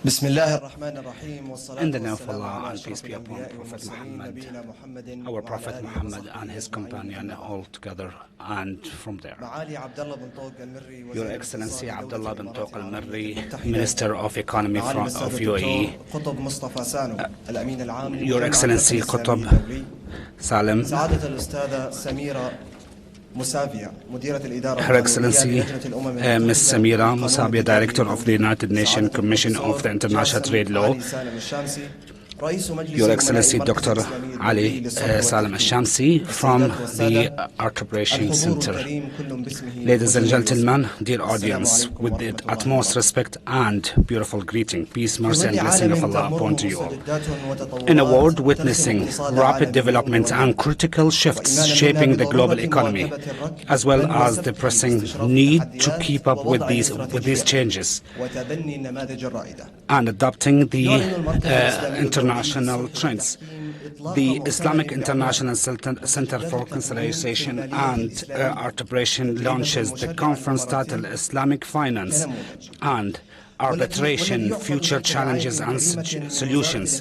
بسم الله الرحمن الرحيم والصلاة In the name of والسلام Allah, على and peace أشرف be upon الأنبياء Prophet والمرسلين Muhammad, نبينا محمد our وعلى Prophet آله Muhammad وصحبه and his أجمعين companion أما بعد. all together, and from there. معالي عبد الله بن طوق المري Your وزير Excellency الاقتصاد دولة Abdullah bin الإمارات Tawq العربية al-Marri, المتحدة. Minister of Economy معالي الأستاذ of الدكتور UAE. قطب مصطفى سانو الأمين العام Your لمجمع الدخل Excellency الإسلامي Qutb الدولي. Salim, سعادة الأستاذة سميرة مسافية مديرة الإدارة Her القانونية Excellency للجنة الأمم المتحدة Ms. Samira للقانون Musabia, التجاري Director of the الدولي. United Nations سعادة Commission of the البروفيسور International جاسم Trade Law. علي سالم الشامسي رئيس مجلس Your أمناء Excellency المركز Dr. الإسلامي الدولي Ali للصرف Salam والتحقيق. al-Shamsi from السيدات والسادة the Art Operation الحضور Center. الكريم كل باسمه Ladies and وجلاله gentlemen, واسمه. dear السلام audience, عليكم with the ورحمة الله utmost وبركاته. respect and beautiful greeting, peace, في mercy, ظل and blessing of عالم Allah upon تغمره to you all. مستجدات In a world وتطورات witnessing ترسم اقتصاد rapid عالم developments اليوم and والليلة. critical shifts وإيمانا منا shaping the global بضرورة economy, مواكبة الركب as well بل as the وسبقه pressing باستشراف need to التحديات keep up ووضع with these الاستراتيجيات changes وتبني النماذج الرائدة. and adopting the يعلن المركز الإسلامي الدولي international للصلح trends. والتحكيم إطلاق The مؤتمر Islamic بععنوان International Center for Conciliation and Art Operation launches the conference titled Islamic Finance and Arbitration, Future Challenges and Solutions.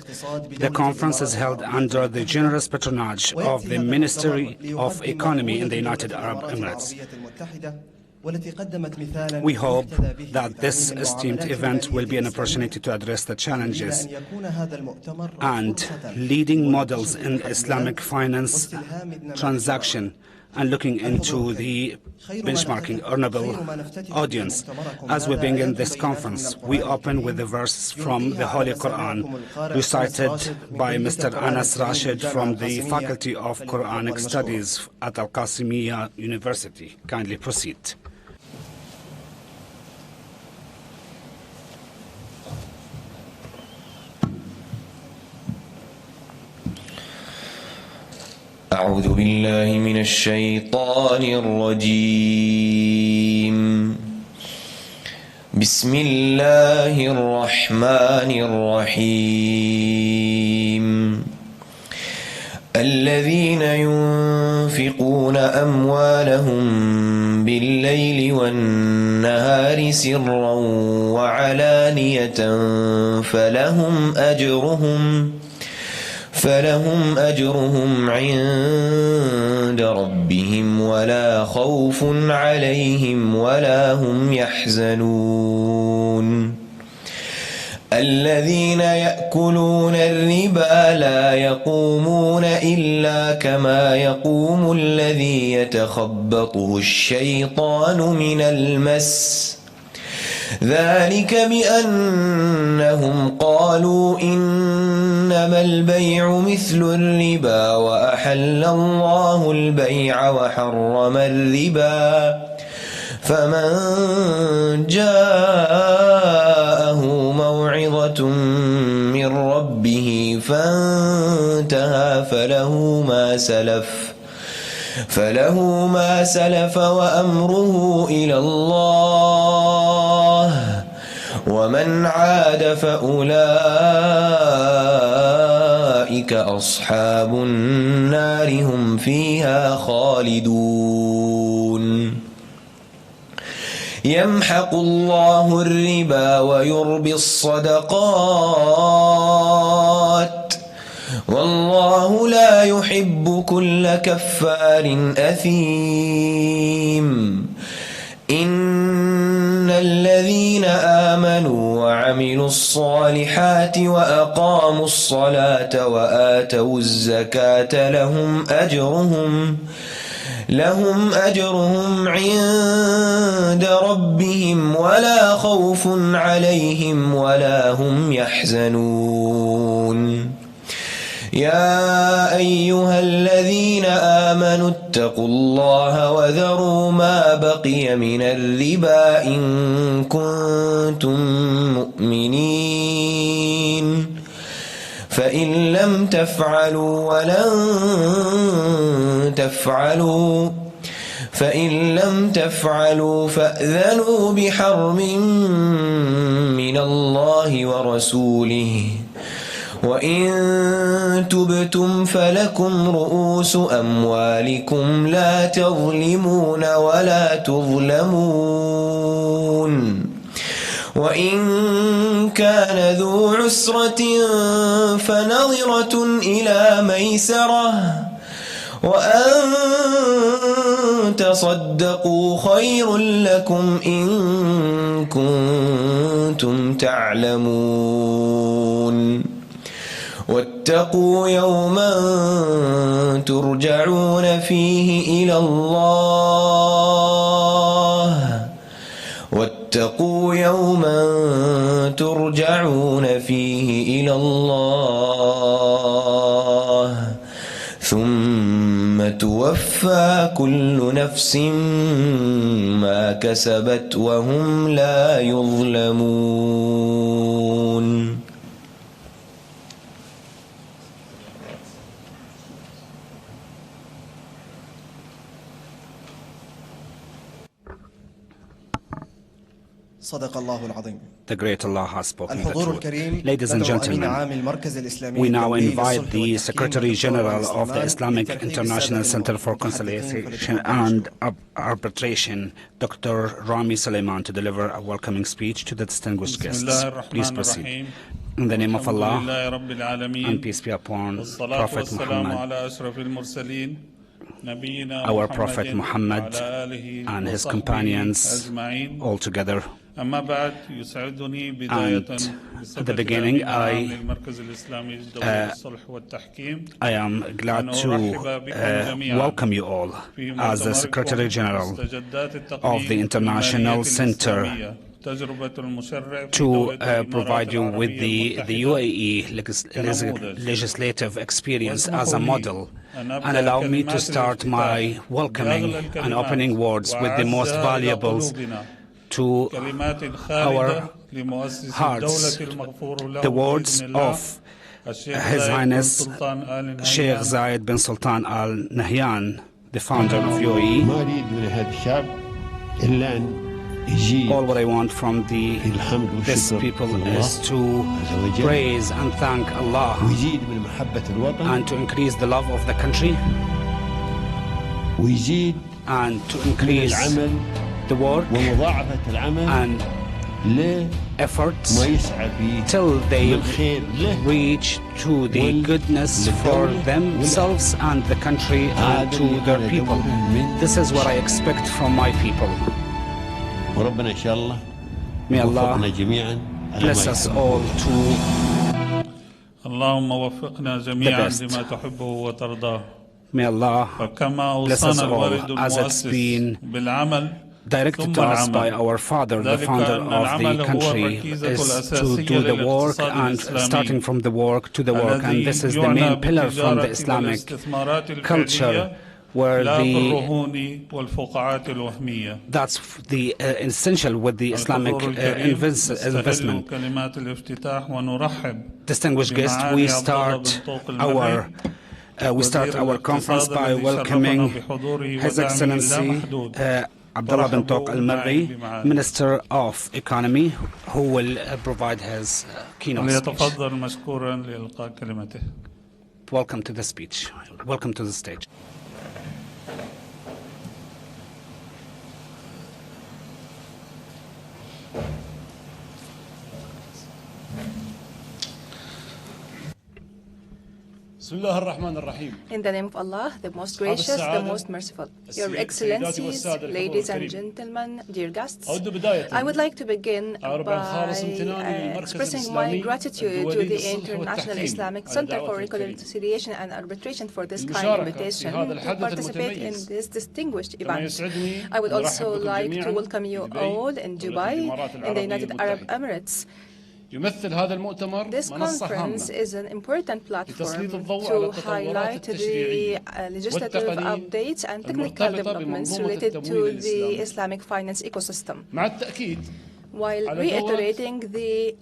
The conference is held under the generous patronage of the Ministry of Economy in the United Arab Emirates. We hope that this esteemed event will be an opportunity to address the challenges and leading models in Islamic finance transaction and looking into the benchmarking honorable audience. As we begin this conference, we open with a verse from the Holy Quran recited by Mr. Anas Rashid from the Faculty of Quranic Studies at Al-Qasimiyya University. Kindly proceed. أعوذ بالله من الشيطان الرجيم. بسم الله الرحمن الرحيم. الذين ينفقون أموالهم بالليل والنهار سرا وعلانية فلهم أجرهم عند ربهم ولا خوف عليهم ولا هم يحزنون. الذين يأكلون الربا لا يقومون إلا كما يقوم الذي يتخبطه الشيطان من المس. ذلك بأنهم قالوا إنما البيع مثل الربا وأحل الله البيع وحرم الربا. فمن جاءه موعظة من ربه فانتهى فله ما سلف وأمره إلى الله ومن عاد فأولئك أصحاب النار هم فيها خالدون. يمحق الله الربا ويربي الصدقات والله لا يحب كل كفار أثيم. إن الذين آمنوا وعملوا الصالحات وأقاموا الصلاة وآتوا الزكاة لهم أجرهم عند ربهم ولا خوف عليهم ولا هم يحزنون. يا أيها الذين آمنوا اتقوا الله وذروا ما بقي من الربا إن كنتم مؤمنين. فإن لم تفعلوا فأذنوا بحرب من الله ورسوله. وإن تبتم فلكم رؤوس أموالكم لا تظلمون ولا تظلمون. وإن كان ذو عسرة فنظرة إلى ميسرة وأن تصدقوا خير لكم إن كنتم تعلمون واتقوا يوما ترجعون فيه إلى الله واتقوا يوما ترجعون فيه إلى الله ثم توفى كل نفس ما كسبت وهم لا يظلمون. صدق الله العظيم. The great Allah has spoken the الحضور truth. الكريم. Ladies and gentlemen, we now invite the Secretary General of the Islamic International Center for Conciliation and Arbitration, Dr. Rami Suleiman, to deliver a welcoming speech to the distinguished guests. Please proceed. In the name of Allah, and peace be upon Prophet Muhammad, our Prophet Muhammad and his companions all together. And at the beginning, I am glad to welcome you all as the Secretary General of the International Center to provide you with the UAE legislative experience as a model, and allow me to start my welcoming and opening words with the most valuables to our hearts, the words of His Highness Sheikh Zayed bin Sultan Al Nahyan, the founder of UAE. All what I want from this people is to praise and thank Allah and to increase the love of the country and to increase the work and efforts till they reach to the goodness for themselves and the country and to their people. This is what I expect from my people. May Allah bless us all to the best. May Allah bless us all as it's been directed to us by our father, the founder of the country, is to do the work and starting from the work to the work. And this is the main pillar from the Islamic culture, where that's the essential with the Islamic investment. Distinguished guests, we start our conference by welcoming His Excellency Abdullah bin Tawq Al-Marri, Minister of Economy, who will provide his keynote speech. Welcome to the speech. Welcome to the stage. In the name of Allah, the most gracious, the most merciful. Your Excellencies, ladies and gentlemen, dear guests, I would like to begin by expressing my gratitude to the International Islamic Center for Reconciliation and Arbitration for this kind invitation to participate in this distinguished event. I would also like to welcome you all in Dubai, in the United Arab Emirates. This conference is an important platform to highlight the legislative updates and technical developments related to the Islamic finance ecosystem, while reiterating the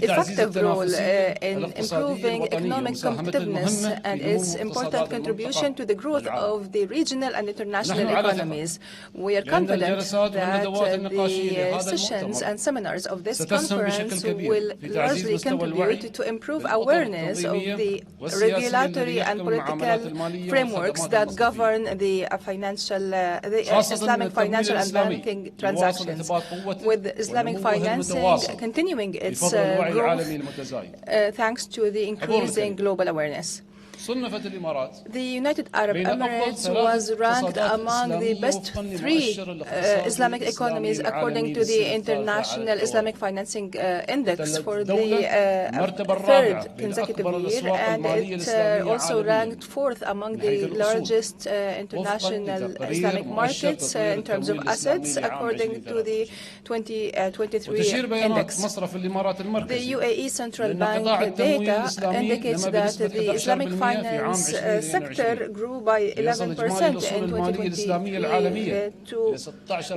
effective role in improving economic competitiveness and its important contribution to the growth of the regional and international economies. We are confident that the sessions and seminars of this conference will largely contribute to improve awareness of the regulatory and political frameworks that govern the Islamic financial and banking transactions, with Islamic financing continuing its growth thanks to the increasing global awareness. The United Arab Emirates was ranked among the best 3 Islamic economies according to the International Islamic Financing Index for the 3rd consecutive year, and it also ranked 4th among the largest international Islamic markets in terms of assets according to the 2023 index. The UAE Central Bank data indicates that the Islamic finance sector grew by 11% in 2023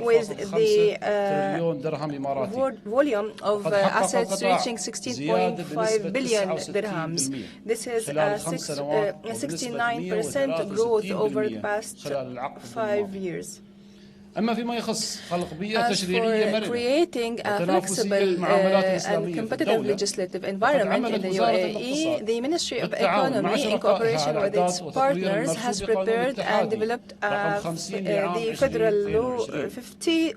with the volume of assets reaching 16.5 billion dirhams. This is a 69% growth over the past 5 years. As for creating a flexible and competitive legislative environment in the UAE, the Ministry of Economy, in cooperation with its partners, has prepared and developed the Federal Law 50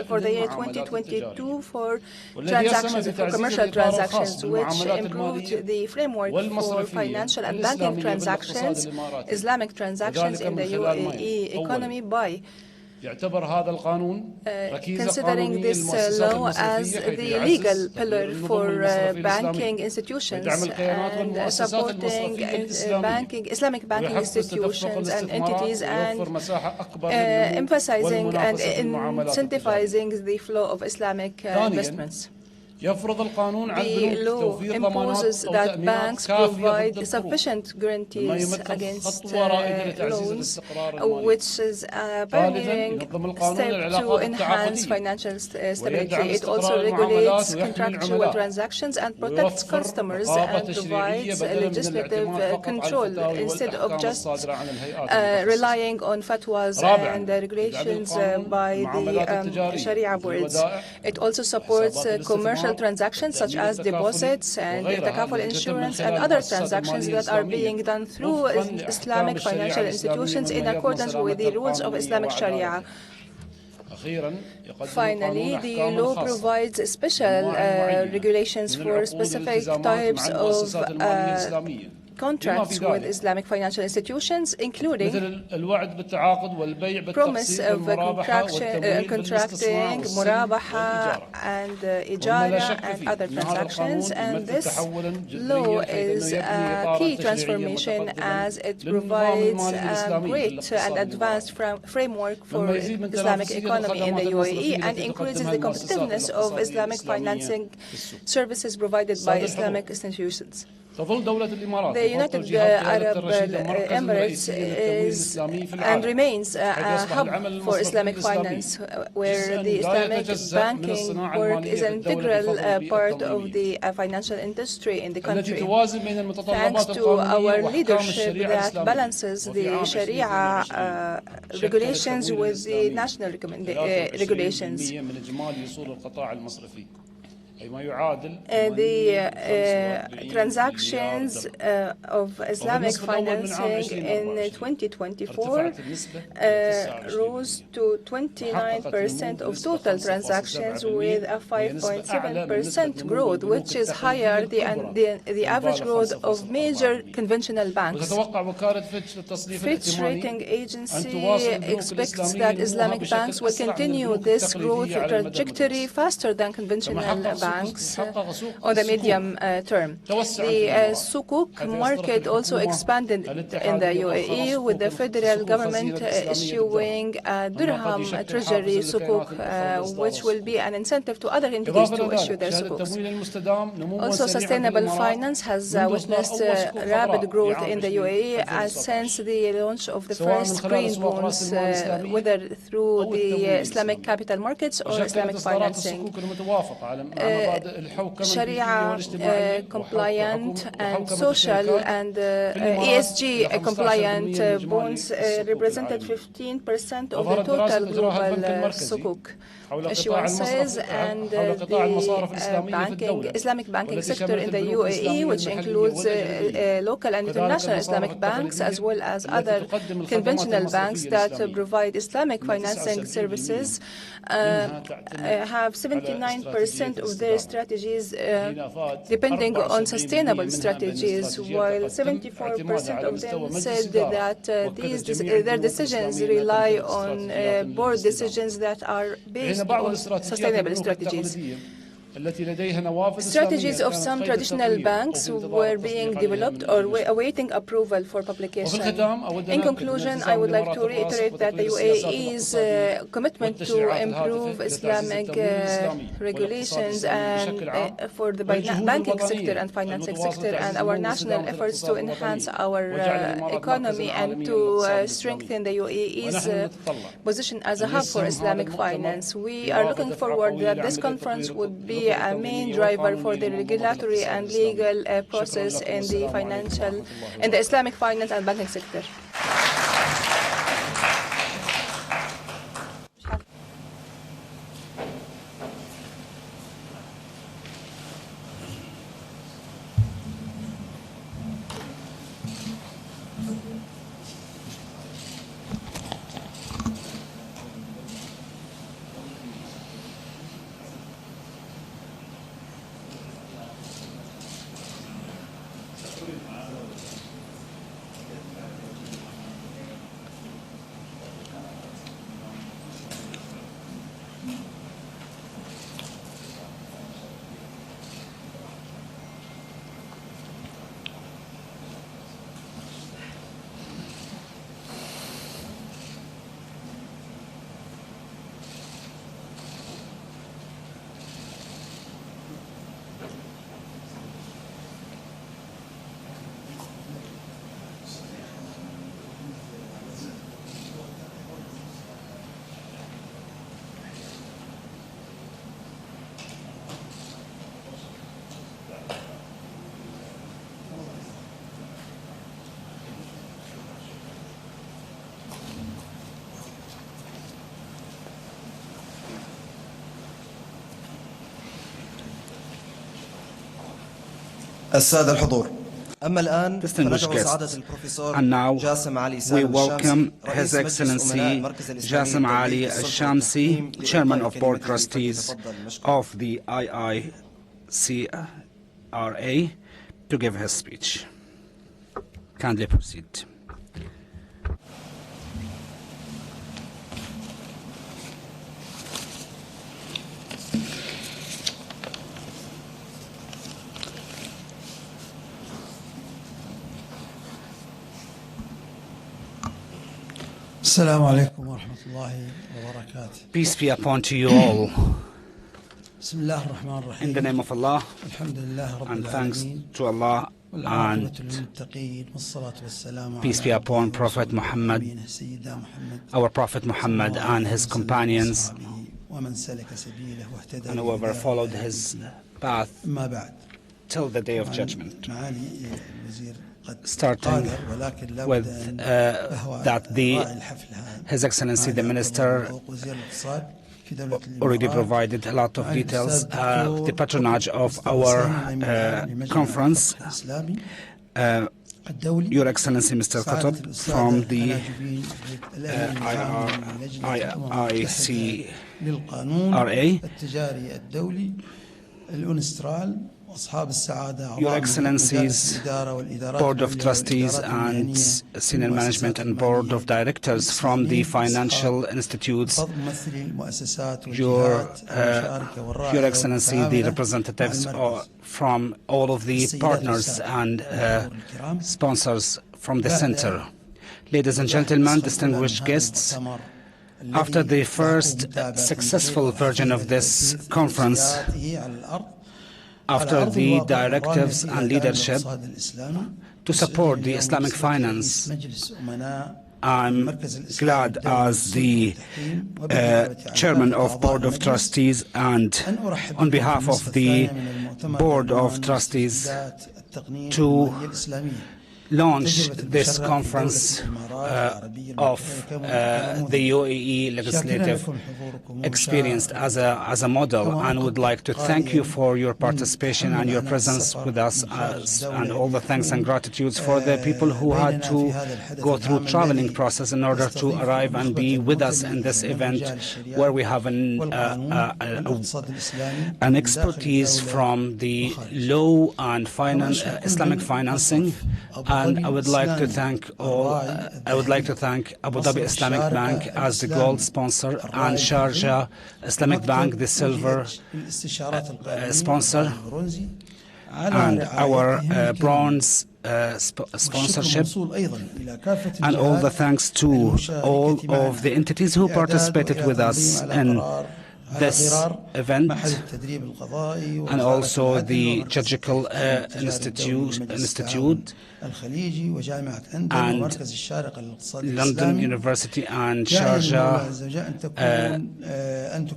for the year 2022 for transactions, for commercial transactions, which improved the framework for financial and banking transactions, Islamic transactions in the UAE economy by considering this law as the legal pillar for banking institutions and supporting Islamic banking institutions and entities, and emphasizing and incentivizing the flow of Islamic investments. The law imposes that banks provide sufficient guarantees against loans, which is a pioneering step to enhance financial stability. It also regulates contractual transactions and protects customers and provides legislative control instead of just relying on fatwas and regulations by the Sharia boards. It also supports commercial transactions such as deposits and takaful insurance and other transactions that are being done through Islamic financial institutions in accordance with the rules of Islamic Sharia. Finally, the law provides special regulations for specific types of contracts with Islamic financial institutions, including promise of contracting, murabaha, and ijara, and other transactions. And this law is a key transformation as it provides a great and advanced framework for Islamic economy in the UAE and increases the competitiveness of Islamic financing services provided by Islamic institutions. The United Arab Emirates is and remains a hub for Islamic finance, where the Islamic banking work is an integral part of the financial industry in the country. Thanks to our leadership that balances the Sharia regulations with the national regulations. The transactions of Islamic financing in 2024 rose to 29% of total transactions, with a 5.7% growth, which is higher than the average growth of major conventional banks. Fitch Rating Agency expects that Islamic banks will continue this growth trajectory faster than conventional banks on the medium term. The sukuk market also expanded in the UAE, with the federal government issuing a dirham treasury sukuk, which will be an incentive to other entities to issue their sukuks. Also, sustainable finance has witnessed rapid growth in the UAE since the launch of the first green bonds, whether through the Islamic capital markets or Islamic financing. Sharia compliant and social and ESG compliant bonds represented 15% of the total global sukuk issuances, and the Islamic banking sector in the UAE, which includes local and international Islamic banks, as well as other conventional banks that provide Islamic financing services, have 79% of their strategies depending on sustainable strategies, while 74% of them said that their decisions rely on board decisions that are based on sustainable strategies. Strategies of some traditional banks were being developed or awaiting approval for publication. In conclusion, I would like to reiterate that the UAE's commitment to improve Islamic regulations and for the banking sector and financing sector, and our national efforts to enhance our economy and to strengthen the UAE's position as a hub for Islamic finance. We are looking forward that this conference would be a main driver for the regulatory and legal process in the Islamic finance and banking sector. السادة الحضور. أما الآن Distinguished guests, and now we welcome His Excellency Jassim Ali Al-Shamsi, Chairman of Board Trustees of the IICRA, to give his speech. Kindly proceed. Assalamu alaikum wa rahmatullahi wa barakatuh. Peace be upon to you all. Bismillahir Rahmanir Rahim. In the name of Allah, and thanks to Allah, and peace be upon Prophet Muhammad, our Prophet Muhammad, and his companions, and whoever followed his path till the day of judgment. Starting with that His Excellency the Minister already provided a lot of details. The patronage of our conference, Your Excellency Mr. Khattab from the IICRA, Your Excellencies, Board of Trustees and Senior Management and Board of Directors from the financial institutes, Your Excellency, the representatives from all of the partners and sponsors from the center. Ladies and gentlemen, distinguished guests, after the first successful version of this conference, after the directives and leadership to support the Islamic finance, I'm glad as the Chairman of Board of Trustees and on behalf of the Board of Trustees to launch this conference of the UAE legislative experience as a model, and would like to thank you for your participation and your presence with us, and all the thanks and gratitudes for the people who had to go through traveling process in order to arrive and be with us in this event, where we have an expertise from the law and Islamic financing. And I would like to thank Abu Dhabi Islamic Bank as the gold sponsor, and Sharjah Islamic Bank, the silver sponsor, and our bronze sponsorship, and all the thanks to all of the entities who participated with us in this event, and also the Judicial Institute and London University and Sharjah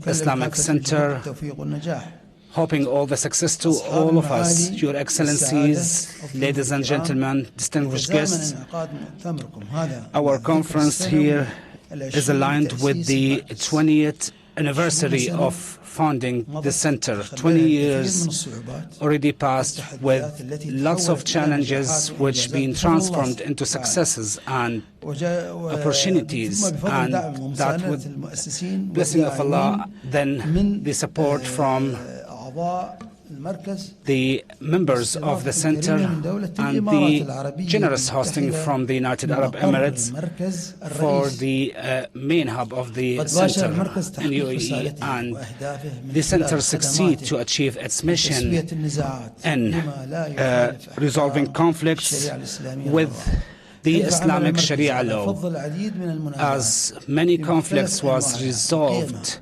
Islamic Center, hoping all the success to all of us, Your Excellencies, ladies and gentlemen, distinguished guests. Our conference here is aligned with the 20th anniversary of founding the center. 20 years already passed, with lots of challenges which been transformed into successes and opportunities, and that with blessing of Allah, then the support from the members of the center and the generous hosting from the United Arab Emirates for the main hub of the center in UAE, and the center succeed to achieve its mission in resolving conflicts with the Islamic Sharia law, as many conflicts was resolved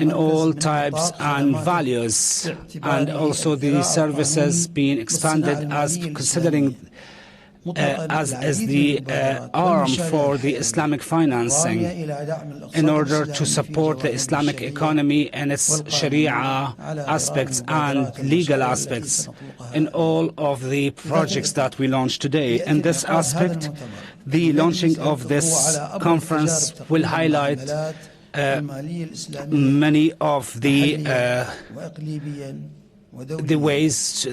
in all types and values, and also the services being expanded as considering as the arm for the Islamic financing in order to support the Islamic economy and its Sharia aspects and legal aspects in all of the projects that we launched today. In this aspect, the launching of this conference will highlight many of the ways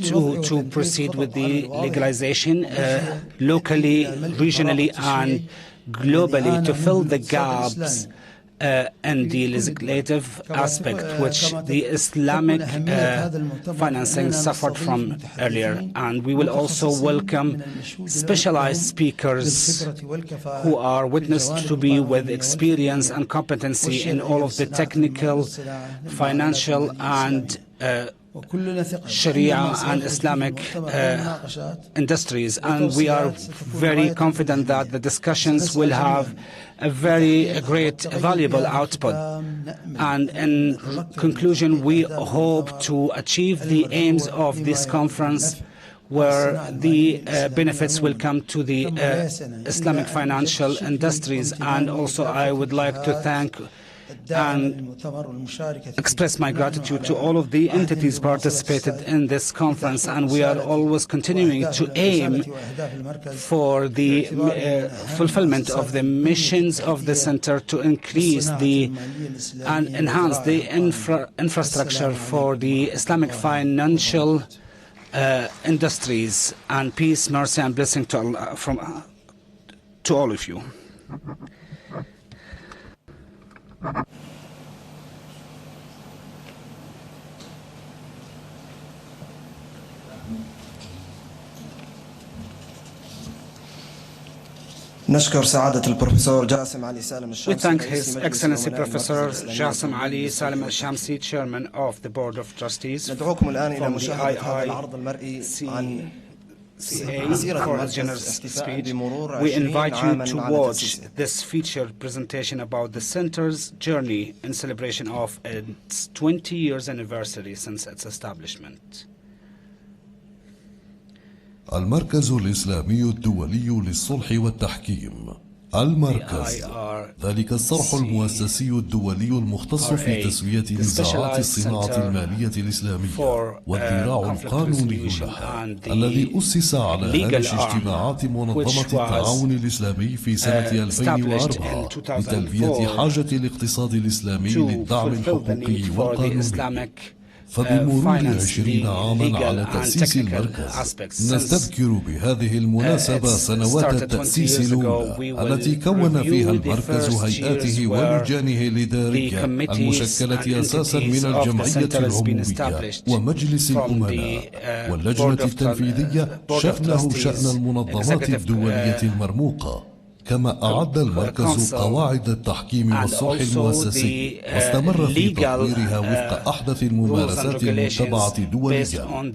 to proceed with the legalization locally, regionally, and globally, to fill the gaps in the legislative aspect which the Islamic financing suffered from earlier. And we will also welcome specialized speakers who are witnessed to be with experience and competency in all of the technical, financial, and Sharia and Islamic industries, and we are very confident that the discussions will have a very great, valuable output. And in conclusion, we hope to achieve the aims of this conference, where the benefits will come to the Islamic financial industries. And also I would like to thank and express my gratitude to all of the entities participated in this conference, and we are always continuing to aim for the fulfillment of the missions of the center to increase and enhance the infrastructure for the Islamic financial industries. And peace, mercy, and blessing to all of you. نشكر سعادة البروفيسور جاسم علي سالم الشامسي. We thank His Excellency Professor Jassim Ali Salim Al-Shamsi, Chairman of the Board of Trustees ندعوكم الآن إلى from the مشاهدة هذا العرض المرئي عن for his generous speech. We invite you to watch this featured presentation about the Center's journey in celebration of its 20 years anniversary since its establishment. المركز الإسلامي الدولي للصلح والتحكيم المركز ذلك الصرح المؤسسي الدولي المختص في تسوية نزاعات الصناعة المالية الإسلامية والذراع القانوني لها، الذي أسس على هامش اجتماعات منظمة التعاون الإسلامي في سنة 2004 لتلبية حاجة الاقتصاد الإسلامي للدعم الحقوقي والقانوني. فبمرور 20 عاما على تأسيس المركز، نستذكر بهذه المناسبة سنوات التأسيس الأولى التي كون فيها المركز هيئاته ولجانه الإدارية المشكلة أساسا من الجمعية العمومية ومجلس الأمناء واللجنة التنفيذية شأنه شأن المنظمات الدولية المرموقة. كما أعد المركز قواعد التحكيم والصلح المؤسسي واستمر في تطويرها وفق أحدث الممارسات المتبعة دوليا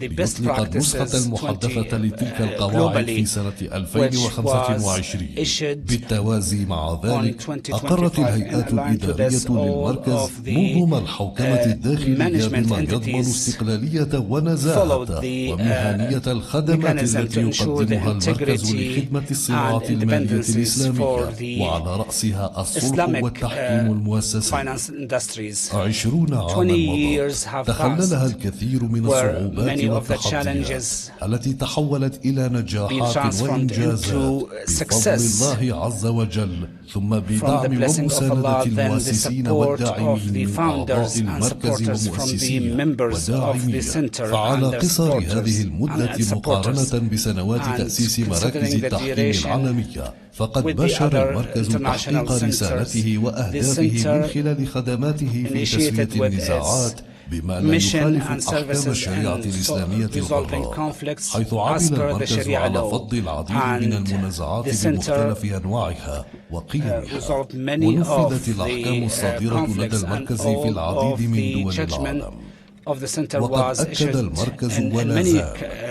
ليطلق النسخة المحدثة لتلك القواعد في سنة 2025. بالتوازي مع ذلك أقرت الهيئات الإدارية للمركز نظم الحوكمة الداخلية بما يضمن استقلالية ونزاهة ومهنية الخدمات التي يقدمها المركز لخدمة الصناعة المالية الإسلامية، وعلى رأسها الصلح والتحكيم المؤسسي. 20 عاما مضت تخللها الكثير من الصعوبات والتحديات التي تحولت إلى نجاحات وإنجازات بفضل الله عز وجل، ثم بدعم ومساندة المؤسسين والداعمين من أعضاء المركز ومؤسسيه وداعميه. فعلى قصر هذه المدة مقارنة بسنوات تأسيس مراكز التحكيم العالمية، فقد باشر المركز تحقيق رسالته وأهدافه من خلال خدماته في تسوية النزاعات بما لا يخالف أحكام الشريعة الإسلامية الغراء، حيث عمل المركز على فض العديد من المنازعات بمختلف أنواعها وقيمها، ونفذت الأحكام الصادرة لدى المركز في العديد من دول العالم. وقد أكد المركز ولا زال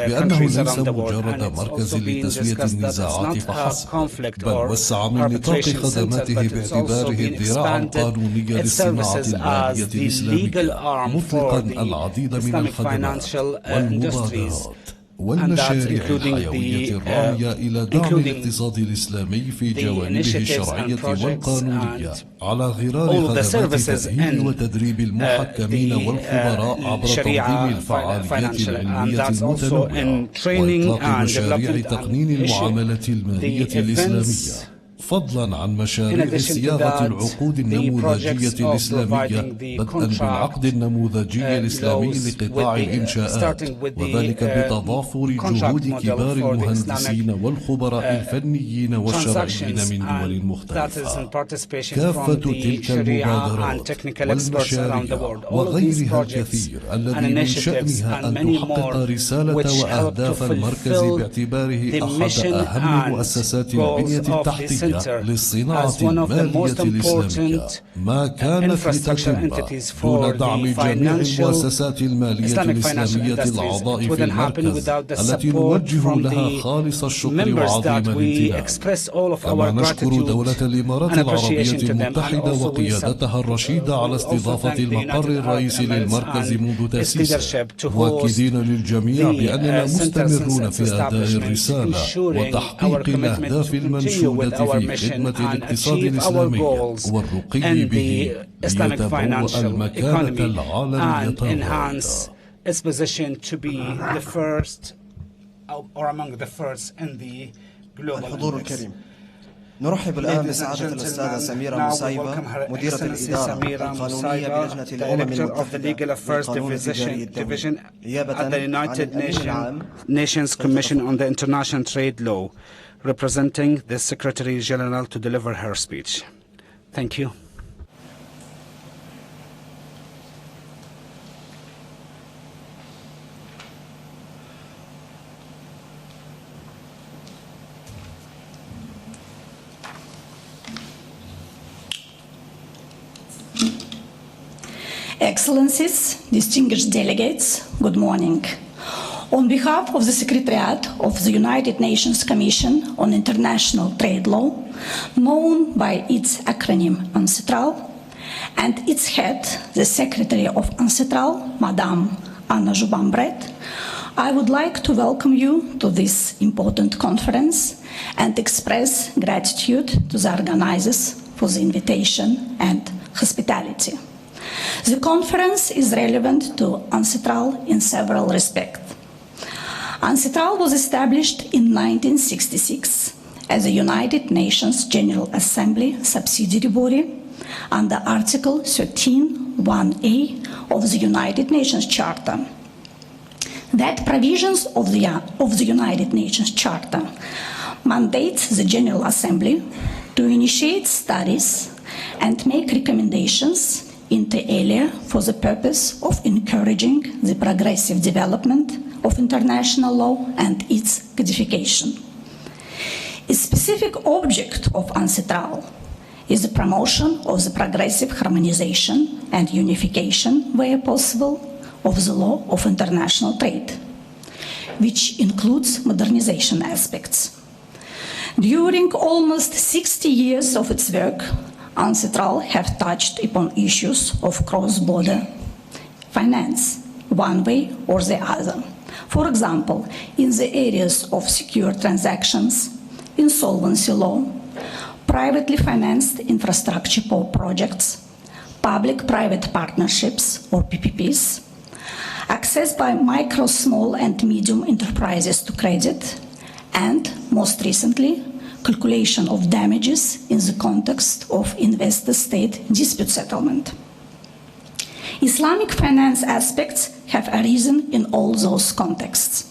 بأنه ليس مجرد مركز لتسوية النزاعات فحسب، بل وسع من نطاق خدماته باعتباره الذراع القانوني للصناعة المالية الإسلامية، مطلقا العديد من الخدمات والمبادرات والمشاريع الحيوية الرامية إلى دعم الاقتصاد الإسلامي في جوانبه الشرعية والقانونية، على غرار خدمات تأهيل وتدريب المحكمين والخبراء عبر تنظيم الفعاليات العلمية المتنوعة وإطلاق مشاريع تقنين المعاملة المالية الإسلامية، فضلا عن مشاريع صياغة العقود النموذجية الإسلامية بدءا بالعقد النموذجي الإسلامي لقطاع الإنشاءات، وذلك بتضافر جهود كبار المهندسين والخبراء الفنيين والشرعيين من دول مختلفة. كافة تلك المبادرات والمشاريع وغيرها الكثير الذي من شأنها أن تحقق رسالة وأهداف المركز باعتباره أحد أهم مؤسسات البنية التحتية للصناعة المالية الإسلامية، ما كانت لتتم دون دعم جميع المؤسسات المالية الإسلامية الأعضاء في المركز التي نوجه لها خالص الشكر وعظيم الامتنان. كما نشكر دولة الإمارات العربية المتحدة وقيادتها الرشيدة على استضافة المقر الرئيسي للمركز منذ تأسيسه، مؤكدين للجميع بأننا مستمرون في أداء الرسالة وتحقيق الأهداف المنشودة في خدمة الاقتصاد الإسلامي والرقي به ليتبوأ المكانة العالمية الرائدة. الحضور الكريم، نرحب الآن بسعادة الأستاذة سميرة مسايبة، مديرة الإدارة القانونية بلجنة الأمم المتحدة للقانون التجاري الدولي، نيابة عن الأمين العام Nations Commission on the International Trade Law, representing the Secretary General to deliver her speech. Thank you. Excellencies, distinguished delegates, good morning. On behalf of the Secretariat of the United Nations Commission on International Trade Law, known by its acronym UNCITRAL, and its head, the Secretary of UNCITRAL, Madame Anna Joubin-Brett, I would like to welcome you to this important conference and express gratitude to the organizers for the invitation and hospitality. The conference is relevant to UNCITRAL in several respects. UNCITRAL was established in 1966 as a United Nations General Assembly subsidiary body under Article 13(1)(a) of the United Nations Charter. That provisions of the United Nations Charter mandates the General Assembly to initiate studies and make recommendations inter alia for the purpose of encouraging the progressive development of international law and its codification. A specific object of UNCITRAL is the promotion of the progressive harmonization and unification, where possible, of the law of international trade, which includes modernization aspects. During almost 60 years of its work, UNCITRAL have touched upon issues of cross-border finance, one way or the other. For example, in the areas of secure transactions, insolvency law, privately financed infrastructure projects, public-private partnerships or PPPs, access by micro, small and medium enterprises to credit, and most recently, calculation of damages in the context of investor-state dispute settlement. Islamic finance aspects have arisen in all those contexts.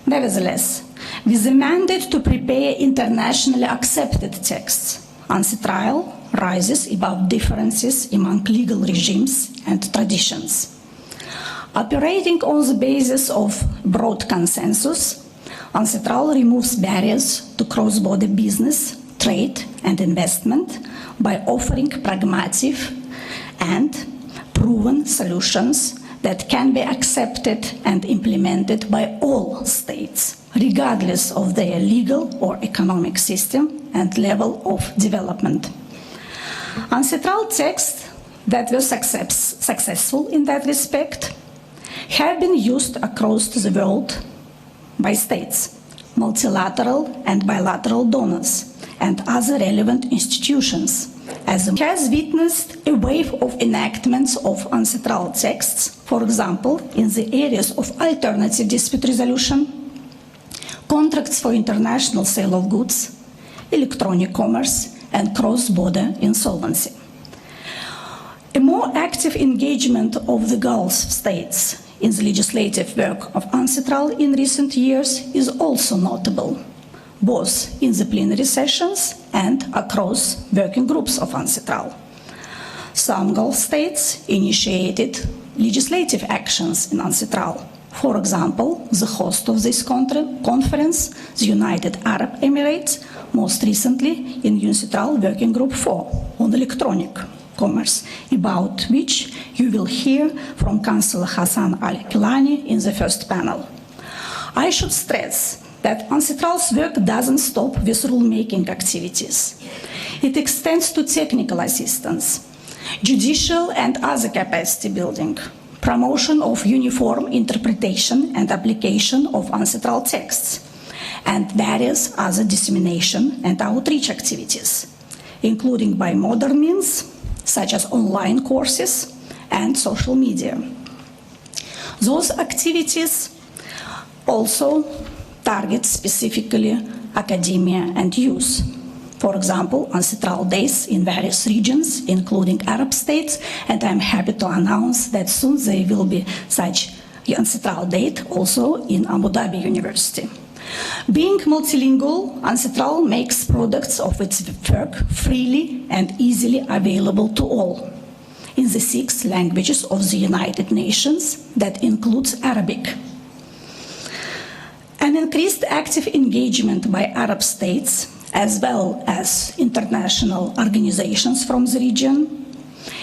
Nevertheless, with the mandate to prepare internationally accepted texts, UNCITRAL rises above differences among legal regimes and traditions. Operating on the basis of broad consensus, UNCITRAL removes barriers to cross-border business, trade and investment by offering pragmatic and proven solutions that can be accepted and implemented by all states, regardless of their legal or economic system and level of development. UNCITRAL texts that were successful in that respect have been used across the world by states, multilateral and bilateral donors, and other relevant institutions, as it has witnessed a wave of enactments of UNCITRAL texts, for example, in the areas of alternative dispute resolution, contracts for international sale of goods, electronic commerce, and cross-border insolvency. A more active engagement of the Gulf states in the legislative work of UNCITRAL in recent years is also notable, both in the plenary sessions and across working groups of UNCITRAL. Some Gulf states initiated legislative actions in UNCITRAL. For example, the host of this conference, the United Arab Emirates, most recently in UNCITRAL Working Group 4 on electronic commerce, about which you will hear from Councillor Hassan Al-Kilani in the first panel. I should stress that UNCITRAL's work doesn't stop with rulemaking activities. It extends to technical assistance, judicial and other capacity building, promotion of uniform interpretation and application of UNCITRAL texts, and various other dissemination and outreach activities, including by modern means, such as online courses and social media. Those activities also target specifically academia and youth. For example, UNCITRAL days in various regions, including Arab states, and I'm happy to announce that soon there will be such UNCITRAL date also in Abu Dhabi University. Being multilingual, UNCITRAL makes products of its work freely and easily available to all in the 6 languages of the United Nations, that includes Arabic. An increased active engagement by Arab states, as well as international organizations from the region,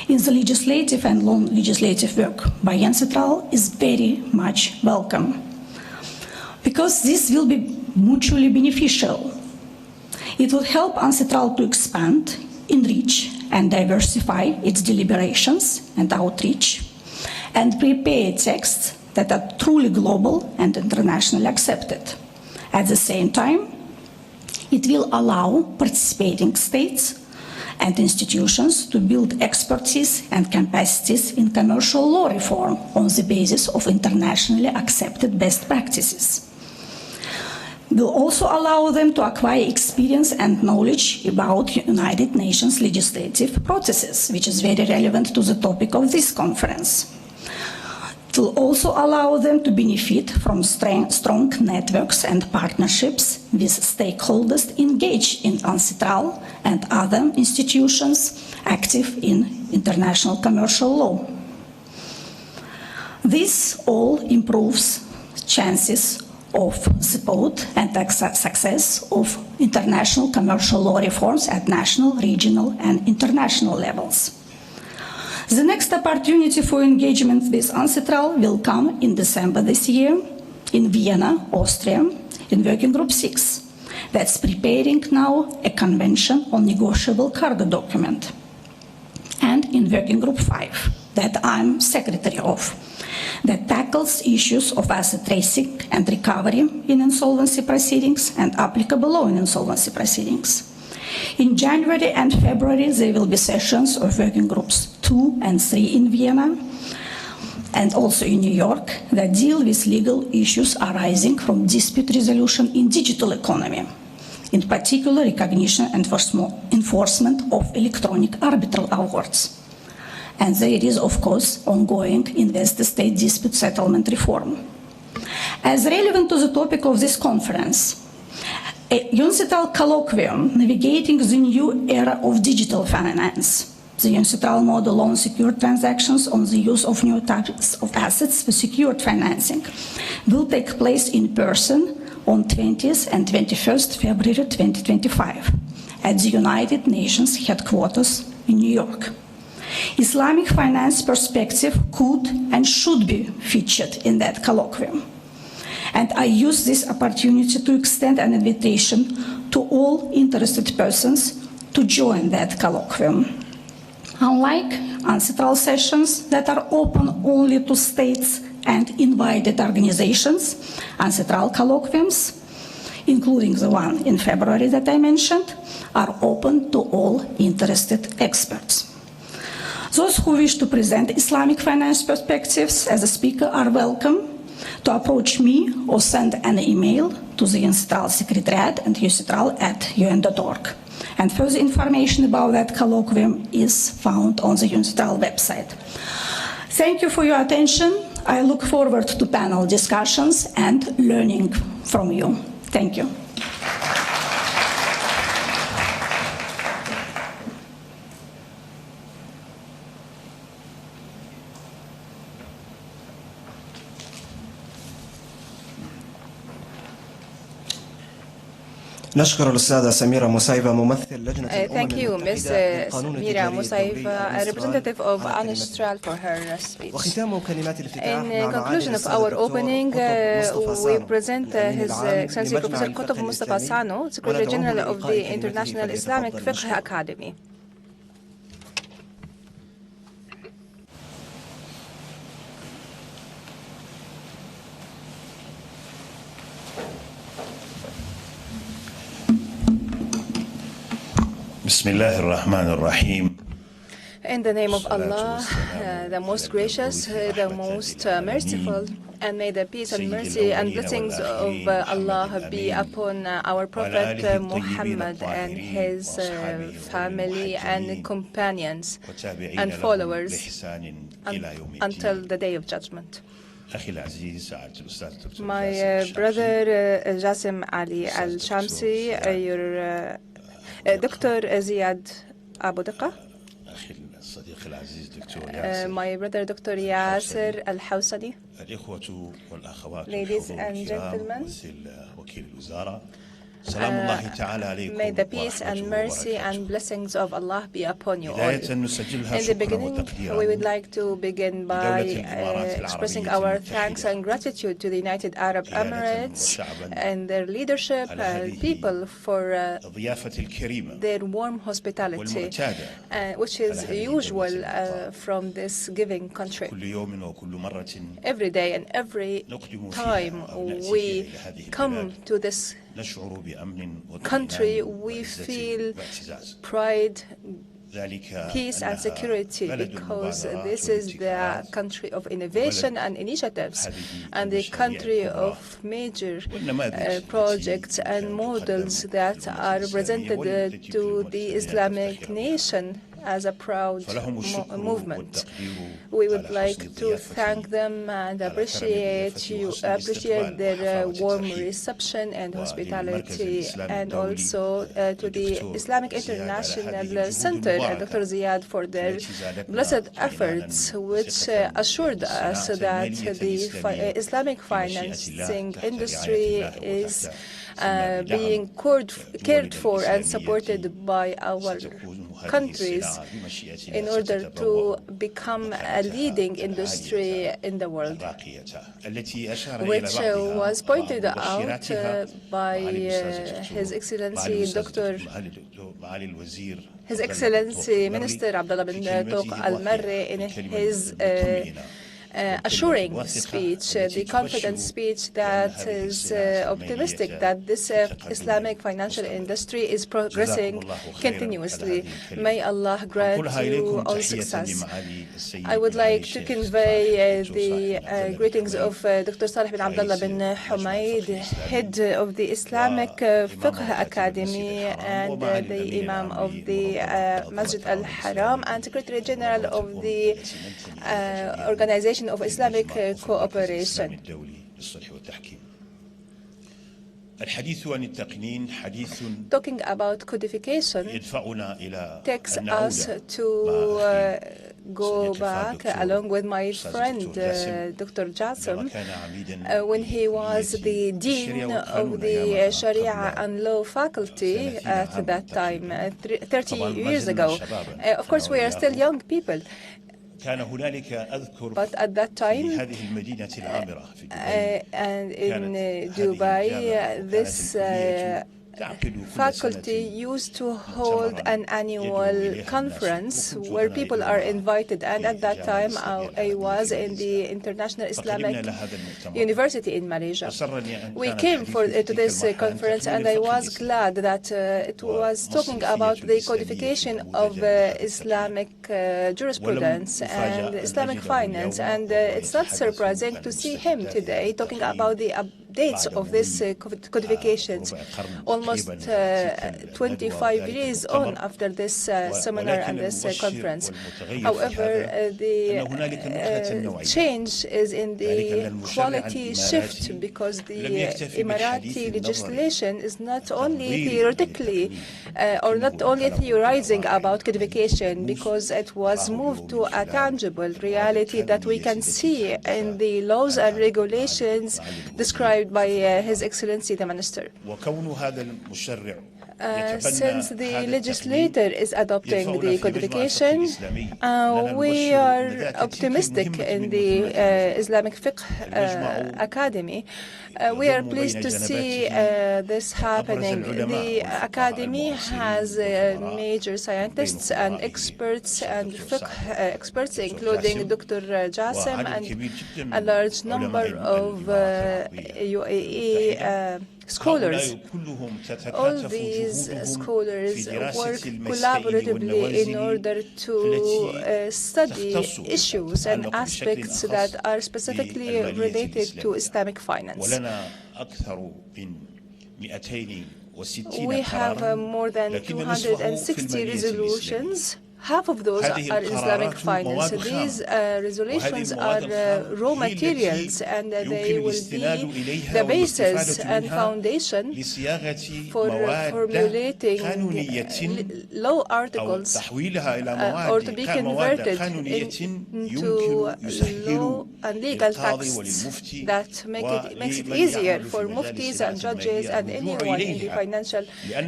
in the legislative and non-legislative work by UNCITRAL is very much welcome, because this will be mutually beneficial. It will help UNCITRAL to expand, enrich, and diversify its deliberations and outreach, and prepare texts that are truly global and internationally accepted. At the same time, it will allow participating states and institutions to build expertise and capacities in commercial law reform on the basis of internationally accepted best practices. Will also allow them to acquire experience and knowledge about United Nations legislative processes, which is very relevant to the topic of this conference. It will also allow them to benefit from strong networks and partnerships with stakeholders engaged in UNCITRAL and other institutions active in international commercial law. This all improves chances of support and success of international commercial law reforms at national, regional, and international levels. The next opportunity for engagement with UNCITRAL will come in December this year in Vienna, Austria, in Working Group 6, that's preparing now a convention on negotiable cargo document, and in Working Group 5, that I'm secretary of, that tackles issues of asset tracing and recovery in insolvency proceedings and applicable law in insolvency proceedings. In January and February, there will be sessions of Working Groups 2 and 3 in Vienna and also in New York that deal with legal issues arising from dispute resolution in digital economy, in particular recognition and enforcement of electronic arbitral awards. And there is, of course, ongoing investor-state dispute settlement reform. As relevant to the topic of this conference, a UNCITRAL colloquium, Navigating the New Era of Digital Finance, the UNCITRAL model on secured transactions on the use of new types of assets for secured financing, will take place in person on 20th and 21st February 2025 at the United Nations headquarters in New York. Islamic finance perspective could and should be featured in that colloquium. And I use this opportunity to extend an invitation to all interested persons to join that colloquium. Unlike UNCITRAL sessions that are open only to states and invited organizations, UNCITRAL colloquiums, including the one in February that I mentioned, are open to all interested experts. Those who wish to present Islamic finance perspectives as a speaker are welcome to approach me or send an email to the UNCITRAL Secretariat and ucitral@un.org. And further information about that colloquium is found on the UNCITRAL website. Thank you for your attention. I look forward to panel discussions and learning from you. Thank you. نشكر الأستاذة سميرة مسايبة ممثل لجنة Thank you, Ms. Samira Musaiba, a representative of UNCITRAL, for her speech. وختام كلمات الافتتاح In conclusion of our opening, we present His Excellency Professor Qutb Mustafa Sano, Secretary General of the International Islamic Fiqh Academy. In the name of Allah, the most gracious, the most merciful, and may the peace and mercy and blessings of Allah be upon our Prophet Muhammad and his family and companions and followers until the Day of Judgment. My brother Jassim Ali Al-Shamsi, your Dr. Ziad Abu Daqa, my brother Dr. Yasser Al-Hawsani, ladies and gentlemen, May the peace and mercy and blessings of Allah be upon you all. In the beginning, we would like to begin by expressing our thanks and gratitude to the United Arab Emirates and their leadership and people for their warm hospitality, which is usual from this giving country. Every day and every time we come to this country, we feel pride, peace and security, because this is the country of innovation and initiatives and the country of major projects and models that are presented to the Islamic nation as a proud movement. We would like to thank them and appreciate their warm reception and hospitality, and also to the Islamic International Center and Dr. Ziyad for their blessed efforts, which assured us that the Islamic financing industry is being cared for and supported by our countries in order to become a leading industry in the world, which was pointed out by His Excellency Minister Abdullah bin Toq Al-Marri in his assuring speech, the confident speech that is optimistic that this Islamic financial industry is progressing continuously. May Allah grant you all success. I would like to convey the greetings of Dr. Salih bin Abdullah bin Humaid, head of the Islamic Fiqh Academy and the Imam of the Masjid Al-Haram and Secretary General of the Organization of Islamic Cooperation. Talking about codification takes us to go back along with my friend Dr. Jassim when he was the Dean of the Sharia and Law faculty at that time, 30 years ago. Of course, we are still young people. But at that time, and in Dubai, this faculty used to hold an annual conference where people are invited, and at that time I was in the International Islamic University in Malaysia. We came to this conference, and I was glad that it was talking about the codification of Islamic jurisprudence and Islamic finance, and it's not surprising to see him today talking about the updates of this codifications, almost 25 years on after this seminar and this conference. However, the change is in the quality shift, because the Emirati legislation is not only theoretically or not only theorizing about codification, because it was moved to a tangible reality that we can see in the laws and regulations described by His Excellency the Minister. Since the legislator is adopting the codification, we are optimistic in the Islamic Fiqh Academy. We are pleased to see this happening. The Academy has major scientists and experts and fiqh experts, including Dr. Jassim and a large number of UAE scholars. All these scholars work collaboratively in order to study issues and aspects that are specifically related to Islamic finance. We have more than 260 resolutions half of those are Islamic finance. These resolutions are raw materials, and they will be the basis and foundation for formulating law articles or to be converted into law and legal texts that makes it easier for muftis and judges and anyone in the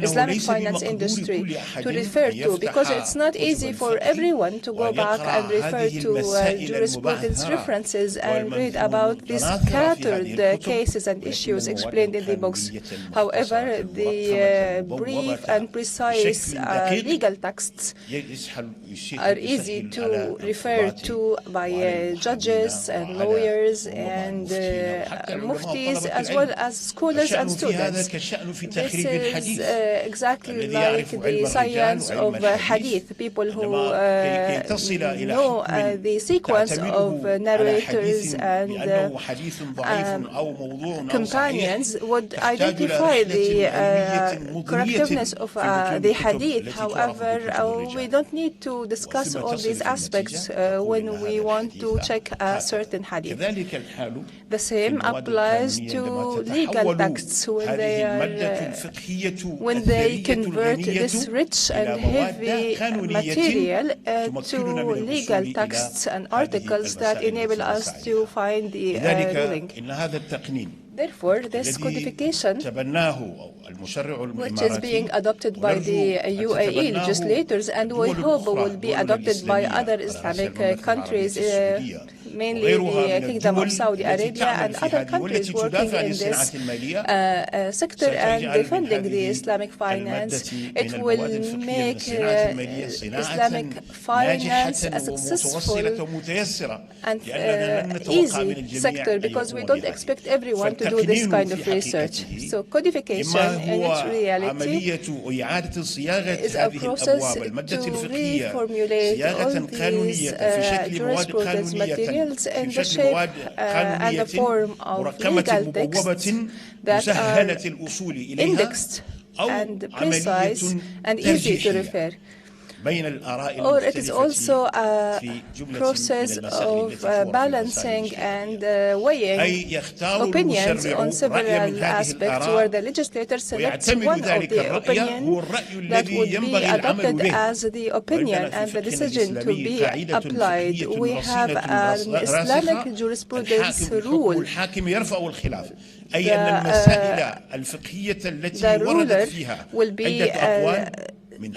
Islamic finance industry to refer to, because it's not easy for everyone to go back and refer to jurisprudence references and read about these scattered cases and issues explained in the books. However, the brief and precise legal texts are easy to refer to by judges and lawyers and muftis, as well as scholars and students. This is exactly like the science of hadith. People who know the sequence of narrators and companions would identify the correctness of the hadith. However, we don't need to discuss all these aspects when we want to check a certain hadith. The same applies to legal texts when they convert this rich and heavy material to legal texts and articles that enable us to find the ruling. Therefore, this codification, which is being adopted by the UAE legislators and we hope will be adopted by other Islamic countries, mainly the Kingdom of Saudi Arabia and other countries working in this sector and defending the Islamic finance, it will make Islamic finance a successful and easy sector, because we don't expect everyone to do this kind of research. So codification in its reality is a process to reformulate all these jurisprudence materials in the shape and the form of legal texts that are indexed and precise and easy to refer. Or it is also a process of balancing and weighing opinions on several aspects, where the legislator selects one of the opinion that would be adopted as the opinion and the decision to be applied. We have an Islamic jurisprudence rule. The ruler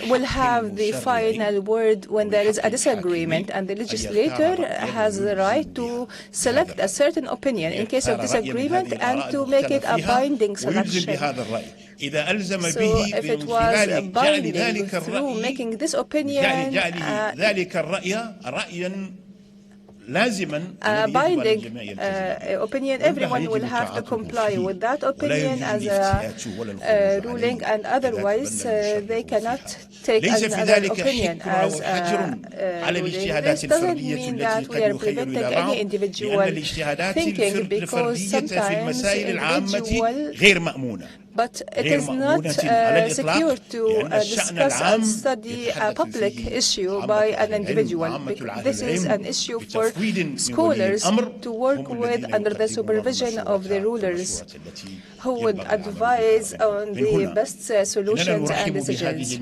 will have the final word when there is a disagreement, and the legislator has the right to select a certain opinion in case of disagreement and to make it a binding selection. So if it was binding through making this opinion binding opinion, everyone will have to comply with that opinion as a ruling, and otherwise they cannot take another opinion as a ruling. This doesn't mean that we are preventing any individual thinking, because sometimes individual, but it is not secure to discuss and study a public issue by an individual. This is an issue for scholars to work with under the supervision of the rulers, who would advise on the best solutions and decisions.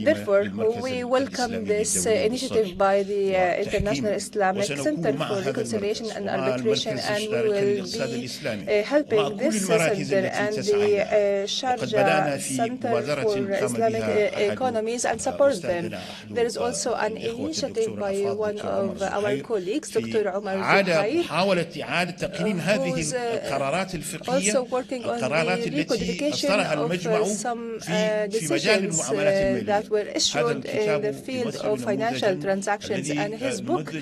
Therefore, we welcome this initiative by the International Islamic Center for Reconciliation and Arbitration, and we will be helping this center and the Sharjah Center for Islamic Economies and support them. There is also an initiative by one of our colleagues, Dr. Omar Zuhair, who is also working on the recodification of some decisions that were issued in the field of financial transactions, and his book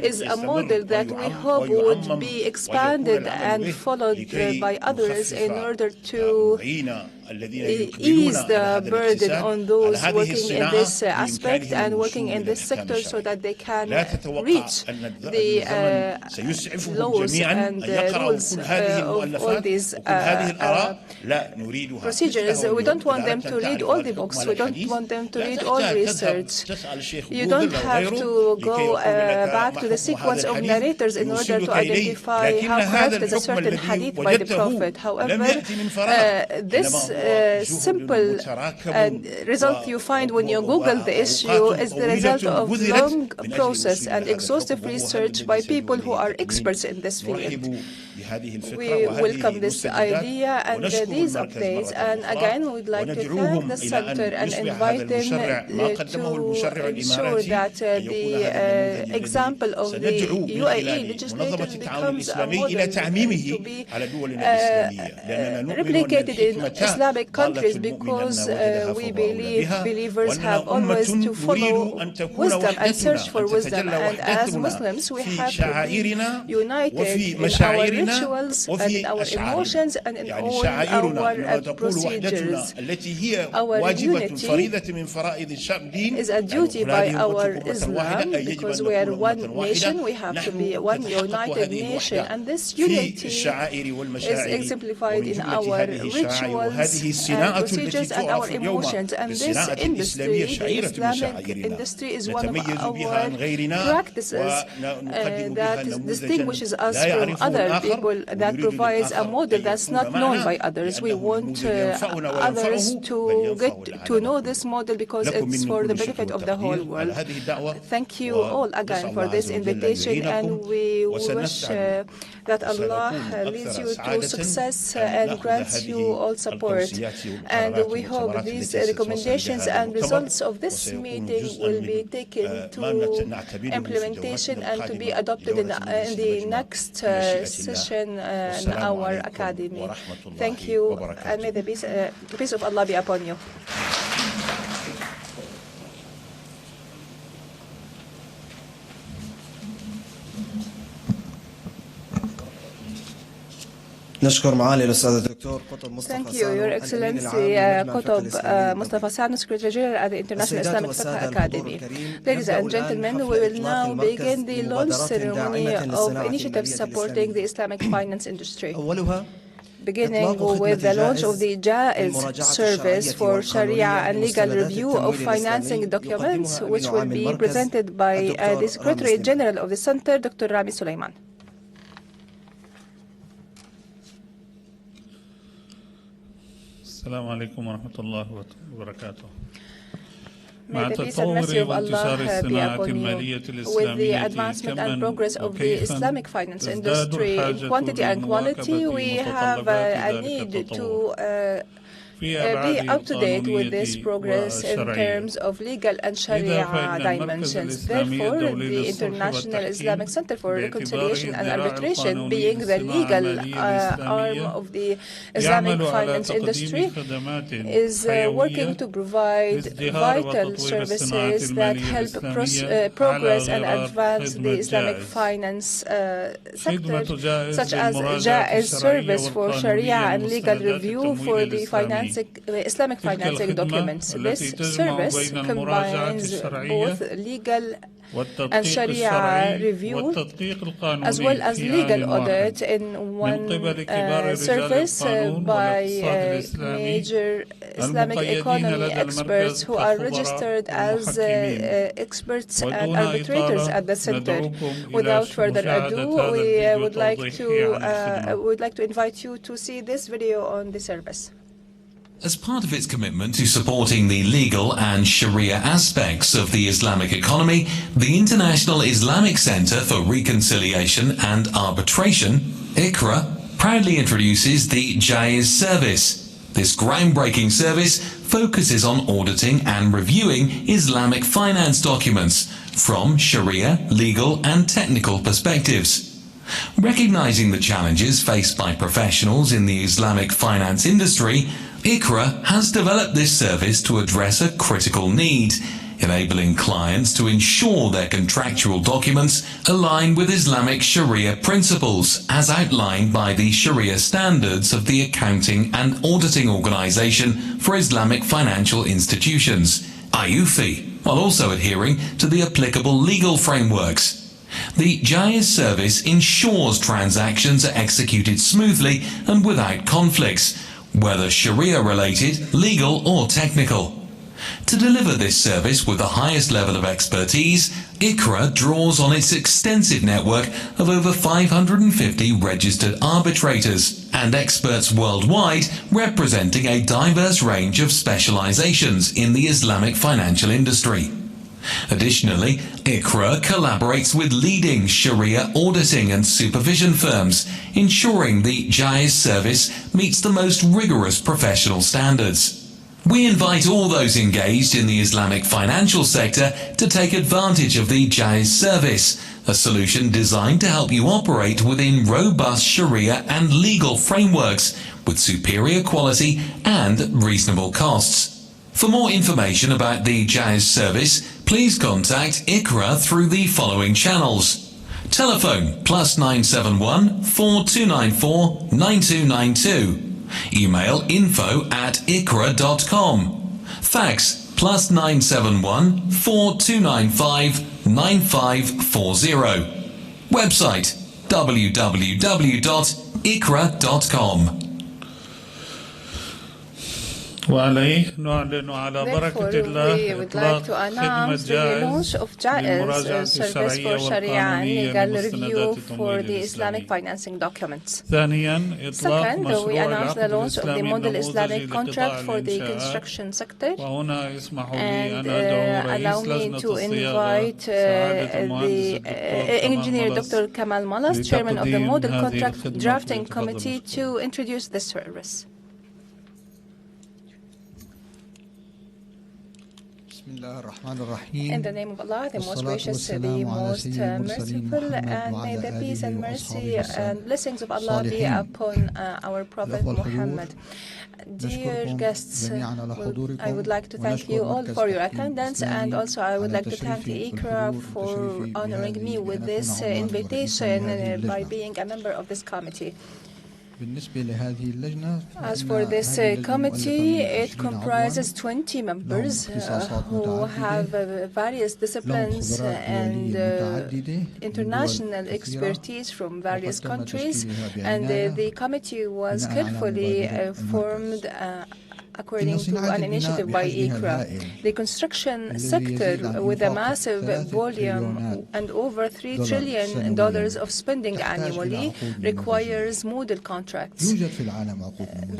is a model that we hope would be expanded and followed by others in order to ease the burden on those working in this aspect and working in this sector so that they can reach the laws and rules of all these procedures. We don't want them to read all the books. We don't want them to read all research. You don't have to go back to the sequence of narrators in order to identify how correct is a certain hadith by the Prophet. However, this simple result you find when you Google the issue is the result of long process and exhaustive research by people who are experts in this field. We welcome this idea and these updates, and again we'd like to thank the center and invite them to ensure that the example of the UAE legislators becomes a model to be replicated in Islamic countries, because we believe believers have always to follow wisdom and search for wisdom, and as Muslims we have to be united in our rituals and in our emotions and in all our procedures. Our unity is a duty by our Islam, because we are one nation, we have to be one united nation, and this unity is exemplified in our rituals and procedures and our emotions. And this industry, the Islamic industry, is one of our practices that distinguishes us from other people, that provides a model that's not known by others. We want others to get to know this model because it's for the benefit of the whole world. Thank you all again for this invitation, and we wish that Allah leads you to success and grants you all support. And we hope these recommendations and results of this meeting will be taken to implementation and to be adopted in the next session in our academy. Thank you, and may the peace of Allah be upon you. Thank you, Your Excellency Qutb Mustafa Sanu, Secretary General at the International Islamic Fiqh Academy. Ladies and gentlemen, we will now begin the launch ceremony of initiatives supporting the Islamic finance industry, beginning with the launch of the JAIZ service for Sharia and legal review of financing documents, which will be presented by the Secretary General of the Center, Dr. Rami Sulaiman. Assalamu alaikum wa rahmatullahi wa barakatuh. May the peace and mercy of Allah be upon you. With the advancement and progress of the Islamic finance industry in quantity and quality, we have a need to be up to date with this progress in terms of legal and Sharia dimensions. Therefore, the International Islamic Center for Reconciliation and Arbitration, being the legal arm of the Islamic finance industry, is working to provide vital services that help progress and advance the Islamic finance sector, such as JAIZ service for Sharia and legal review for the Islamic financing documents. This service combines both legal and Sharia review as well as legal audit in one service by major Islamic economy experts who are registered as experts and arbitrators at the center. Without further ado, we would like to invite you to see this video on the service. As part of its commitment to supporting the legal and Sharia aspects of the Islamic economy, the International Islamic Center for Reconciliation and Arbitration, IICRA, proudly introduces the JAIZ service. This groundbreaking service focuses on auditing and reviewing Islamic finance documents from Sharia, legal and technical perspectives. Recognizing the challenges faced by professionals in the Islamic finance industry, IICRA has developed this service to address a critical need. enabling clients to ensure their contractual documents align with Islamic Sharia principles as outlined by the Sharia standards of the Accounting and Auditing Organization for Islamic Financial Institutions, IICRA, while also adhering to the applicable legal frameworks. The Jaiz service ensures transactions are executed smoothly and without conflicts, whether Sharia-related, legal or technical. To deliver this service with the highest level of expertise, IICRA draws on its extensive network of over 550 registered arbitrators and experts worldwide representing a diverse range of specializations in the Islamic financial industry. Additionally, IICRA collaborates with leading Sharia auditing and supervision firms, ensuring the Jaiz service meets the most rigorous professional standards. We invite all those engaged in the Islamic financial sector to take advantage of the Jaiz service, a solution designed to help you operate within robust Sharia and legal frameworks with superior quality and reasonable costs. For more information about the Jaiz service, please contact IICRA through the following channels. Telephone +971 4294 9292. Email info@icra.com. Fax +971 4295 9540. Website www.icra.com. وعليه نعلن على بركة الله إطلاق خدمة جائز للمراجعة الشرعية والقانونية لمستندات التمويل الإسلامي. ثانيا إطلاق مشروع العقد الإسلامي النموذجي لقطاع الإنشاء. وهنا يسمح لي أن أدعو رئيس لجنة الصياغة سعادة المهندس Engineer Dr. Kamal Malas, Chairman of the Model Contract Drafting Committee, to introduce this service. In the name of Allah, the most gracious, the most merciful, and may the peace and mercy and blessings of Allah be upon our Prophet Muhammad. Dear guests, I would like to thank you all for your attendance, and also I would like to thank IICRA for honoring me with this invitation by being a member of this committee. As for this committee, it comprises 20 members who have various disciplines and international expertise from various countries, and the committee was carefully formed according to an initiative by IICRA. The construction sector, with a massive volume and over $3 trillion of spending annually, requires model contracts.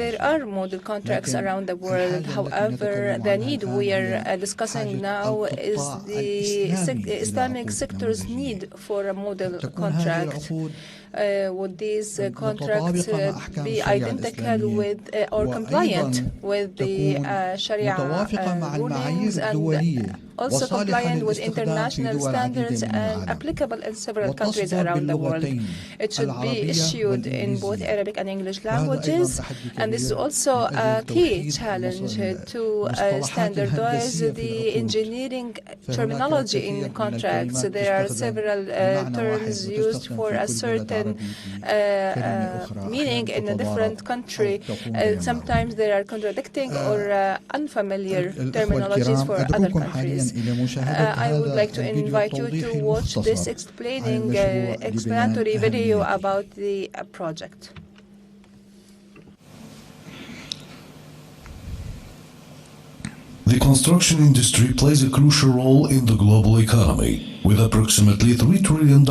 There are model contracts around the world. However, the need we are discussing now is the Islamic sector's need for a model contract. Would these contracts be identical with or compliant with the Sharia rulings and also compliant with international standards and applicable in several countries around the world? It should be issued in both Arabic and English languages, and this is also a key challenge to standardize the engineering terminology in contracts. There are several terms used for a certain meaning in a different country. Sometimes they are contradicting or unfamiliar terminologies for other countries. I would like to invite you to watch this explanatory video about the project. The construction industry plays a crucial role in the global economy, with approximately $3 trillion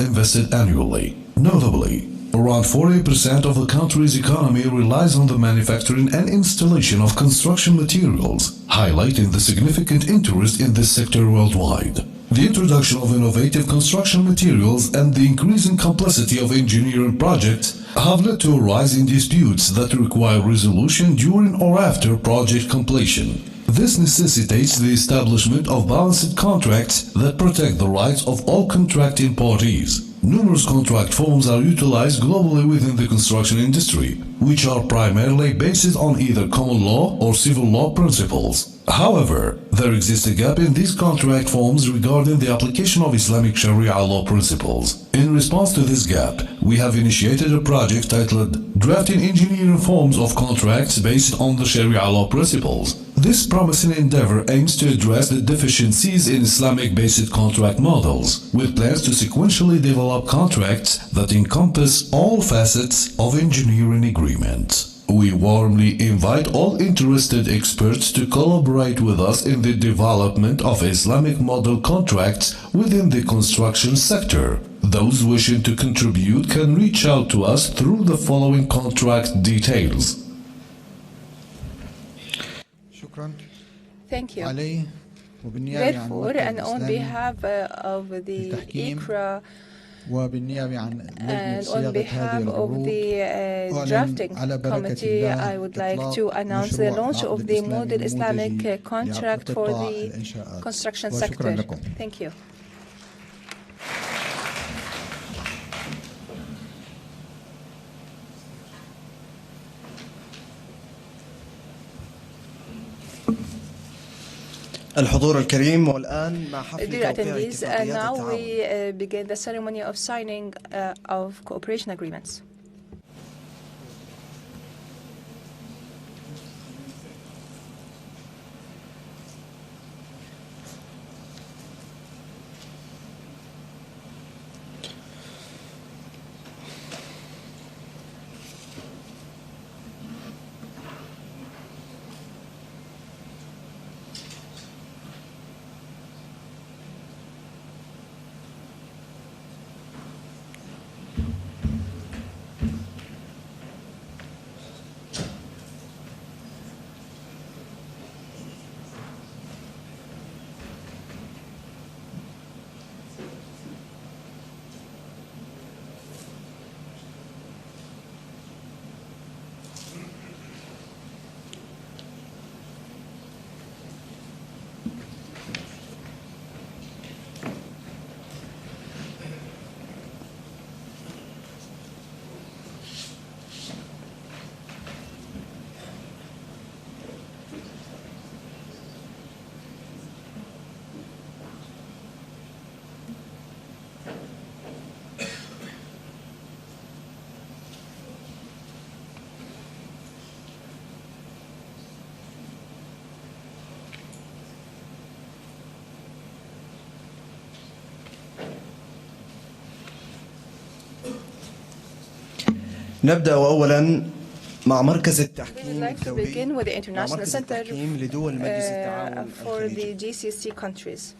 invested annually. Notably, around 40% of the country's economy relies on the manufacturing and installation of construction materials, highlighting the significant interest in this sector worldwide. The introduction of innovative construction materials and the increasing complexity of engineering projects have led to a rise in disputes that require resolution during or after project completion. This necessitates the establishment of balanced contracts that protect the rights of all contracting parties. Numerous contract forms are utilized globally within the construction industry, which are primarily based on either common law or civil law principles. However, there exists a gap in these contract forms regarding the application of Islamic Sharia law principles. In response to this gap, we have initiated a project titled Drafting Engineering Forms of Contracts Based on the Sharia Law Principles. This promising endeavor aims to address the deficiencies in Islamic-based contract models, with plans to sequentially develop contracts that encompass all facets of engineering agreements. We warmly invite all interested experts to collaborate with us in the development of Islamic model contracts within the construction sector. Those wishing to contribute can reach out to us through the following contract details. Thank you. Therefore, and on behalf of the IICRA and on behalf of the drafting committee, I would like to announce the launch of the Model Islamic contract for the construction sector. Thank you. الحضور الكريم والآن مع حفل Dear توقيع attendees, اتفاقيات now التعاون. we begin the ceremony of signing of cooperation agreements. نبدأ أولاً مع مركز We would التحكيم like to الدولي begin with the مع International مركز Center التحكيم لدول مجلس التعاون for الخليجي. the GCC countries.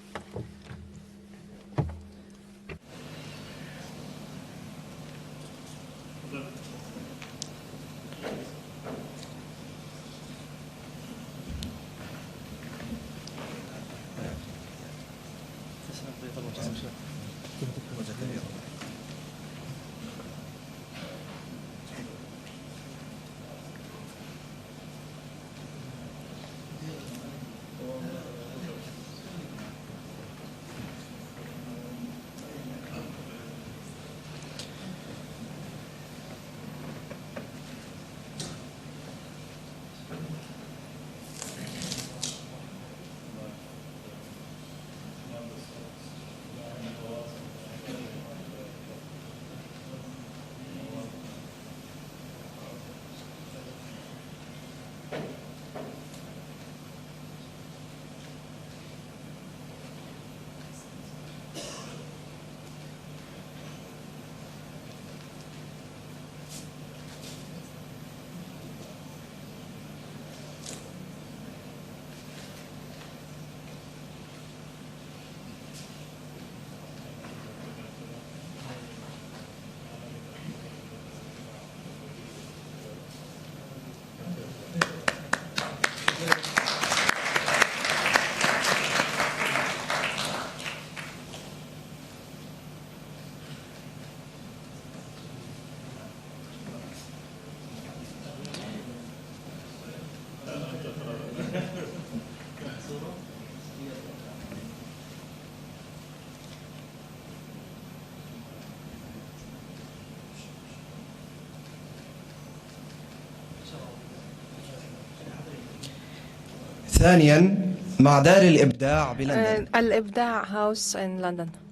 ثانيا مع دار الإبداع بلندن. الإبداع House in London.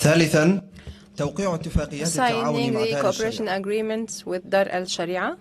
ثالثا توقيع اتفاقيات التعاون مع دار cooperation agreements with Dar al-Sharia.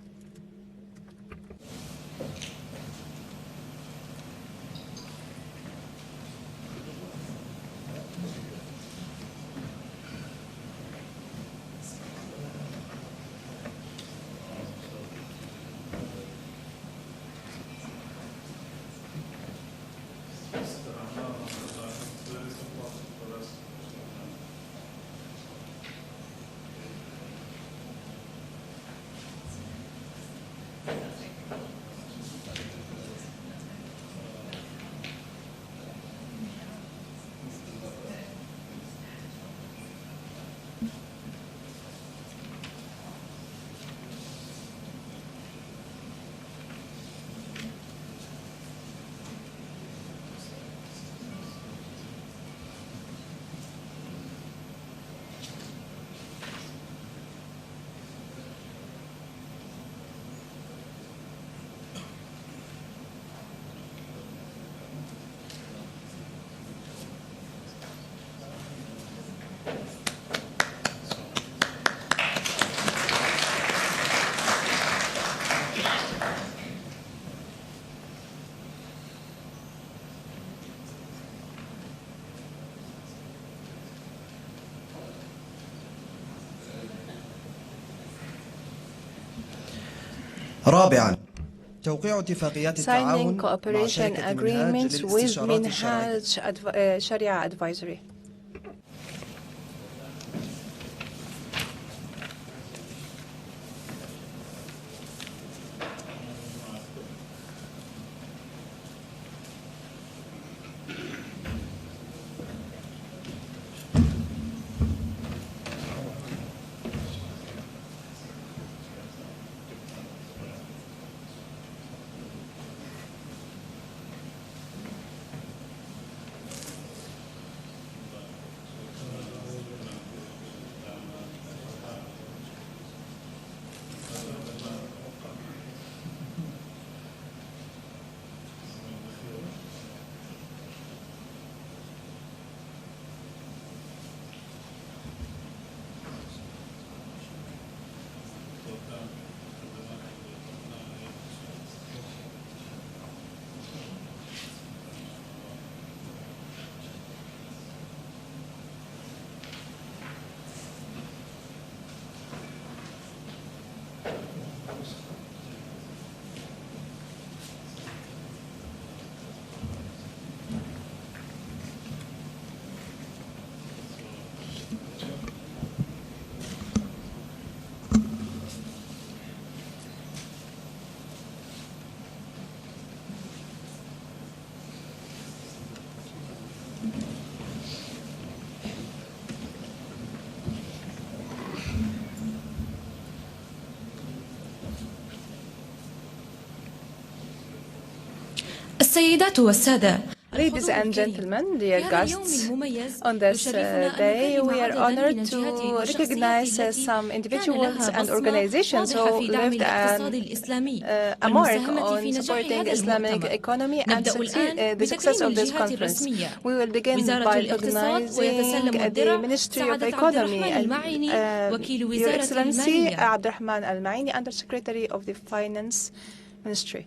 رابعا توقيع اتفاقيات التعاون Signing مع cooperation شركة منهاج agreements with للاستشارات الشرعية. Minhaj Sharia Advisory. السيدات والسادة، Ladies and gentlemen, dear guests, on this day we are honored to recognize some individuals and organizations who left a mark on supporting Islamic economy and the success of this conference. We will begin by recognizing the Ministry of Economy, Your Excellency Abdurrahman Al-Maini, Under Secretary of the Finance Ministry.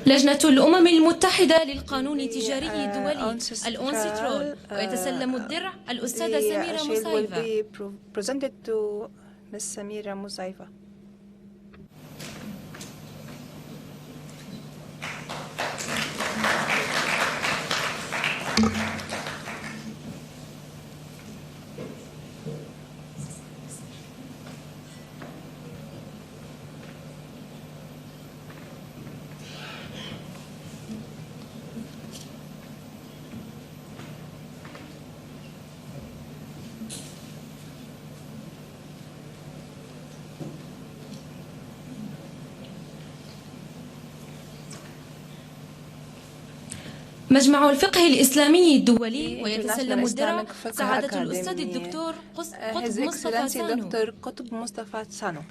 لجنة الأمم المتحدة للقانون التجاري الدولي الأونسيترول، ويتسلم الدرع الأستاذة سميرة مزيفة. مجمع الفقه الإسلامي الدولي، ويتسلم الدرع سعادة الأستاذ الدكتور قطب مصطفى سانو.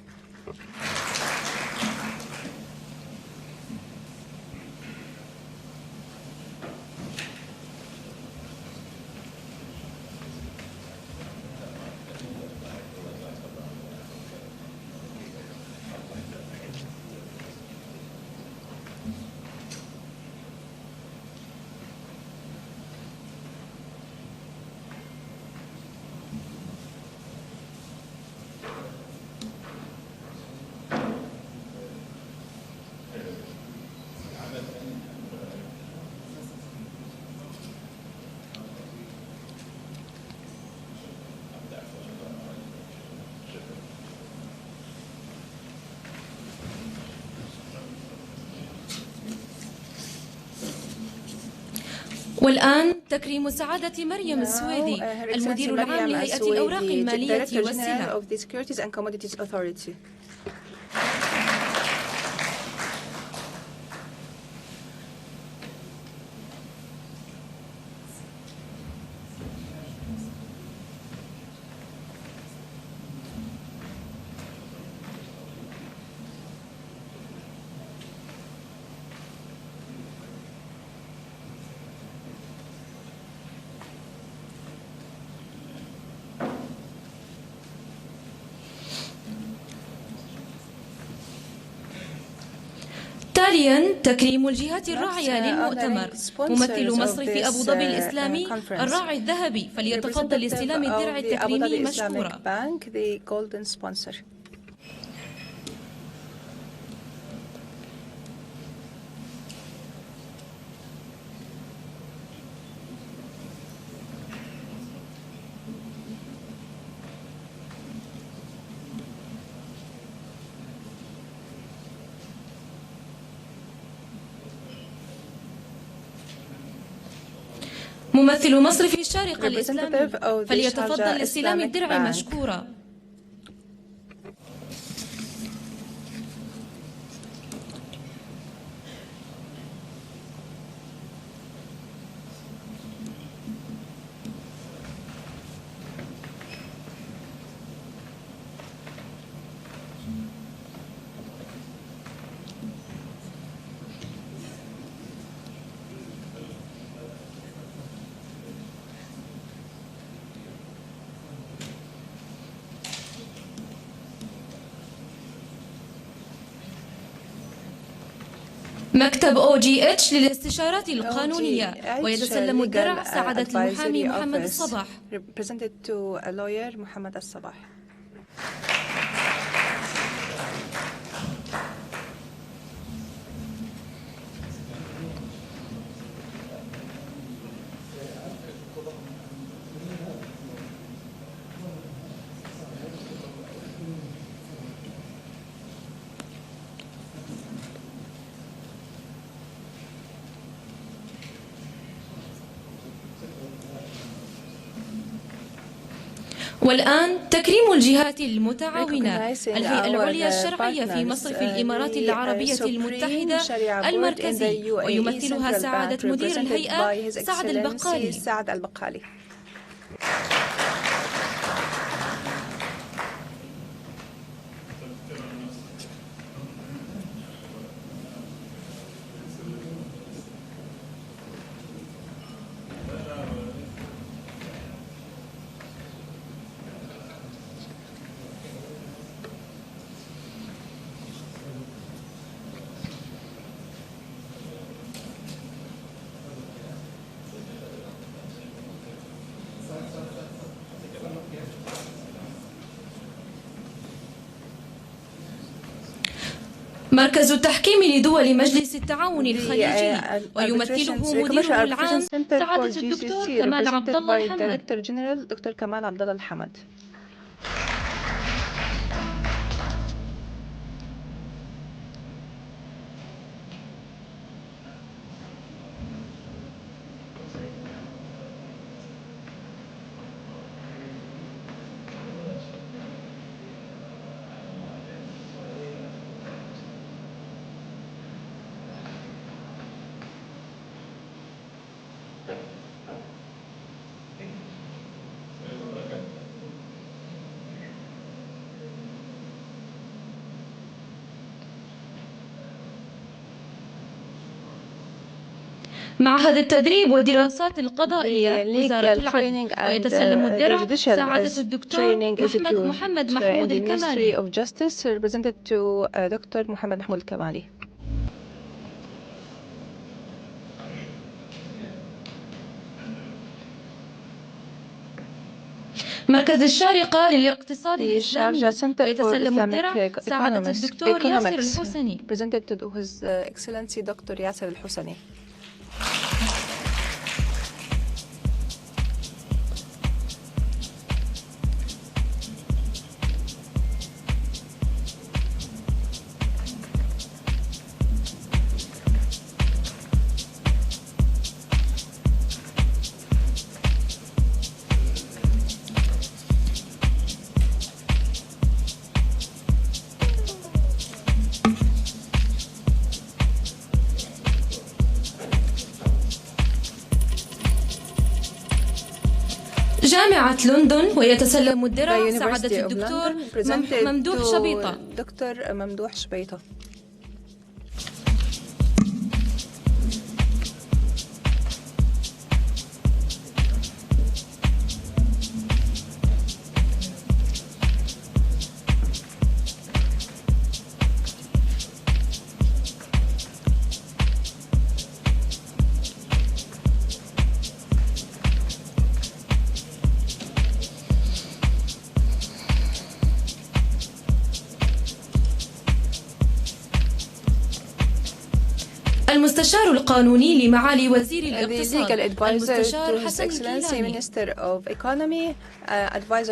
والآن تكريم سعادة مريم السويدي، المدير العام لهيئة الأوراق المالية والسلع. تاليا تكريم الجهات الراعية للمؤتمر، ممثل مصر في أبو ظبي الإسلامي الراعي الذهبي، فليتفضل لاستلام الدرع التكريمي مشكورا. ممثل مصر في الشارقة الإسلامي، فليتفضل لاستلام الدرع مشكورا. مكتب OGH للاستشارات القانونية، ويتسلم الدرع سعادة المحامي محمد الصباح. Represented to a lawyer محمد الصباح. والآن تكريم الجهات المتعاونة. الهيئة العليا الشرعية في مصرف الإمارات العربية المتحدة المركزي، ويمثلها سعادة مدير الهيئة سعد البقالي. مركز التحكيم لدول مجلس التعاون الخليجي، ويمثله مديره العام سعادة الدكتور كمال عبد الله الحمد. معهد التدريب والدراسات القضائية وزارة العدل، ويتسلم الدرع سعادة الدكتور محمد محمود الكمالي. Represented to Dr. محمد محمود الكمالي. مركز الشارقة للاقتصاد الإسلامي، ويتسلم الدرع سعادة الدكتور ياسر الحسني. Presented to His Excellency Dr. ياسر الحسني. جامعة لندن، ويتسلم الدرع سعادة الدكتور ممدوح شبيطة. دكتور ممدوح شبيطة. المستشار القانوني لمعالي وزير الاقتصاد المستشار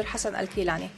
حسن الكيلاني.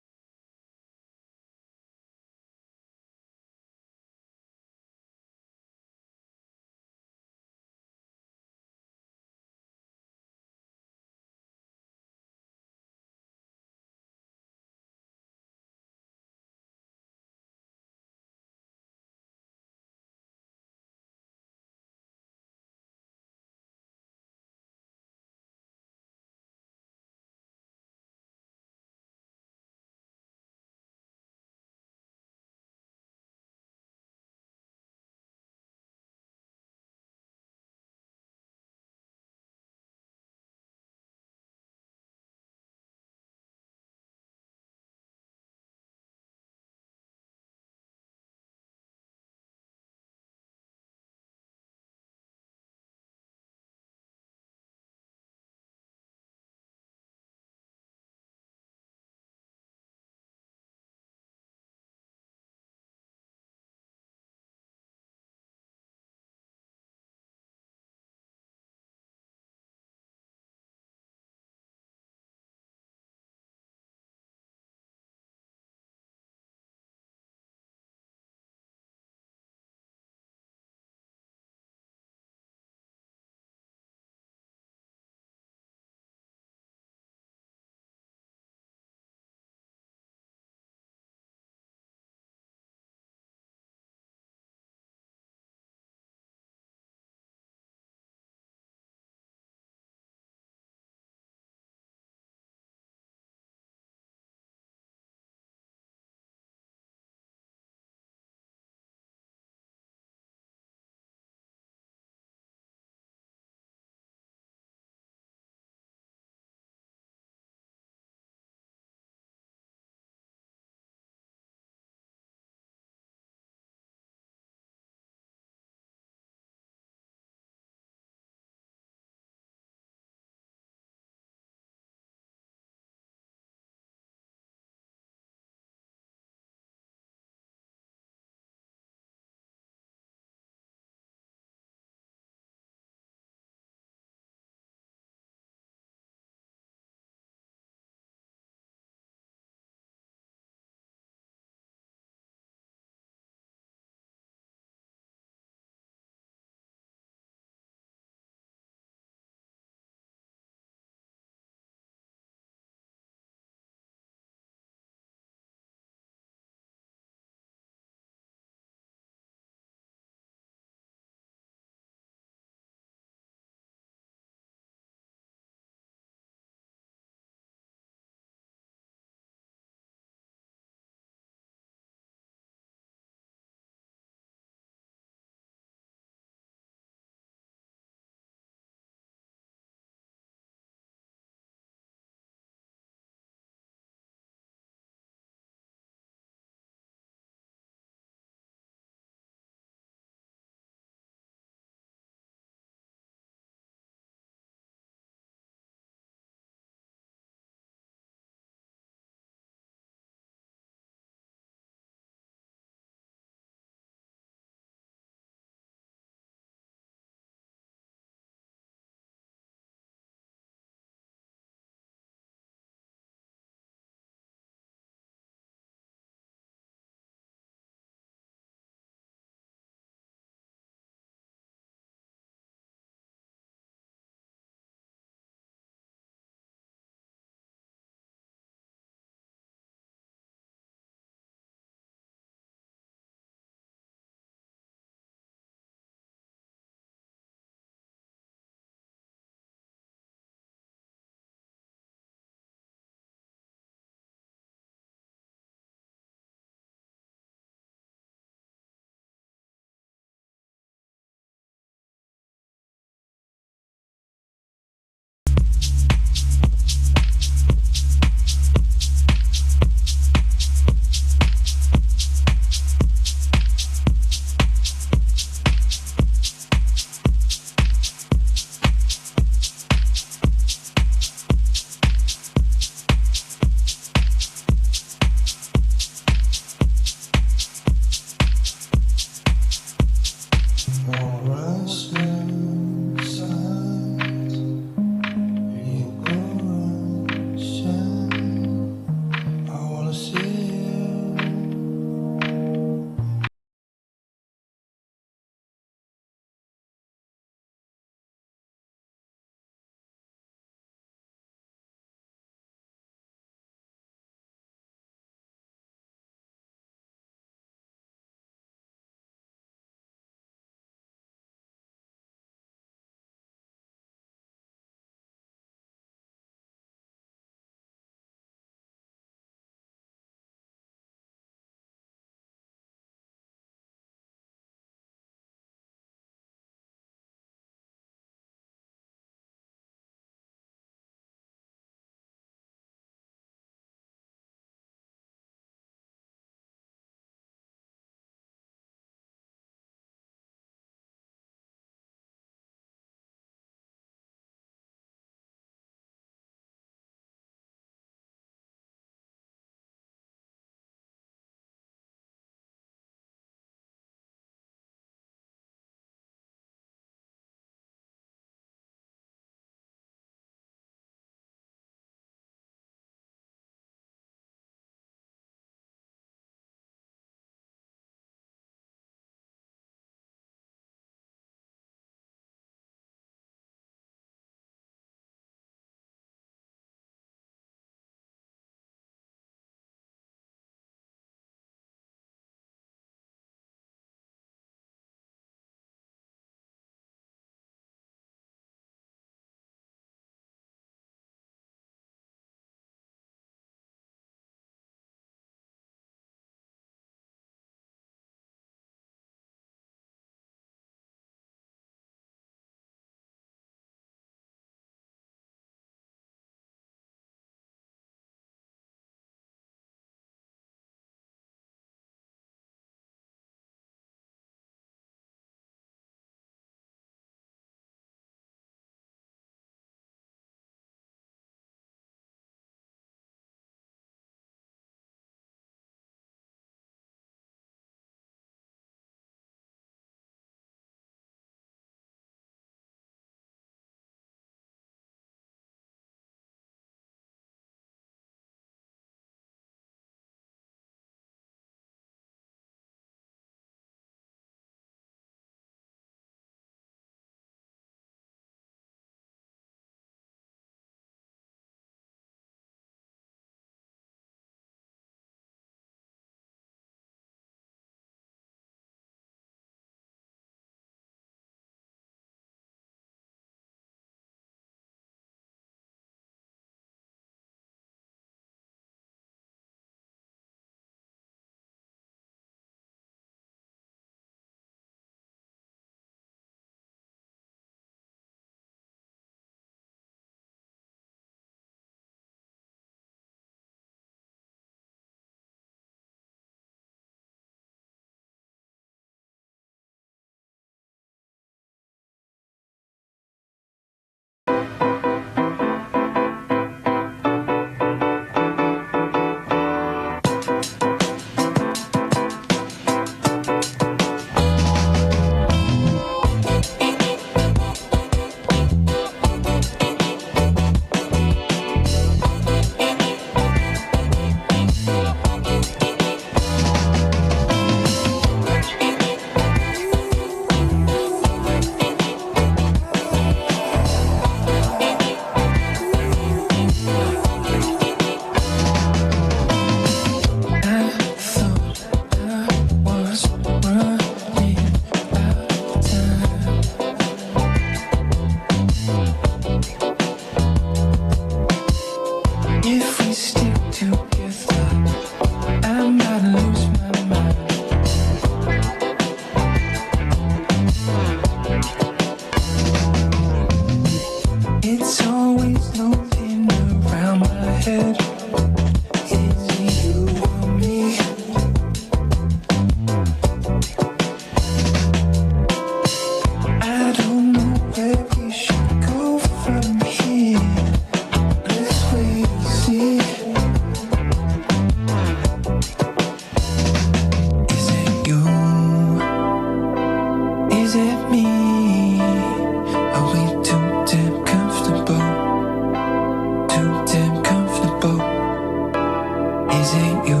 it you?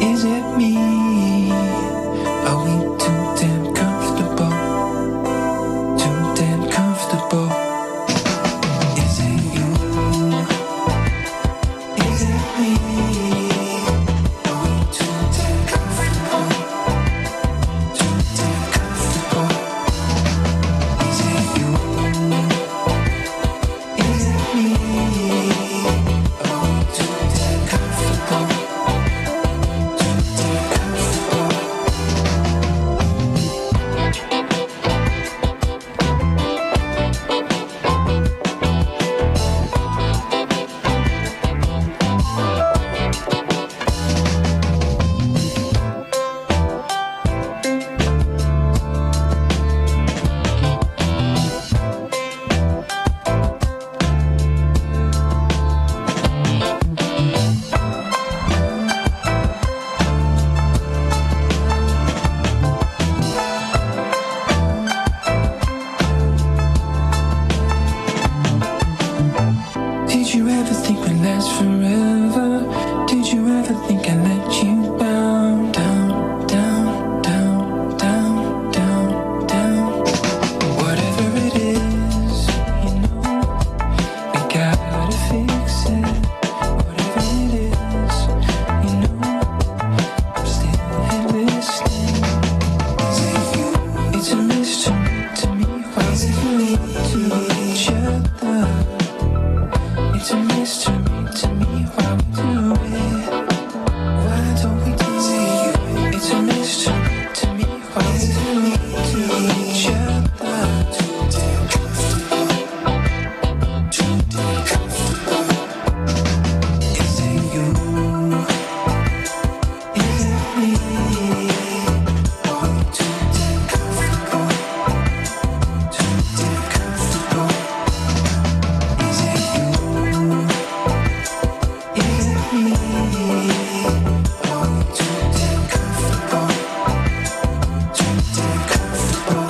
Is it me? Are we too damn comfortable? Too damn comfortable. Is it you? Is it me? Are we too damn comfortable? Too damn comfortable. Is it you? Is it me? Are we too damn comfortable? Too damn comfortable. Did you ever think we'd last forever? Did you ever think I'd let you down? Down, down, down, down, down, down. Whatever it is, you know, we gotta fix it. Whatever it is, you know, I'm still here listening. Is it you? It's a mystery to me why we need to each other. It's a mystery to me why we do it. Why don't we do it? It's a mystery to me why we do it to each other. Too damn comfortable. Too damn comfortable. Is it you? Is it me? Are we too damn comfortable? Too damn comfortable. Is it you? Is it me? Are we too damn comfortable? Too damn comfortable.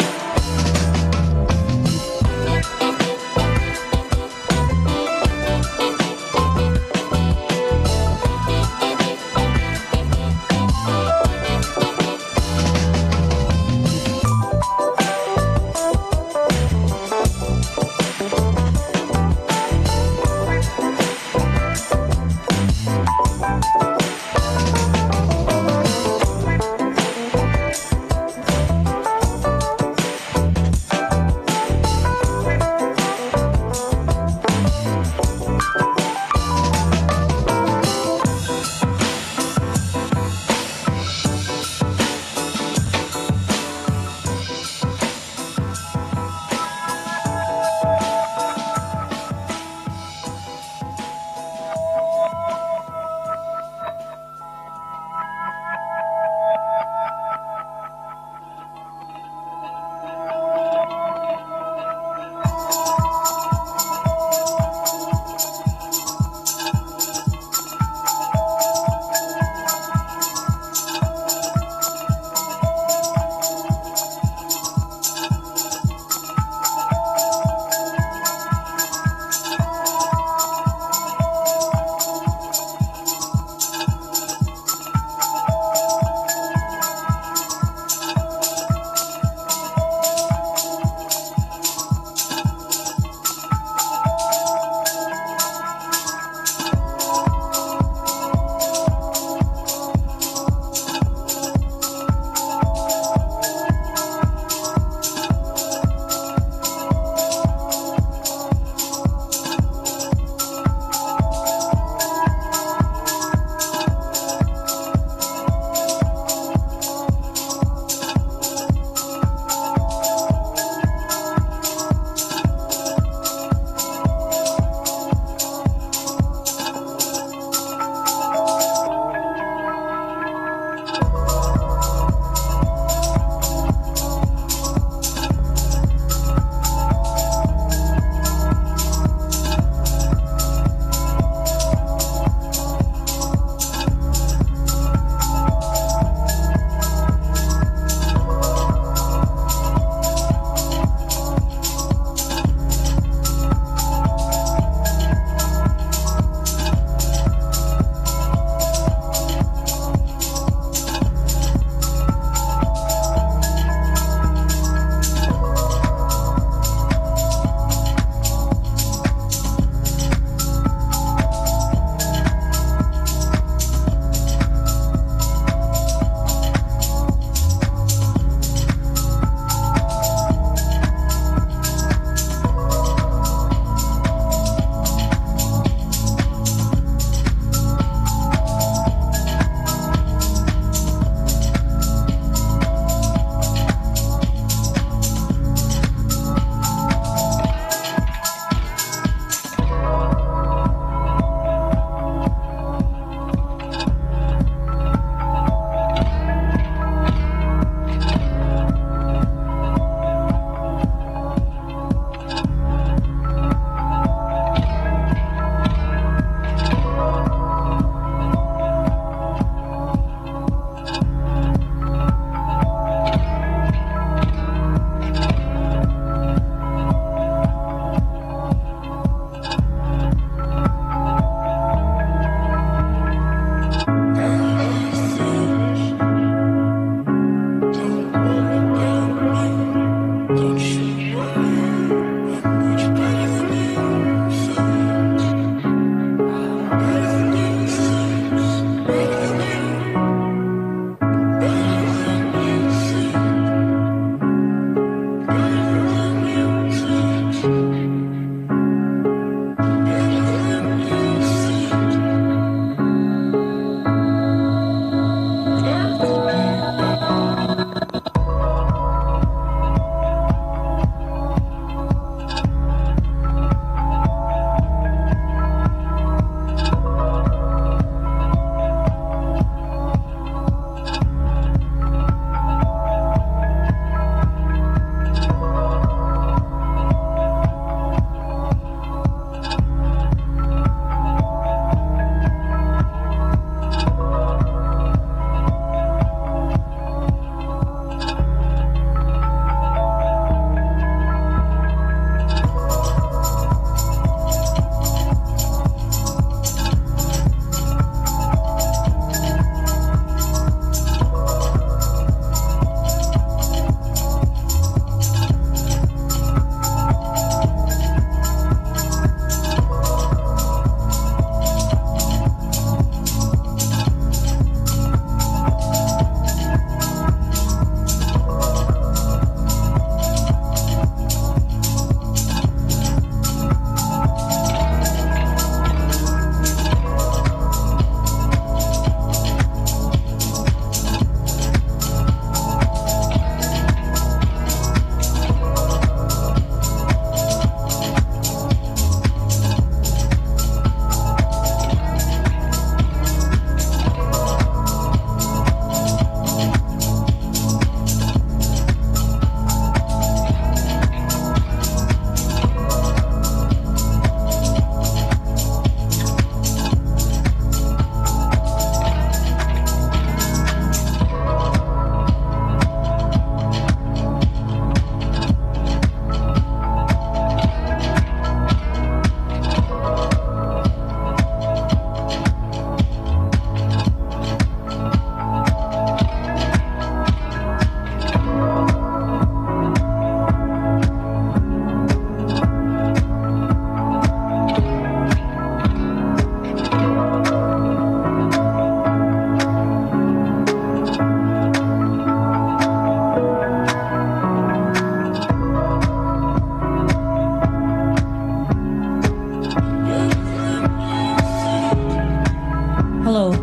Hello.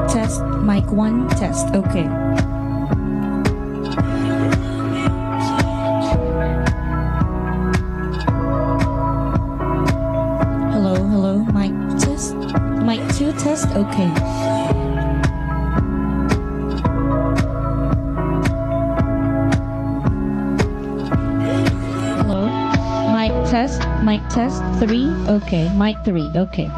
Test, mic 1, test, okay. Hello, mic test, mic 2, test, okay. Hello, mic test, 3, okay, mic 3, okay.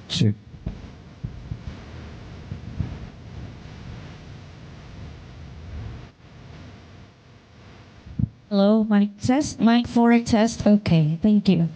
Sure. Hello, mic test, mic 4, test, okay, thank you.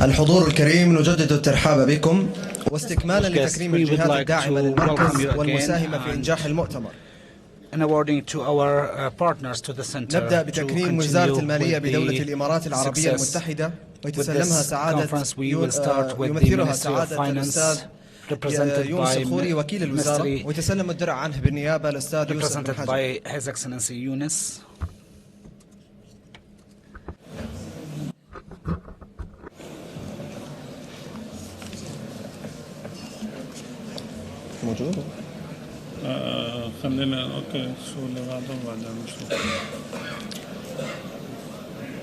الحضور الكريم، نجدد الترحاب بكم واستكمالا لتكريم الجهات الداعمة للمركز والمساهمة في إنجاح المؤتمر. نبدأ بتكريم وزارة المالية بدولة الإمارات العربية المتحدة، ويتسلمها يمثلها سعادة الأستاذ يونس الخوري وكيل الوزارة، ويتسلم الدرع عنه بالنيابة الأستاذ يوسف بن حجر. موجود. خلينا اوكي شو اللي بعده بعدين نشوف.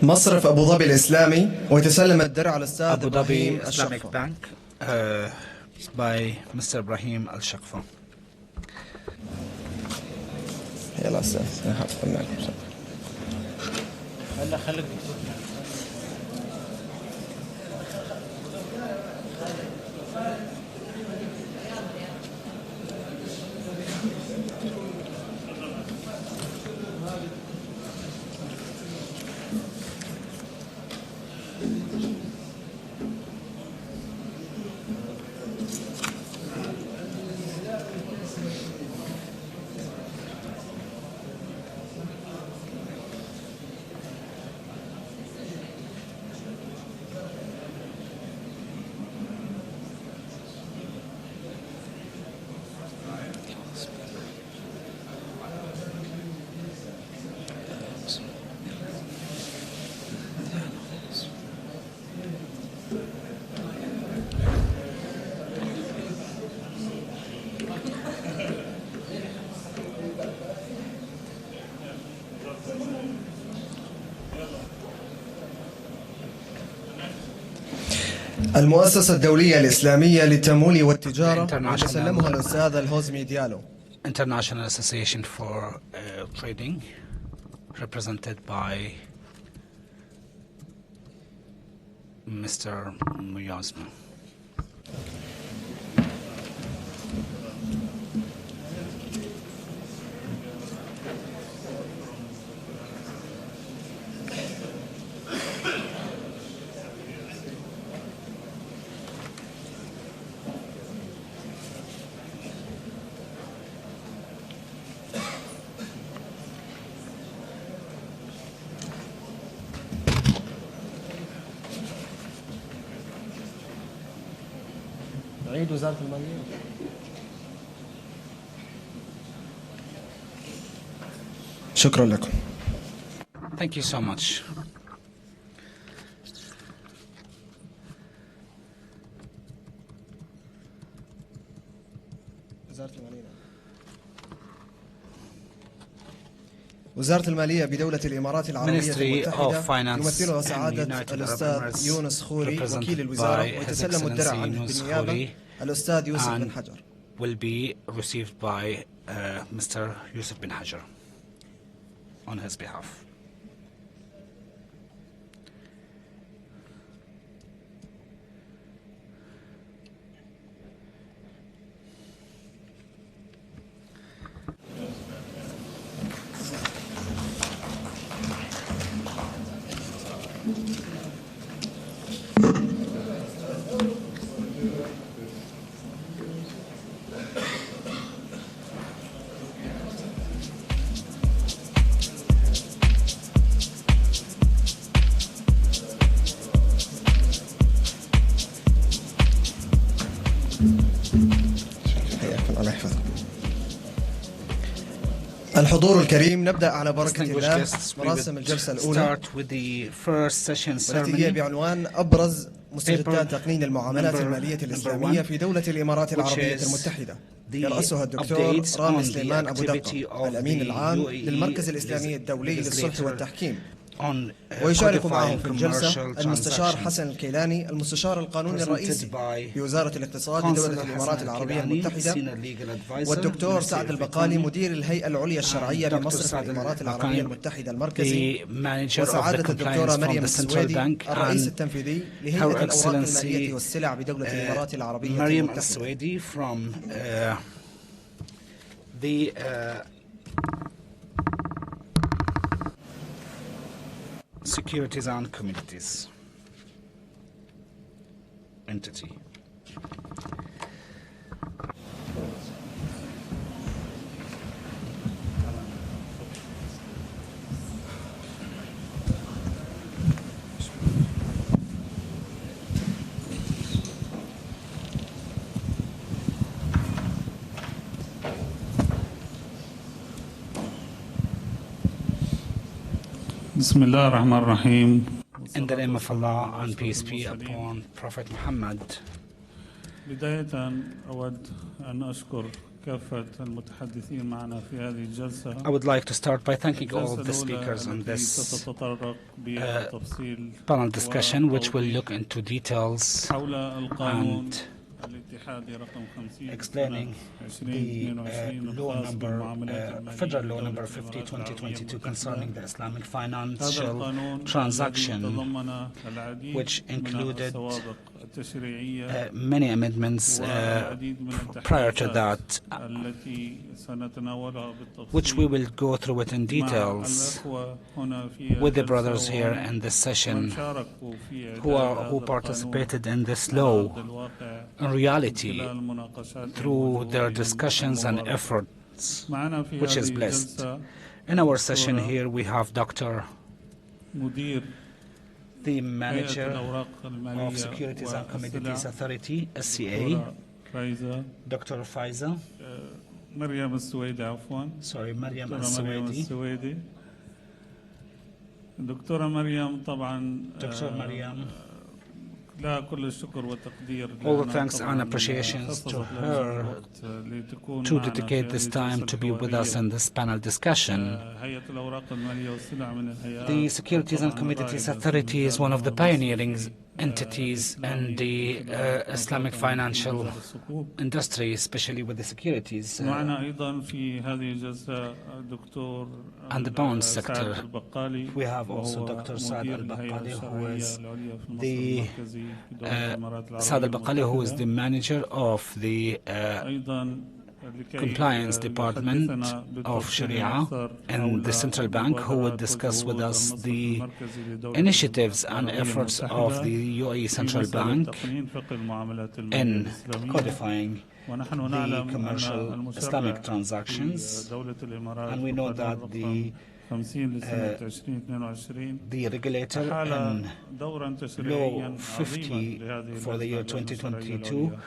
مصرف ابو ظبي الاسلامي، ويتسلم الدرع الاستاذ ابراهيم الشقفة. by Mr. Ibrahim Al-Shaqfa. يلا استاذ هحط معكم. خليك المؤسسة الدولية الإسلامية للتمويل والتجارة، يتسلمها الأستاذ الهوزمي ديالو. International Association for Trading, represented by Mr. Muyazma. عيد وزارة المالية. شكرا لكم. Thank you so much. وزارة المالية بدولة الإمارات العربية المتحدة، يمثلها سعادة الأستاذ يونس خوري وكيل الوزارة، ويتسلم الدرع عنه بالنيابة الأستاذ يوسف بن حجر. will be received by Mr. Yusuf bin Hajar on his behalf. الحضور الكريم، نبدأ على بركة الله مراسم الجلسة الأولى والتي هي بعنوان أبرز مستجدات تقنين المعاملات المالية الإسلامية في دولة الإمارات العربية المتحدة. يرأسها الدكتور رامي سليمان أبو دقة، الأمين العام للمركز الإسلامي الدولي للصلح والتحكيم. ويشارك معهم في الجلسة المستشار حسن الكيلاني، المستشار القانوني الرئيسي بوزارة الاقتصاد لدولة الإمارات العربية المتحدة، والدكتور سعد البقالي مدير الهيئة العليا الشرعية بمصرف الإمارات العربية المتحدة المركزي، وسعادة الدكتورة مريم السويدي الرئيس التنفيذي لهيئة الأوراق المالية والسلع بدولة الإمارات العربية المتحدة. Securities and Commodities entity. Bismillah ar-Rahman ar-Rahim. In the name of Allah, and peace be upon Prophet Muhammad. بداية أود أن أشكر كافة المتحدثين معنا في هذه الجلسة. I would like to start by thanking all of the speakers on this panel discussion, which will look into details and explaining the federal law number 50/2022 concerning the Islamic financial transaction, which included many amendments prior to that, which we will go through it in details with the brothers here in this session who participated in this law in reality through their discussions and efforts, which is blessed. In our session here we have Dr. the Manager of Securities and Commodities Authority, SCA, Dr. Faiza. مريم السويدي عفوا. Sorry, مريم السويدي. دكتورة مريم طبعا. Dr. Mariam. All the thanks and appreciations to her to dedicate this time to be with us in this panel discussion. The Securities and Commodities Authority is one of the pioneering entities in the Islamic financial industry, especially with the securities and the bond sector. We have also Dr. Saad al-Baqqali, who is the who is the manager of the Compliance Department of Sharia and the Central Bank, who will discuss with us the initiatives and efforts of the UAE Central Bank in codifying the commercial Islamic transactions. And we know that the regulator in Law 50 for the year 2022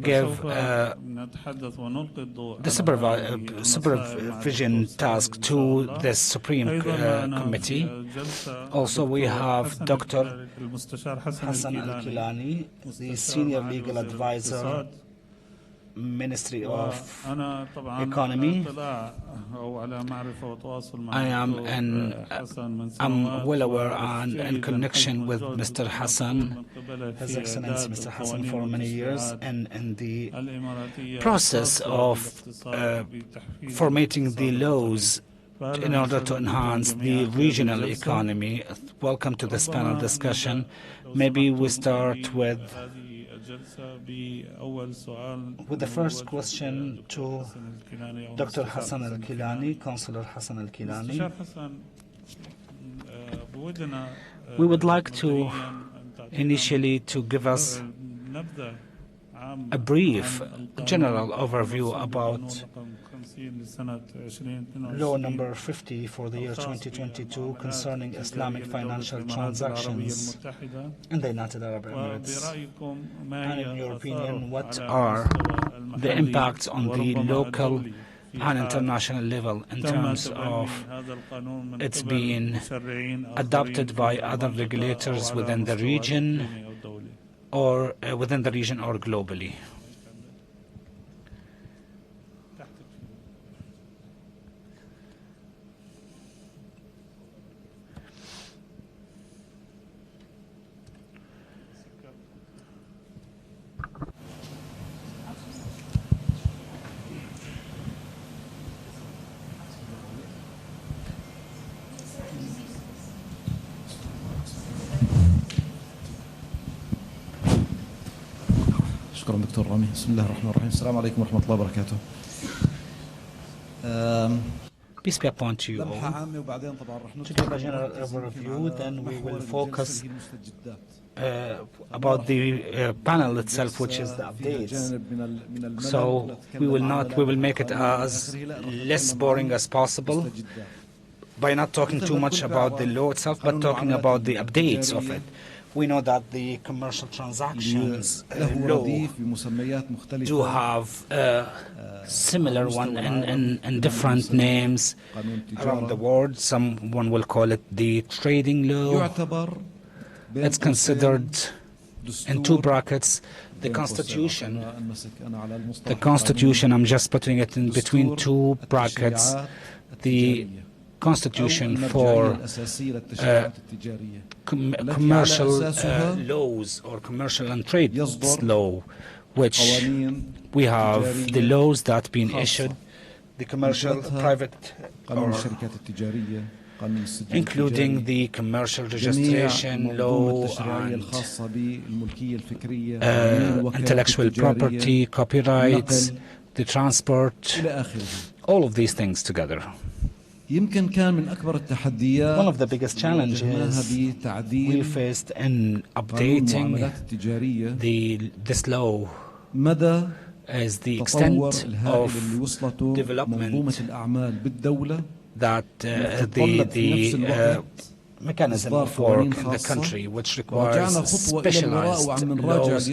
gave the supervision task to the Supreme Committee. Also, we have Dr. Hassan Al-Kilani, the Senior Legal Advisor, Ministry of Economy. I'm well aware and in connection with Mr. Hassan, His Excellency Mr. Hassan, for many years, and in the process of formatting the laws in order to enhance the regional economy. Welcome to this panel discussion. Maybe we start with the first question to Dr. Hassan Al-Kilani, Councillor Hassan Al-Kilani. We would like to initially to give us a brief general overview about Law number 50 for the year 2022 concerning Islamic financial transactions in the United Arab Emirates. And in your opinion, what are the impacts on the local and international level in terms of its being adopted by other regulators within the region or globally? شكرا دكتور رامي. بسم الله الرحمن الرحيم. السلام عليكم ورحمة الله وبركاته. Peace be upon to you all. To give a general overview, then we will focus about the panel itself, which is the updates. So we will make it as less boring as possible by not talking too much about the law itself, but talking about the updates of it. We know that the commercial transactions law do have a similar one in different names around the world. Someone will call it the trading law. It's considered in two brackets the Constitution. The Constitution, I'm just putting it in between two brackets, the Constitution for commercial laws or commercial and trade law, which we have the laws that been issued, the commercial private, including the commercial registration law and intellectual property, copyrights, the transport, all of these things together. One of the biggest challenges we faced in updating this law is the extent of development that the mechanism of work in the country, which requires specialized laws.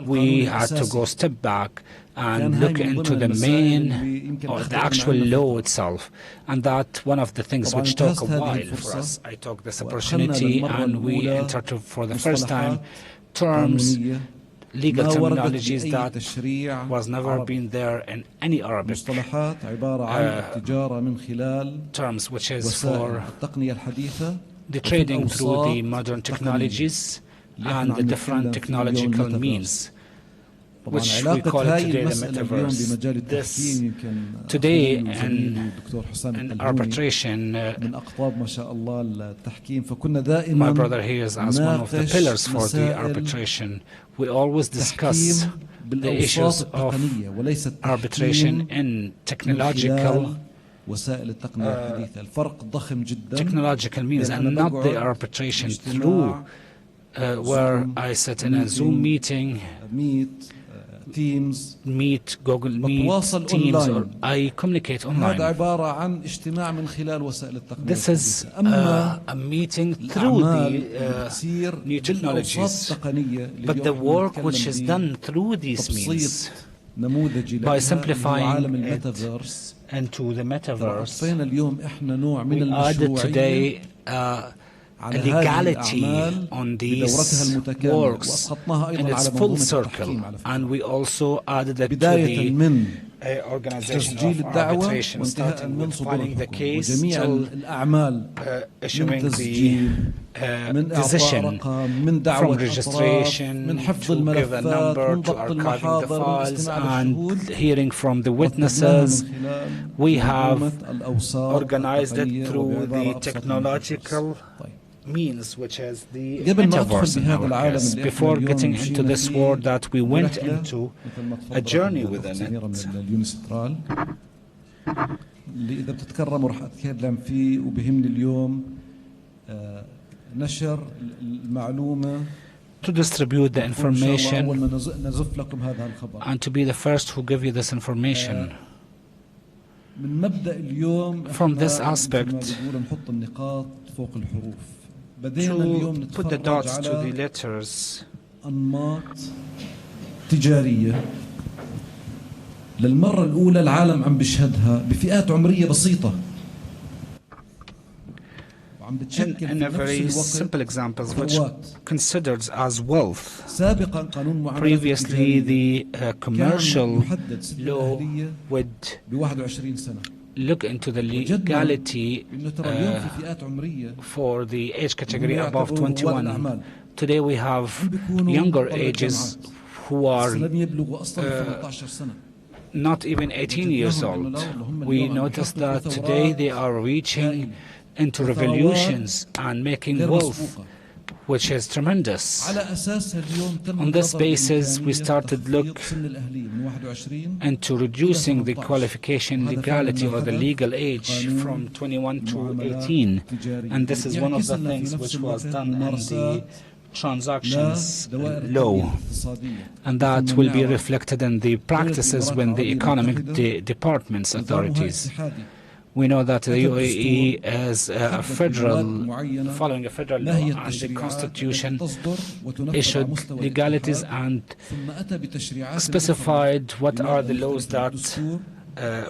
We had to go step back and look into the main or the actual law itself, and that one of the things which took a while for us. I took this opportunity and we entered for the first time terms, legal terminologies that was never been there in any Arabic terms, which is for the trading through the modern technologies and the different technological means, which we call it today the metaverse. This today in arbitration, my brother here is as one of the pillars for the arbitration. We always discuss the issues of arbitration in technological means, and not the arbitration through where I sit in a Zoom meeting, Meet, Google Meet, Teams, or I communicate online. This is a meeting through the new technologies, but the work which is done through these means, by simplifying it into the metaverse, we added today a legality on these works in its full circle, and we also added it to the organization of arbitration, starting with filing the case till issuing the decision, from registration to give a number to archiving the files and hearing from the witnesses. We have organized it through the technological means, which is the metaverse in our case. Before getting into this world that we went into, a journey within it. اللي إذا بتتكرموا رح أتكلم فيه وبهمني اليوم نشر المعلومة, to distribute the information and to be the first who give you this information. From this aspect, to put the dots to the letters, تجارية للمرة الأولى العالم عم بيشهدها بفئات عمرية بسيطة. in a very simple example, which considered as wealth. Previously, the commercial law would look into the legality for the age category above 21. Today we have younger ages who are not even 18 years old. We notice that today they are reaching into revolutions and making wealth which is tremendous. On this basis, we started look into reducing the qualification legality or the legal age from 21 to 18. And this is one of the things which was done in the transactions law, and that will be reflected in the practices when the economic departments authorities. We know that the UAE is following a federal law, and the constitution issued legalities and specified what are the laws that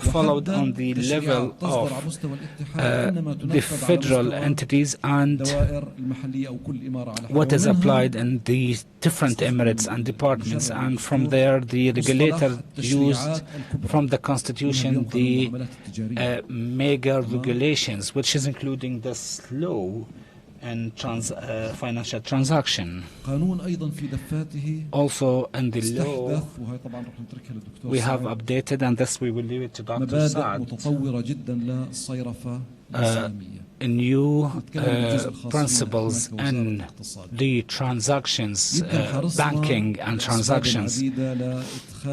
followed on the level of the federal entities and what is applied in the different emirates and departments. And from there, the regulator used from the constitution the mega regulations, which is including this law and financial transaction. Also in the law, we have updated, and this we will leave it to Dr. Saad, new principles in the transactions, banking and transactions.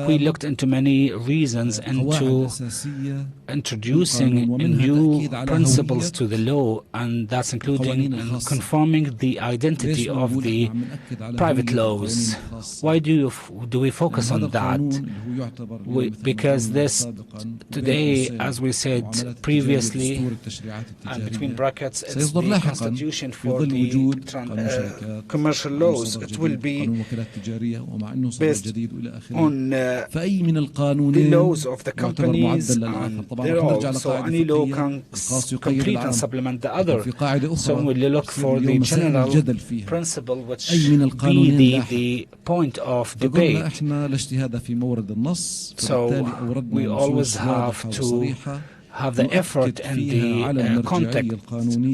We looked into many reasons into introducing new principles to the law, and that's including confirming the identity of the private laws. Why do we focus on that? Because this today, as we said previously, and between brackets, it's the constitution for the commercial laws. It will be based on the laws of the companies and their laws. So any law can complete and supplement the other. So we look for the general principle which be the point of debate. So we always have to have the effort in the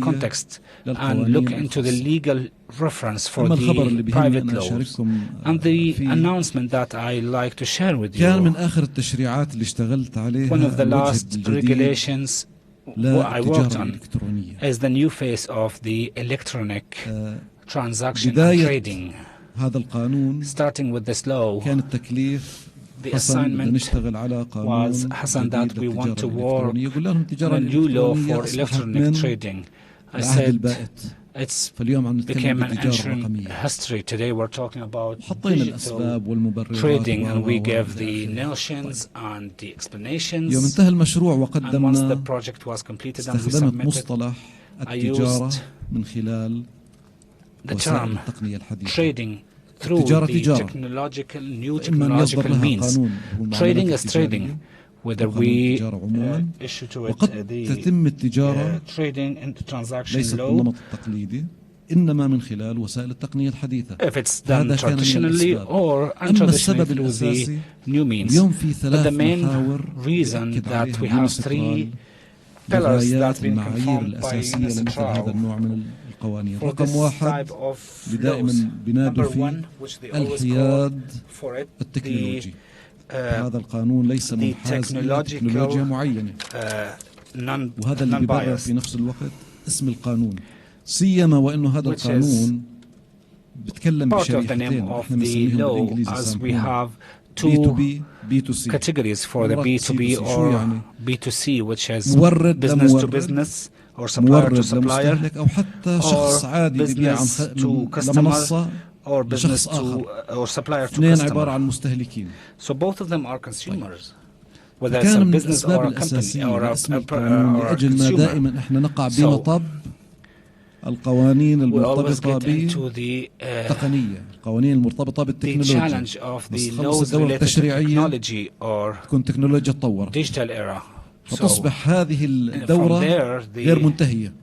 context and look into the legal reference for the private laws. And the announcement that I like to share with you, one of the last regulations I worked on is the new phase of the electronic transaction and trading. Starting with this law, the assignment was, Hassan, that we want to work on a new law for electronic trading. I said it's became an ancient history. Today we're talking about digital trading, and we gave the notions and the explanations. And once the project was completed and we submitted, I used the term trading through the new technological means. Trading is trading, whether we issue to it the trading and transaction law, if it's done traditionally or untraditionally through the new means. But the main reason that we have three pillars that have been confirmed by IICRA for this type of laws. Number one, which they always call for it, the technological non-bias, which is part of the name of the law, as we have two categories for the B2B or B2C, which is business to business or supplier to supplier, or business to customer, or business to or supplier to customer. So both of them are consumers, whether it's a business or a company or a consumer. So we always get into the challenge of the laws related to technology or digital era. فتصبح هذه الدورة غير منتهية.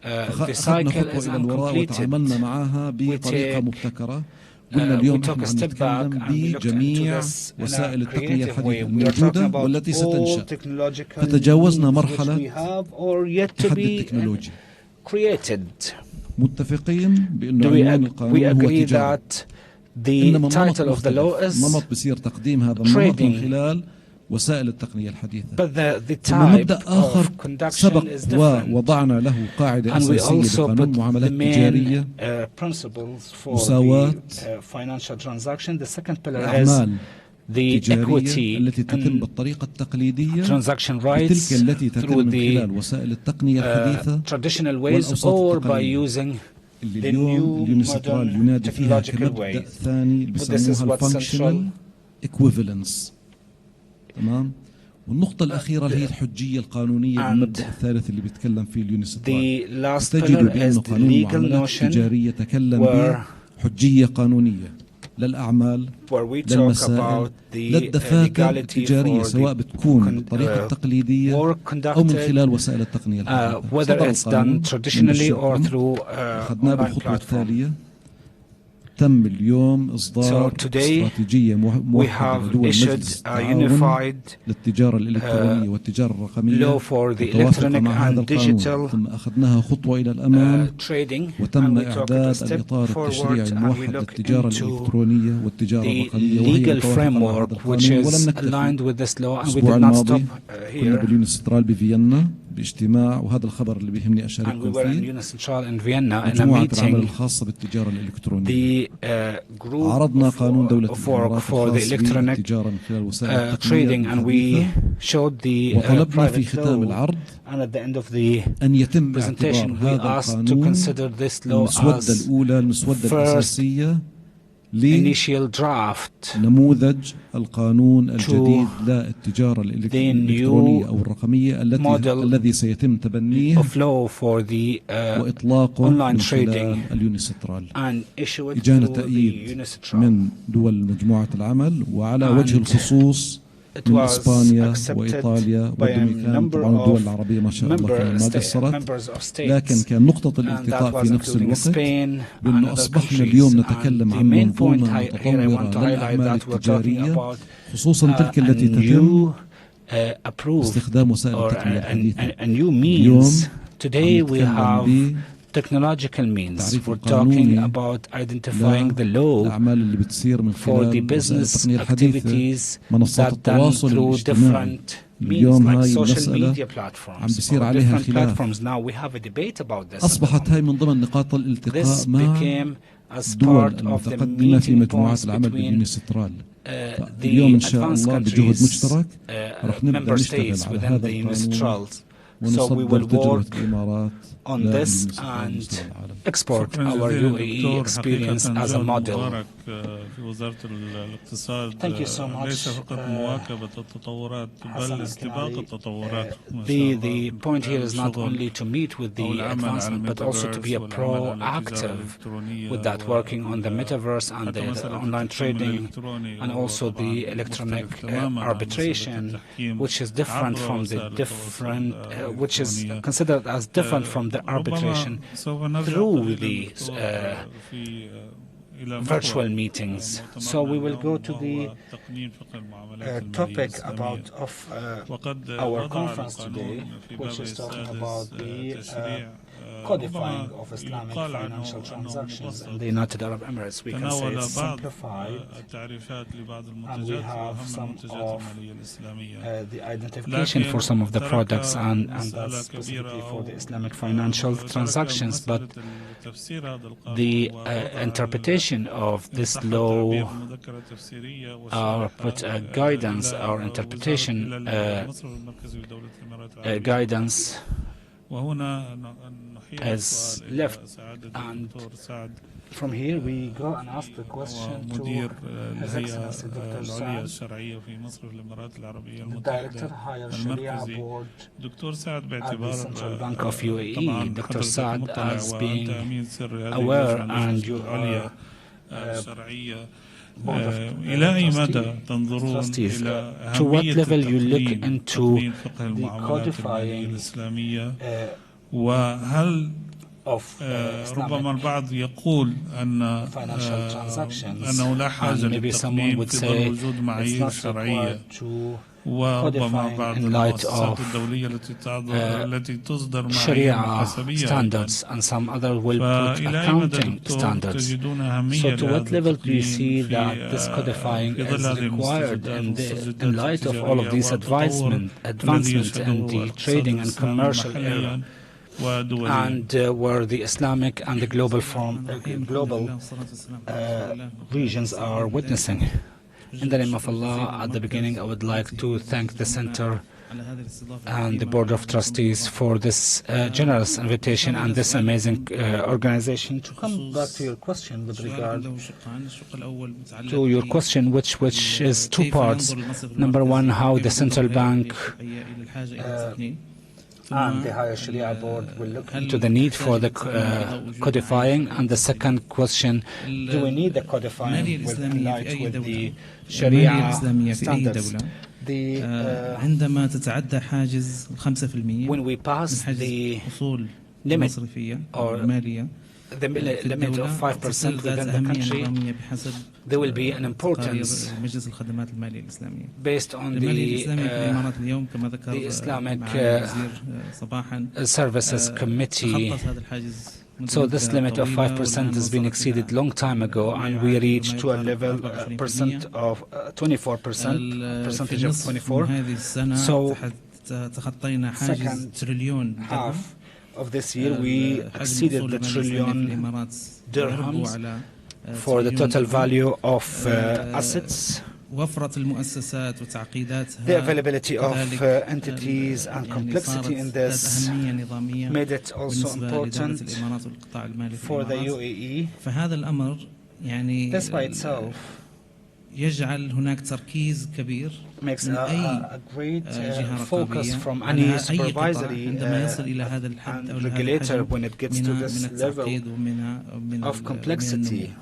فأخذنا خطوة إلى الوراء وتعاملنا معها بطريقة مبتكرة. قلنا اليوم نحن عم نتكلم بجميع وسائل التقنية الحديثة الموجودة والتي ستنشأ. فتجاوزنا مرحلة تحدي التكنولوجيا. متفقين بأنه عنوان القانون هو تجارة. إنما النمط بصير تقديم هذا النمط من خلال وسائل التقنية الحديثة. ثم مبدأ آخر سبق ووضعنا له قاعدة أساسية بقانون معاملات تجارية مساواة الأعمال التجارية التي تتم بالطريقة التقليدية وتلك التي تتم من خلال وسائل التقنية الحديثة والأوساط التقنية اللي اليوم اليونيسيترال ينادي فيها كمبدأ ثاني اللي بيسموها الفانكشنال equivalence. تمام. والنقطة الأخيرة هي الحجية القانونية المبدأ الثالث اللي بيتكلم فيه اليونيسيترال. تجد بأن قانون المعاملات التجارية يتكلم بحجية قانونية للأعمال للمسائل للدفاتر التجارية سواء بتكون بالطريقة التقليدية أو من خلال وسائل التقنية الحديثة. أخذناه بالخطوة التالية. تم اليوم إصدار استراتيجية موحدة لدول مجلس التعاون للتجارة الإلكترونية والتجارة الرقمية متوافقة مع هذا القانون. ثم أخذناها خطوة إلى الأمام وتم إعداد الإطار التشريعي الموحد للتجارة الإلكترونية والتجارة الرقمية وهي متوافقة مع هذا القانون. ولم نكتفي. الأسبوع الماضي كنا باليونيسيترال بفيينا باجتماع، وهذا الخبر اللي بيهمني أشارككم فيه، مجموعة العمل الخاصة بالتجارة الإلكترونية. عرضنا قانون دولة الإمارات الخاص بالتجارة من خلال وسائل التقنية الحديثة، وطلبنا في ختام العرض أن يتم اعتبار هذا القانون المسودة الأولى المسودة الأساسية لنموذج القانون الجديد للتجارة الإلكترونية أو الرقمية الذي سيتم تبنيه وإطلاقه من خلال اليونيسيترال. إجانا تأييد من دول مجموعة العمل، وعلى وجه الخصوص من إسبانيا وإيطاليا والدومينيكان. طبعا الدول العربية ما شاء الله كمان ما قصرت، لكن كان نقطة الالتقاء في نفس الوقت بأنه أصبحنا اليوم نتكلم عن منظومة متطورة للأعمال التجارية، خصوصا تلك التي تتم باستخدام وسائل التقنية الحديثة. اليوم نتكلم technological means. We're talking about identifying the law for the business activities that done through different means like social media platforms or different platforms. Now we have a debate about this. أصبحت هاي من ضمن نقاط الالتقاء مع الدول المتقدمة في مجموعات العمل باليونيسيترال. اليوم إن شاء الله بجهد مشترك رح نبدأ نشتغل على هذا القانون ونصدر تجربة الإمارات on this and export our UAE experience as a model. Thank you so much. The point here is not only to meet with the advancement but also to be a proactive with that, working on the metaverse and the online trading and also the electronic arbitration, which is different from the which is considered as different from the arbitration through the virtual meetings. So we will go to the topic of our conference today, which is talking about the codifying of Islamic financial transactions in the United Arab Emirates. We can say it's simplified, and we have some of the identification for some of the products, and that's specifically for the Islamic financial transactions. But the interpretation of this law, our guidance, our interpretation guidance is left, and from here we go and ask the question to His Excellency Dr. Saad, the Director Higher Sharia Board at the Central Bank of UAE. Dr. Saad, as being aware, and you are إلى أي مدى تنظرون إلى to what level you look into the codifying الإسلامية، وهل ربما البعض يقول أنه لا حاجة للتقنين في ظل وجود معايير شرعية codifying in light of Sharia standards, and some other will put accounting standards. So to what level do you see that this codifying is required in light of all of these advancements in the trading and commercial area, and where the Islamic and the global regions are witnessing? In the name of Allah, at the beginning, I would like to thank the Center and the Board of Trustees for this generous invitation and this amazing organization. To come back to your question with regard to your question, which is two parts. Number one, how the central bank and the Higher Sharia Board will look into the need for the codifying. And the second question, do we need the codifying in light with the Sharia standards? When we pass the limit or the limit of 5% within the country, there will be an importance based on the Islamic Services Committee. So this limit of 5% has been exceeded long time ago, and we reached to a level percentage of 24. So second half of this year, we exceeded the trillion dirhams for the total value of assets. The availability of entities and complexity in this made it also important for the UAE. This by itself makes a great focus from any supervisory and regulator when it gets to this level of complexity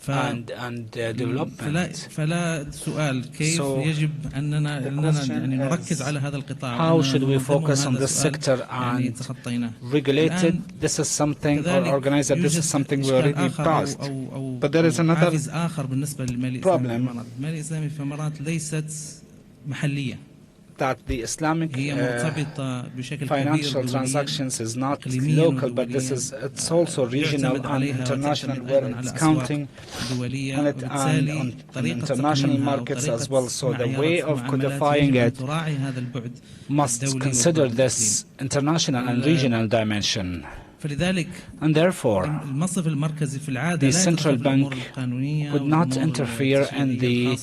and development. So the question, how should we focus on this sector and regulate it? This is something, or organize it, this is something we already passed. But there is another problem, that the Islamic financial transactions is not local, but it's also regional and international, where it's counting on it and on international markets as well. So the way of codifying it must consider this international and regional dimension. And therefore, the central bank would not interfere in the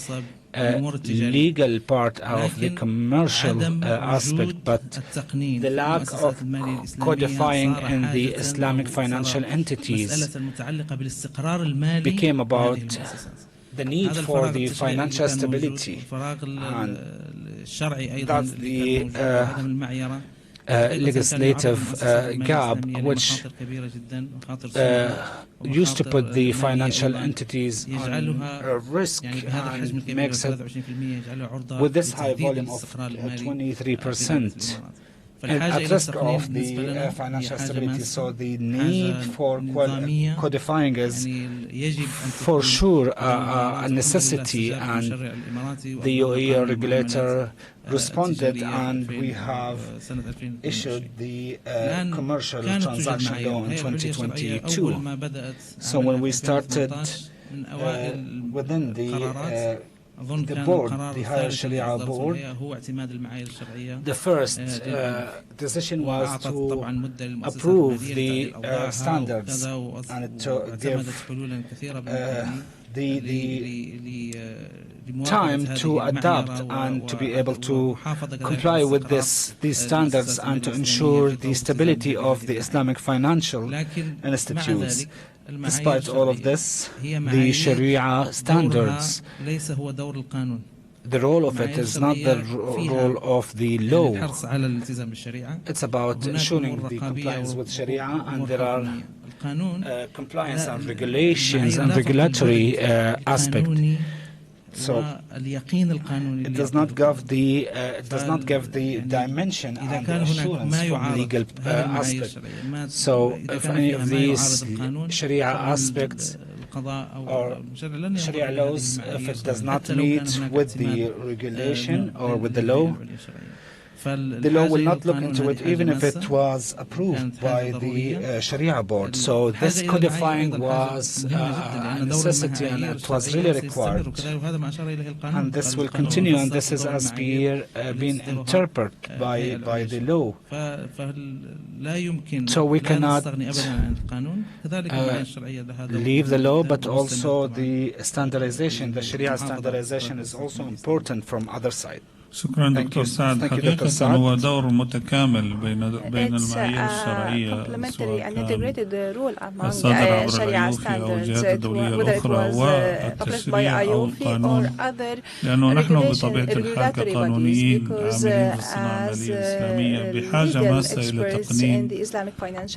legal part of the commercial aspect, but the lack of codifying in the Islamic financial entities became about the need for the financial stability, and that's the legislative gap, which used to put the financial entities on risk and makes it, with this high volume of 23%, at risk of the financial stability. So the need for codifying is for sure a necessity, and the UAE regulator responded, and we have issued the commercial transaction law in 2022. So when we started within the board, the Higher Sharia Board, the first decision was to approve the standards and to give the time to adapt and to be able to comply with these standards and to ensure the stability of the Islamic financial institutes. Despite all of this, the Sharia standards, the role of it is not the role of the law. It's about ensuring the compliance with Sharia, and there are compliance and regulations and regulatory aspect. So it does not give the dimension and the assurance from legal aspect. So if any of these Sharia aspects or Sharia laws if it does not meet with the regulation or with the law. The law will not look into it even if it was approved by the Sharia board. So this codifying was a necessity and it was really required. And this will continue, and this is as being interpreted by the law. So we cannot leave the law, but also the standardization. The Sharia standardization is also important from other side. شكرا دكتور سعد. حقيقة هو دور متكامل بين المعايير الشرعية سواء الصادر عبر الأيوفي أو الجهات الدولية الأخرى والتشريع أو القانون، لأنه نحن بطبيعة الحال كقانونيين عاملين في الصناعة المالية الإسلامية بحاجة ماسة إلى تقنين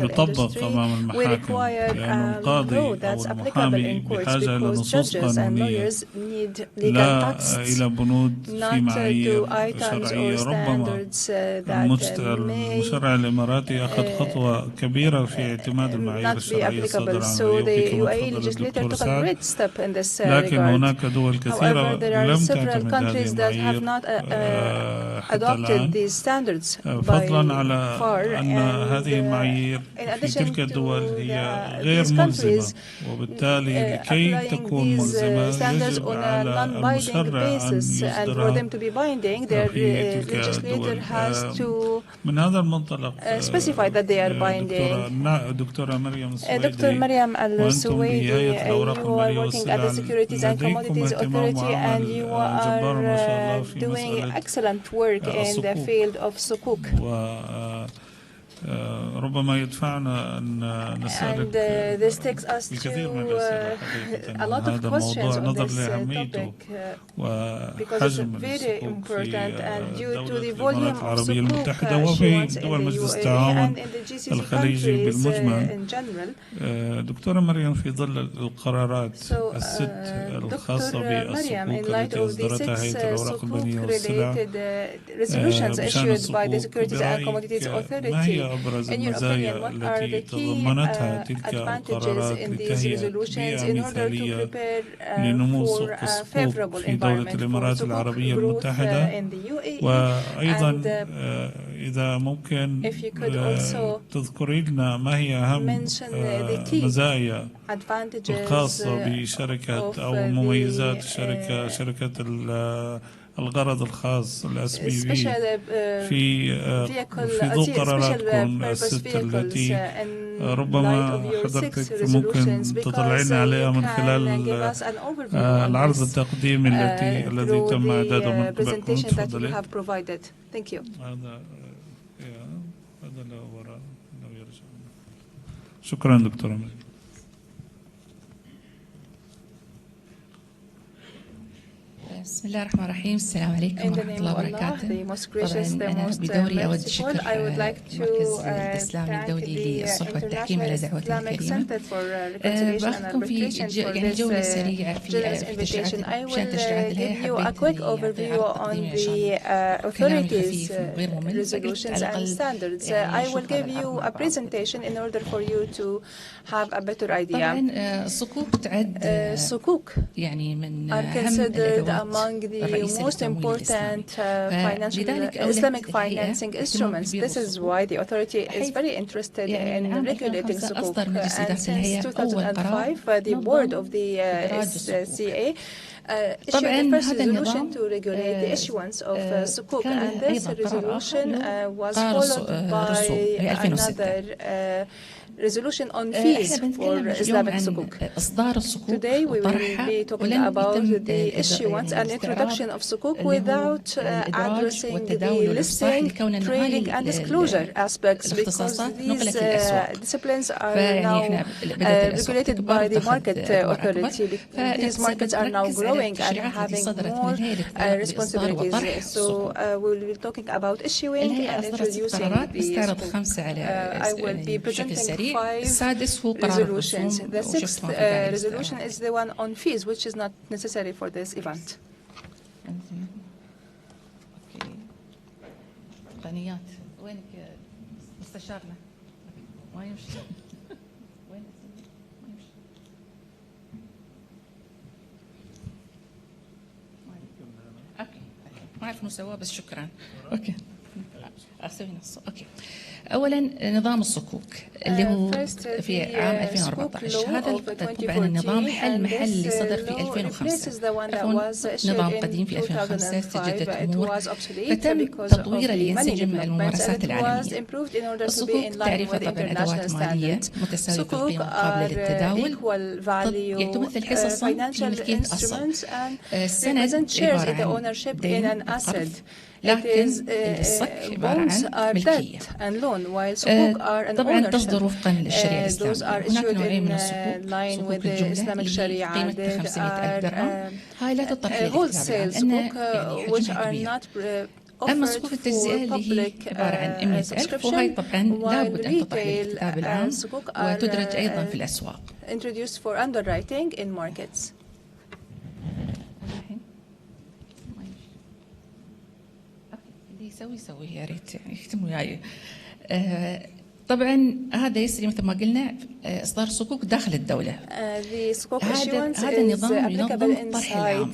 يطبق أمام المحاكم، لأن القاضي أو المحامي بحاجة إلى نصوص قانونية لا إلى بنود في معايير شرعية. ربما المشرع الإماراتي أخذ خطوة كبيرة في اعتماد المعايير الشرعية الصادرة عن الأيوفي كما تفضل الدكتور سعد، لكن هناك دول كثيرة لم تعتمد هذه المعايير حتى الآن، فضلا على أن هذه المعايير في تلك الدول هي غير ملزمة، وبالتالي لكي تكون ملزمة يجب على المشرع أن يصدرها the legislator has to specify that they are binding. دكتورة مريم Dr. Mariam Al-Suwaidi, you are working at the Securities and Commodities Authority and you are doing excellent work in the field of sukuk. ربما يدفعنا أن نسألك الكثير من الأسئلة حقيقة هذا موضوع نظر لأهميته وحجم السقوط في الإمارات العربية المتحدة وفي دول مجلس التعاون الخليجي بالمجمل. دكتورة مريم، في ظل القرارات الست الخاصة بالسقوق التي أصدرتها هيئة الأوراق البنية والسلع بشأن السقوق برأيك ما هي أبرز المزايا التي تضمنتها تلك القرارات لتهيئة بيئة مثالية لنمو سوق السقوق في دولة الإمارات العربية المتحدة؟ وأيضا إذا ممكن تذكري لنا ما هي أهم مزايا الخاصة بشركة أو مميزات شركة الغرض الخاص الSPV في ضوء قراراتكم الست التي ربما حضرتك ممكن تطلعين عليها من خلال العرض التقديمي الذي تم إعداده من قبلكم. تفضلي. هذا لا وراء لو يرجع. شكرا دكتورة. بسم الله الرحمن الرحيم. السلام عليكم ورحمة الله وبركاته. طبعا أنا بدوري أود شكر المركز الإسلامي الدولي للصلح والتحكيم على دعوته الكريمة. باخذكم في يعني جولة سريعة في تشريعات اللائحة. حبيت تقديم كلام خفيف وغير ممل. resolutions and standards. I will give you a presentation in order for you to have a better idea. طبعا الصكوك تعد يعني من أهم among the most important Islamic financing instruments. This is why the authority is very interested in regulating sukuk. And since 2005, the board of the SCA issued the first resolution to regulate the issuance of sukuk, and this resolution was followed by another resolution on fees for Islamic sukuk. Today we will be talking about the issuance and introduction of sukuk without addressing the listing, trading and disclosure aspects, because these disciplines are now regulated by the market authority. These markets are now growing and having more responsibilities. So we will be talking about issuing and introducing the sukuk. I will be presenting 5 resolutions. The 6th resolution is the one on fees, which is not necessary for this event. تقنيات وينك مستشارنا؟ ما يمشي. وين ما يمشي؟ بعرف انه سواه بس شكرا. اوكي اسوي نصه. اوكي اولا نظام الصكوك اللي هو في عام 2014 هذا طبعا النظام حل محلي صدر في 2005 نظام قديم في 2005 استجدت امور فتم تطويره لينسجم مع الممارسات العالميه. الصكوك تعريفها طبعا ادوات ماليه متساويه في القيمه وقابله للتداول تمثل حصصا في ملكيه اصل. السند عباره عن دين قرض لكن الصك عبارة عن ملكية. طبعا تصدر وفقا للشريعة الإسلامية. هناك نوعين من الصكوك: صكوك الجملة اللي قيمتها 500,000 درهم، هاي لا تطرح للاكتتاب العام لأن حجمها كبير. أما صكوك التجزئة اللي هي عبارة عن 100,000 وهي طبعا لابد أن تطرح للاكتتاب العام وتدرج أيضا في الأسواق. يسوي يا ريت يعني يختموا وياي. طبعا هذا يسري مثل ما قلنا اصدار صكوك داخل الدوله. هذا النظام ينظم الطرح العام.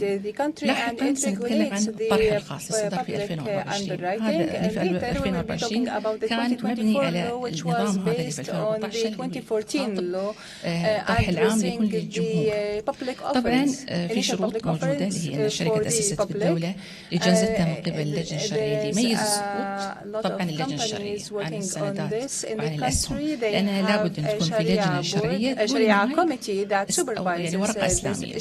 لاحقا سنتكلم عن الطرح الخاص اللي صدر في 2024. هذا اللي في 2024 كان مبني على النظام هذا اللي في 2014 الطرح العام لكل الجمهور. طبعا في شروط موجوده اللي هي ان الشركه تاسست بالدوله لجنزتها من قبل اللجنه الشرعيه اللي يميز الصكوك طبعا اللجنه الشرعيه عن السندات وعن الأسهم، لأنها لابد أن تكون في لجنة شرعية يعني ورقة إسلامية.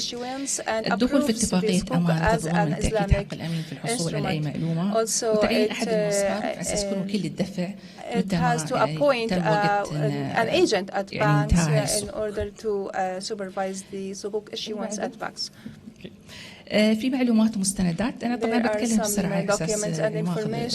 الدخول في اتفاقية أمان تتضمن تأكيد حق الأمين في الحصول على أي معلومة وتعيين أحد المصهر على أساس كل وكيل للدفع متى ما تم وقت يعني انتهاء السوق. في معلومات ومستندات. أنا طبعا بتكلم بسرعة على أساس ناخذ من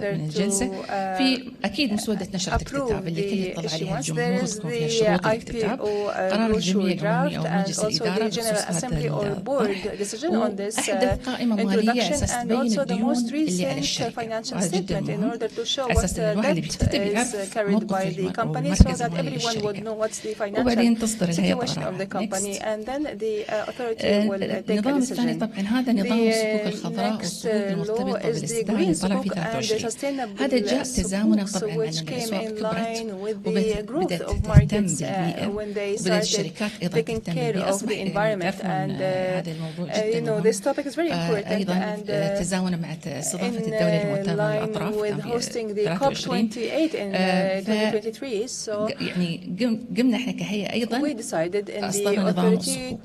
الجلسة. في أكيد مسودة نشرة الكتاب اللي كل يطلع عليها الجمهور وتكون فيها شروط الكتاب، قرار الجمعية العمومية أو مجلس الإدارة بخصوص هذا الطرح، وأحدث قائمة مالية على أساس تبين الديون اللي على الشركة. وهذا جدا مهم على أساس أن الواحد اللي بيكتتب يعرف موقف المركز المالي للشركة. وبعدين تصدر الهيئة قرار. النظام الثاني طبعا هذا نظام الصكوك الخضراء والصكوك المرتبطة بالاستدامة اللي طلع في 23. هذا جاء تزامنا طبعا مع أن الأسواق كبرت وبدأت تهتم بالبيئة وبدأت الشركات أيضا تهتم بالبيئة. أصبح هذا الموضوع جدا أيضا تزامنا مع استضافة الدولة لمؤتمر الأطراف كان في 23. يعني قمنا احنا كهيئة أيضا أصدرنا نظام الصكوك.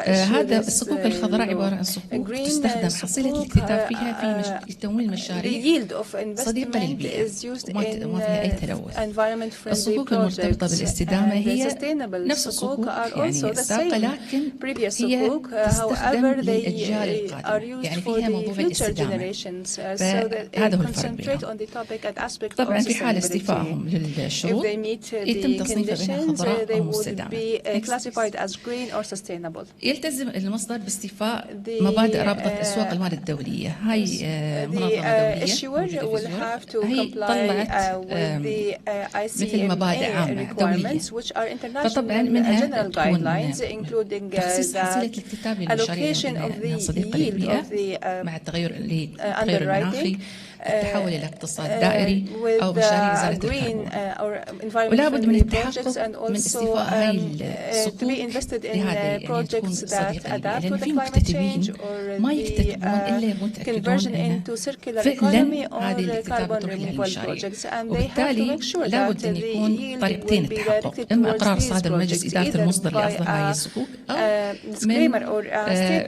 هذا الصكوك الخضراء عبارة عن صكوك تستخدم حصيلة الاكتتاب فيها في تمويل مشاريع صديقة للبيئة وما فيها أي تلوث. الصكوك المرتبطة بالاستدامة هي نفس الصكوك يعني السابقة، لكن هي تستخدم للأجيال القادمة، يعني فيها موضوع الاستدامة. فهذا هو الفرق بينهم. طبعا في حال استيفائهم للشروط يتم تصنيفها بين خضراء أو مستدامة. يلتزم المصدر باستيفاء مبادئ رابطة أسواق المال الدولية. هاي منظمة دولية هي طلعت مثل مبادئ عامة دولية. فطبعا منها تكون تخصيص حصيلة الاكتتاب للمشاريع من صديقة للبيئة مع التغير المناخي، التحول إلى اقتصاد دائري أو مشاريع إزالة الكربون. ولا بد من التحقق من استيفاء هاي الصكوك لهذا يعني تكون صديقة للبيئة، لأن في مكتتبين ما يكتتبون إلا يبون يتأكدون أن فعلا هذه الاكتتاب تروح للمشاريع. وبالتالي لا بد أن يكون طريقتين التحقق: إما إقرار صادر مجلس إدارة المصدر لأصدار هاي الصكوك، أو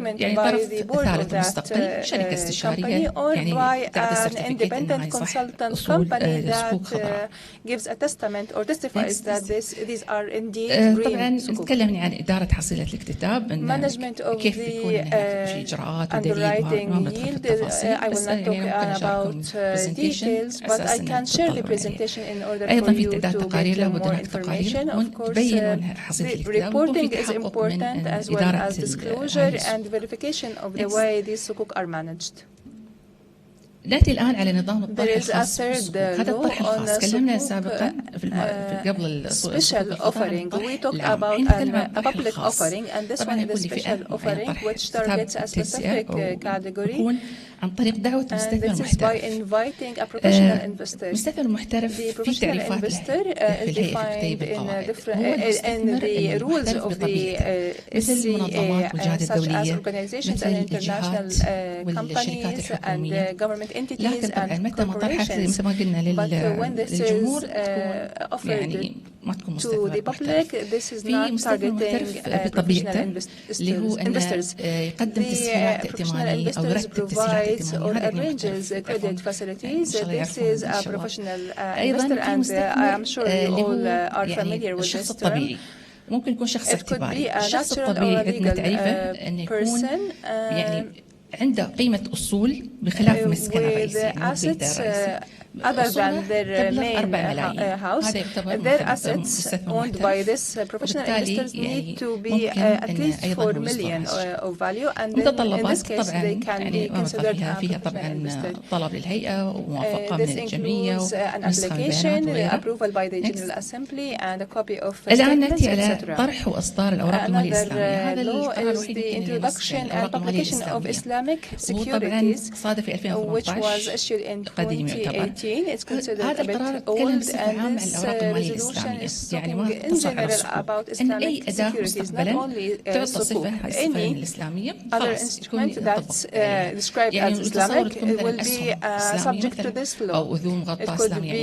من يعني طرف ثالث مستقل، شركة استشارية يعني تعطي independent consultant company that gives a testament or testifies that these are indeed green. طبعا نتكلم عن إدارة حصيلة الاكتتاب، كيف بيكون في إجراءات ودليل. ما ندخل في التفاصيل بس يعني ممكن أشارككم presentation أساساً أيضا في تعداد تقارير، لابد هناك تقارير تبين حصيلة الاكتتاب ويكون في تحقق من إدارة نأتي الآن على نظام الطرح الخاص بالصكوك. هذا الطرح الخاص تكلمنا سابقا قبل special offering. We talked about a public offering, and this one is a special offering which targets a specific category عن طريق دعوة مستثمر محترف. مستثمر محترف في تعريفات في الهيئة في كتيب القواعد هو المستثمر المحترف بطبيعته مثل المنظمات والجهات الدولية مثل الجهات والشركات الحكومية، لكن طبعا متى ما طرحت مثل ما قلنا للجمهور تكون يعني ما تكون مستثمر محترف. في مستثمر محترف بطبيعته اللي هو أنه يقدم تسهيلات ائتمانية أو يرتب تسهيلات ائتمانية، هذا أيضا في مستثمر اللي هو يعني الشخص الطبيعي، ممكن يكون شخص اعتباري. الشخص الطبيعي عندنا تعريفه أنه يكون يعني عنده قيمة أصول بخلاف مسكن الرئيسي مو بيته الرئيسي. Other than their main house, their assets owned by this professional investors need to be at least 4 million of value, and then in this case they can be considered فيها طبعا طلب للهيئة وموافقة من الجمعية an application, approval by the General Assembly, and a copy of الآن نأتي على طرح وإصدار الأوراق المالية الإسلامية. هذا القرار is the introduction and publication of Islamic securities صادف في 2018 which was issued in 2018. It's considered a bit old, and this resolution is talking in general about Islamic securities, not only sukuk. Any other instrument that's described as Islamic will be subject to this law. It could be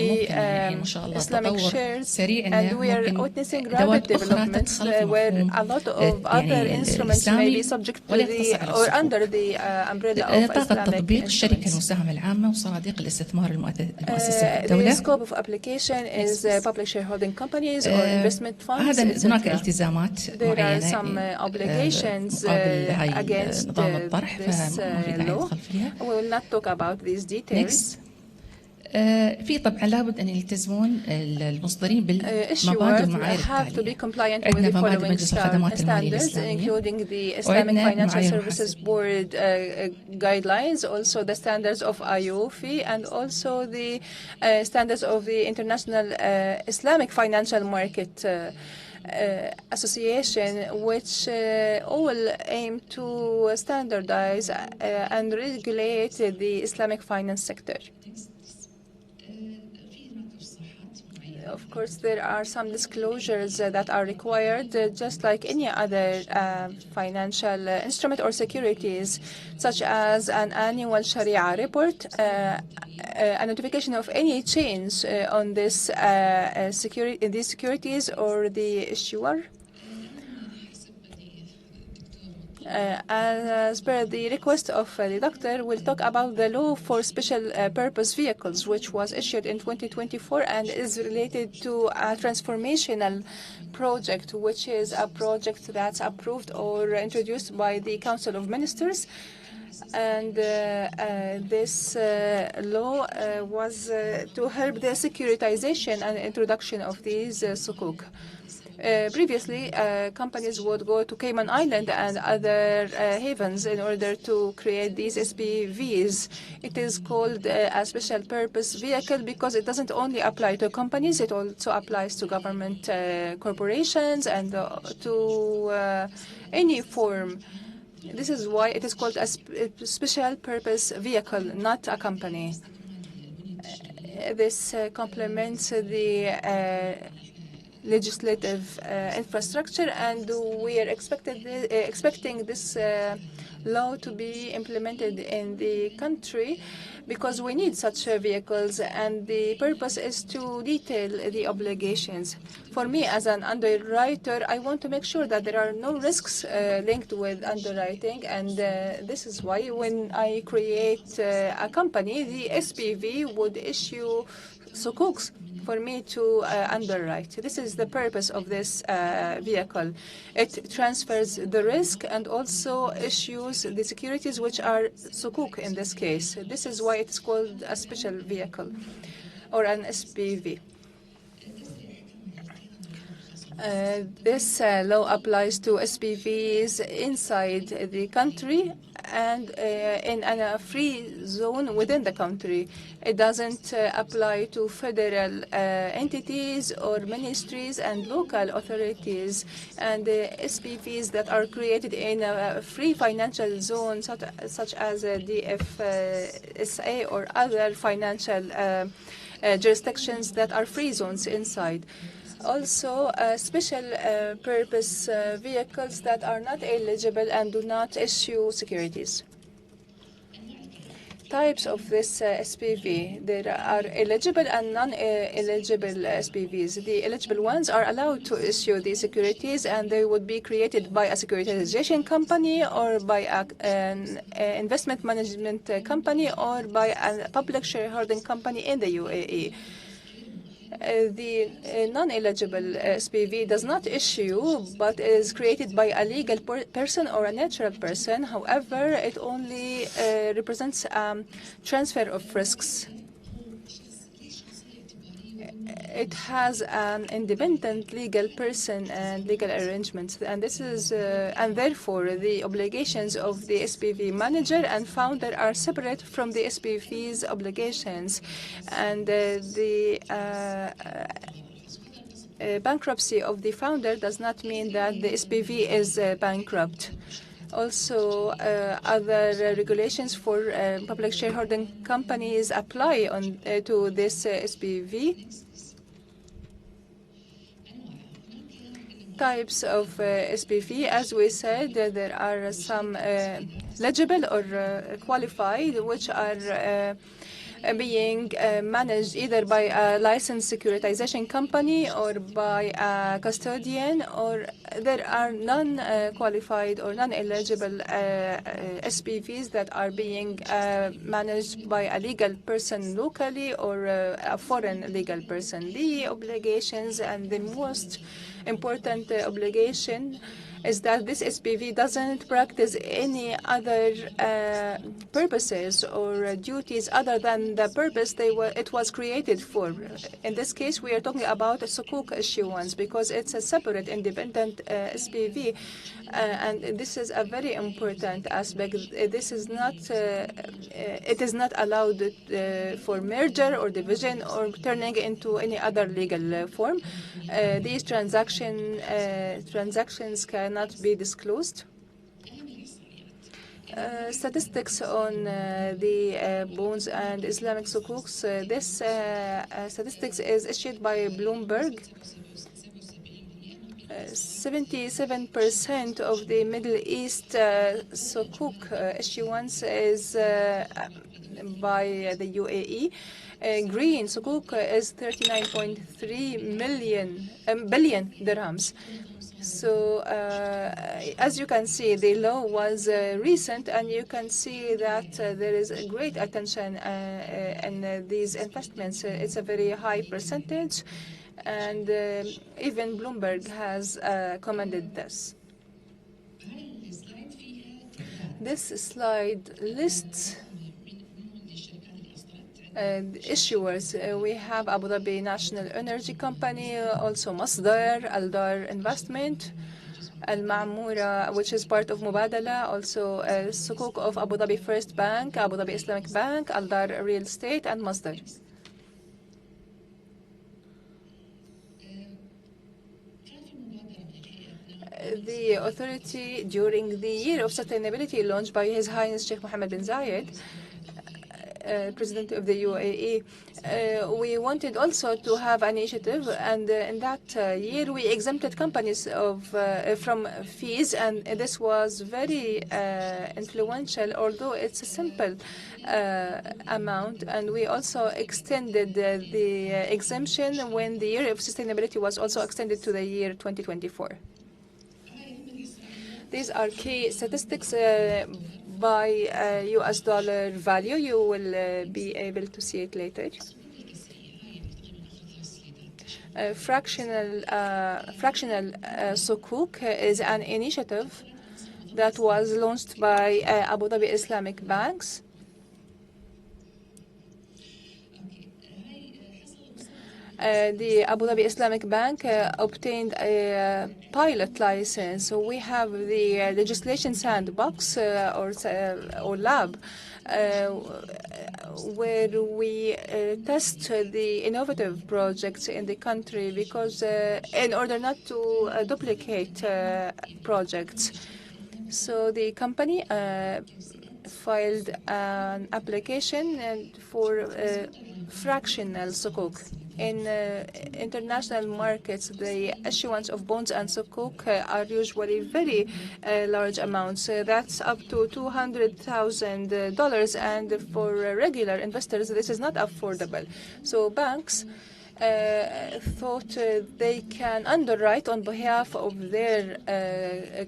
Islamic shares, and we are witnessing rapid developments where a lot of other instruments may be subject to the or under the umbrella of Islamic تطبيق الشركة المساهمة العامة وصناديق الاستثمار المؤسسة The scope of application is public shareholding companies or investment funds, etc. There are some obligations against this law. We will not talk about these details. في طبعا لابد أن يلتزمون المصدرين بالمبادئ والمعايير التالية. عندنا مبادئ مجلس الخدمات المالية الإسلامية، including the Islamic Financial Services Board guidelines, also the standards of IOFI, and also the standards of the International Islamic Financial Market Association, which all aim to standardize and regulate the Islamic finance sector. Of course, there are some disclosures that are required, just like any other financial instrument or securities, such as an annual Sharia report, a notification of any change on this these securities or the issuer. As per the request of the doctor, we'll talk about the law for special purpose vehicles, which was issued in 2024 and is related to a transformational project, which is a project that's approved or introduced by the Council of Ministers. And this law was to help the securitization and introduction of these sukuk. Previously, companies would go to Cayman Island and other havens in order to create these SPVs. It is called a special purpose vehicle because it doesn't only apply to companies, it also applies to government corporations and to any form. This is why it is called a special purpose vehicle, not a company. This complements the legislative infrastructure, and we are expecting this law to be implemented in the country because we need such vehicles, and the purpose is to detail the obligations. For me, as an underwriter, I want to make sure that there are no risks linked with underwriting, and this is why when I create a company, the SPV would issue sukuks for me to underwrite. This is the purpose of this vehicle. It transfers the risk and also issues the securities, which are sukuk in this case. This is why it's called a special vehicle or an SPV. This law applies to SPVs inside the country and in a free zone within the country. It doesn't apply to federal entities or ministries and local authorities, and SPVs that are created in a free financial zone such as DFSA or other financial jurisdictions that are free zones inside. Also, special purpose vehicles that are not eligible and do not issue securities. Types of this SPV. There are eligible and non-eligible SPVs. The eligible ones are allowed to issue these securities, and they would be created by a securitization company or by an investment management company or by a public shareholding company in the UAE. The non-eligible SPV does not issue, but is created by a legal person or a natural person. However, it only represents transfer of risks. It has an independent legal person and legal arrangements, and this is and therefore the obligations of the SPV manager and founder are separate from the SPV's obligations, and the bankruptcy of the founder does not mean that the SPV is bankrupt. Also, other regulations for public shareholding companies apply to this SPV. Types of SPV, as we said, there are some legible or qualified, which are being managed either by a licensed securitization company or by a custodian, or there are non-qualified or non-eligible SPVs that are being managed by a legal person locally or a foreign legal person. The obligations and the most important obligation is that this SPV doesn't practice any other purposes or duties other than the purpose it was created for. In this case, we are talking about a sukuk issuance because it's a separate, independent SPV, and this is a very important aspect. This is not, it is not allowed for merger or division or turning into any other legal form. These transactions cannot be disclosed. Statistics on the bonds and Islamic sukuks. This statistics is issued by Bloomberg. 77% of the Middle East sukuk issuance is by the UAE. Green sukuk is 39.3 billion dirhams. So, as you can see, the law was recent, and you can see that there is a great attention in these investments. It's a very high percentage, and even Bloomberg has commended this. This slide lists issuers. We have Abu Dhabi National Energy Company, also Masdar, Aldar Investment, Al Ma'mura, which is part of Mubadala, also Sukuk of Abu Dhabi First Bank, Abu Dhabi Islamic Bank, Aldar Real Estate, and Masdar. The authority, during the year of sustainability launched by His Highness Sheikh Mohammed bin Zayed, President of the UAE, we wanted also to have an initiative, and in that year we exempted companies from fees, and this was very influential, although it's a simple amount, and we also extended the exemption when the year of sustainability was also extended to the year 2024. These are key statistics by US dollar value. You will be able to see it later. Fractional sukuk is an initiative that was launched by Abu Dhabi Islamic banks. the Abu Dhabi Islamic Bank obtained a pilot license. So we have the legislation sandbox or lab where we test the innovative projects in the country because in order not to duplicate projects. So the company filed an application for fractional sukuk. In international markets, the issuance of bonds and sukuk are usually very large amounts. That's up to $200,000, and for regular investors, this is not affordable. So banks thought they can underwrite on behalf of their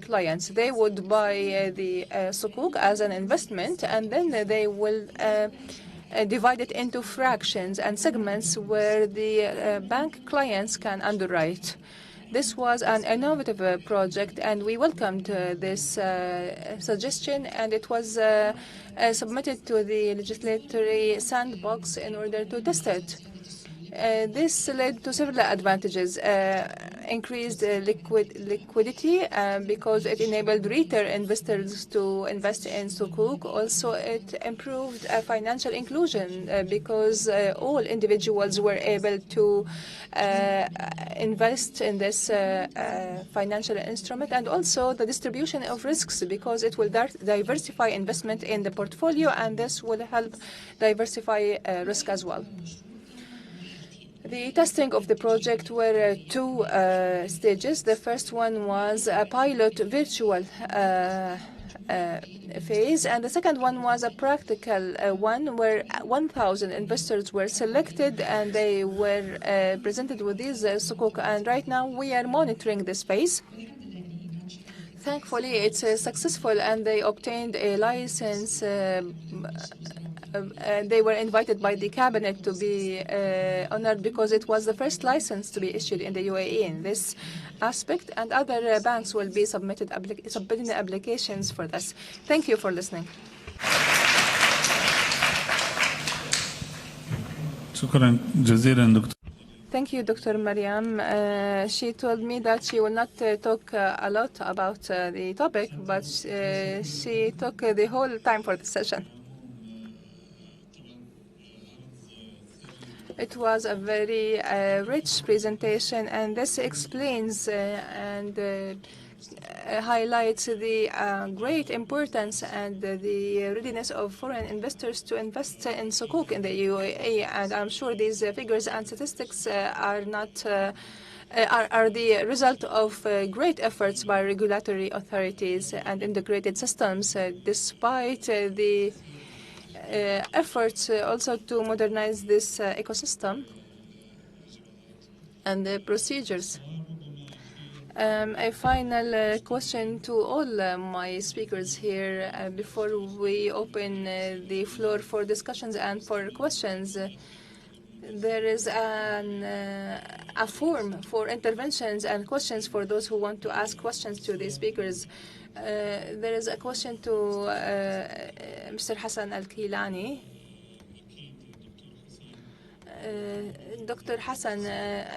clients. They would buy the sukuk as an investment, and then they will divide it into fractions and segments where the bank clients can underwrite. This was an innovative project, and we welcomed this suggestion, and it was submitted to the legislatory sandbox in order to test it. This led to several advantages. Increased liquidity because it enabled retail investors to invest in sukuk. Also, it improved financial inclusion because all individuals were able to invest in this financial instrument, and also the distribution of risks because it will diversify investment in the portfolio, and this will help diversify risk as well. The testing of the project were two stages. The first one was a pilot virtual phase, and the second one was a practical one where 1,000 investors were selected and they were presented with these sukuk. And right now we are monitoring this phase. Thankfully, it's successful, and they obtained a license. They were invited by the cabinet to be honored because it was the first license to be issued in the UAE in this aspect, and other banks will be submitting applications for this. Thank you for listening. Thank you, Dr. Mariam. She told me that she will not talk a lot about the topic, but she took the whole time for the session. It was a very rich presentation, and this explains and highlights the great importance and the readiness of foreign investors to invest in sukuk in the UAE. And I'm sure these figures and statistics are the result of great efforts by regulatory authorities and integrated systems, despite the efforts also to modernize this ecosystem and the procedures. A final question to all my speakers here before we open the floor for discussions and for questions. There is a form for interventions and questions for those who want to ask questions to the speakers. There is a question to Mr. Hassan Al-Kilani. Dr. Hassan,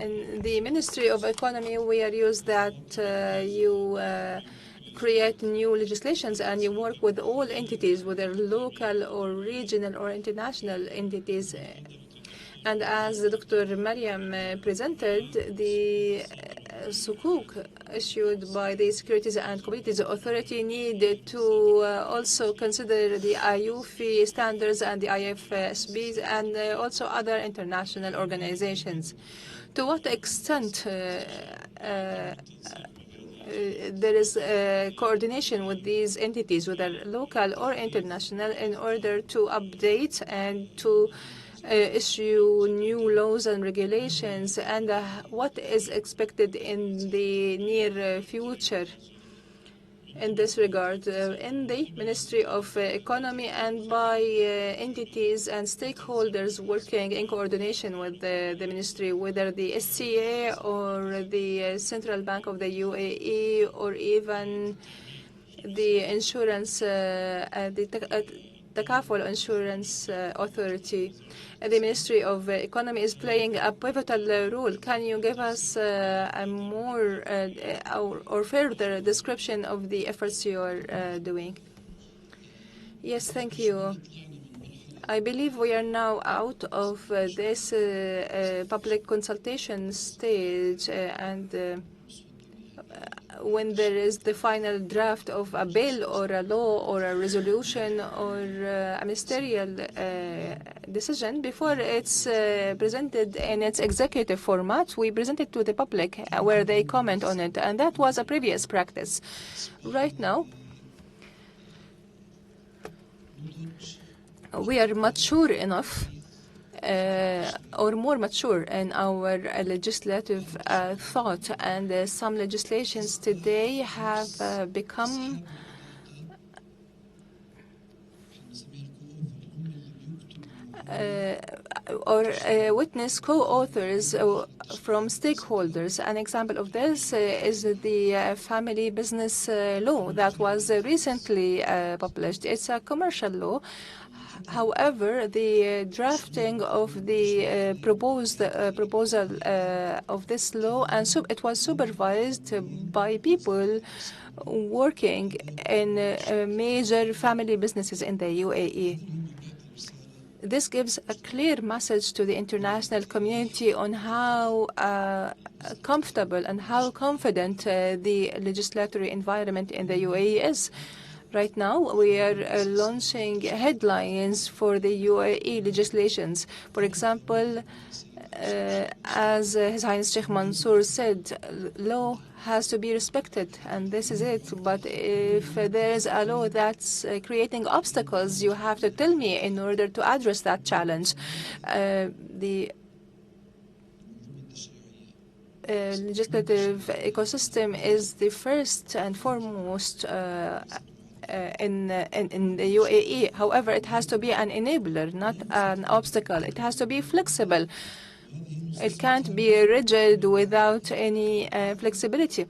in the Ministry of Economy, we are used that you create new legislations and you work with all entities, whether local or regional or international entities. And as Dr. Mariam presented, the sukuk issued by the Securities and Commodities Authority needed to also consider the IUFI standards and the IFSBs and also other international organizations. To what extent there is coordination with these entities, whether local or international, in order to update and to issue new laws and regulations, and what is expected in the near future in this regard in the Ministry of Economy and by entities and stakeholders working in coordination with the ministry, whether the SCA or the Central Bank of the UAE or even the insurance, Takaful Insurance Authority. The Ministry of Economy is playing a pivotal role. Can you give us a more or further description of the efforts you are doing? Yes, thank you. I believe we are now out of this public consultation stage, and when there is the final draft of a bill or a law or a resolution or a ministerial decision, before it's presented in its executive format, we present it to the public where they comment on it, and that was a previous practice. Right now, we are mature enough or more mature in our legislative thought, and some legislations today have become or witness co-authors from stakeholders. An example of this is the family business law that was recently published. It's a commercial law. However, the drafting of the proposal of this law, and it was supervised by people working in major family businesses in the UAE. This gives a clear message to the international community on how comfortable and how confident the legislatory environment in the UAE is. Right now, we are launching headlines for the UAE legislations. For example, as His Highness Sheikh Mansour said, law has to be respected, and this is it. But if there is a law that's creating obstacles, you have to tell me in order to address that challenge. The legislative ecosystem is the first and foremost in the UAE. However, it has to be an enabler, not an obstacle. It has to be flexible. It can't be rigid without any flexibility,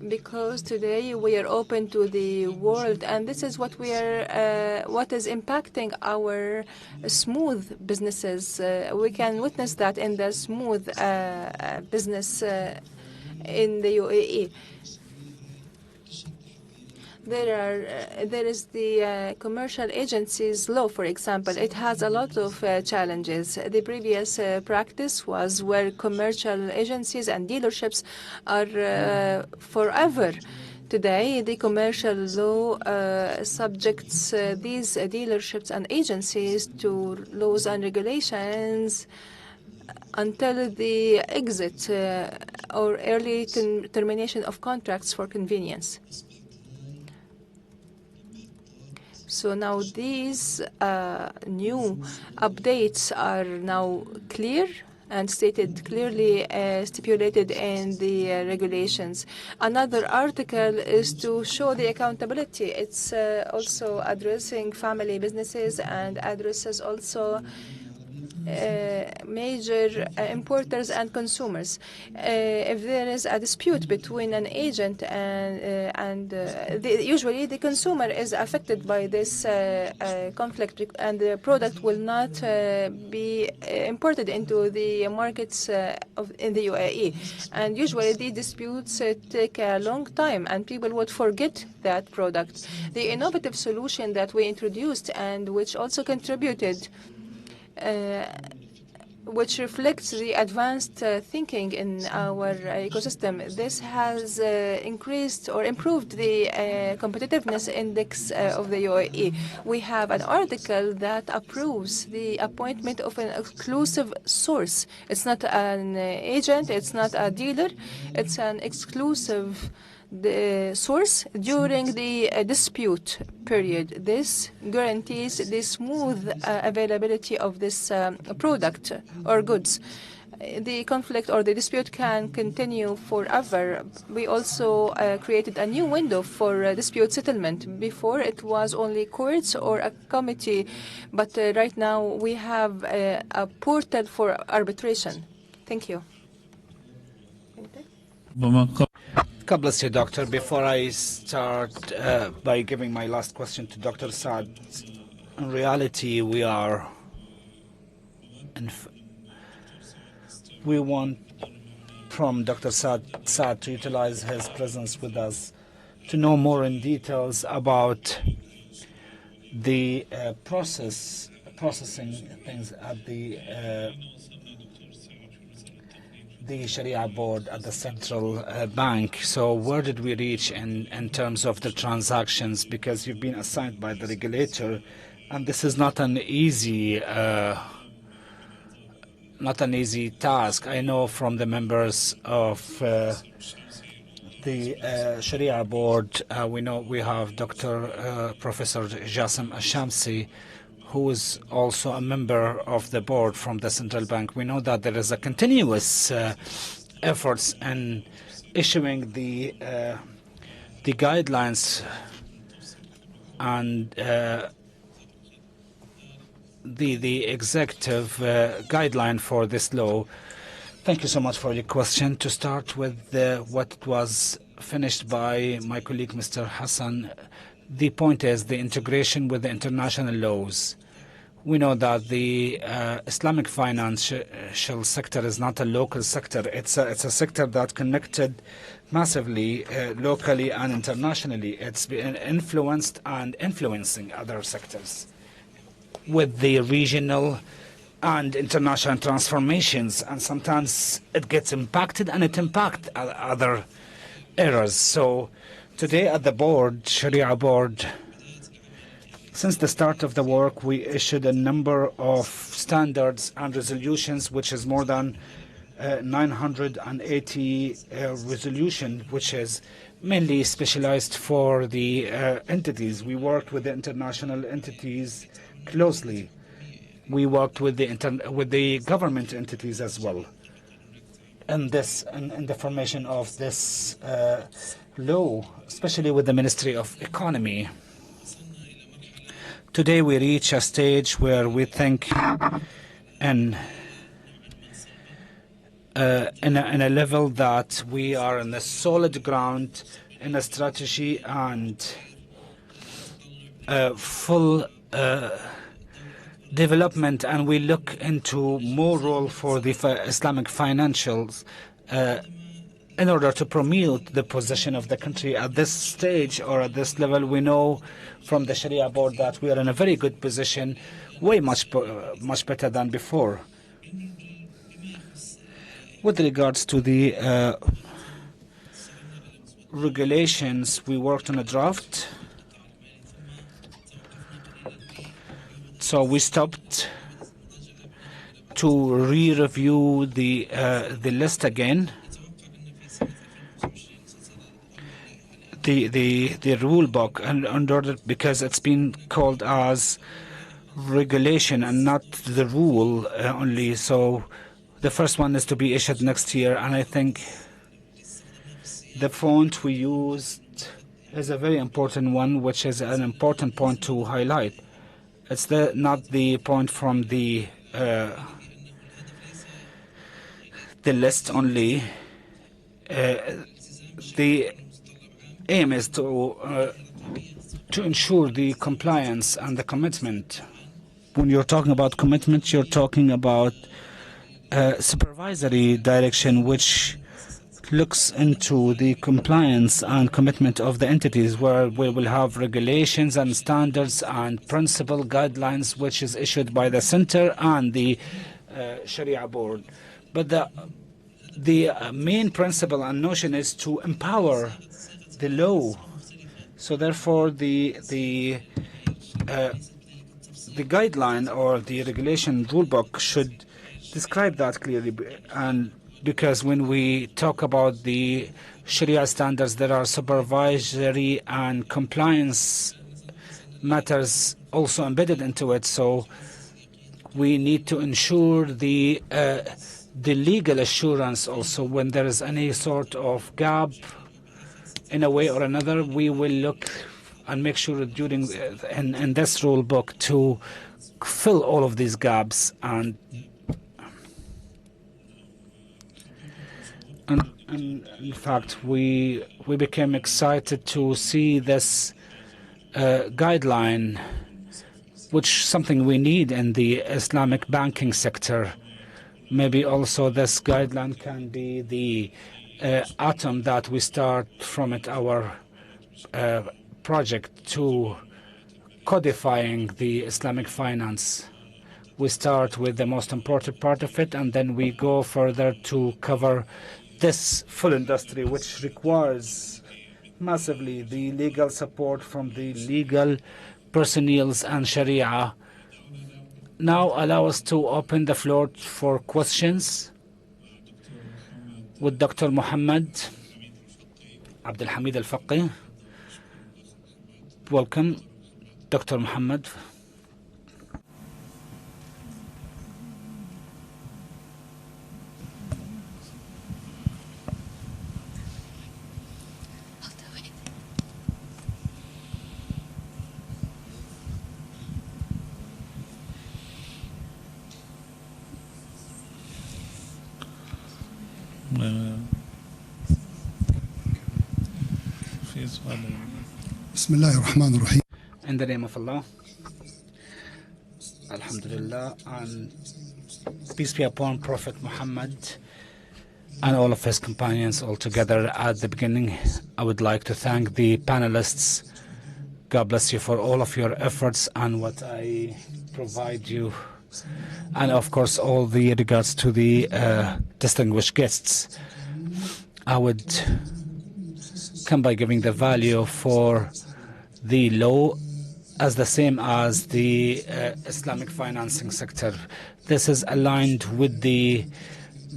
because today we are open to the world, and this is what we are, what is impacting our smooth businesses. We can witness that in the smooth business in the UAE. There is the commercial agencies law, for example. It has a lot of challenges. The previous practice was where commercial agencies and dealerships are forever. Today, the commercial law subjects these dealerships and agencies to laws and regulations until the exit or early termination of contracts for convenience. So now these new updates are now clear and stated clearly, stipulated in the regulations. Another article is to show the accountability. It's also addressing family businesses and addresses also major importers and consumers. If there is a dispute between an agent and usually the consumer is affected by this conflict, and the product will not be imported into the markets in the UAE. And usually the disputes take a long time, and people would forget that product. The innovative solution that we introduced, and which also contributed, which reflects the advanced thinking in our ecosystem. This has increased or improved the competitiveness index of the UAE. We have an article that approves the appointment of an exclusive source. It's not an agent, it's not a dealer, it's an exclusive source during the dispute period. This guarantees the smooth availability of this product or goods. The conflict or the dispute can continue forever. We also created a new window for dispute settlement. Before, it was only courts or a committee, but right now we have a portal for arbitration. Thank you. God bless you, Doctor. Before I start by giving my last question to Dr. Saad, In reality, we want from Dr. Saad to utilize his presence with us to know more in details about the processing things at the Sharia board at the central bank. So where did we reach in terms of the transactions? Because you've been assigned by the regulator, and this is not an easy task. I know from the members of the Sharia board, we have Dr. Professor Jassim Ashamsi, who is also a member of the board from the central bank. We know that there is a continuous efforts in issuing the guidelines and the executive guideline for this law. Thank you so much for your question. To start with what was finished by my colleague, Mr. Hassan, the point is the integration with the international laws. We know that the Islamic financial sector is not a local sector. It's a sector that connected massively locally and internationally. It's been influenced and influencing other sectors with the regional and international transformations, and sometimes it gets impacted and it impacts other areas. So today at the board, Sharia board, since the start of the work, we issued a number of standards and resolutions, which is more than 980 resolution, which is mainly specialized for the entities. We worked with the international entities closely. We worked with the government entities as well. And in the formation of this law, especially with the Ministry of Economy. Today we reach a stage where we think in a level that we are in a solid ground in a strategy and full development, and we look into more role for the Islamic financials in order to promote the position of the country at this stage or at this level. We know from the Sharia board that we are in a very good position, way much better than before. With regards to the regulations, we worked on a draft. So we stopped to re-review the list again. The rule book, and because it's been called as regulation and not the rule only. So the first one is to be issued next year, and I think the font we used is a very important one, which is an important point to highlight. It's not the point from the list only. The aim is to ensure the compliance and the commitment. When you're talking about commitment, you're talking about supervisory direction, which looks into the compliance and commitment of the entities, where we will have regulations and standards and principle guidelines, which is issued by the center and the Sharia board. But the main principle and notion is to empower the law. So therefore, the guideline or the regulation rulebook should describe that clearly. And because when we talk about the Sharia standards, there are supervisory and compliance matters also embedded into it. So we need to ensure the legal assurance also. When there is any sort of gap in a way or another, we will look and make sure during in this rule book to fill all of these gaps. And in fact, we became excited to see this guideline which something we need in the Islamic banking sector. Maybe also this guideline can be the atom that we start from it, our project to codifying the Islamic finance. We start with the most important part of it, and then we go further to cover this full industry, which requires massively the legal support from the legal personnel and Sharia. Now allow us to open the floor for questions with Dr. Muhammad Abdul Hamid Al-Faqih. Welcome, Dr. Muhammad. In the name of Allah, Alhamdulillah, and peace be upon Prophet Muhammad and all of his companions altogether. At the beginning, I would like to thank the panelists. God bless you for all of your efforts and what I provide you. And of course, all the regards to the distinguished guests. I would come by giving the value for the law as the same as the Islamic financing sector. This is aligned with the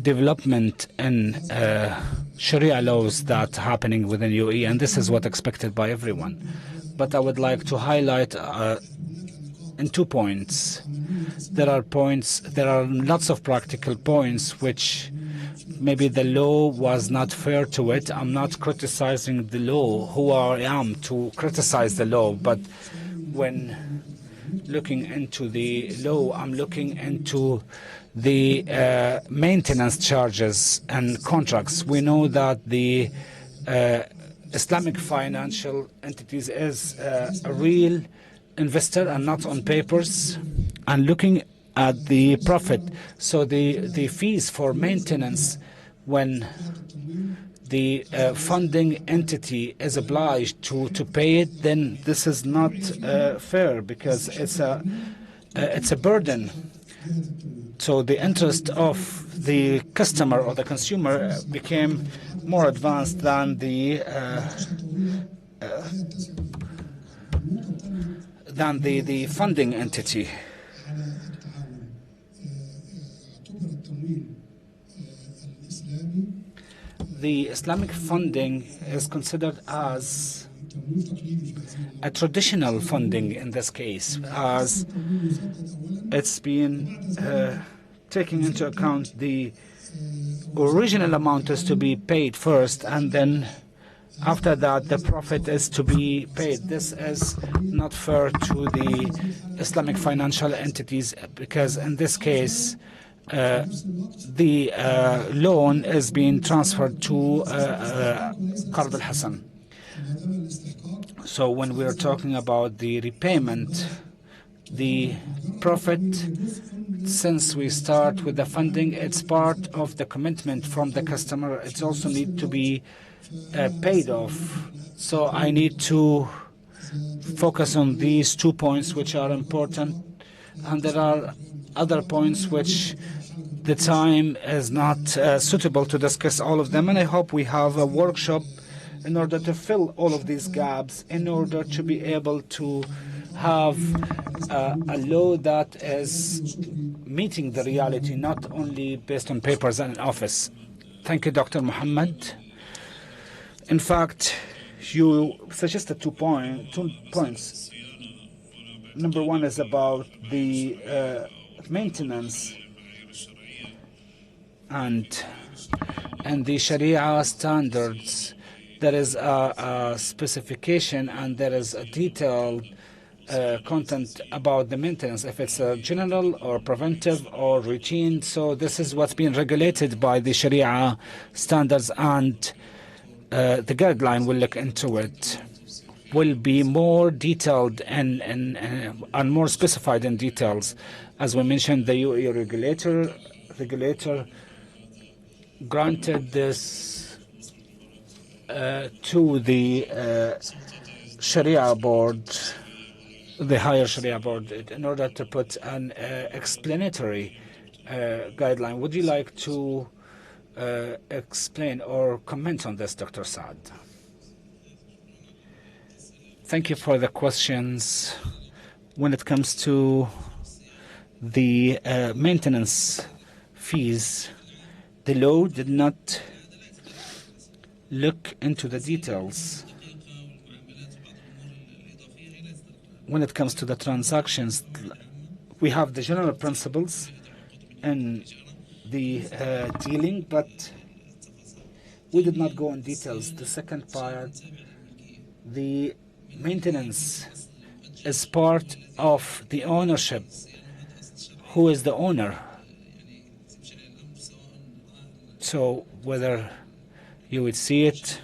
development in Sharia laws that are happening within UAE, and this is what expected by everyone. But I would like to highlight in 2 points. There are lots of practical points which maybe the law was not fair to it. I'm not criticizing the law, who I am to criticize the law, but when looking into the law, I'm looking into the maintenance charges and contracts. We know that the Islamic financial entities is a real investor and not on papers, and looking at the profit. So the fees for maintenance, when the funding entity is obliged to pay it, then this is not fair, because it's a burden. So the interest of the customer or the consumer became more advanced than the funding entity. The Islamic funding is considered as a traditional funding in this case, as it's been taking into account the original amount is to be paid first, and then after that the profit is to be paid. This is not fair to the Islamic financial entities, because in this case the loan is being transferred to Qard al-Hasan. So when we are talking about the repayment, the profit, since we start with the funding, it's part of the commitment from the customer. It also needs to be paid off. So I need to focus on these 2 points which are important, and there are other points which the time is not suitable to discuss all of them, and I hope we have a workshop in order to fill all of these gaps, in order to be able to have a law that is meeting the reality, not only based on papers and office. Thank you, Dr. Muhammad. In fact, you suggested 2 points. Number one is about the maintenance, and the Sharia standards. There is a specification and there is a detailed content about the maintenance, if it's general or preventive or routine. So this is what's being regulated by the Sharia standards, and the guideline will look into it. will be more detailed and more specified in details. As we mentioned, the UAE regulator granted this to the Sharia board, the higher Sharia board, in order to put an explanatory guideline. Would you like to explain or comment on this, Dr. Saad? Thank you for the questions. When it comes to the maintenance fees, the law did not look into the details. When it comes to the transactions, we have the general principles and the dealing, but we did not go in details. The second part, the maintenance is part of the ownership. Who is the owner? So whether you would see it,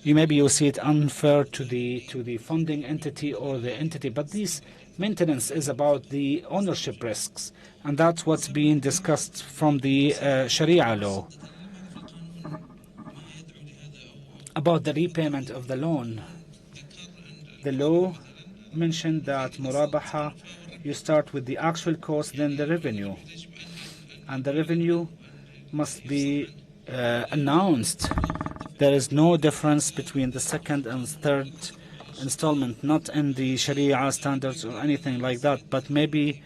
maybe you see it unfair to the funding entity or the entity, but this maintenance is about the ownership risks, and that's what's being discussed from the Sharia law. About the repayment of the loan, the law mentioned that murabaha, you start with the actual cost, then the revenue, and the revenue must be announced. There is no difference between the second and third installment, not in the Sharia standards or anything like that, but maybe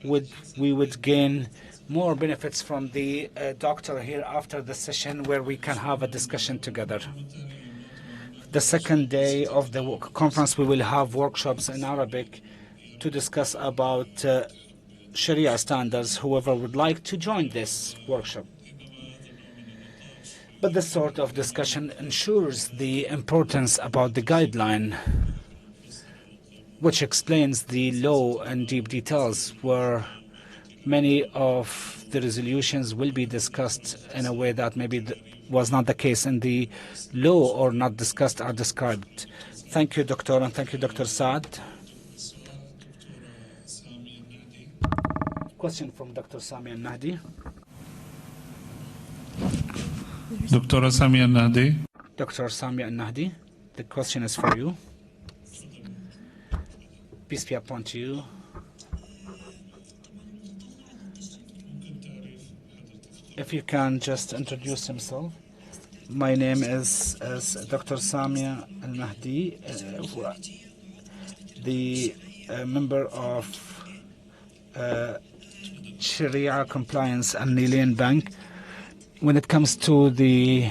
we would gain more benefits from the doctor here after the session, where we can have a discussion together. The second day of the conference, we will have workshops in Arabic to discuss about Sharia standards, whoever would like to join this workshop. But this sort of discussion ensures the importance about the guideline, which explains the law in deep details, where many of the resolutions will be discussed in a way that maybe was not the case in the law, or not discussed or described. Thank you, Doctor, and thank you, Dr. Saad. Question from Dr. Sami Al-Nahdi. Dr. Sami Al-Nahdi. Dr. Sami Al-Nahdi, the question is for you. Peace be upon you. If you can just introduce himself. My name is Dr. Sami Al-Nahdi, the member of Sharia Compliance and Nilan Bank. When it comes to the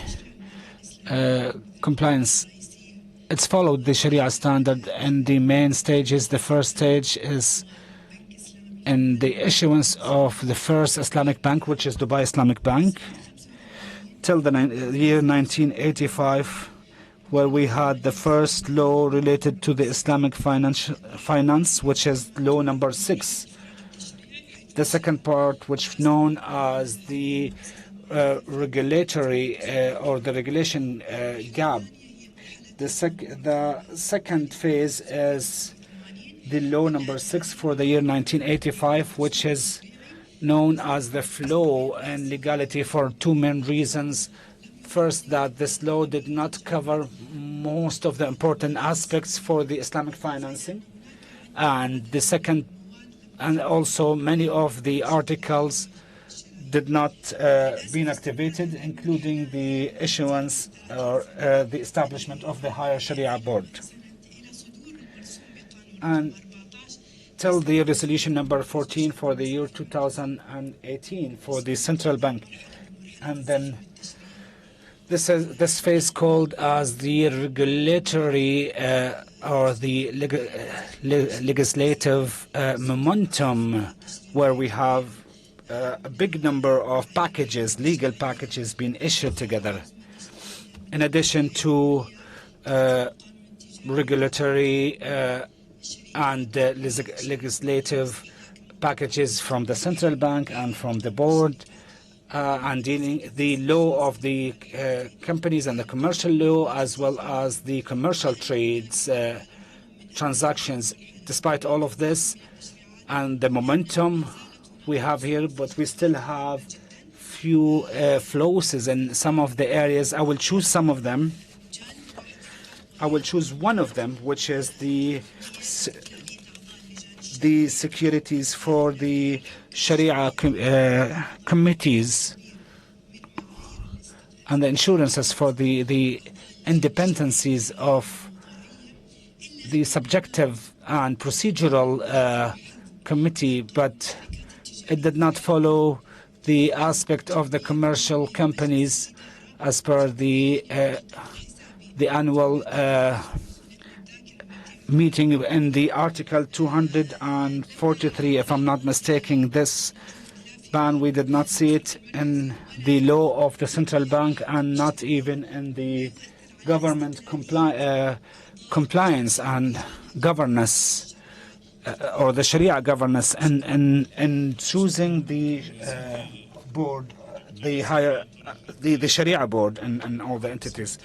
compliance, it's followed the Sharia standard, and the main stages. The first stage is in the issuance of the first Islamic bank, which is Dubai Islamic Bank, till the year 1985, where we had the first law related to the Islamic finance, which is law number 6. The second part, which is known as the regulatory or the regulation gap. The second phase is the law number 6 for the year 1985, which is known as the flow and legality, for two main reasons. First, that this law did not cover most of the important aspects for the Islamic financing, and the second, and also many of the articles did not been activated, including the issuance or the establishment of the higher Sharia board. And till the resolution number 14 for the year 2018 for the central bank. And then this phase called as the regulatory or the legislative momentum, where we have a big number of packages, legal packages, being issued together, in addition to regulatory and legislative packages from the central bank and from the board, and dealing the law of the companies and the commercial law, as well as the commercial trades transactions. Despite all of this and the momentum we have here, but we still have few flaws in some of the areas. I will choose some of them. I will choose one of them, which is the securities for the Sharia committees and the insurances for the independencies of the subjective and procedural committee, but it did not follow the aspect of the commercial companies as per the annual meeting in the Article 243, if I'm not mistaken. This ban, we did not see it in the law of the central bank and not even in the government compliance and governance or the Sharia governance in choosing the board, the Sharia board and all the entities.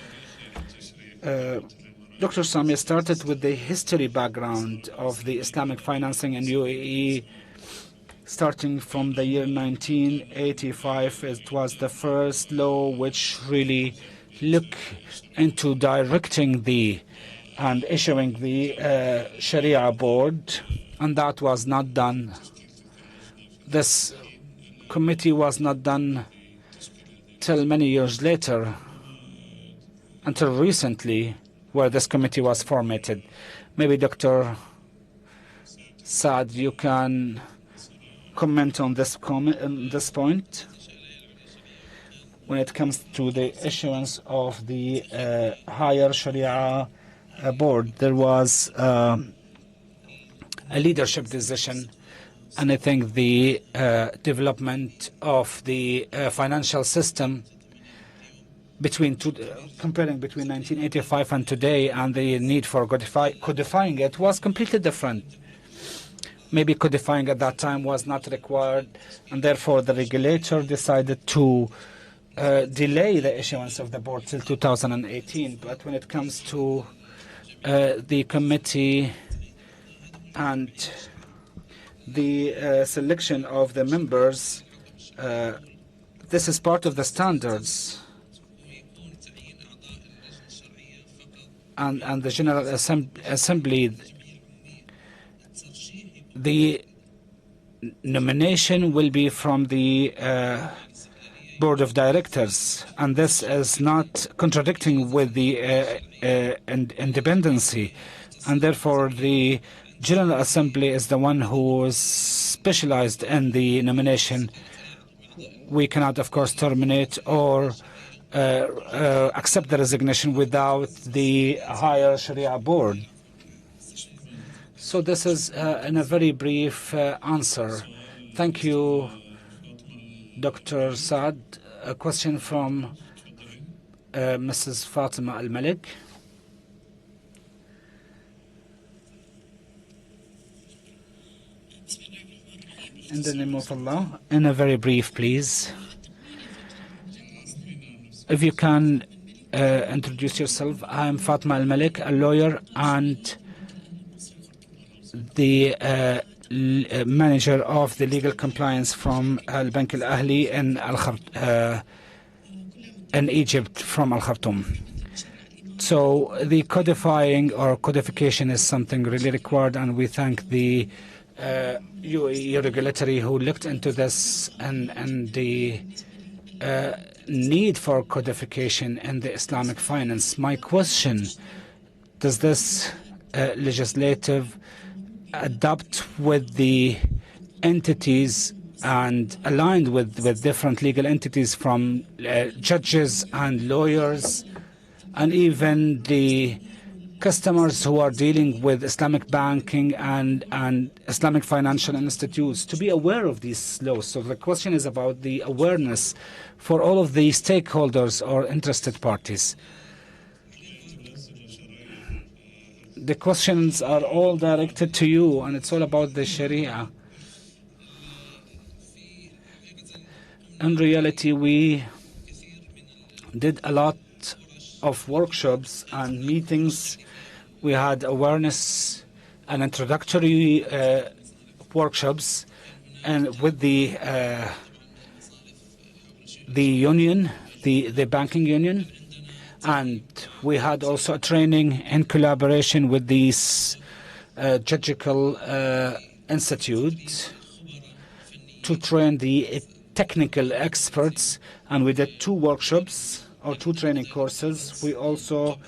Dr. Sami started with the history background of the Islamic financing in UAE. Starting from the year 1985, it was the first law which really looked into directing and issuing the Sharia board, and that was not done. This committee was not done till many years later, until recently, where this committee was formatted. Maybe Dr. Saad, you can comment on this point. When it comes to the issuance of the higher Sharia board, there was a leadership decision, and I think the development of the financial system comparing between 1985 and today, and the need for codifying it was completely different. Maybe codifying at that time was not required, and therefore the regulator decided to delay the issuance of the board till 2018. But when it comes to the committee and the selection of the members, this is part of the standards. And the General Assembly, the nomination will be from the Board of Directors, and this is not contradicting with the independency, and therefore the General Assembly is the one who is specialized in the nomination. We cannot, of course, terminate or accept the resignation without the higher Sharia board. So this is in a very brief answer. Thank you, Dr. Saad. A question from Mrs. Fatima Al-Malik. In the name of Allah, in a very brief, please. If you can introduce yourself. I'm Fatima Al-Malik, a lawyer and the manager of the legal compliance from Al-Bank Al-Ahli in Egypt, from Al-Khartoum. So the codifying or codification is something really required, and we thank the UAE regulatory who looked into this and the need for codification in the Islamic finance. My question, does this legislative adapt with the entities and aligned with different legal entities from judges and lawyers and even the customers who are dealing with Islamic banking and Islamic financial institutes to be aware of these laws? So the question is about the awareness for all of the stakeholders or interested parties. The questions are all directed to you, and it's all about the Sharia. in reality, we did a lot of workshops and meetings. We had awareness and introductory workshops, and with the union, the banking union, and we had also a training in collaboration with these judicial institute to train the technical experts, and we did 2 workshops or 2 training courses. We also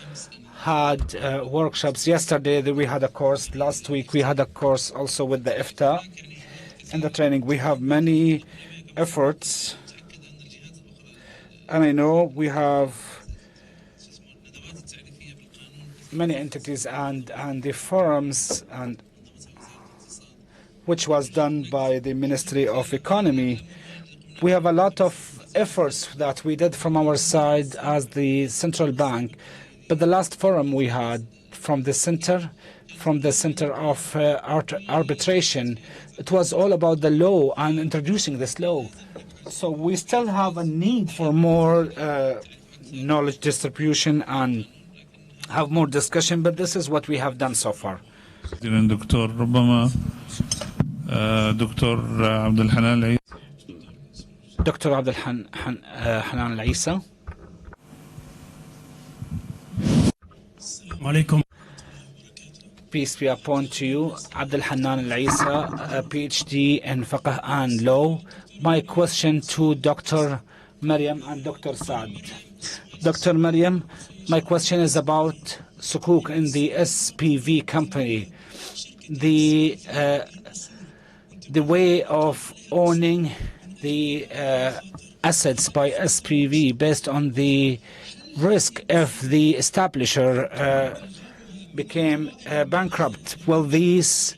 had workshops. Yesterday we had a course. Last week we had a course also with the IFTA. In the training we have many efforts, and I know we have many entities and the forums, and which was done by the Ministry of Economy. We have a lot of efforts that we did from our side as the central bank. But the last forum we had from the Center of Arbitration, it was all about the law and introducing this law. So we still have a need for more knowledge distribution and have more discussion, but this is what we have done so far. دكتور ربما دكتور عبد الحنان العيسى. دكتور عبد الحنان العيسى. عليكم. Peace be upon to you. Abdul Hanan Al-Isa, a PhD in Fiqh and Law. My question to Dr. Maryam and Dr. Saad. Dr. Maryam, my question is about Sukuk in the SPV company. The way of owning the assets by SPV based on the risk if the establisher became bankrupt. Will these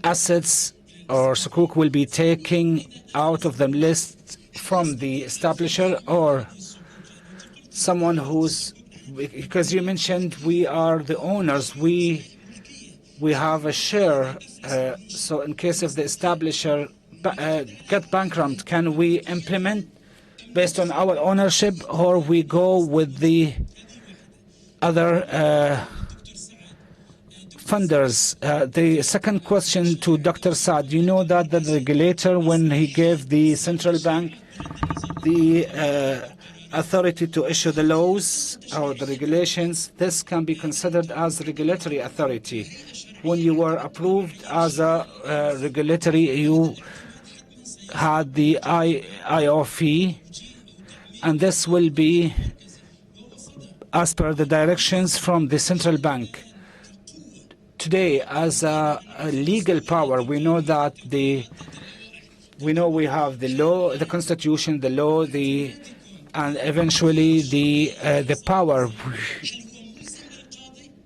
assets or Sukuk will be taken out of the list from the establisher, or someone who's, because you mentioned we are the owners, we have a share, so in case of the establisher get bankrupt, can we implement based on our ownership, or we go with the other funders? The second question to Dr. Saad, you know that the regulator, when he gave the central bank the authority to issue the laws or the regulations, this can be considered as regulatory authority. When you were approved as a regulatory, you had the IOF, and this will be as per the directions from the central bank. Today, as a legal power, we know that we have the law, the constitution, the law, and eventually the power.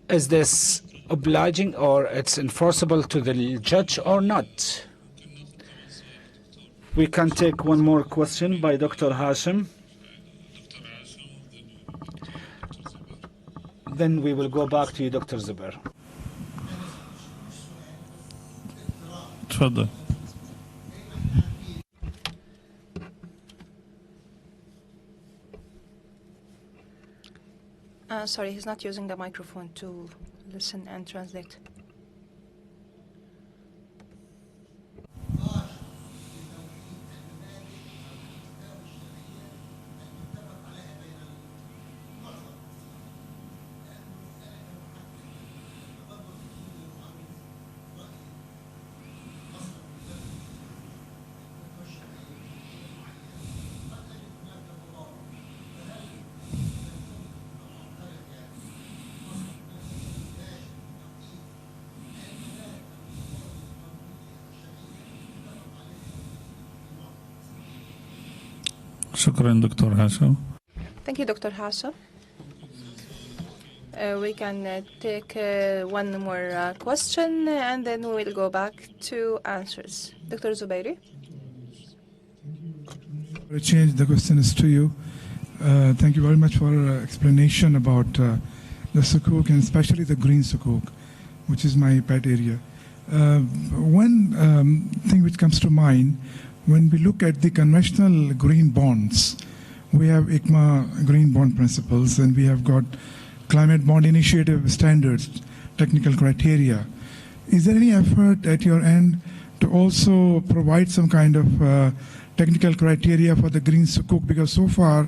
Is this obliging or it's enforceable to the judge or not? We can take one more question by Dr. Hashim. Then we will go back to you, Dr. Zubair. تفضل. Sorry, he's not using the microphone to listen and translate. شكرا دكتور هاشم. Thank you, Dr. Hashim. We can take one more question and then we will go back to answers. Dr. Zubairi. I change the questions to you. Thank you very much for explanation about the Sukuk, and especially the green Sukuk, which is my pet area. One thing which comes to mind, when we look at the conventional green bonds, we have IICRA green bond principles, and we have got climate bond initiative standards, technical criteria. Is there any effort at your end to also provide some kind of technical criteria for the green sukuk? Because so far,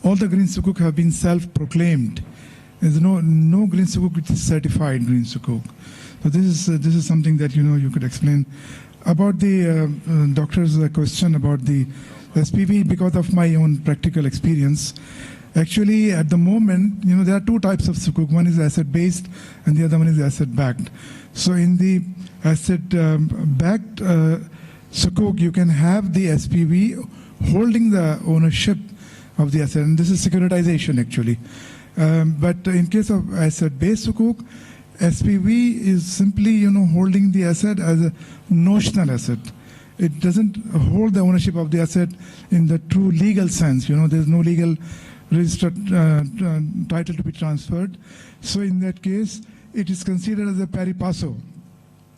all the green sukuk have been self-proclaimed. There's no green sukuk which is certified green sukuk. So this is something that you could explain. About the doctor's question about the SPV, because of my own practical experience, actually at the moment, there are two types of sukuk. One is asset-based and the other one is asset-backed. So in the asset-backed sukuk, you can have the SPV holding the ownership of the asset, and this is securitization actually. But in case of asset-based sukuk, SPV is simply holding the asset as a notional asset. It doesn't hold the ownership of the asset in the true legal sense. There's no legal registered title to be transferred. So in that case, it is considered as a pari passu.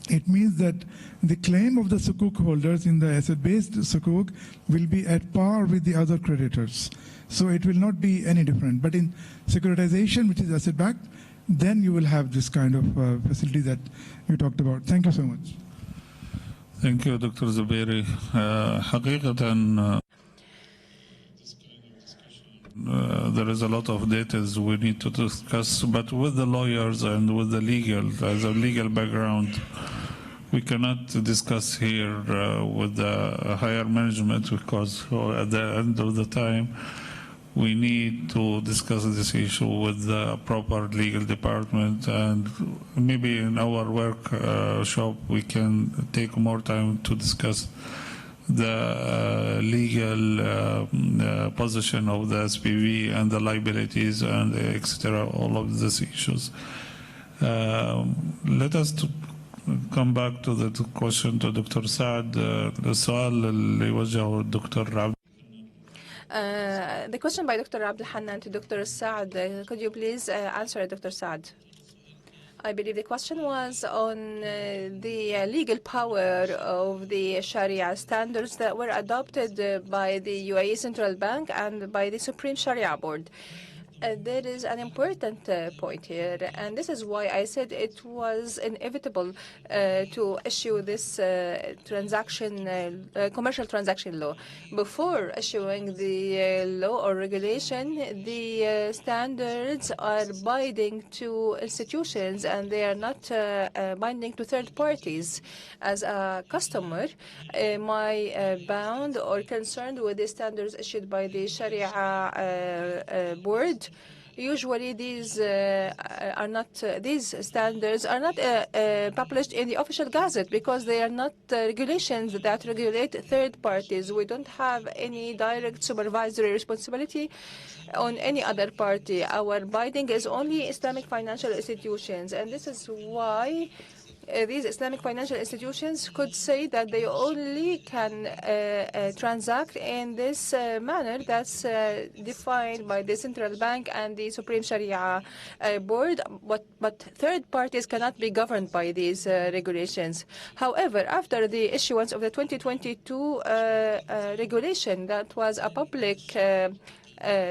It means that the claim of the sukuk holders in the asset-based sukuk will be at par with the other creditors. So it will not be any different. But in securitization, which is asset-backed, then you will have this kind of facility that you talked about. Thank you so much. Thank you, Dr. Zubairi. حقيقة there is a lot of data we need to discuss, but with the lawyers and with the legal background, we cannot discuss here with the higher management, because at the end of the time, we need to discuss this issue with the proper legal department, and maybe in our workshop we can take more time to discuss the legal position of the SPV and the liabilities and etc. All of these issues. Let us come back to the question to Dr. Saad. السؤال اللي وجهه الدكتور عبد. The question by Dr. Abdul Hannan to Dr. Saad, could you please answer, Dr. Saad? I believe the question was on the legal power of the Sharia standards that were adopted by the UAE Central Bank and by the Supreme Sharia Board. There is an important point here, and this is why I said it was inevitable to issue this commercial transaction law. Before issuing the law or regulation, the standards are binding to institutions and they are not binding to third parties. As a customer, am I bound or concerned with the standards issued by the Sharia board? Usually, these standards are not published in the official gazette because they are not regulations that regulate third parties. We don't have any direct supervisory responsibility on any other party. Our binding is only Islamic financial institutions, and this is why these Islamic financial institutions could say that they only can transact in this manner that's defined by the Central Bank and the Supreme Sharia Board, but third parties cannot be governed by these regulations. However, after the issuance of the 2022 regulation, that was a public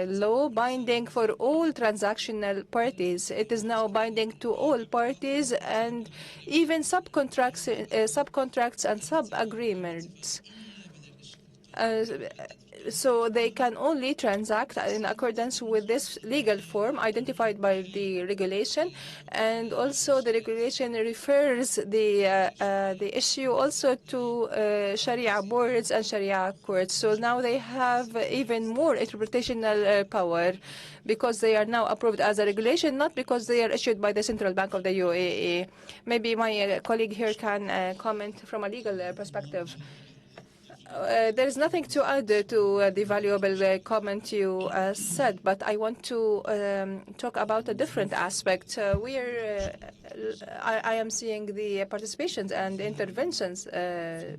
law binding for all transactional parties. It is now binding to all parties and even subcontracts and sub-agreements. So they can only transact in accordance with this legal form identified by the regulation, and also the regulation refers the issue also to Sharia boards and Sharia courts. So now they have even more interpretational power because they are now approved as a regulation, not because they are issued by the Central Bank of the UAE. Maybe my colleague here can comment from a legal perspective. There is nothing to add to the valuable comment you said, but I want to talk about a different aspect. I am seeing the participations and interventions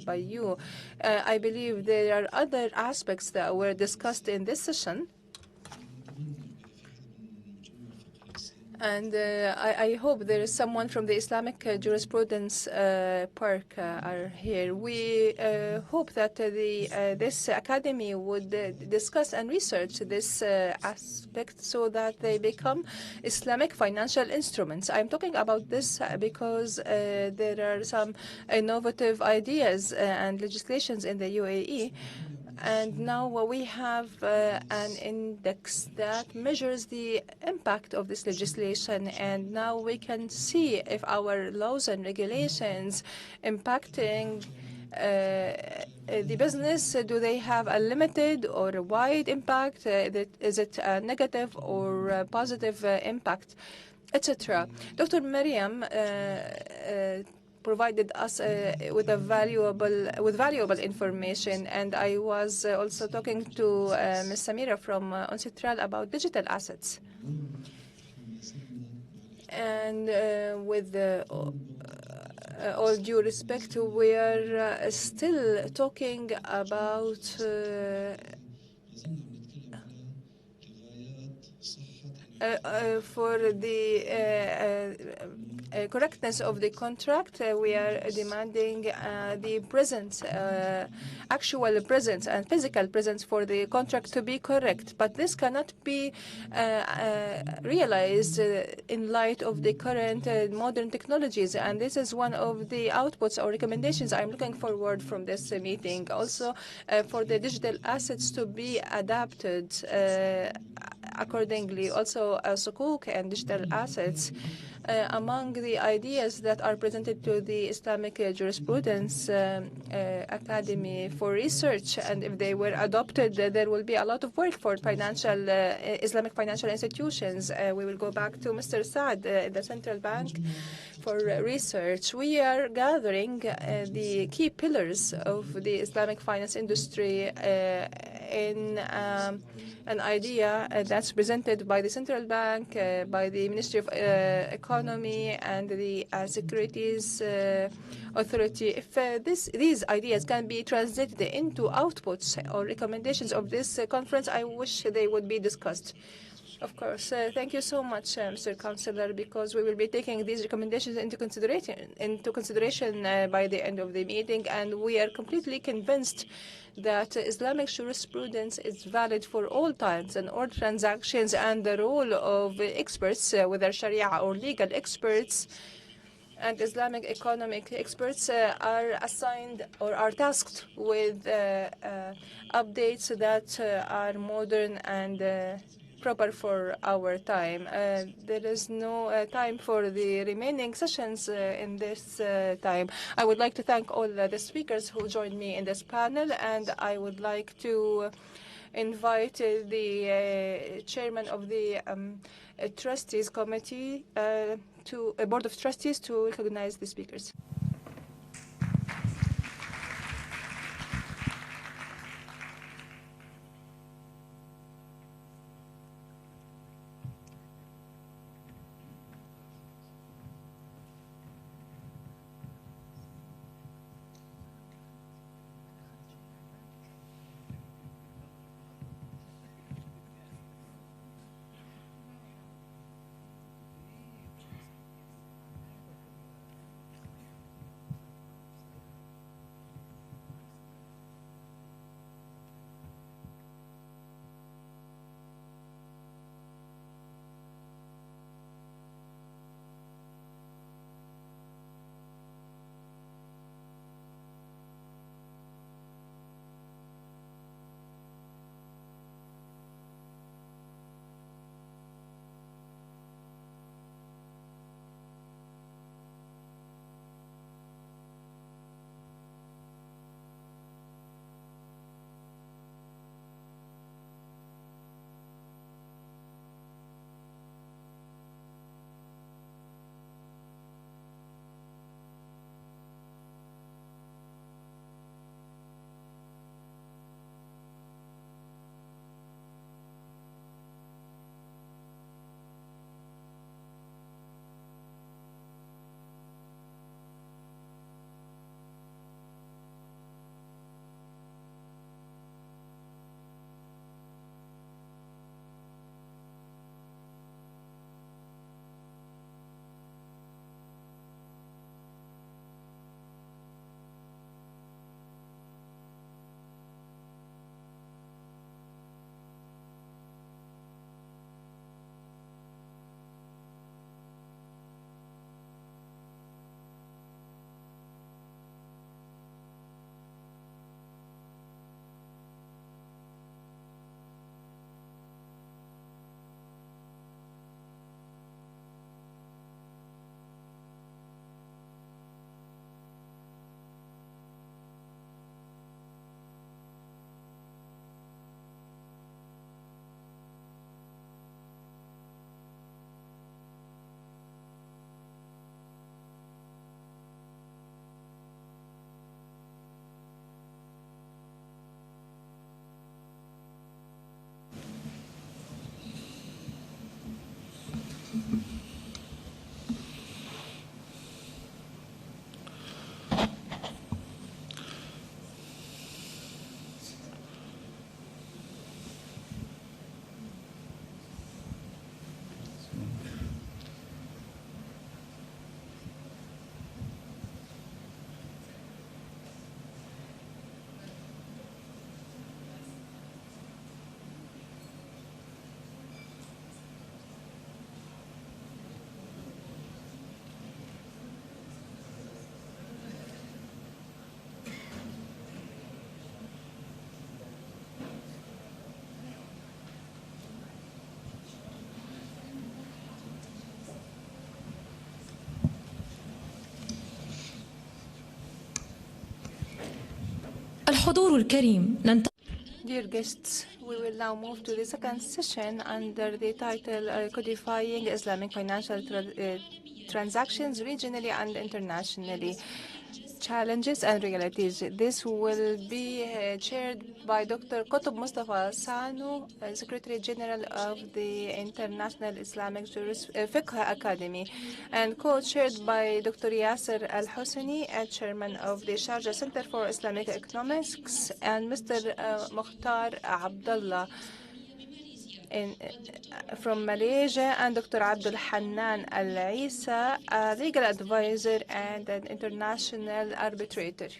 by you. I believe there are other aspects that were discussed in this session. And I hope there is someone from the Islamic jurisprudence park are here. We hope that this academy would discuss and research this aspect so that they become Islamic financial instruments. I'm talking about this because there are some innovative ideas and legislations in the UAE. And now we have an index that measures the impact of this legislation. And now we can see if our laws and regulations impacting the business, do they have a limited or a wide impact? Is it a negative or a positive impact, etc. Dr. Mariam provided us with valuable information, and I was also talking to Ms. Samira from IICRA about digital assets. And with all due respect, we are still talking about for the correctness of the contract, we are demanding the presence, actual presence and physical presence for the contract to be correct. But this cannot be realized in light of the current modern technologies. And this is one of the outputs or recommendations I'm looking forward from this meeting. Also, for the digital assets to be adapted accordingly. Also, sukuk and digital assets. Among the ideas that are presented to the Islamic Jurisprudence Academy for research, and if they were adopted, there will be a lot of work for financial Islamic financial institutions. We will go back to Mr. Saad, the central bank, for research. We are gathering the key pillars of the Islamic finance industry in an idea that's presented by the central bank, by the Ministry of Economy, and the Securities Authority. If these ideas can be translated into outputs or recommendations of this conference, I wish they would be discussed. Of course. Thank you so much, Mr. Councillor, because we will be taking these recommendations into consideration by the end of the meeting, and we are completely convinced that Islamic jurisprudence is valid for all times and all transactions, and the role of experts, whether Sharia or legal experts, and Islamic economic experts are assigned or are tasked with updates that are modern and proper for our time. There is no time for the remaining sessions in this time. I would like to thank all the speakers who joined me in this panel, and I would like to invite the chairman of the trustees committee to a board of trustees to recognize the speakers. الحضور الكريم Dear guests, we will now move to the second session under the title Codifying Islamic Financial Transactions Regionally and Internationally, Challenges and Realities. This will be chaired by Dr. Qutb Mustafa Sanu, Secretary General of the International Islamic Fiqh Academy, and co-chaired by Dr. Yasser Al-Husseini, Chairman of the Sharjah Center for Islamic Economics, and Mr. Mukhtar Abdullah from Malaysia, and Dr. Abdul Hannan Al-Isa, a legal advisor and an international arbitrator.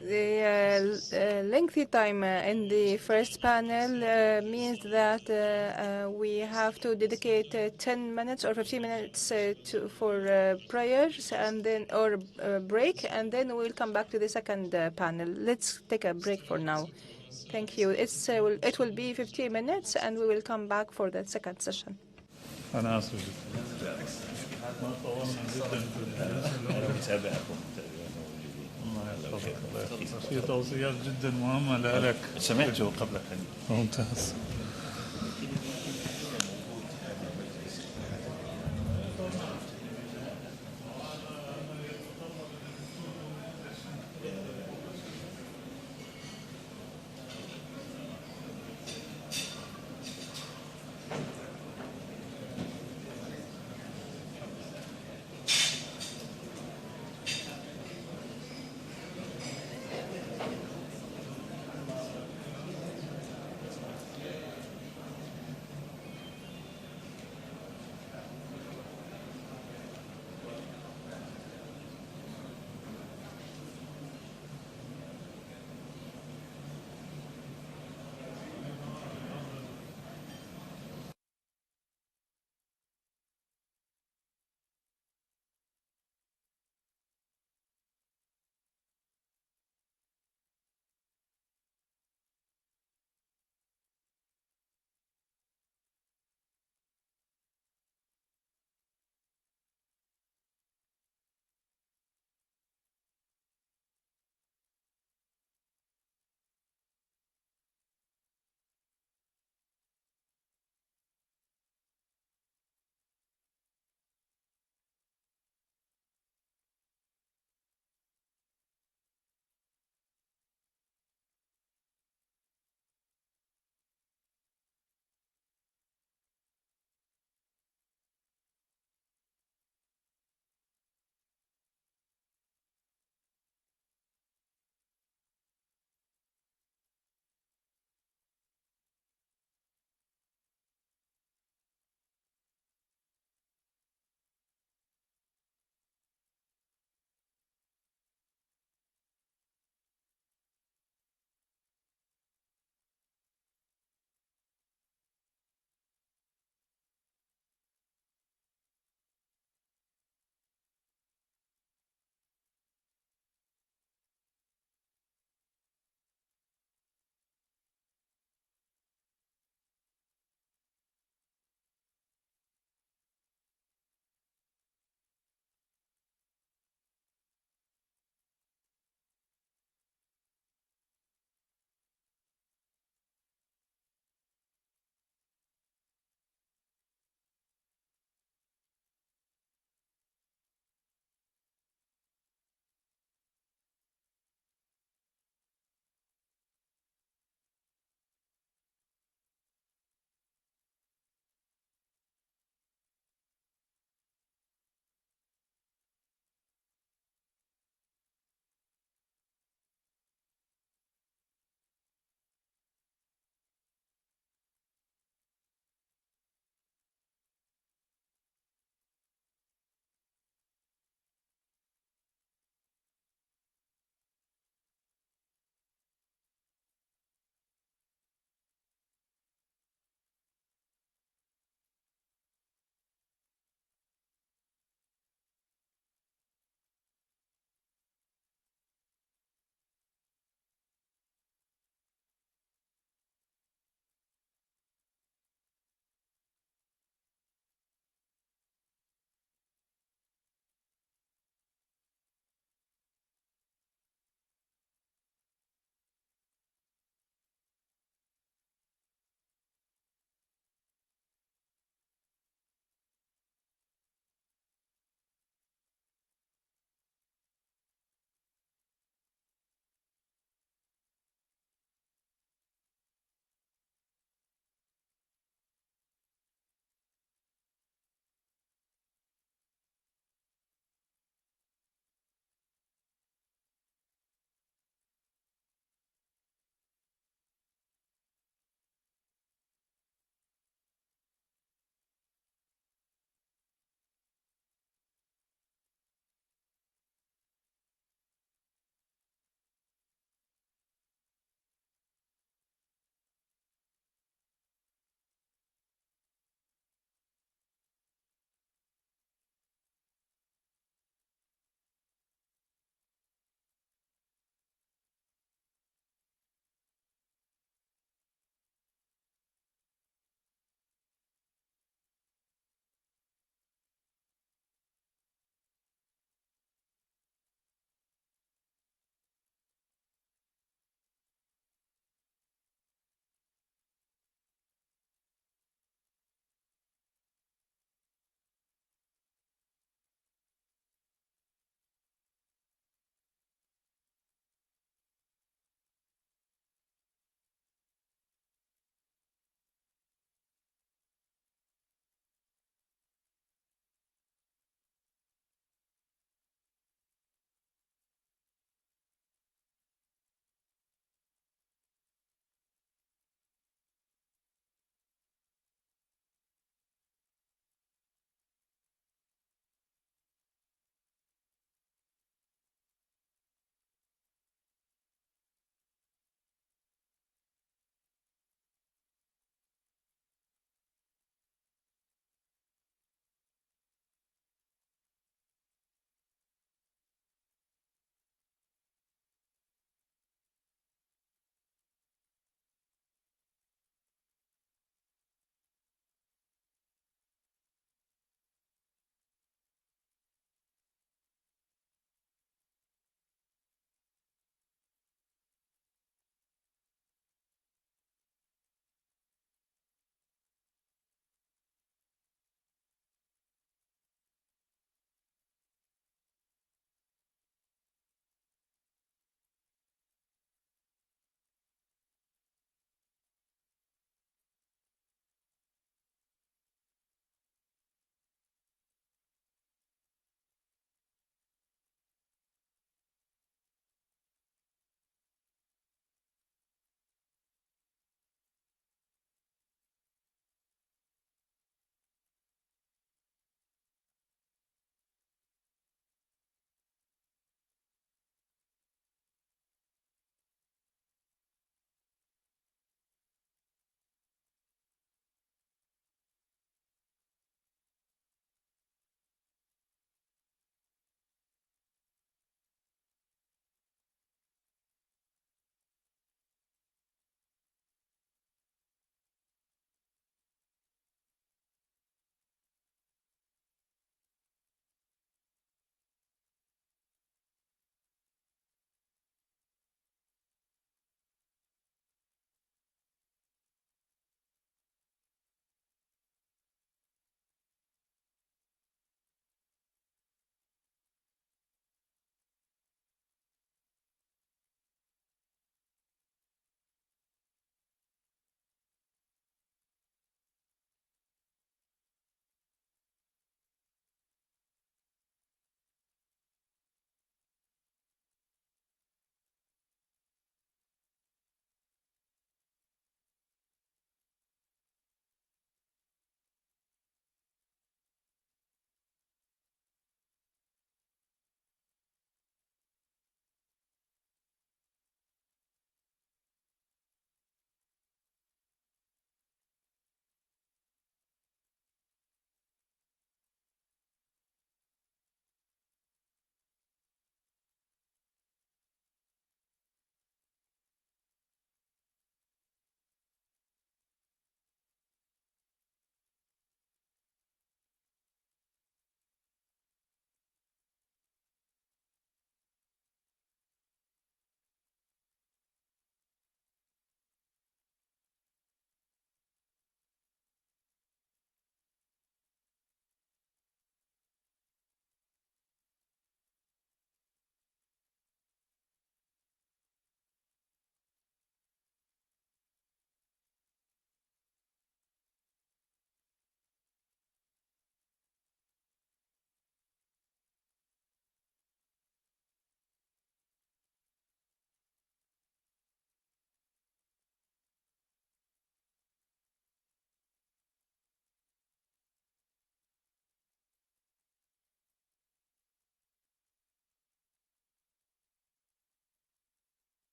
The lengthy time in the first panel means that we have to dedicate 10 minutes or 15 minutes for prayers and then break, and then we'll come back to the second panel. Let's take a break for now. Thank you. It will be 15 minutes, and we will come back for the second session. أنا آسف ما طولنا جدا أنا متابعكم في توصيات جدا مهمة لك سمعته قبل قليل. ممتاز.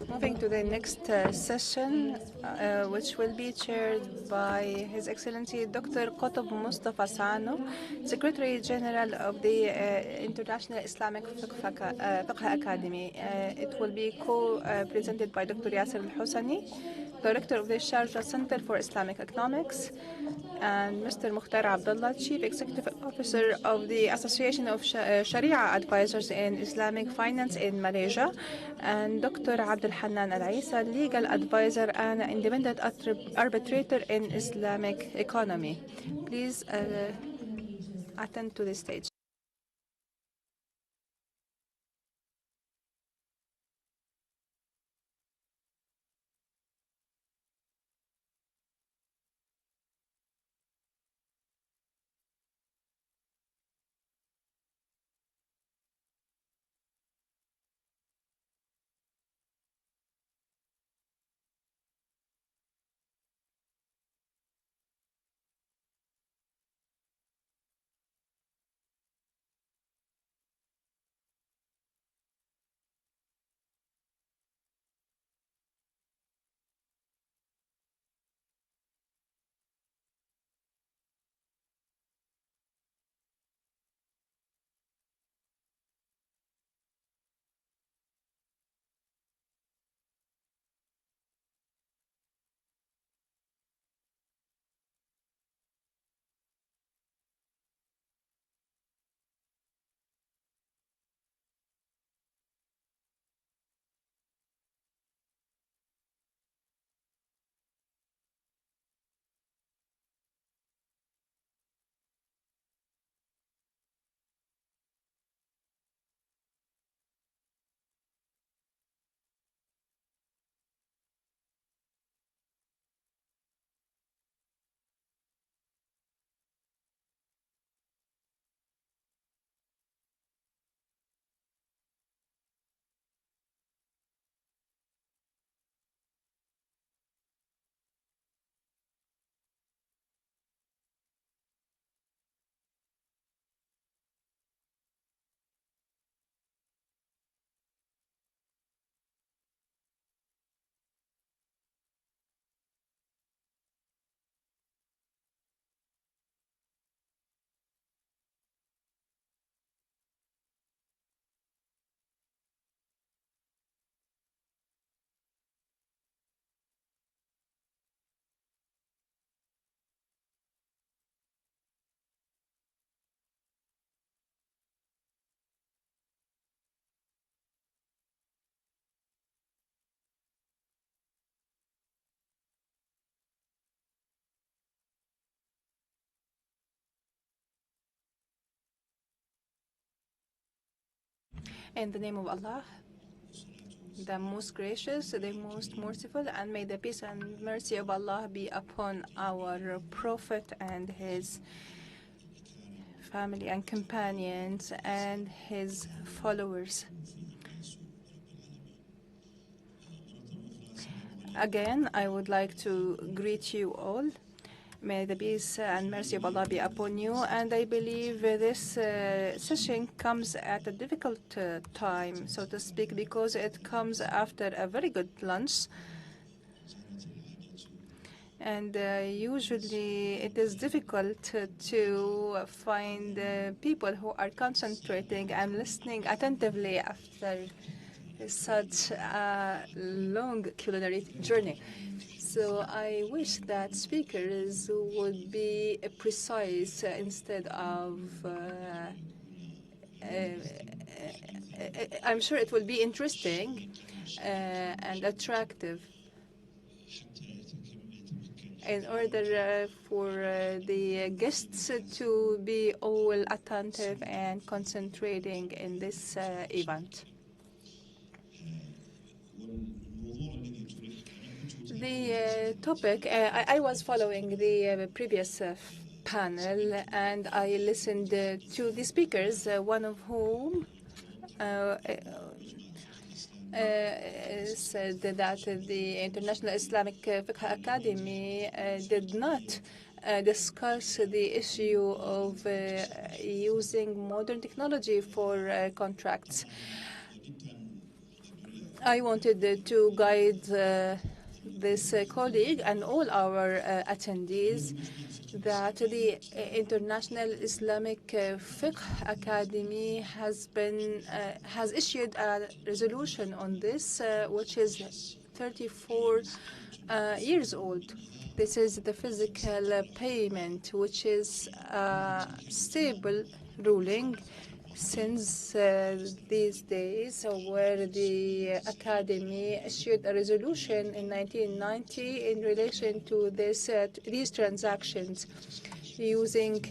Moving to the next session, which will be chaired by His Excellency Dr. Qutb Mustafa Sano, Secretary General of the International Islamic Fiqh Academy. It will be co-presented by Dr. Yasser Al-Husani, Director of the Sharjah Center for Islamic Economics, and Mr. Mukhtar Abdullah, Chief Executive Officer of the Association of Sharia Advisors in Islamic Finance in Malaysia, and Dr. Abdul Hanan Al-Isa, Legal Advisor and Independent Arbitrator in Islamic Economy. Please attend to the stage. In the name of Allah, the most gracious, the most merciful, and may the peace and mercy of Allah be upon our Prophet and his family and companions and his followers. Again, I would like to greet you all. May the peace and mercy of Allah be upon you. And I believe this session comes at a difficult time, so to speak, because it comes after a very good lunch. And usually it is difficult to find people who are concentrating and listening attentively after such a long culinary journey. So I wish that speakers would be precise instead of I'm sure it will be interesting and attractive in order for the guests to be all attentive and concentrating in this event. The topic, I was following the previous panel, and I listened to the speakers, one of whom said that the International Islamic Fiqh Academy did not discuss the issue of using modern technology for contracts. I wanted to guide this colleague and all our attendees that the International Islamic Fiqh Academy has issued a resolution on this, which is 34 years old. This is the physical payment, which is a stable ruling since these days, where the Academy issued a resolution in 1990 in relation to these transactions, using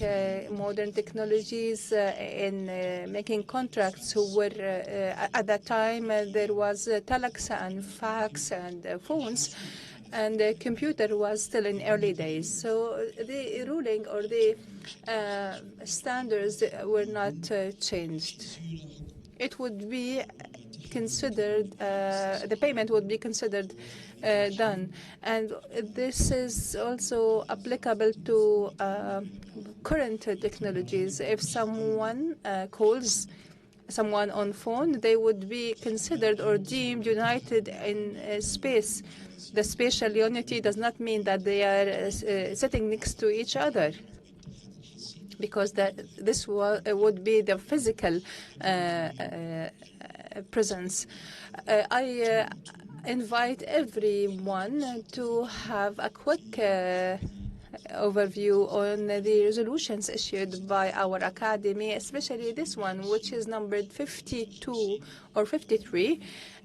modern technologies in making contracts. Where at that time there was telex and fax and phones, and the computer was still in early days. So the ruling or the standards were not changed. It would be considered, the payment would be considered done. And this is also applicable to current technologies. If someone calls someone on phone, they would be considered or deemed united in space. The spatial unity does not mean that they are sitting next to each other, because this would be the physical presence. I invite everyone to have a quick overview on the resolutions issued by our Academy, especially this one, which is numbered 52 or 53,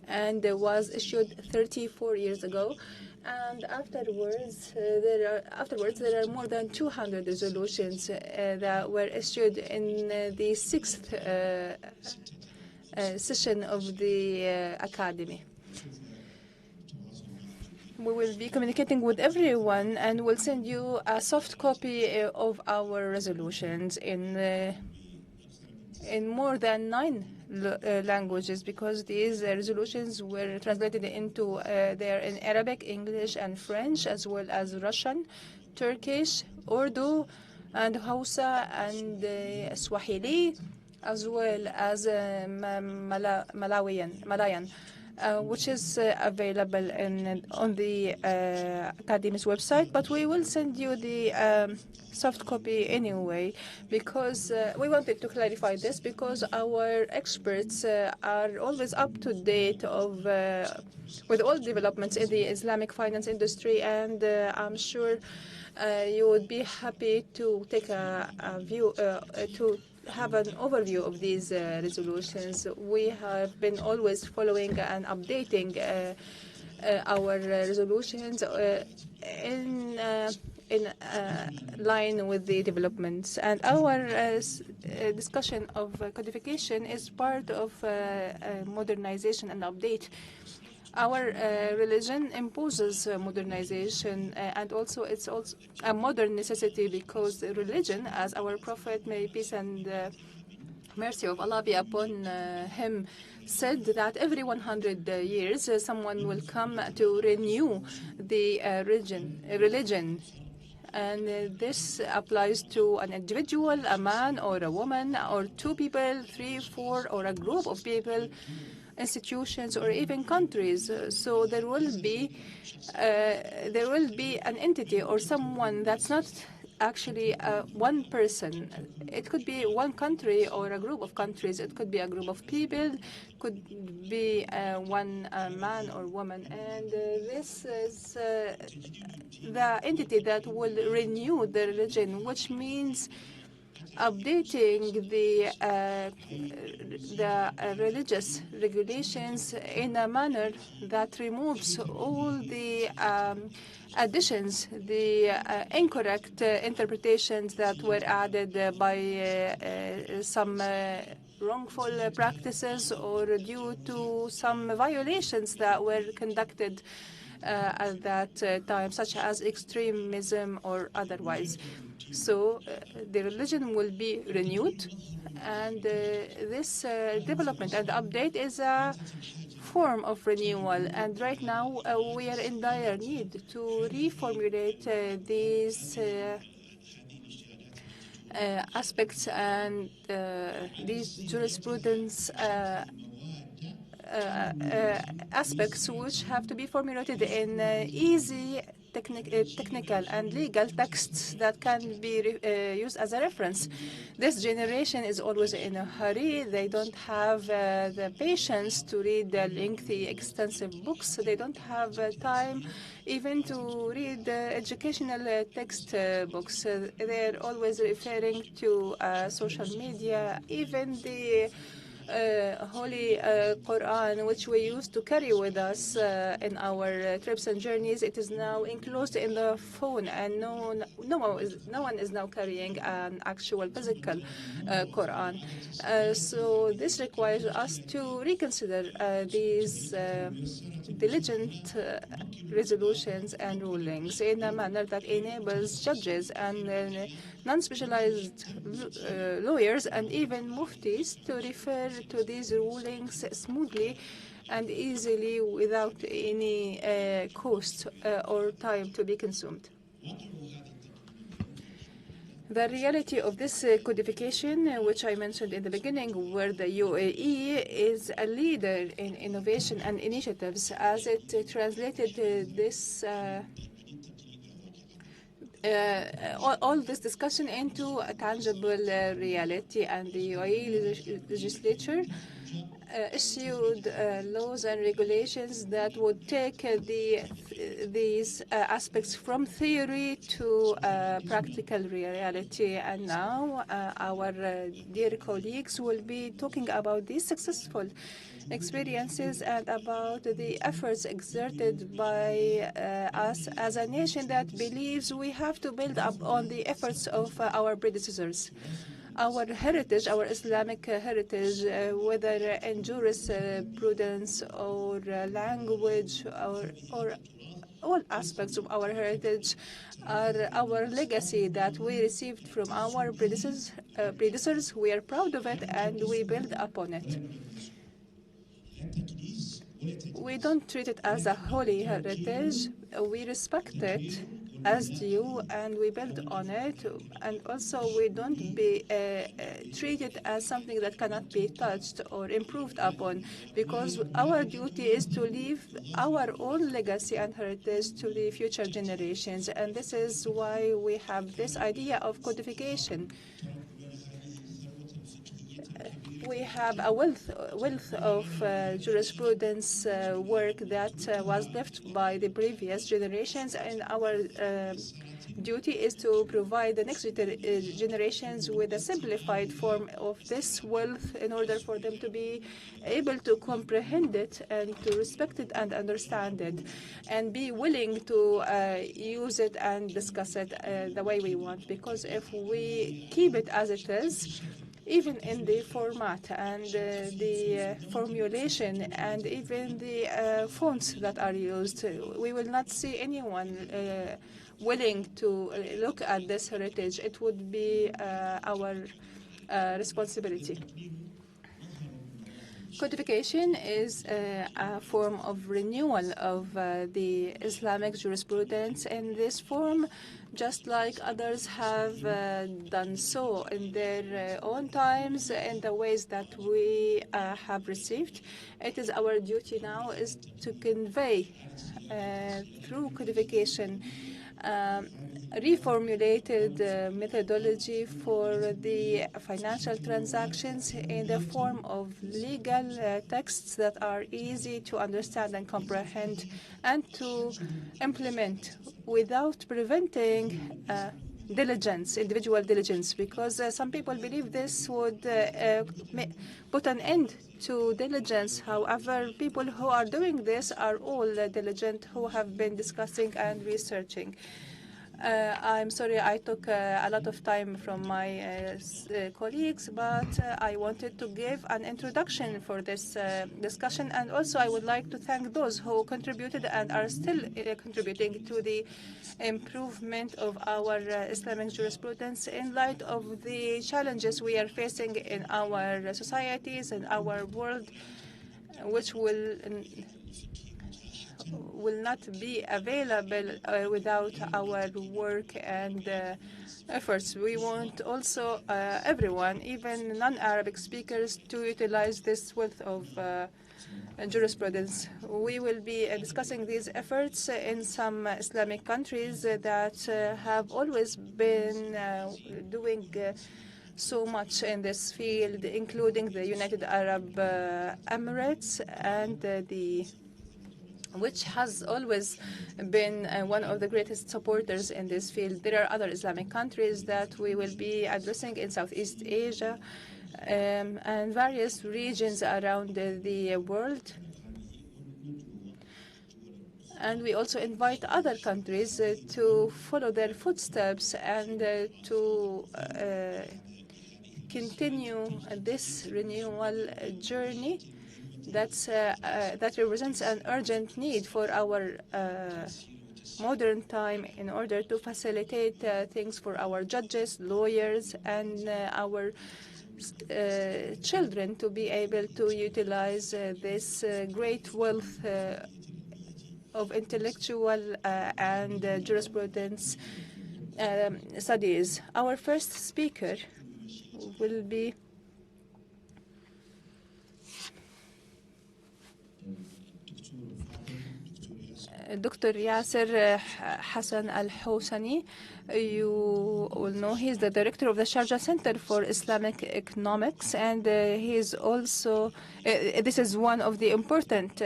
and was issued 34 years ago. And afterwards, there are more than 200 resolutions that were issued in the 6th session of the Academy. We will be communicating with everyone, and we'll send you a soft copy of our resolutions in more than 9 languages, because these resolutions were translated into they're in Arabic, English, and French, as well as Russian, Turkish, Urdu, and Hausa, and Swahili, as well as Malayan. Which is available on the Academy's website, but we will send you the soft copy anyway, because we wanted to clarify this, because our experts are always up to date with all developments in the Islamic finance industry, and I'm sure you would be happy to take a view to have an overview of these resolutions. We have been always following and updating our resolutions in line with the developments. And our discussion of codification is part of modernization and update. Our religion imposes modernization, and also it's also a modern necessity, because religion, as our Prophet, may peace and mercy of Allah be upon him, said that every 100 years someone will come to renew the religion. And this applies to an individual, a man or a woman, or 2 people, 3, 4, or a group of people, institutions, or even countries. So there will be an entity or someone that's not actually one person. It could be one country or a group of countries. It could be a group of people, could be one man or woman. And this is the entity that will renew the religion, which means updating the religious regulations in a manner that removes all the additions, the incorrect interpretations that were added by some wrongful practices, or due to some violations that were conducted at that time, such as extremism or otherwise. So the religion will be renewed, and this development and update is a form of renewal. And right now we are in dire need to reformulate these aspects and these jurisprudence aspects which have to be formulated in easy technical and legal texts that can be used as a reference. This generation is always in a hurry. They don't have the patience to read the lengthy, extensive books. They don't have time even to read educational textbooks. They're always referring to social media, even the Holy Quran, which we used to carry with us in our trips and journeys, it is now enclosed in the phone, and no one is now carrying an actual physical Quran. So this requires us to reconsider these diligent resolutions and rulings in a manner that enables judges and non-specialized lawyers and even muftis to refer to these rulings smoothly and easily without any cost or time to be consumed. The reality of this codification, which I mentioned in the beginning, where the UAE is a leader in innovation and initiatives, as it translated this all this discussion into a tangible reality, and the UAE legislature issued laws and regulations that would take these aspects from theory to practical reality. And now our dear colleagues will be talking about these successful experiences and about the efforts exerted by us as a nation that believes we have to build up on the efforts of our predecessors. Our heritage, our Islamic heritage, whether in jurisprudence or language or all aspects of our heritage, are our legacy that we received from our predecessors. We are proud of it and we build upon it. We don't treat it as a holy heritage. We respect it as due and we build on it. And also we don't treat it as something that cannot be touched or improved upon, because our duty is to leave our own legacy and heritage to the future generations. And this is why we have this idea of codification. We have a wealth of jurisprudence work that was left by the previous generations, and our duty is to provide the next generations with a simplified form of this wealth in order for them to be able to comprehend it and to respect it and understand it and be willing to use it and discuss it the way we want. Because if we keep it as it is, even in the format and the formulation and even the fonts that are used, we will not see anyone willing to look at this heritage. It would be our responsibility. Codification is a form of renewal of the Islamic jurisprudence in this form, just like others have done so in their own times in the ways that we have received. It is our duty now is to convey through codification reformulated methodology for the financial transactions in the form of legal texts that are easy to understand and comprehend and to implement without preventing individual diligence, because some people believe this would put an end to diligence. However, people who are doing this are all diligent, who have been discussing and researching. I'm sorry I took a lot of time from my colleagues, but I wanted to give an introduction for this discussion. And also I would like to thank those who contributed and are still contributing to the improvement of our Islamic jurisprudence in light of the challenges we are facing in our societies and our world, which will will not be available without our work and efforts. We want also everyone, even non-Arabic speakers, to utilize this wealth of jurisprudence. We will be discussing these efforts in some Islamic countries that have always been doing so much in this field, including the United Arab Emirates and which has always been one of the greatest supporters in this field. There are other Islamic countries that we will be addressing in Southeast Asia and various regions around the world. And we also invite other countries to follow their footsteps and to continue this renewal journey that represents an urgent need for our modern time in order to facilitate things for our judges, lawyers, and our children to be able to utilize this great wealth of intellectual and jurisprudence studies. Our first speaker will be Dr. Yasser Hassan Al-Hosani. You will know he's the director of the Sharjah Center for Islamic Economics, and he is also, this is one of the important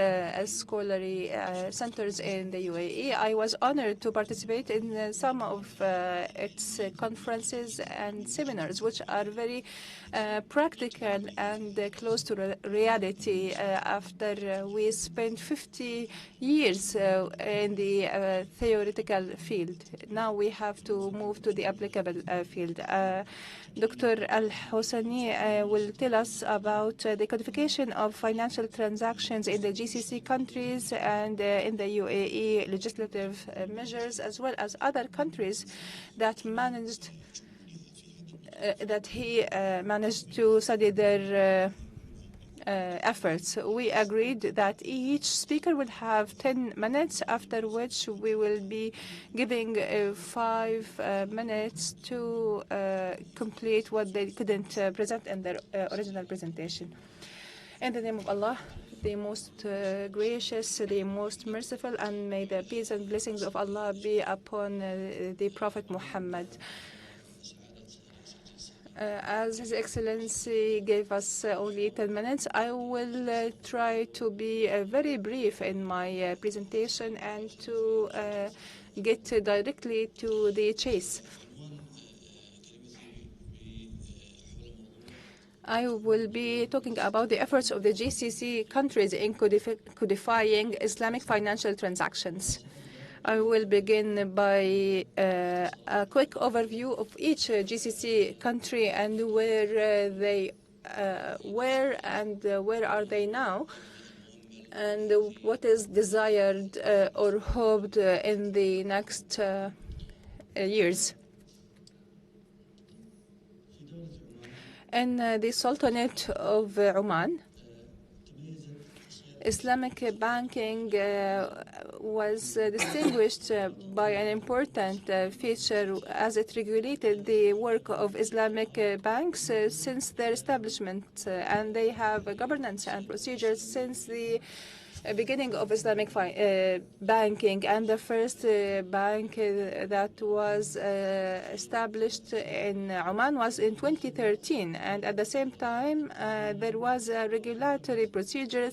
scholarly centers in the UAE. I was honored to participate in some of its conferences and seminars, which are very practical and close to reality after we spent 50 years in the theoretical field. Now we have to move to the applicable field. Dr. Al-Hosani will tell us about the codification of financial transactions in the GCC countries and in the UAE legislative measures, as well as other countries that managed he managed to study their efforts. We agreed that each speaker will have 10 minutes, after which we will be giving 5 minutes to complete what they couldn't present in their original presentation. In the name of Allah, the most gracious, the most merciful, and may the peace and blessings of Allah be upon the Prophet Muhammad. As His Excellency gave us only 10 minutes, I will try to be very brief in my presentation and to get directly to the chase. I will be talking about the efforts of the GCC countries in codifying Islamic financial transactions. I will begin by a quick overview of each GCC country and where they were and where are they now, and what is desired or hoped in the next years. In the Sultanate of Oman, Islamic banking was distinguished by an important feature as it regulated the work of Islamic banks since their establishment, and they have governance and procedures since the beginning of Islamic banking, and the first bank that was established in Oman was in 2013, and at the same time there was a regulatory procedure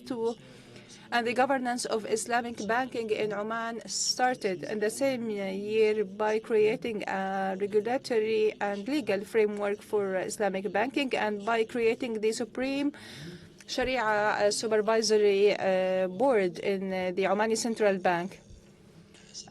and the governance of Islamic banking in Oman started in the same year by creating a regulatory and legal framework for Islamic banking and by creating the Supreme Sharia Supervisory Board in the Omani Central Bank.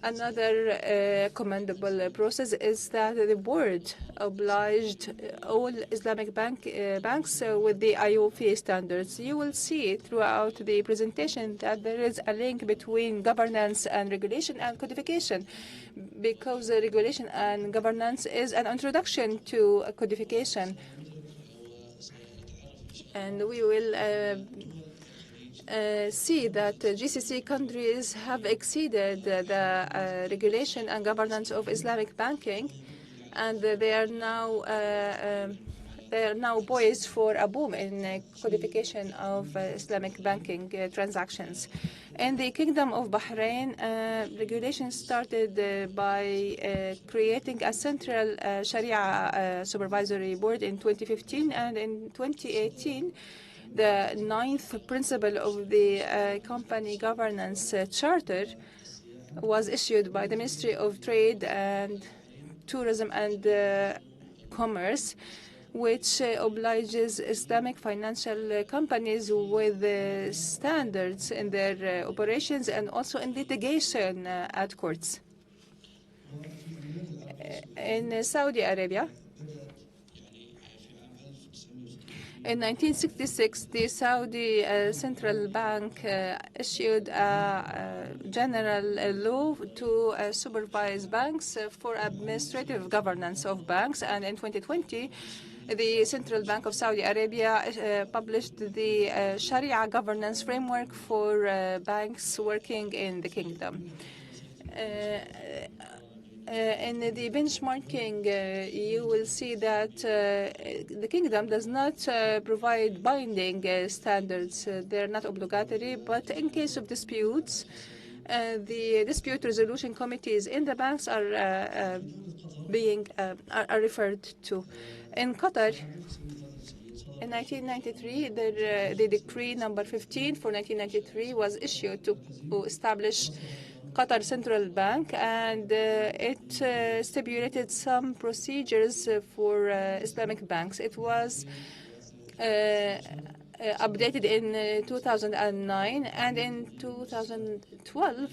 Another commendable process is that the board obliged all Islamic banks with the IOFA standards. You will see throughout the presentation that there is a link between governance and regulation and codification, because regulation and governance is an introduction to codification. And we will see that GCC countries have exceeded the regulation and governance of Islamic banking, and they are now poised for a boom in codification of Islamic banking transactions. In the Kingdom of Bahrain, regulation started by creating a central Sharia supervisory board in 2015, and in 2018, the 9th principle of the company governance charter was issued by the Ministry of Trade and Tourism and Commerce, which obliges Islamic financial companies with standards in their operations and also in litigation at courts. In Saudi Arabia, in 1966, the Saudi Central Bank issued a general law to supervise banks for administrative governance of banks, and in 2020, the Central Bank of Saudi Arabia published the Sharia governance framework for banks working in the kingdom. In the benchmarking, you will see that the kingdom does not provide binding standards. They're not obligatory, but in case of disputes, the dispute resolution committees in the banks are referred to. In Qatar, in 1993, the decree number 15 for 1993 was issued to establish Qatar Central Bank, and it stipulated some procedures for Islamic banks. It was updated in 2009, and in 2012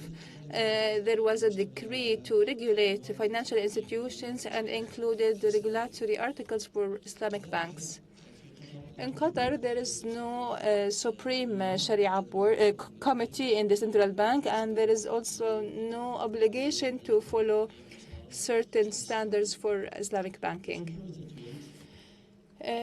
there was a decree to regulate financial institutions and included the regulatory articles for Islamic banks. In Qatar, there is no Supreme Sharia board, committee in the central bank, and there is also no obligation to follow certain standards for Islamic banking.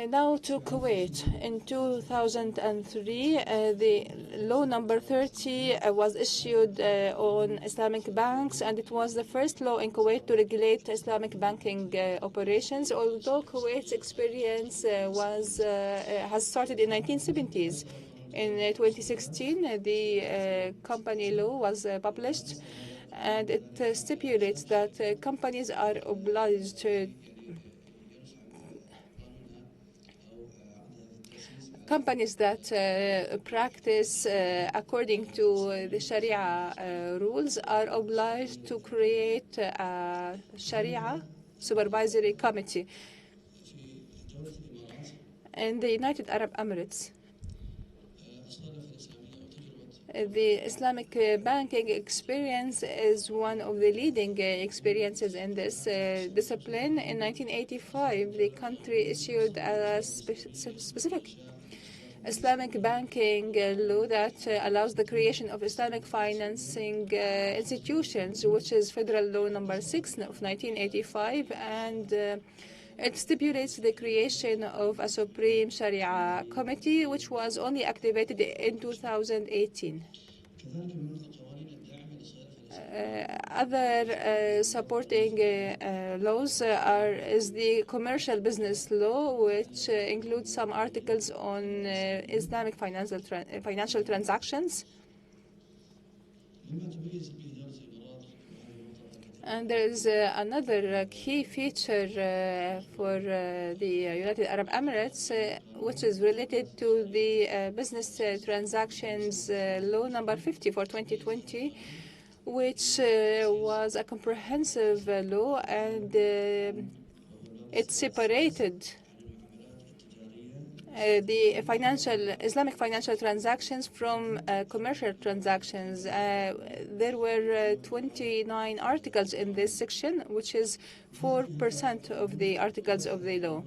Now to Kuwait. In 2003, the law number 30 was issued on Islamic banks, and it was the first law in Kuwait to regulate Islamic banking operations, although Kuwait's experience has started in 1970s. In 2016, the company law was published, and it stipulates that companies are obliged to companies that practice according to the Sharia rules are obliged to create a Sharia supervisory committee. In the United Arab Emirates, the Islamic banking experience is one of the leading experiences in this discipline. In 1985, the country issued a specific Islamic banking law that allows the creation of Islamic financing institutions, which is Federal Law number 6 of 1985, and it stipulates the creation of a Supreme Sharia Committee, which was only activated in 2018. Other supporting laws is the commercial business law, which includes some articles on Islamic financial transactions. And there is another key feature for the United Arab Emirates, which is related to the business transactions law number 50 for 2020, which was a comprehensive law, and it separated the Islamic financial transactions from commercial transactions. There were 29 articles in this section, which is 4% of the articles of the law.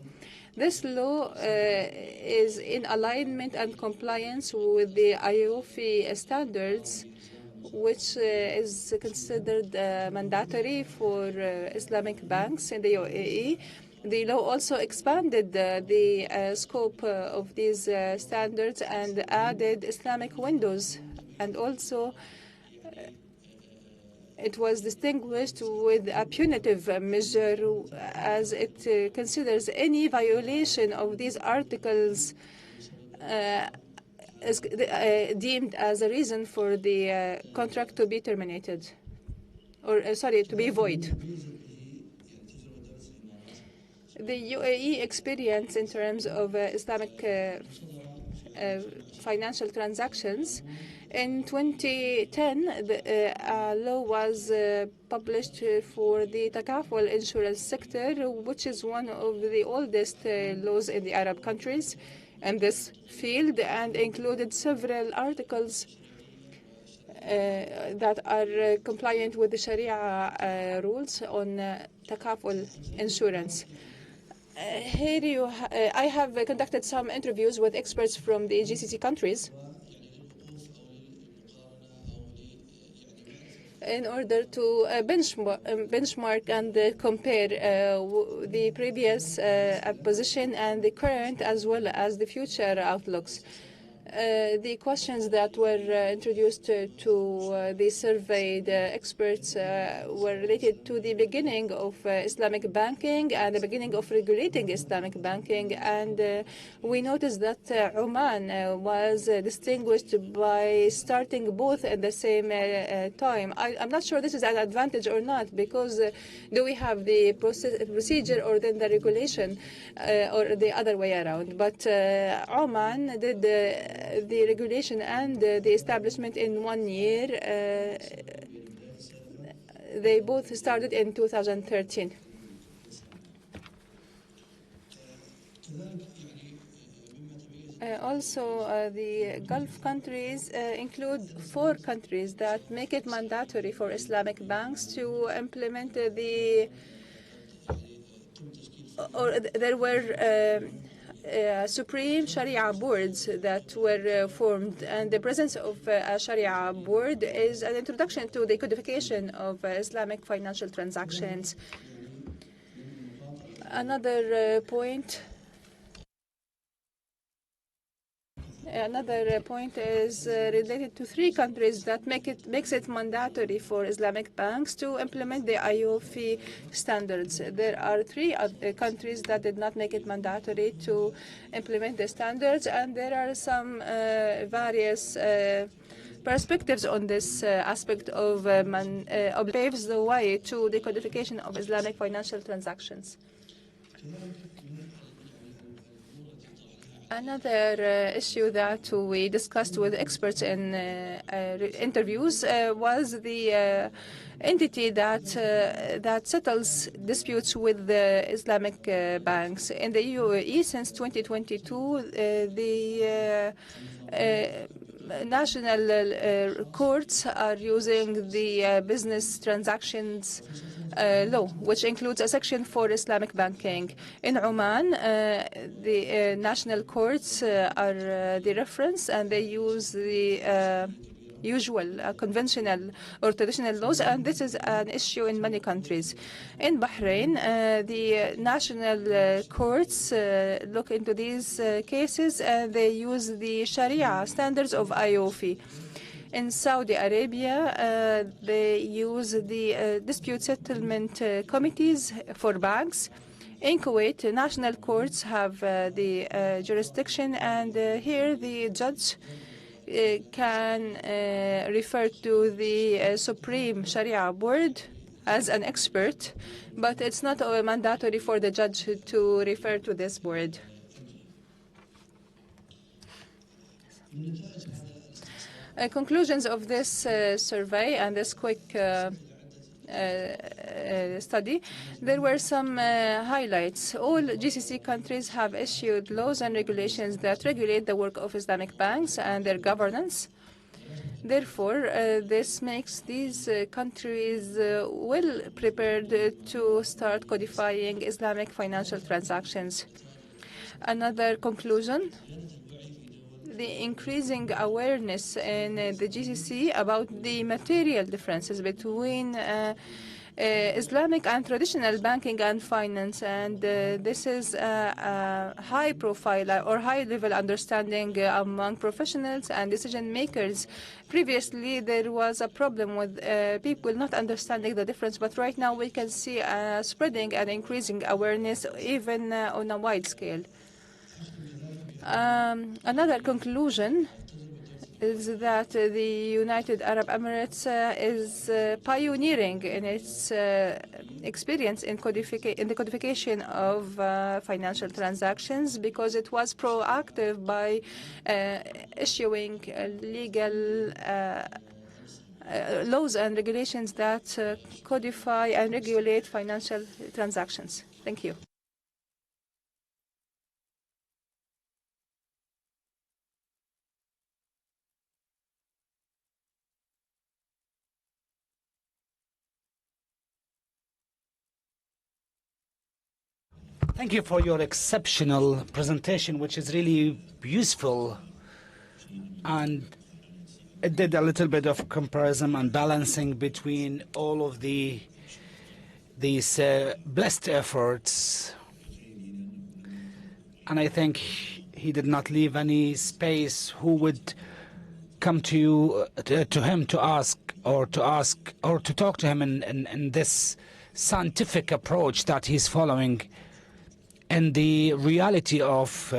This law is in alignment and compliance with the IOFI standards, which is considered mandatory for Islamic banks in the UAE. The law also expanded the scope of these standards and added Islamic windows, and also it was distinguished with a punitive measure as it considers any violation of these articles is deemed as a reason for the contract to be terminated, or sorry, to be void. The UAE experience in terms of Islamic financial transactions. In 2010, a law was published for the Takaful insurance sector, which is one of the oldest laws in the Arab countries in this field, and included several articles that are compliant with the Sharia rules on Takaful insurance. Here I have conducted some interviews with experts from the GCC countries in order to benchmark and compare the previous position and the current as well as the future outlooks. The questions that were introduced to the surveyed experts were related to the beginning of Islamic banking and the beginning of regulating Islamic banking. And we noticed that Oman was distinguished by starting both at the same time. I'm not sure this is an advantage or not, because do we have the procedure or then the regulation or the other way around? But Oman did the regulation and the establishment in 1 year. They both started in 2013. Also, the Gulf countries include 4 countries that make it mandatory for Islamic banks to implement there were supreme Sharia boards that were formed, and the presence of a Sharia board is an introduction to the codification of Islamic financial transactions. Another point is related to 3 countries that makes it mandatory for Islamic banks to implement the IOFI standards. There are 3 other countries that did not make it mandatory to implement the standards, and there are some various perspectives on this aspect of paves the way to the codification of Islamic financial transactions. Another issue that we discussed with experts in interviews was the entity that settles disputes with the Islamic banks. In the UAE since 2022, the national courts are using the business transactions law, which includes a section for Islamic banking. In Oman, the national courts are the reference, and they use the usual conventional or traditional laws, and this is an issue in many countries. In Bahrain, the national courts look into these cases, and they use the Sharia standards of IOFI. In Saudi Arabia, they use the dispute settlement committees for banks. In Kuwait, national courts have the jurisdiction, and here the judge can refer to the Supreme Sharia Board as an expert, but it's not mandatory for the judge to refer to this board. Conclusions of this survey and this quick study, there were some highlights. All GCC countries have issued laws and regulations that regulate the work of Islamic banks and their governance. Therefore, this makes these countries well prepared to start codifying Islamic financial transactions. Another conclusion: the increasing awareness in the GCC about the material differences between Islamic and traditional banking and finance, and this is a high profile or high level understanding among professionals and decision makers. Previously, there was a problem with people not understanding the difference, but right now we can see spreading and increasing awareness even on a wide scale. Another conclusion is that the United Arab Emirates is pioneering in its experience in the codification of financial transactions, because it was proactive by issuing legal laws and regulations that codify and regulate financial transactions. Thank you. Thank you for your exceptional presentation, which is really useful, and it did a little bit of comparison and balancing between all of these blessed efforts, and I think he did not leave any space who would come to him to ask or to talk to him in this scientific approach that he's following. And the reality of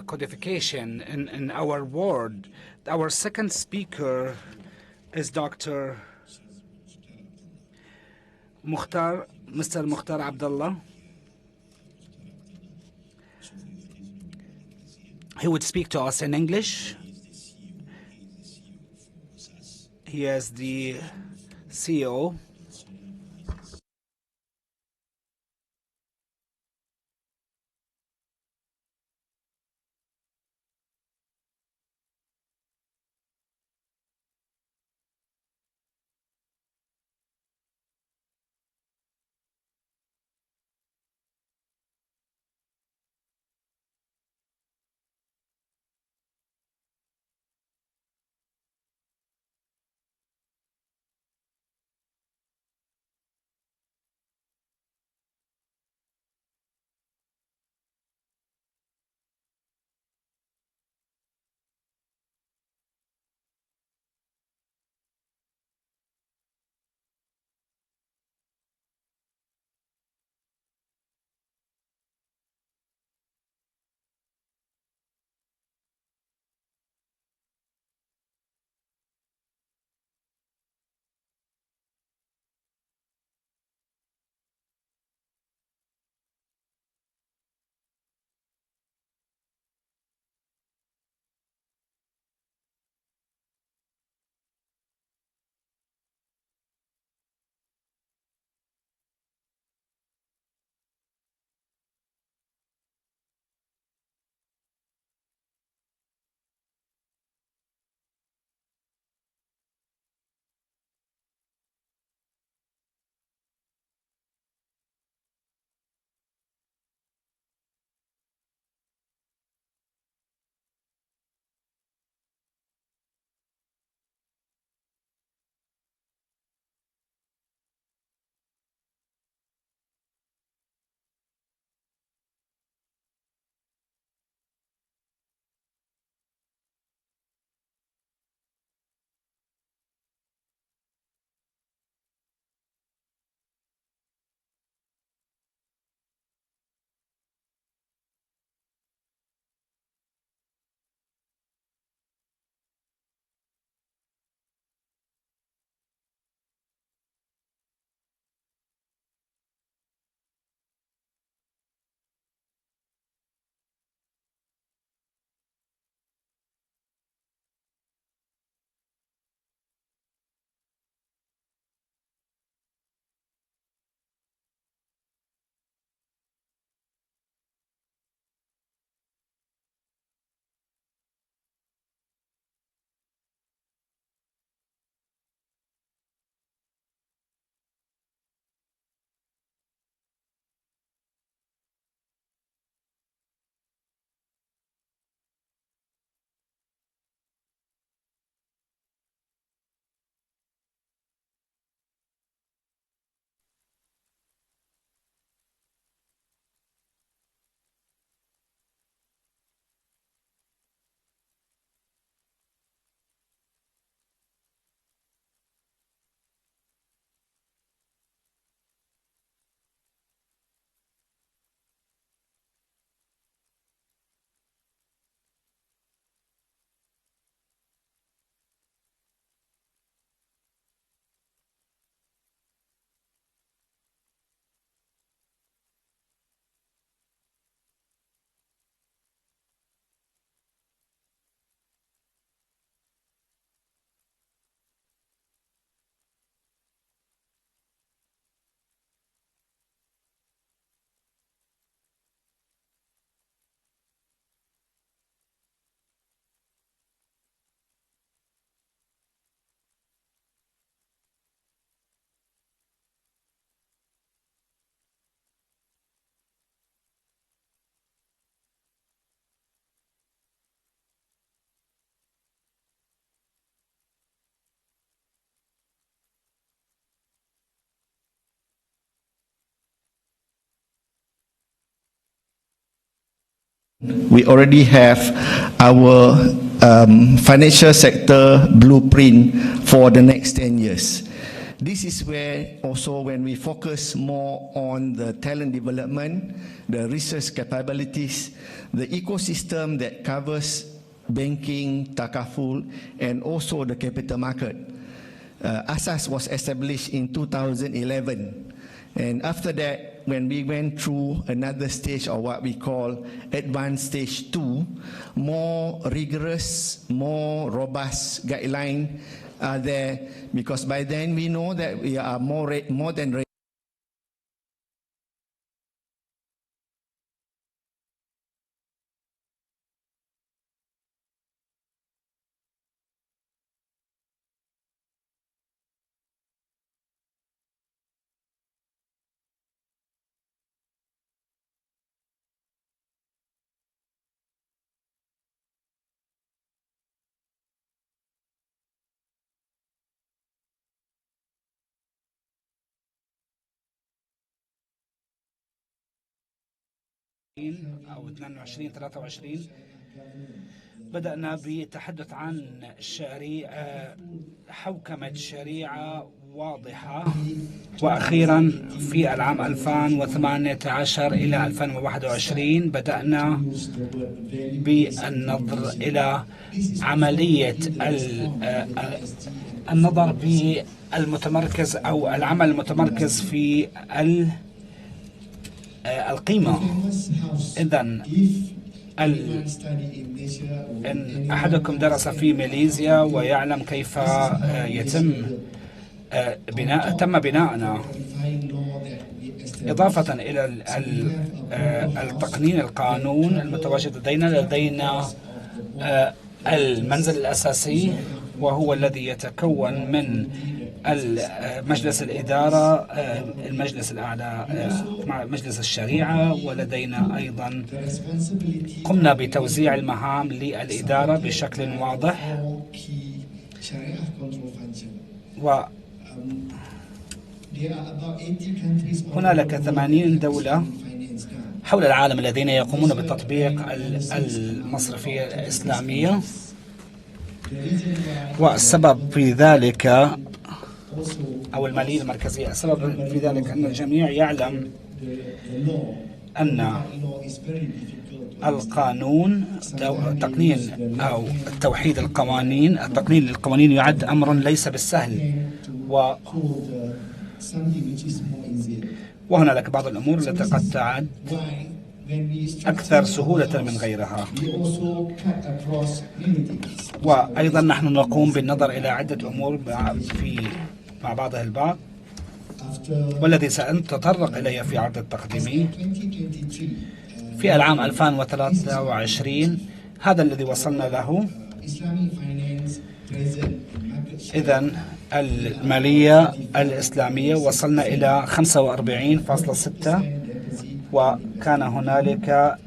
codification in our world. Our second speaker is Dr. Mr. Mukhtar Abdullah. He would speak to us in English. He is the CEO We already have our financial sector blueprint for the next 10 years. This is where also when we focus more on the talent development, the research capabilities, the ecosystem that covers banking, takaful, and also the capital market. ASAS was established in 2011. And after that, when we went through another stage of what we call advanced stage 2, more rigorous, more robust guidelines are there, because by then we know that we are more than ready. أو 22-23 بدأنا بالتحدث عن حوكمة شريعة واضحة، وأخيرا في العام 2018 إلى 2021 بدأنا بالنظر إلى عملية النظر بالمتمركز أو العمل المتمركز في القيمة. إذن إن أحدكم درس في ماليزيا ويعلم كيف تم بناءنا، إضافة إلى التقنين القانون المتواجد لدينا المنزل الأساسي، وهو الذي يتكون من مجلس الإدارة، المجلس الأعلى، مجلس الشريعة، ولدينا أيضا قمنا بتوزيع المهام للإدارة بشكل واضح. وهنالك 80 دولة حول العالم الذين يقومون بتطبيق المصرفية الإسلامية، والسبب في ذلك أو المالية المركزية، السبب في ذلك أن الجميع يعلم أن القانون تقنين أو التوحيد القوانين، التقنين للقوانين يعد أمر ليس بالسهل، وهنالك بعض الأمور التي قد تعد أكثر سهولة من غيرها. وأيضا نحن نقوم بالنظر إلى عدة أمور مع بعضها البعض، والذي سأتطرق إليه في عرض التقديمي. في العام 2023 هذا الذي وصلنا له. إذن المالية الإسلامية وصلنا إلى 45.6، وكان هنالك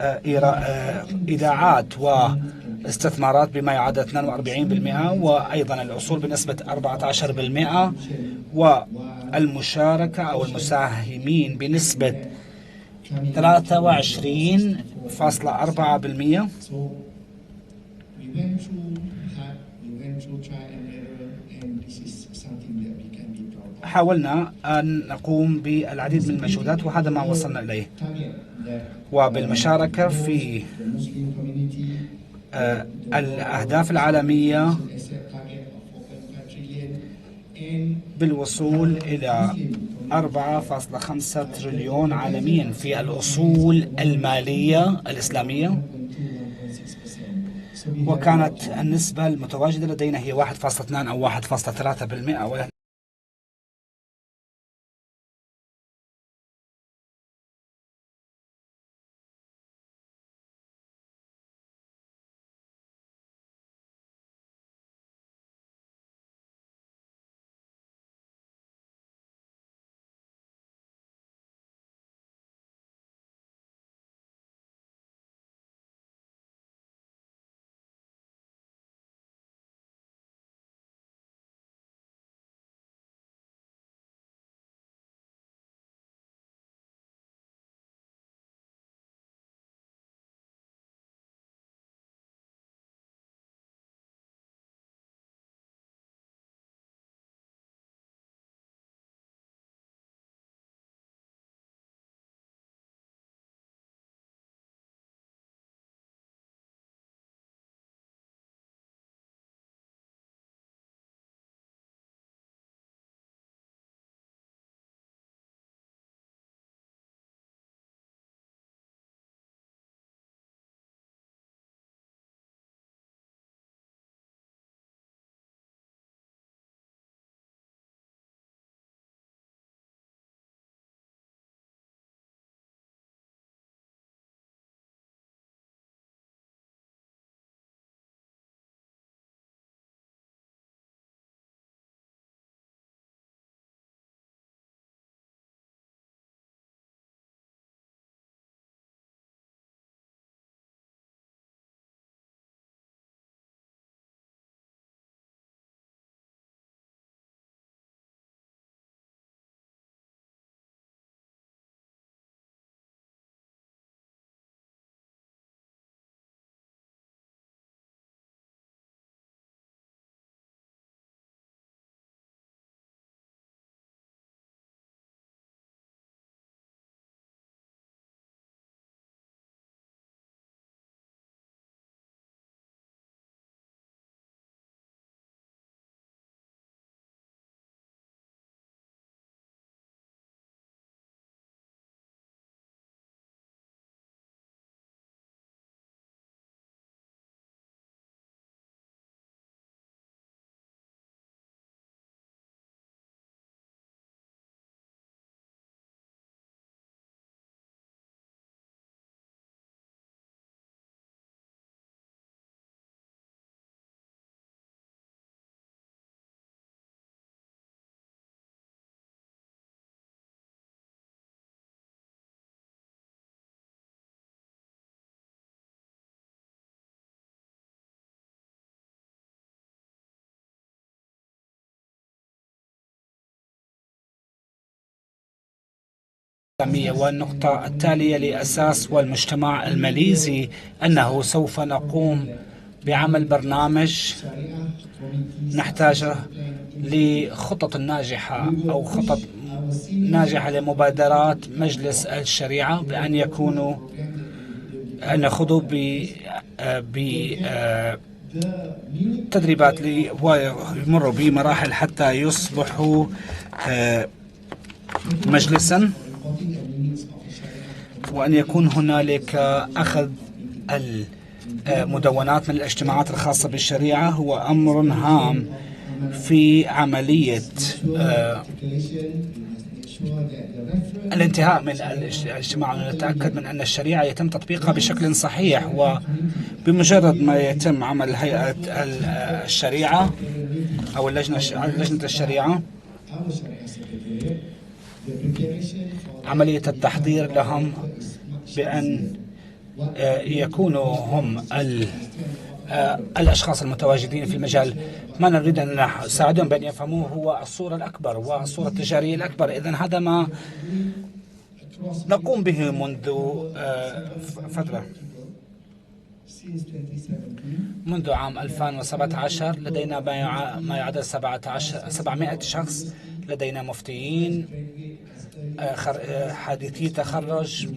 إيداعات واستثمارات بما يعادل 42%، وأيضا الأصول بنسبة 14%، والمشاركة أو المساهمين بنسبة 23.4%. حاولنا أن نقوم بالعديد من المجهودات، وهذا ما وصلنا إليه. وبالمشاركة في الأهداف العالمية بالوصول إلى 4.5 تريليون عالميا في الأصول المالية الإسلامية، وكانت النسبة المتواجدة لدينا هي 1.2 أو 1.3%. والنقطة التالية لأساس والمجتمع الماليزي أنه سوف نقوم بعمل برنامج نحتاجه لخطط ناجحة أو خطط ناجحة لمبادرات مجلس الشريعة بأن يكونوا أن يخوضوا بتدريبات ويمروا بمراحل حتى يصبحوا مجلسا، وأن يكون هنالك أخذ المدونات من الاجتماعات الخاصة بالشريعة هو أمر هام في عملية الانتهاء من الاجتماع، ونتأكد من أن الشريعة يتم تطبيقها بشكل صحيح. وبمجرد ما يتم عمل هيئة الشريعة أو لجنة الشريعة عملية التحضير لهم بأن يكونوا هم الأشخاص المتواجدين في المجال. ما نريد أن نساعدهم بأن يفهموه هو الصورة الأكبر والصورة التجارية الأكبر. إذن هذا ما نقوم به منذ فترة، منذ عام 2017 لدينا ما يعادل 700 شخص. لدينا مفتيين، حديثي تخرج،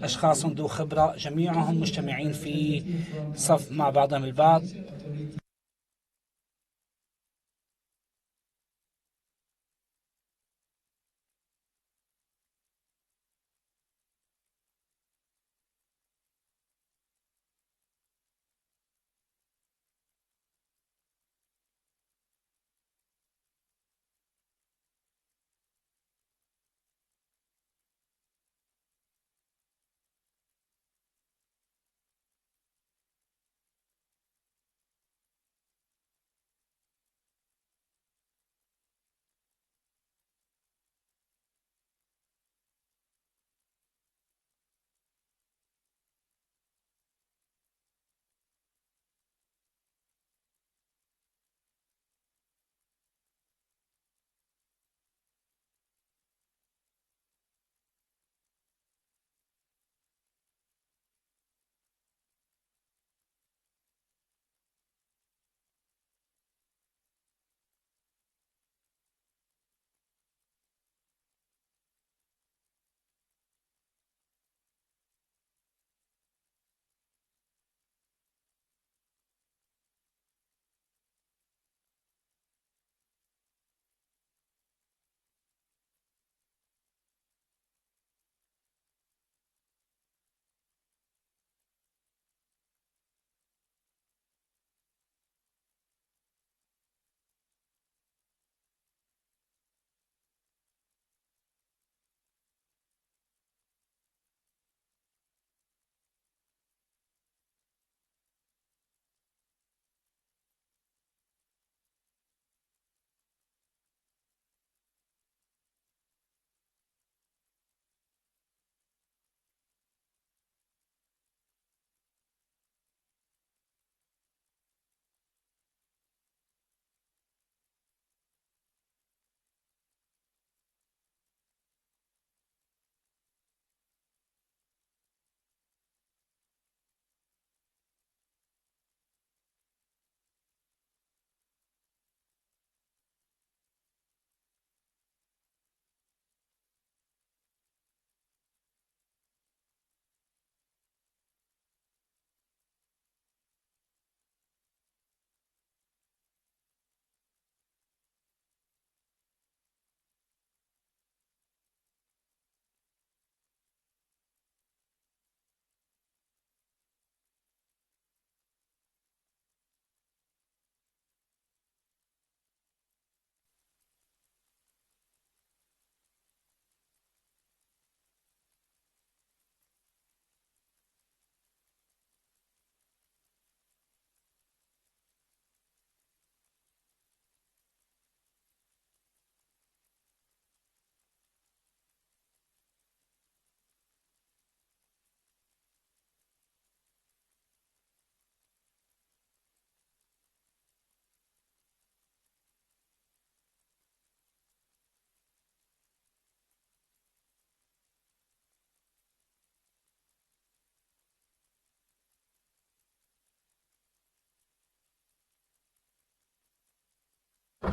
أشخاص ذو خبرة، جميعهم مجتمعين في صف مع بعضهم البعض.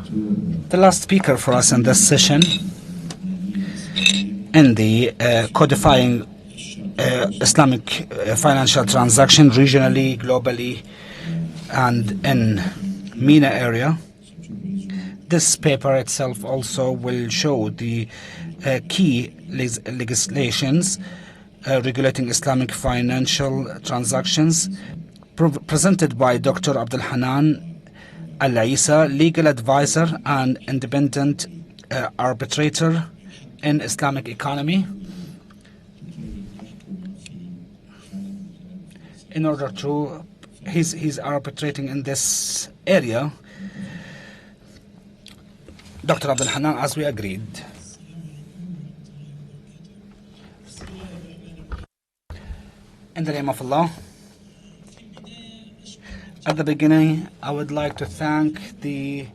The last speaker for us in this session in the codifying Islamic financial transaction regionally, globally, and in MENA area. This paper itself also will show the key legislations regulating Islamic financial transactions presented by Dr. Abdul Hanan Al-Isa, legal advisor and independent arbitrator in Islamic economy. In order to, he's arbitrating in this area. Dr. Abdul Hanan, as we agreed. In the name of Allah. At the beginning, I would like to thank the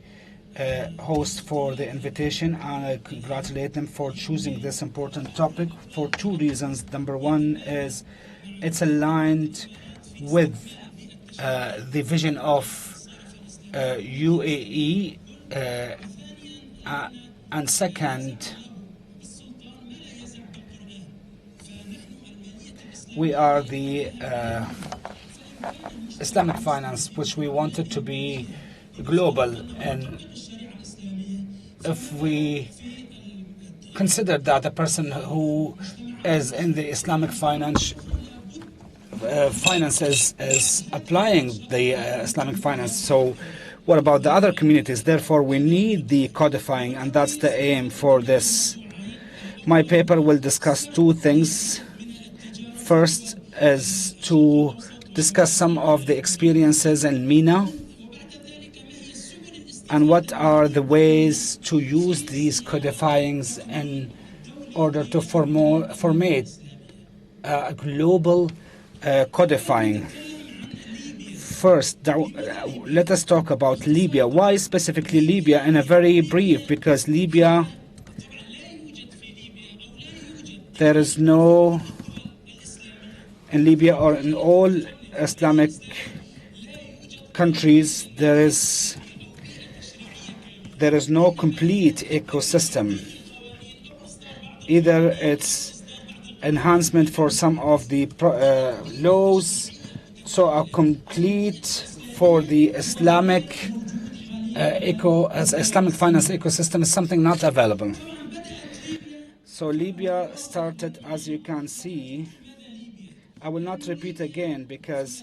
host for the invitation, and I congratulate them for choosing this important topic for two reasons. Number one is it's aligned with the vision of UAE, and second, we are the Islamic finance, which we wanted to be global, and if we consider that a person who is in the Islamic finances is applying the Islamic finance, so what about the other communities? Therefore, we need the codifying, and that's the aim for this. My paper will discuss two things. First is to discuss some of the experiences in MENA and what are the ways to use these codifyings in order to formate a global codifying. First, let us talk about Libya. Why specifically Libya? In a very brief, because Libya, there is no, in Libya or in all Islamic countries, there is no complete ecosystem. Either it's enhancement for some of the laws, so a complete for the Islamic Islamic finance ecosystem is something not available. So Libya started, as you can see. I will not repeat again because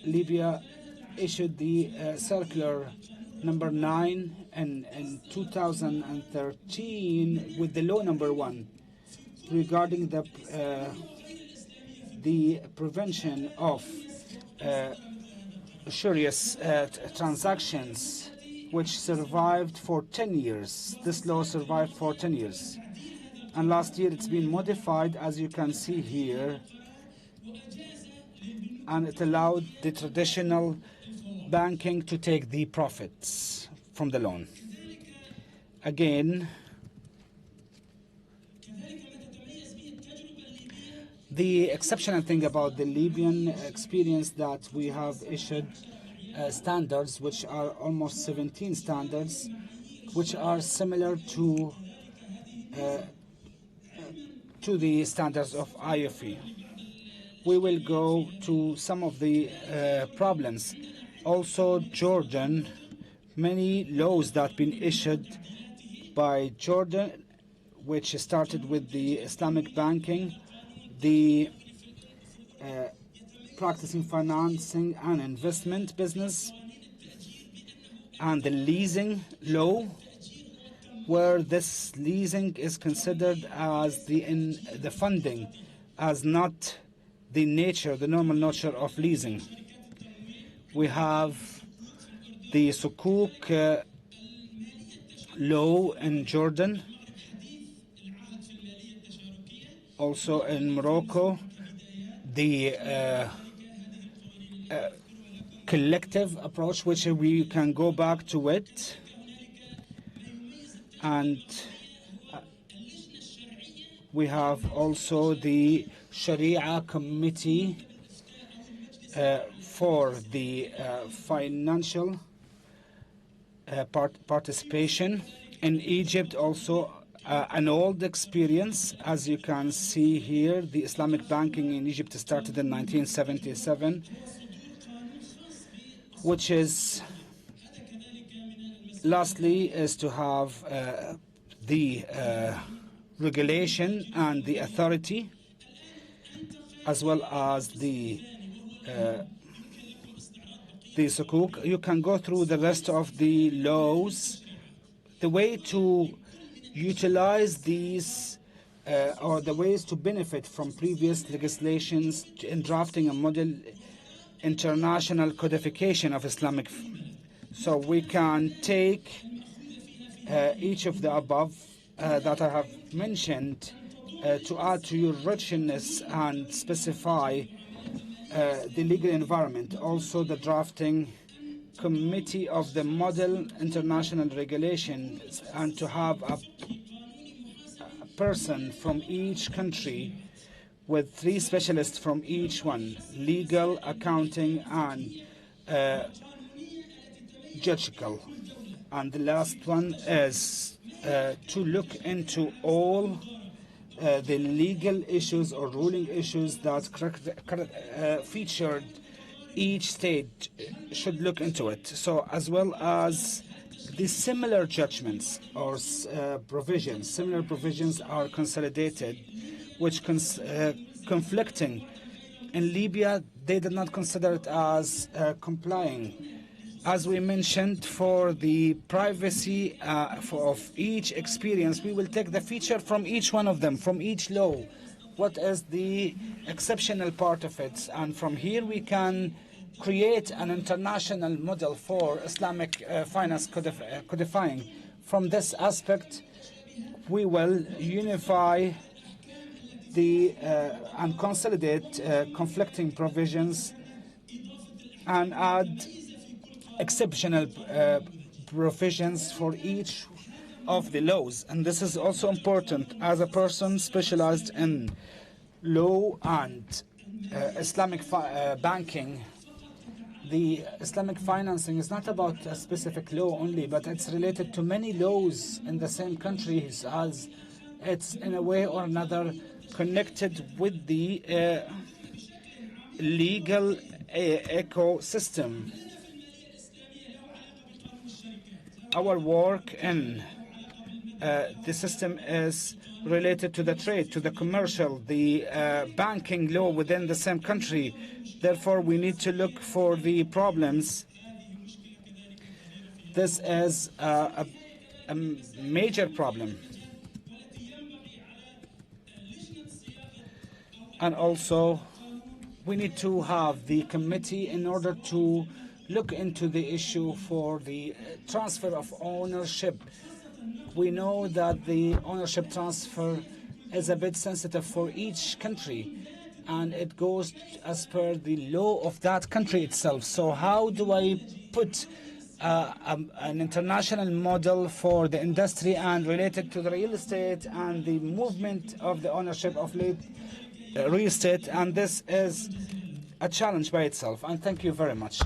Libya issued the circular number 9 in 2013 with the law number 1 regarding the prevention of serious transactions, which survived for 10 years. This law survived for 10 years. And last year it's been modified, as you can see here, and it allowed the traditional banking to take the profits from the loan. Again, the exceptional thing about the Libyan experience that we have issued standards, which are almost 17 standards, which are similar to the standards of IFE. We will go to some of the problems. Also, Jordan, many laws that have been issued by Jordan, which started with the Islamic banking, the practicing financing and investment business, and the leasing law, where this leasing is considered as the funding, as not the normal nature of leasing. We have the Sukuk law in Jordan, also in Morocco, the collective approach, which we can go back to it, and we have also the Sharia committee for the financial participation. In Egypt also an old experience. As you can see here, the Islamic banking in Egypt started in 1977, which is lastly is to have the regulation and the authority, as well as the sukuk. You can go through the rest of the laws. The way to utilize these or the ways to benefit from previous legislations in drafting a model international codification of Islamic. So we can take each of the above that I have mentioned to add to your richness and specify the legal environment. Also the drafting committee of the model international regulation, and to have a person from each country with 3 specialists from each one: legal, accounting, and judicial. And the last one is to look into all the legal issues or ruling issues that featured each state should look into it. So as well as the similar judgments or provisions, similar provisions are consolidated, which conflicting. In Libya, they did not consider it as complying. As we mentioned, for the privacy of each experience, we will take the feature from each one of them, from each law. What is the exceptional part of it? And from here we can create an international model for Islamic finance codifying. From this aspect, we will unify the and consolidate conflicting provisions and add exceptional provisions for each of the laws. And this is also important. As a person specialized in law and Islamic banking, the Islamic financing is not about a specific law only, but it's related to many laws in the same countries, as it's in a way or another connected with the legal ecosystem. Our work in the system is related to the trade, to the commercial, the banking law within the same country. Therefore, we need to look for the problems. This is a major problem. And also, we need to have the committee in order to look into the issue for the transfer of ownership. We know that the ownership transfer is a bit sensitive for each country, and it goes as per the law of that country itself. So how do I put an international model for the industry and related to the real estate and the movement of the ownership of real estate? And this is a challenge by itself. And thank you very much.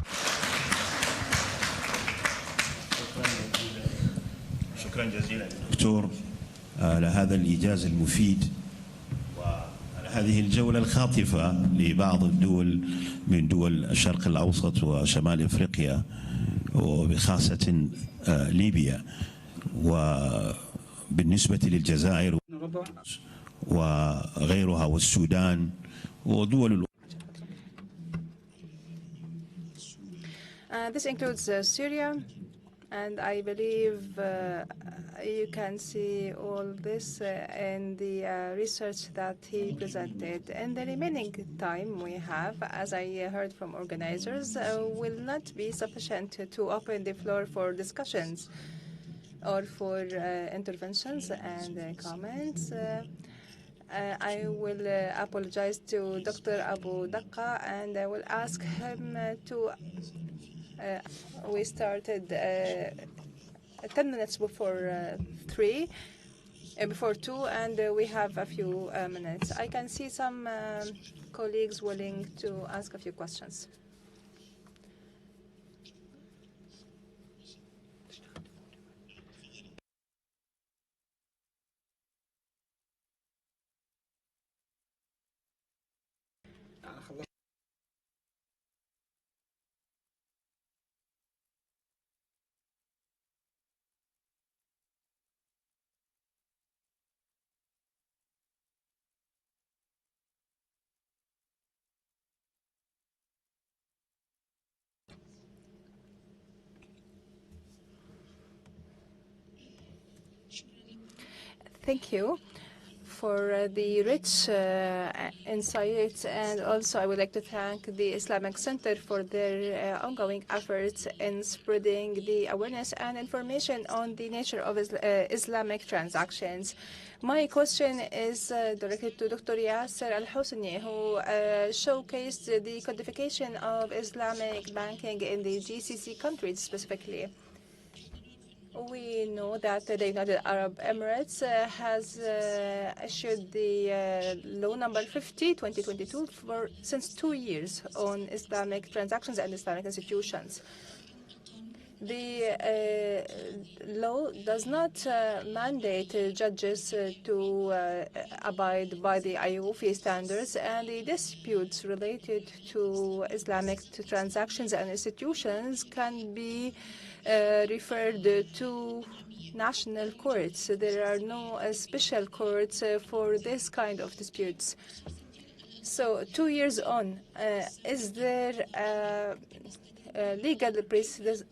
شكرا جزيلا دكتور على هذا الإيجاز المفيد وعلى هذه الجولة الخاطفة لبعض الدول من دول الشرق الأوسط وشمال أفريقيا، وبخاصة ليبيا، وبالنسبة للجزائر وغيرها والسودان ودول This includes Syria, and I believe you can see all this in the research that he presented. In the remaining time we have, as I heard from organizers, will not be sufficient to open the floor for discussions or for interventions and comments. I will apologize to Dr. Abu Daqqa, and I will ask him to we started 10 minutes before 2, and we have a few minutes. I can see some colleagues willing to ask a few questions. Thank you for the rich insights, and also I would like to thank the Islamic Center for their ongoing efforts in spreading the awareness and information on the nature of Islamic transactions. My question is directed to Dr. Yasser Al-Husni, who showcased the codification of Islamic banking in the GCC countries specifically. We know that the United Arab Emirates has issued the law number 50, 2022 since 2 years on Islamic transactions and Islamic institutions. The law does not mandate judges to abide by the IOFI standards, and the disputes related to Islamic transactions and institutions can be referred to national courts. There are no special courts for this kind of disputes. So 2 years on, is there legal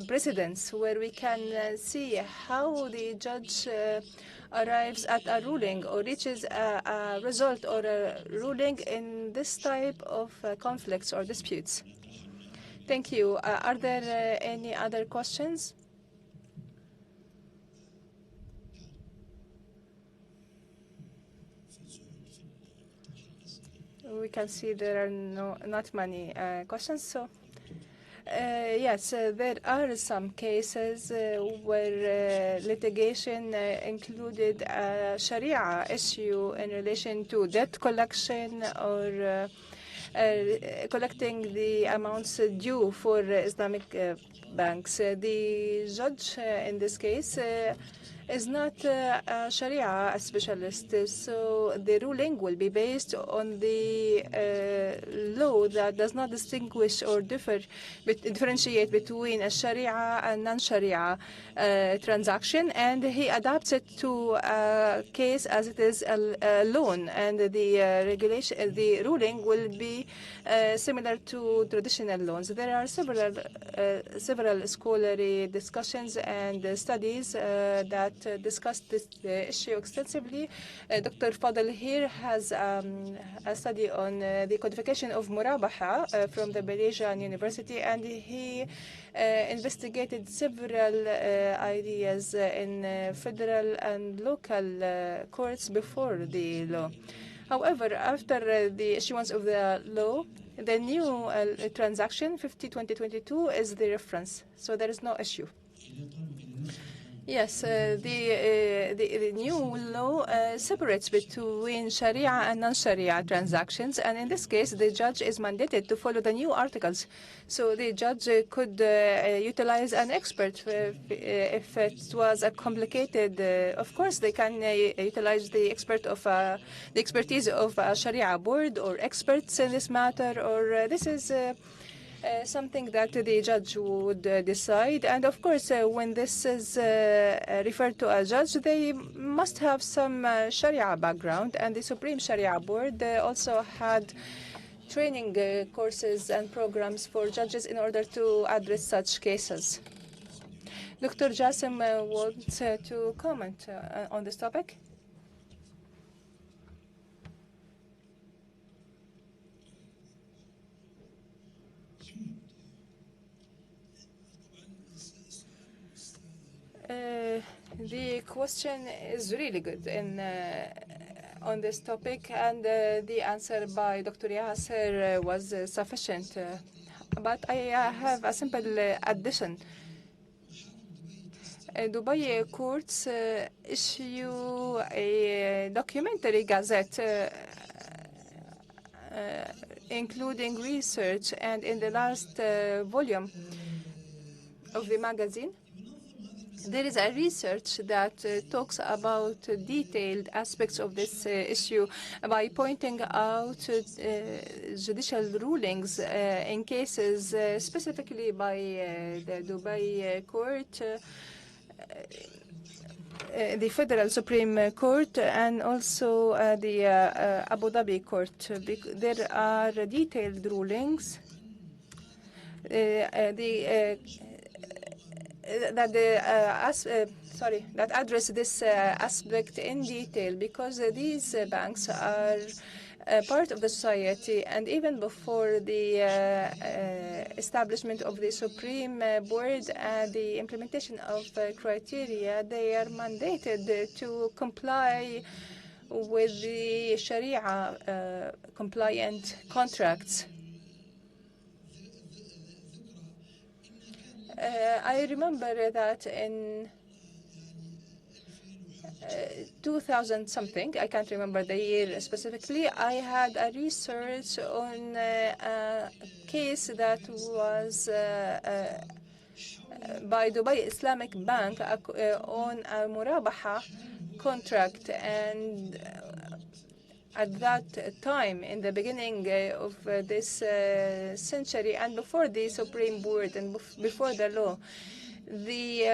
precedents where we can see how the judge arrives at a ruling or reaches a result or a ruling in this type of conflicts or disputes? Thank you. Are there any other questions? We can see there are not many questions. So, yes, there are some cases where litigation included a Sharia issue in relation to debt collection or collecting the amounts due for Islamic banks. The judge in this case is not a Sharia specialist, so the ruling will be based on the law that does not distinguish or differentiate between a Sharia and non-Sharia transaction, and he adapts it to a case as it is a loan, and the ruling will be similar to traditional loans. There are several scholarly discussions and studies that discussed this issue extensively. Dr. Fadl here has a study on the codification of Murabaha from the Malaysian University, and he investigated several ideas in federal and local courts before the law. However, after the issuance of the law, the new transaction 50/2022 is the reference, so there is no issue. Yes, the new law separates between Sharia and non-Sharia transactions, and in this case, the judge is mandated to follow the new articles. So the judge could utilize an expert if it was a complicated. Of course, they can utilize the expertise of a Sharia board or experts in this matter, or this is. Something that the judge would decide. And of course, when this is referred to a judge, they must have some Sharia background. And the Supreme Sharia Board also had training courses and programs for judges in order to address such cases. Dr. Jassim wants to comment on this topic. The question is really good on this topic, and the answer by Dr. Yasser was sufficient. But I have a simple addition. Dubai courts issue a documentary gazette including research, and in the last volume of the magazine, there is a research that talks about detailed aspects of this issue by pointing out judicial rulings in cases specifically by the Dubai court, the Federal Supreme Court, and also the Abu Dhabi court. There are detailed rulings. that address this aspect in detail, because these banks are part of the society, and even before the establishment of the Supreme Board and the implementation of criteria, they are mandated to comply with the Sharia compliant contracts. I remember that in 2000 something, I can't remember the year specifically, I had a research on a case that was by Dubai Islamic Bank on a Murabaha contract, and at that time, in the beginning of this century, and before the Supreme Board and before the law, the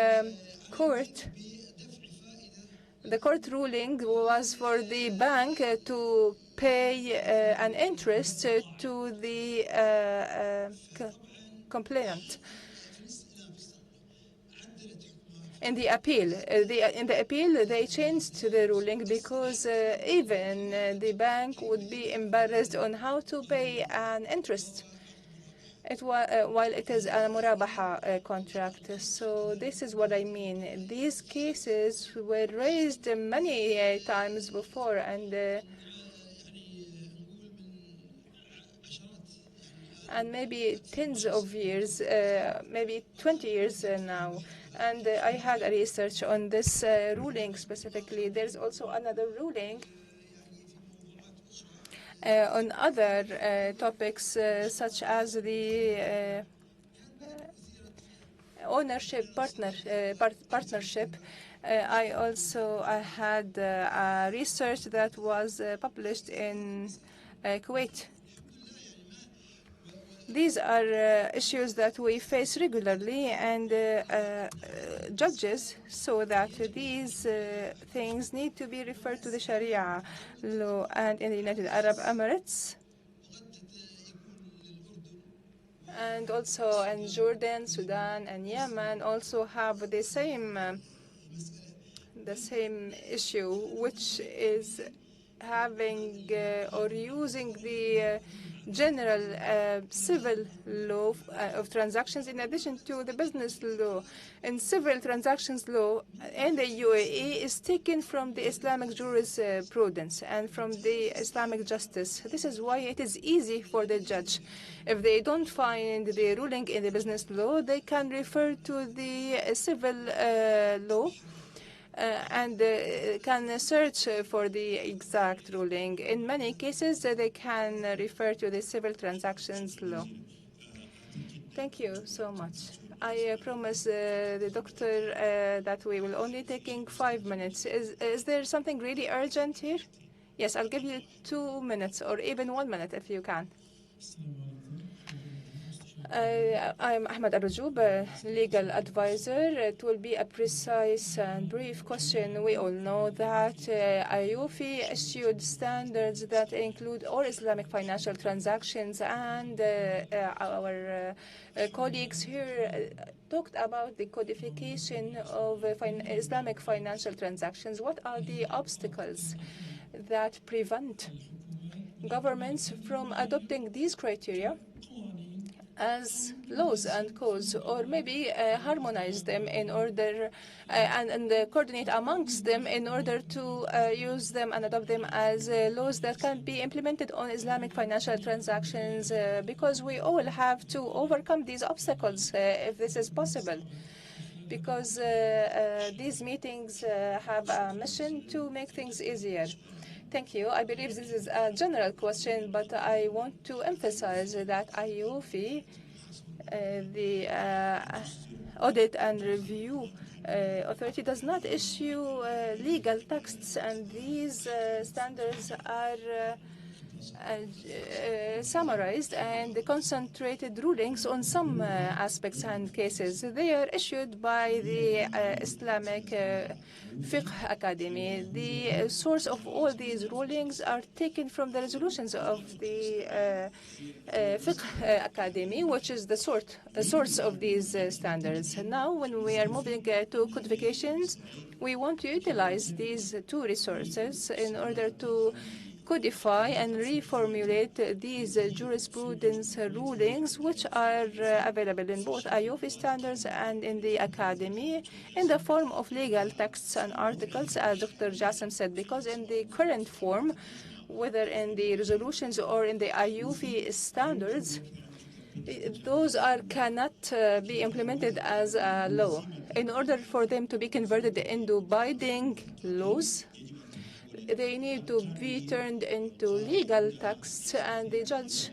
court ruling was for the bank to pay an interest to the complainant. In the appeal, they changed the ruling because even the bank would be embarrassed on how to pay an interest while it is a murabaha contract. So this is what I mean. These cases were raised many times before, and maybe tens of years, maybe 20 years now. And I had a research on this ruling specifically. There's also another ruling on other topics such as the ownership partnership. I also had a research that was published in Kuwait. These are issues that we face regularly, and judges saw that these things need to be referred to the Sharia law. And in the United Arab Emirates, and also in Jordan, Sudan, and Yemen, also have the same issue, which is having or using the general civil law of transactions in addition to the business law. And civil transactions law in the UAE is taken from the Islamic jurisprudence and from the Islamic justice. This is why it is easy for the judge. If they don't find the ruling in the business law, they can refer to the civil law and can search for the exact ruling. In many cases, they can refer to the civil transactions law. Thank you so much. I promise the doctor that we will only taking 5 minutes. Is there something really urgent here? Yes, I'll give you 2 minutes or even 1 minute if you can. I'm Ahmed Al-Rajub, legal advisor. It will be a precise and brief question. We all know that IOFI issued standards that include all Islamic financial transactions, and our colleagues here talked about the codification of Islamic financial transactions. What are the obstacles that prevent governments from adopting these criteria as laws and codes, or maybe harmonize them in order and coordinate amongst them in order to use them and adopt them as laws that can be implemented on Islamic financial transactions, because we all have to overcome these obstacles if this is possible, because these meetings have a mission to make things easier. Thank you. I believe this is a general question, but I want to emphasize that IOFI, the Audit and Review Authority, does not issue legal texts, and these standards are summarized and concentrated rulings on some aspects and cases. They are issued by the Islamic Fiqh Academy. The source of all these rulings are taken from the resolutions of the Fiqh Academy, which is the source of these standards. Now, when we are moving to codifications, we want to utilize these two resources in order to codify and reformulate these jurisprudence rulings, which are available in both IOFI standards and in the Academy in the form of legal texts and articles, as Dr. Jassim said, because in the current form, whether in the resolutions or in the IOFI standards, those cannot be implemented as a law. In order for them to be converted into binding laws, they need to be turned into legal texts, and the judge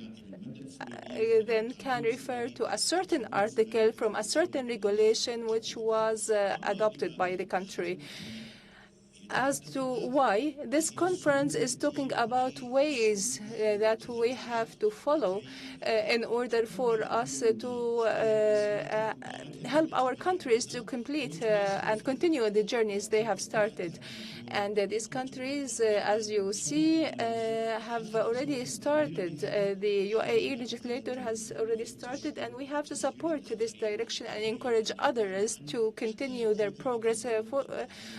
then can refer to a certain article from a certain regulation which was adopted by the country. As to why, this conference is talking about ways that we have to follow in order for us to help our countries to complete and continue the journeys they have started. And these countries, as you see, have already started. The UAE legislator has already started, and we have to support this direction and encourage others to continue their progress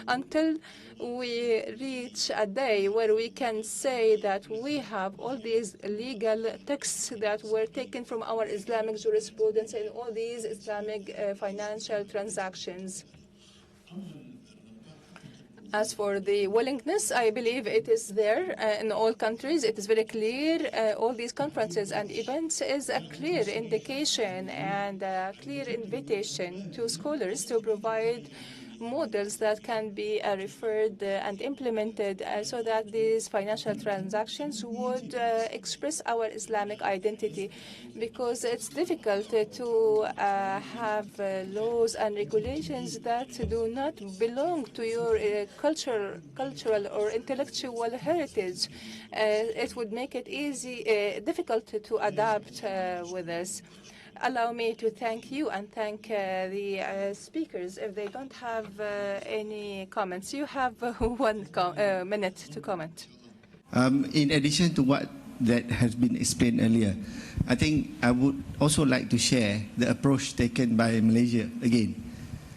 until we reach a day where we can say that we have all these legal texts that were taken from our Islamic jurisprudence in all these Islamic financial transactions. As for the willingness, I believe it is there in all countries. It is very clear. All these conferences and events is a clear indication and a clear invitation to scholars to provide models that can be referred and implemented so that these financial transactions would express our Islamic identity, because it's difficult to have laws and regulations that do not belong to your cultural or intellectual heritage. It would make it difficult to adapt with this. Allow me to thank you and thank the speakers. If they don't have any comments, you have 1 minute to comment. In addition to what that has been explained earlier, I think I would also like to share the approach taken by Malaysia again.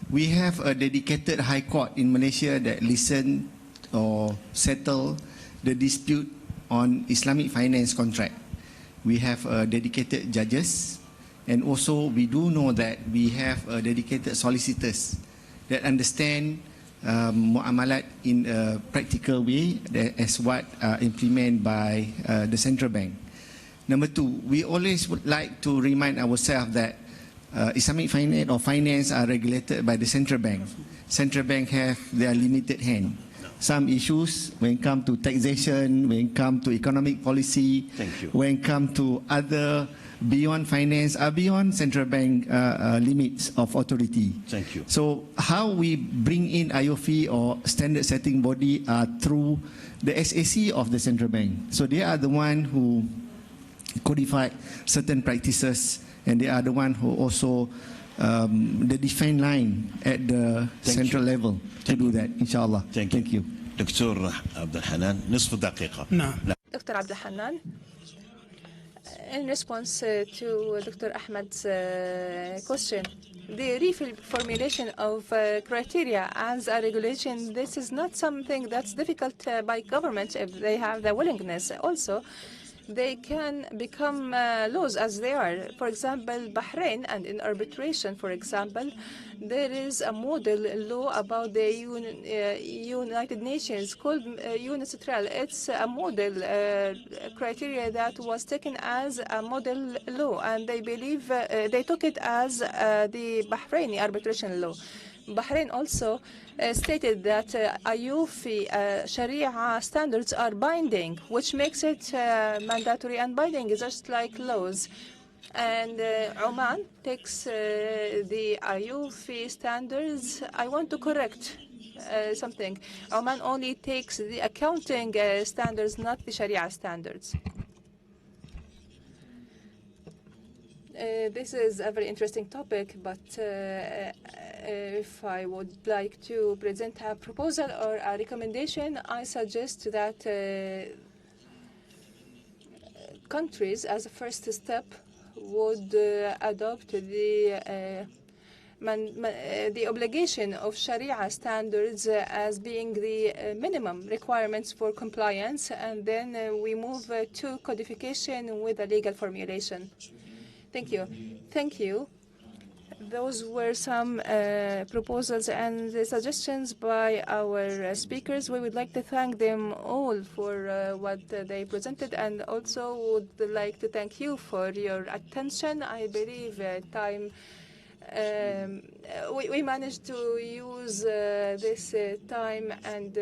We have a dedicated high court in Malaysia that listen or settle the dispute on Islamic finance contract. We have dedicated judges. And also, we do know that we have dedicated solicitors that understand muamalat in a practical way, as what implemented by the central bank. Number 2, we always would like to remind ourselves that Islamic finance or finance are regulated by the central bank. Central bank have their limited hand. Some issues when it comes to taxation, when it comes to economic policy, when it comes to other beyond finance are beyond central bank limits of authority. Thank you. So how we bring in IOFI or standard setting body are through the SAC of the central bank. So they are the one who codify certain practices, and they are the one who also the define line at the central level to do that, inshallah. Thank you. Dr. Abdul Hanan, نصف دقيقة. Dr. Abdul Hanan, in response to Dr. Ahmed's question, the reformulation of criteria as a regulation, this is not something that's difficult by governments if they have the willingness. Also, they can become laws as they are. For example, Bahrain, and in arbitration, for example, there is a model law about the United Nations called UNICITRAL. It's a model criteria that was taken as a model law, and they believe they took it as the Bahraini arbitration law. Bahrain also stated that IOFI Sharia standards are binding, which makes it mandatory and binding, just like laws. And Oman takes the IOFI standards. I want to correct something. Oman only takes the accounting standards, not the Sharia standards. This is a very interesting topic, but if I would like to present a proposal or a recommendation, I suggest that countries, as a first step, would adopt the obligation of Sharia standards as being the minimum requirements for compliance, and then we move to codification with a legal formulation. Thank you. Thank you. Those were some proposals and suggestions by our speakers. We would like to thank them all for what they presented, and also would like to thank you for your attention. I believe we managed to use this time and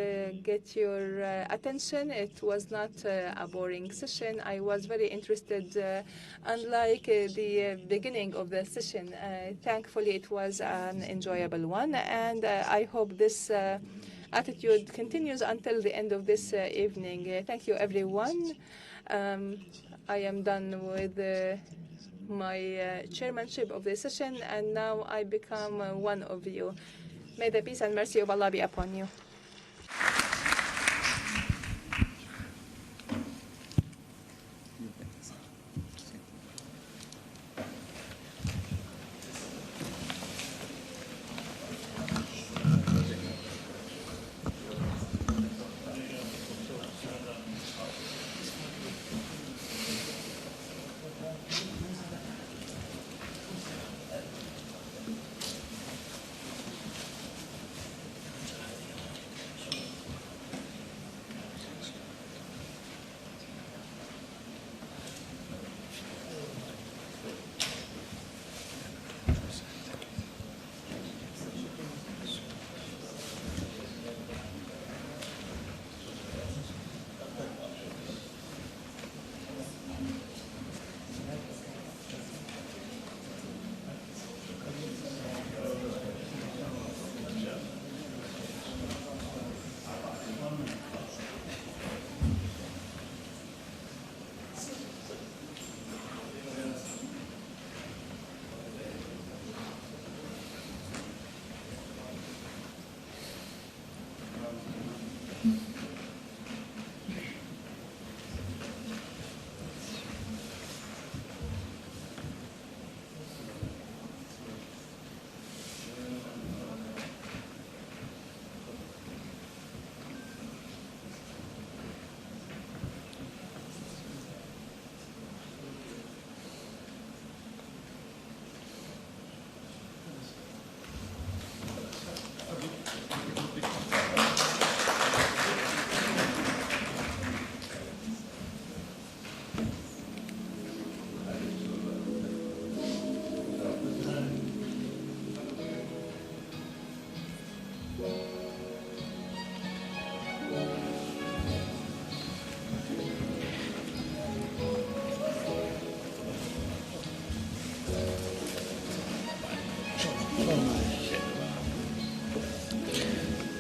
get your attention. It was not a boring session. I was very interested, unlike the beginning of the session. Thankfully, it was an enjoyable one, and I hope this attitude continues until the end of this evening. Thank you, everyone. I am done with my chairmanship of the session, and now I become one of you. May the peace and mercy of Allah be upon you.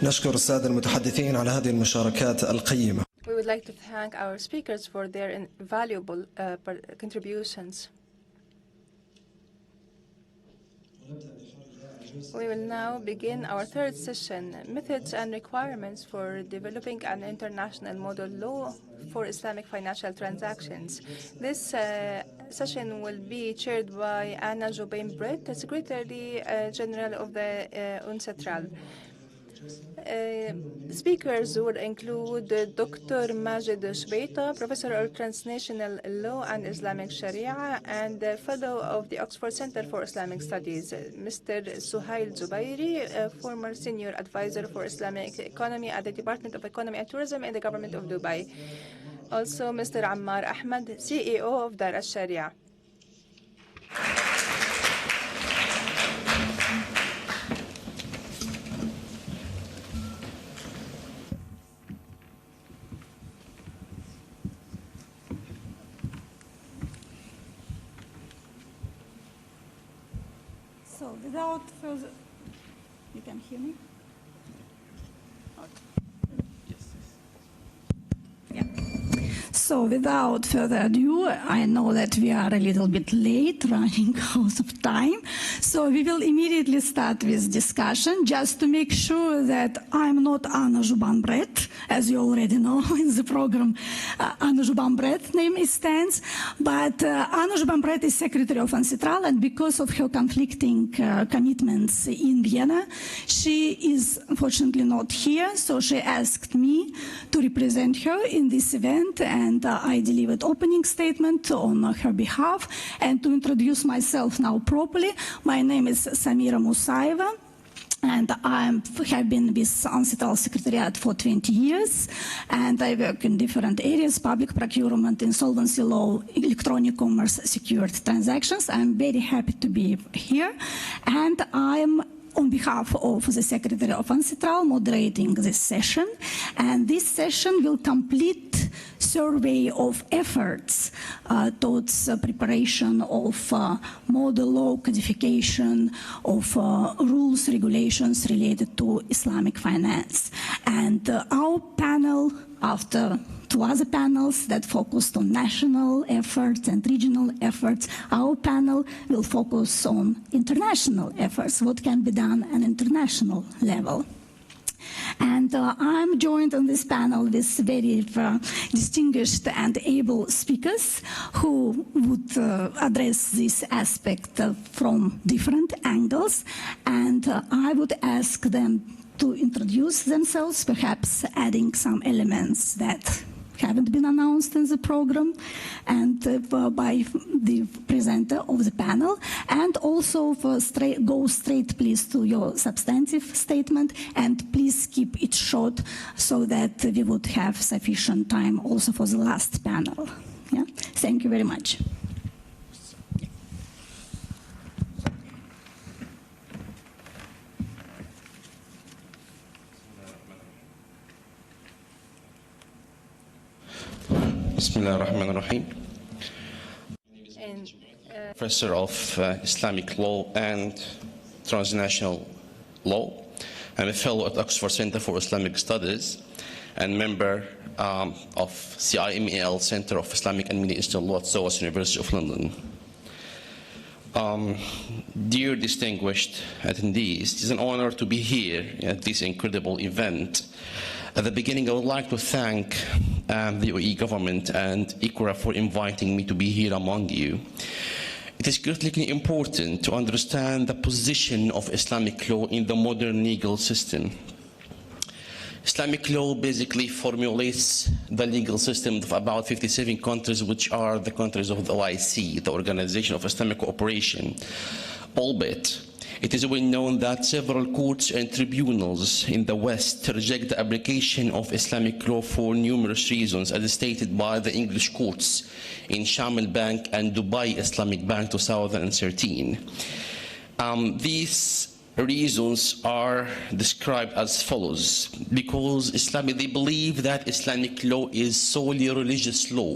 نشكر السادة المتحدثين على هذه المشاركات القيمة. We would like to thank our speakers for their valuable contributions. We will now begin our third session, Methods and Requirements for Developing an International Model Law for Islamic Financial Transactions. This session will be chaired by Anna Jobain-Brett, the Secretary General of the UNCTRAL. Speakers would include Dr. Majid Shbeita, Professor of Transnational Law and Islamic Sharia and Fellow of the Oxford Center for Islamic Studies, Mr. Suhail Zubairi, former Senior Advisor for Islamic Economy at the Department of Economy and Tourism in the Government of Dubai. Also, Mr. Ammar Ahmad, CEO of Dar al-Sharia. So without further, you can hear me? Okay. Yes. Yeah. So without further ado, I know that we are a little bit late, running out of time. So we will immediately start with discussion, just to make sure that I'm not Anna Jubanbret, as you already know in the program. Anna Jubanbret name stands, but Anna Jubanbret is Secretary of UNCITRAL, and because of her conflicting commitments in Vienna, she is unfortunately not here, so she asked me to represent her in this event, and I delivered opening statement on her behalf. And to introduce myself now properly, my name is Samira Musaeva, and I have been with UNCITRAL Secretariat for 20 years, and I work in different areas: public procurement, insolvency law, electronic commerce, secured transactions. I'm very happy to be here, and I'm on behalf of the Secretary of UNCITRAL moderating this session, and this session will complete survey of efforts towards preparation of model law codification of rules, regulations related to Islamic finance. And our panel, after two other panels that focused on national efforts and regional efforts, our panel will focus on international efforts, what can be done at an international level. And I'm joined on this panel with very distinguished and able speakers who would address this aspect from different angles. And I would ask them to introduce themselves, perhaps adding some elements that haven't been announced in the program, and by the presenter of the panel, and also go straight please to your substantive statement, and please keep it short so that we would have sufficient time also for the last panel. Yeah? Thank you very much. Bismillah ar-Rahman ar-Rahim. Professor of Islamic law and transnational law. I'm a fellow at Oxford Center for Islamic Studies and member of CIMAL Center of Islamic and Middle Eastern Law at SOAS University of London. Dear distinguished attendees, it is an honor to be here at this incredible event. At the beginning, I would like to thank the UAE government and IICRA for inviting me to be here among you. It is critically important to understand the position of Islamic law in the modern legal system. Islamic law basically formulates the legal system of about 57 countries, which are the countries of the OIC, the Organization of Islamic Cooperation, albeit it is well known that several courts and tribunals in the West reject the application of Islamic law for numerous reasons, as stated by the English courts in Shamil Bank and Dubai Islamic Bank 2013. These reasons are described as follows: because they believe that Islamic law is solely religious law,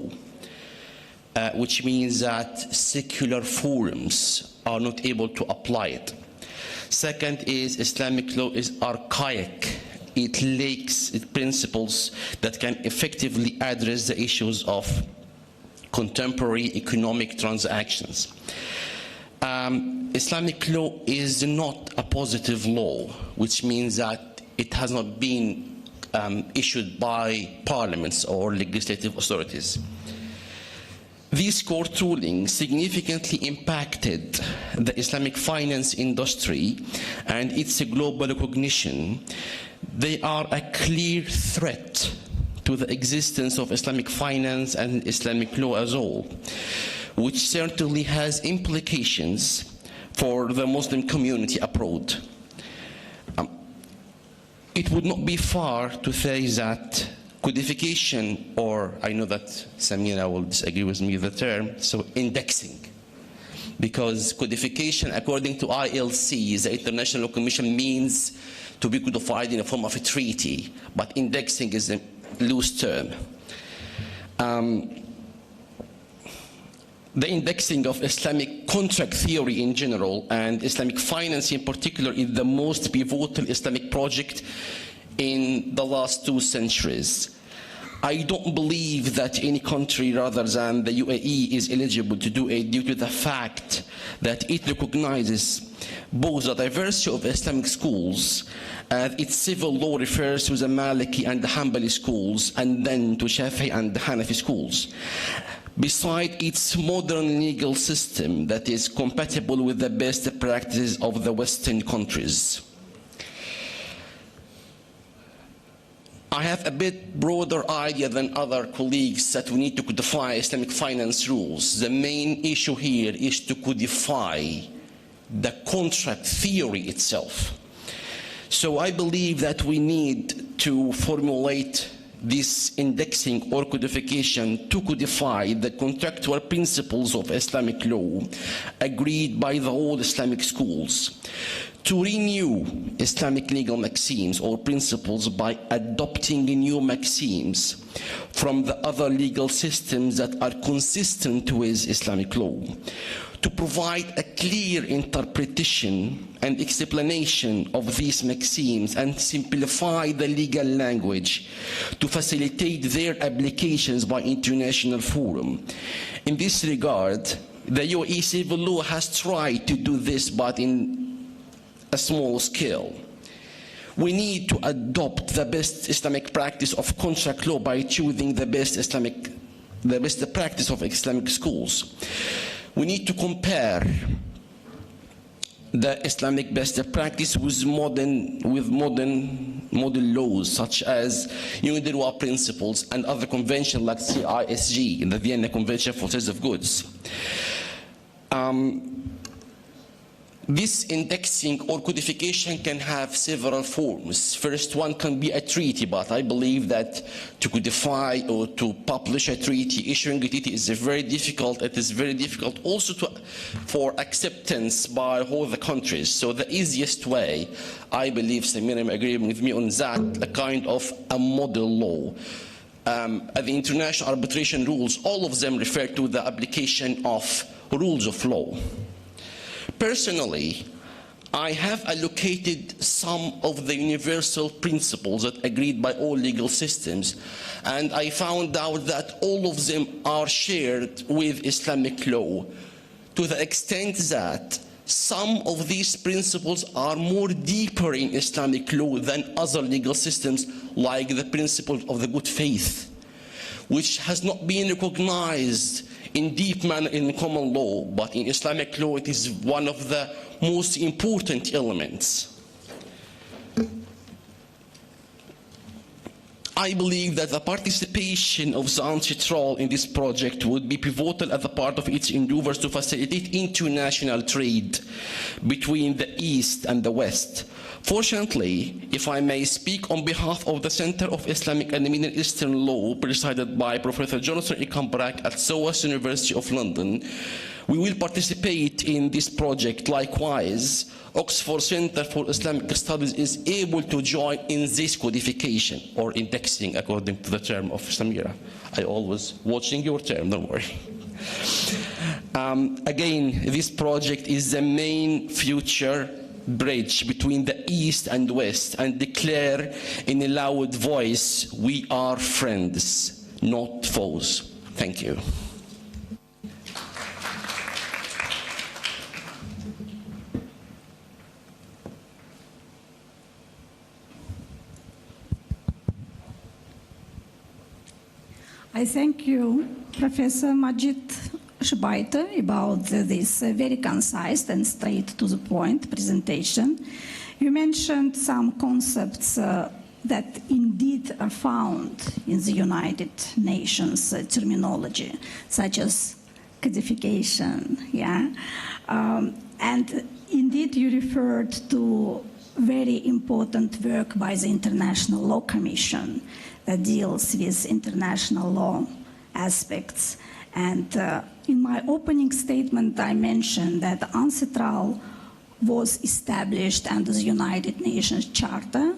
which means that secular forums are not able to apply it. Second is Islamic law is archaic. It lacks principles that can effectively address the issues of contemporary economic transactions. Islamic law is not a positive law, which means that it has not been issued by parliaments or legislative authorities. These court rulings significantly impacted the Islamic finance industry and its global recognition. They are a clear threat to the existence of Islamic finance and Islamic law as a whole, which certainly has implications for the Muslim community abroad. It would not be far to say that codification, or I know that Samira will disagree with me the term, so indexing. Because codification, according to ILC, the International Commission, means to be codified in the form of a treaty, but indexing is a loose term. The indexing of Islamic contract theory in general and Islamic finance in particular is the most pivotal Islamic project in the last 2 centuries. I don't believe that any country rather than the UAE is eligible to do it due to the fact that it recognizes both the diversity of Islamic schools, and its civil law refers to the Maliki and the Hanbali schools, and then to Shafi'i and the Hanafi schools. Besides its modern legal system that is compatible with the best practices of the Western countries. I have a bit broader idea than other colleagues that we need to codify Islamic finance rules. The main issue here is to codify the contract theory itself. So I believe that we need to formulate this indexing or codification to codify the contractual principles of Islamic law agreed by the old Islamic schools, to renew Islamic legal maxims or principles by adopting new maxims from the other legal systems that are consistent with Islamic law, to provide a clear interpretation and explanation of these maxims and simplify the legal language to facilitate their applications by international forum. In this regard, the UAE civil law has tried to do this, but in a small scale. We need to adopt the best Islamic practice of contract law by choosing the best practice of Islamic schools. We need to compare the Islamic best practice with modern laws such as unity law principles and other conventions like CISG, the Vienna Convention for Sales of Goods. This indexing or codification can have several forms. First one can be a treaty, but I believe that to codify or to publish a treaty, issuing a treaty is very difficult. It is very difficult also for acceptance by all the countries. So the easiest way, I believe, Samira may agree with me on that, a kind of a model law. The international arbitration rules, all of them refer to the application of rules of law. Personally, I have allocated some of the universal principles that agreed by all legal systems, and I found out that all of them are shared with Islamic law, to the extent that some of these principles are more deeper in Islamic law than other legal systems, like the principle of the good faith, which has not been recognized in deep manner in common law, but in Islamic law it is one of the most important elements. I believe that the participation of the UNCTAD in this project would be pivotal as a part of its endeavors to facilitate international trade between the East and the West. Fortunately, if I may speak on behalf of the Center of Islamic and Middle Eastern Law, presided by Professor Jonathan E. Cambrak at SOAS University of London, we will participate in this project. Likewise, Oxford Center for Islamic Studies is able to join in this codification or indexing, according to the term of Samira. I always watching your term, don't worry. Again, this project is the main future bridge between the East and West, and declare in a loud voice, we are friends, not foes. Thank you. I thank you, Professor Majid Shbaita, about this very concise and straight to the point presentation. You mentioned some concepts that indeed are found in the United Nations terminology, such as codification, and indeed you referred to very important work by the International Law Commission that deals with international law aspects. And in my opening statement, I mentioned that UNCTAD was established under the United Nations Charter,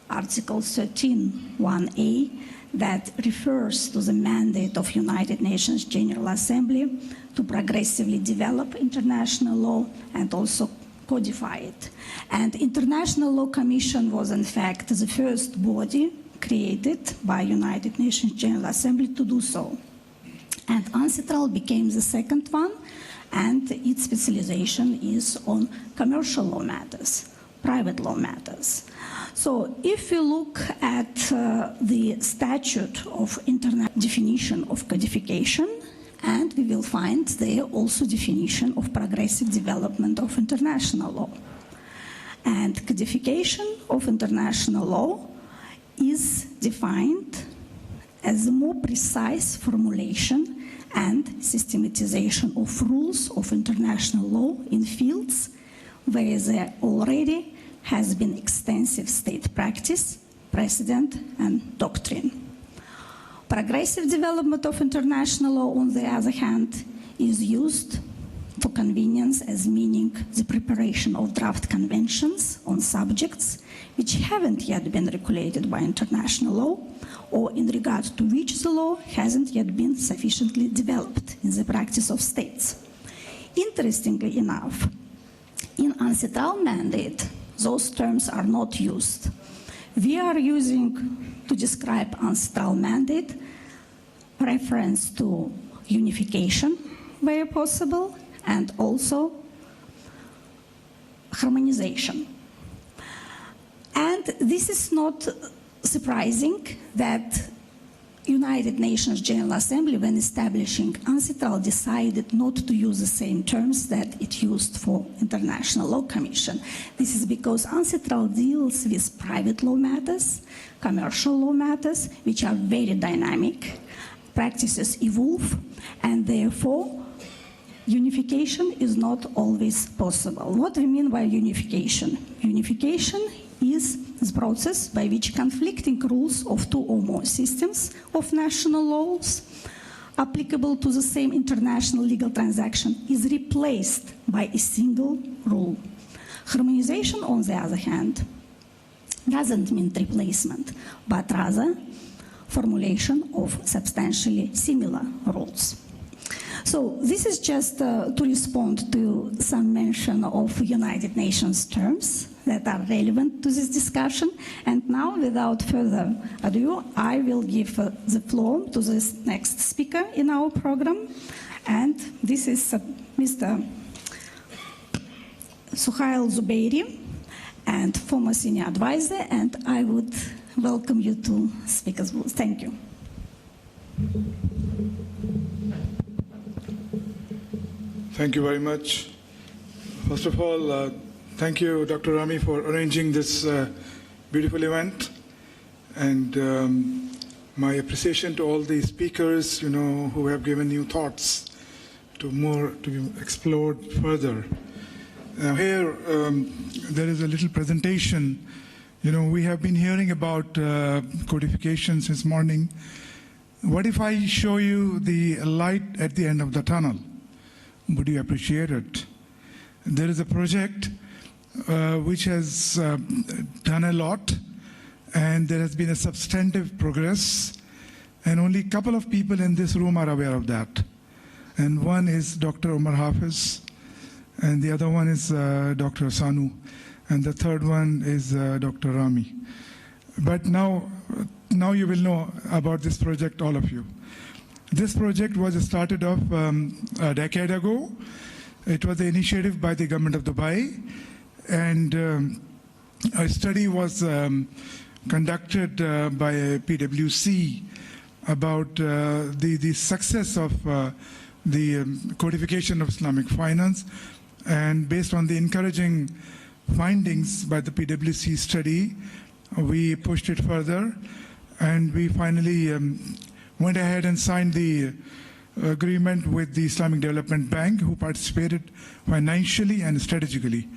Article 13(1)(a), that refers to the mandate of United Nations General Assembly to progressively develop international law and also codify it. And International Law Commission was, in fact, the first body created by United Nations General Assembly to do so. And UNCITRAL became the second one, and its specialization is on commercial law matters, private law matters. So if we look at the statute of internet definition of codification, and we will find there also definition of progressive development of international law. And codification of international law is defined as a more precise formulation and systematization of rules of international law in fields where there already has been extensive state practice, precedent, and doctrine. Progressive development of international law, on the other hand, is used for convenience as meaning the preparation of draft conventions on subjects which haven't yet been regulated by international law, or in regard to which the law hasn't yet been sufficiently developed in the practice of states. Interestingly enough, in UNCITRAL mandate, those terms are not used. We are using, to describe UNCITRAL mandate, reference to unification where possible, and also harmonization. And this is not surprising that United Nations General Assembly, when establishing UNCITRAL, decided not to use the same terms that it used for International Law Commission. This is because UNCITRAL deals with private law matters, commercial law matters, which are very dynamic. Practices evolve, and therefore unification is not always possible. What do we mean by unification? Unification is the process by which conflicting rules of two or more systems of national laws applicable to the same international legal transaction is replaced by a single rule. Harmonization, on the other hand, doesn't mean replacement, but rather formulation of substantially similar rules. So this is just to respond to some mention of United Nations terms that are relevant to this discussion. And now, without further ado, I will give the floor to the next speaker in our program. And this is Mr. Suhail Zubairi, and former senior advisor, and I would welcome you to speaker's booth. Thank you. Thank you very much. First of all, thank you, Dr. Rami, for arranging this beautiful event. And my appreciation to all the speakers, who have given new thoughts to be explored further. Now here, there is a little presentation. We have been hearing about codification since morning. What if I show you the light at the end of the tunnel? Would you appreciate it? There is a project which has done a lot, and there has been a substantive progress, and only a couple of people in this room are aware of that. And one is Dr. Omar Hafiz, and the other one is Dr. Sanu, and the third one is Dr. Rami. But now you will know about this project, all of you. This project was started off a decade ago. It was an initiative by the government of Dubai, and a study was conducted by PwC about the success of the codification of Islamic finance. And based on the encouraging findings by the PwC study, we pushed it further, and we finally went ahead and signed the agreement with the Islamic Development Bank, who participated financially and strategically.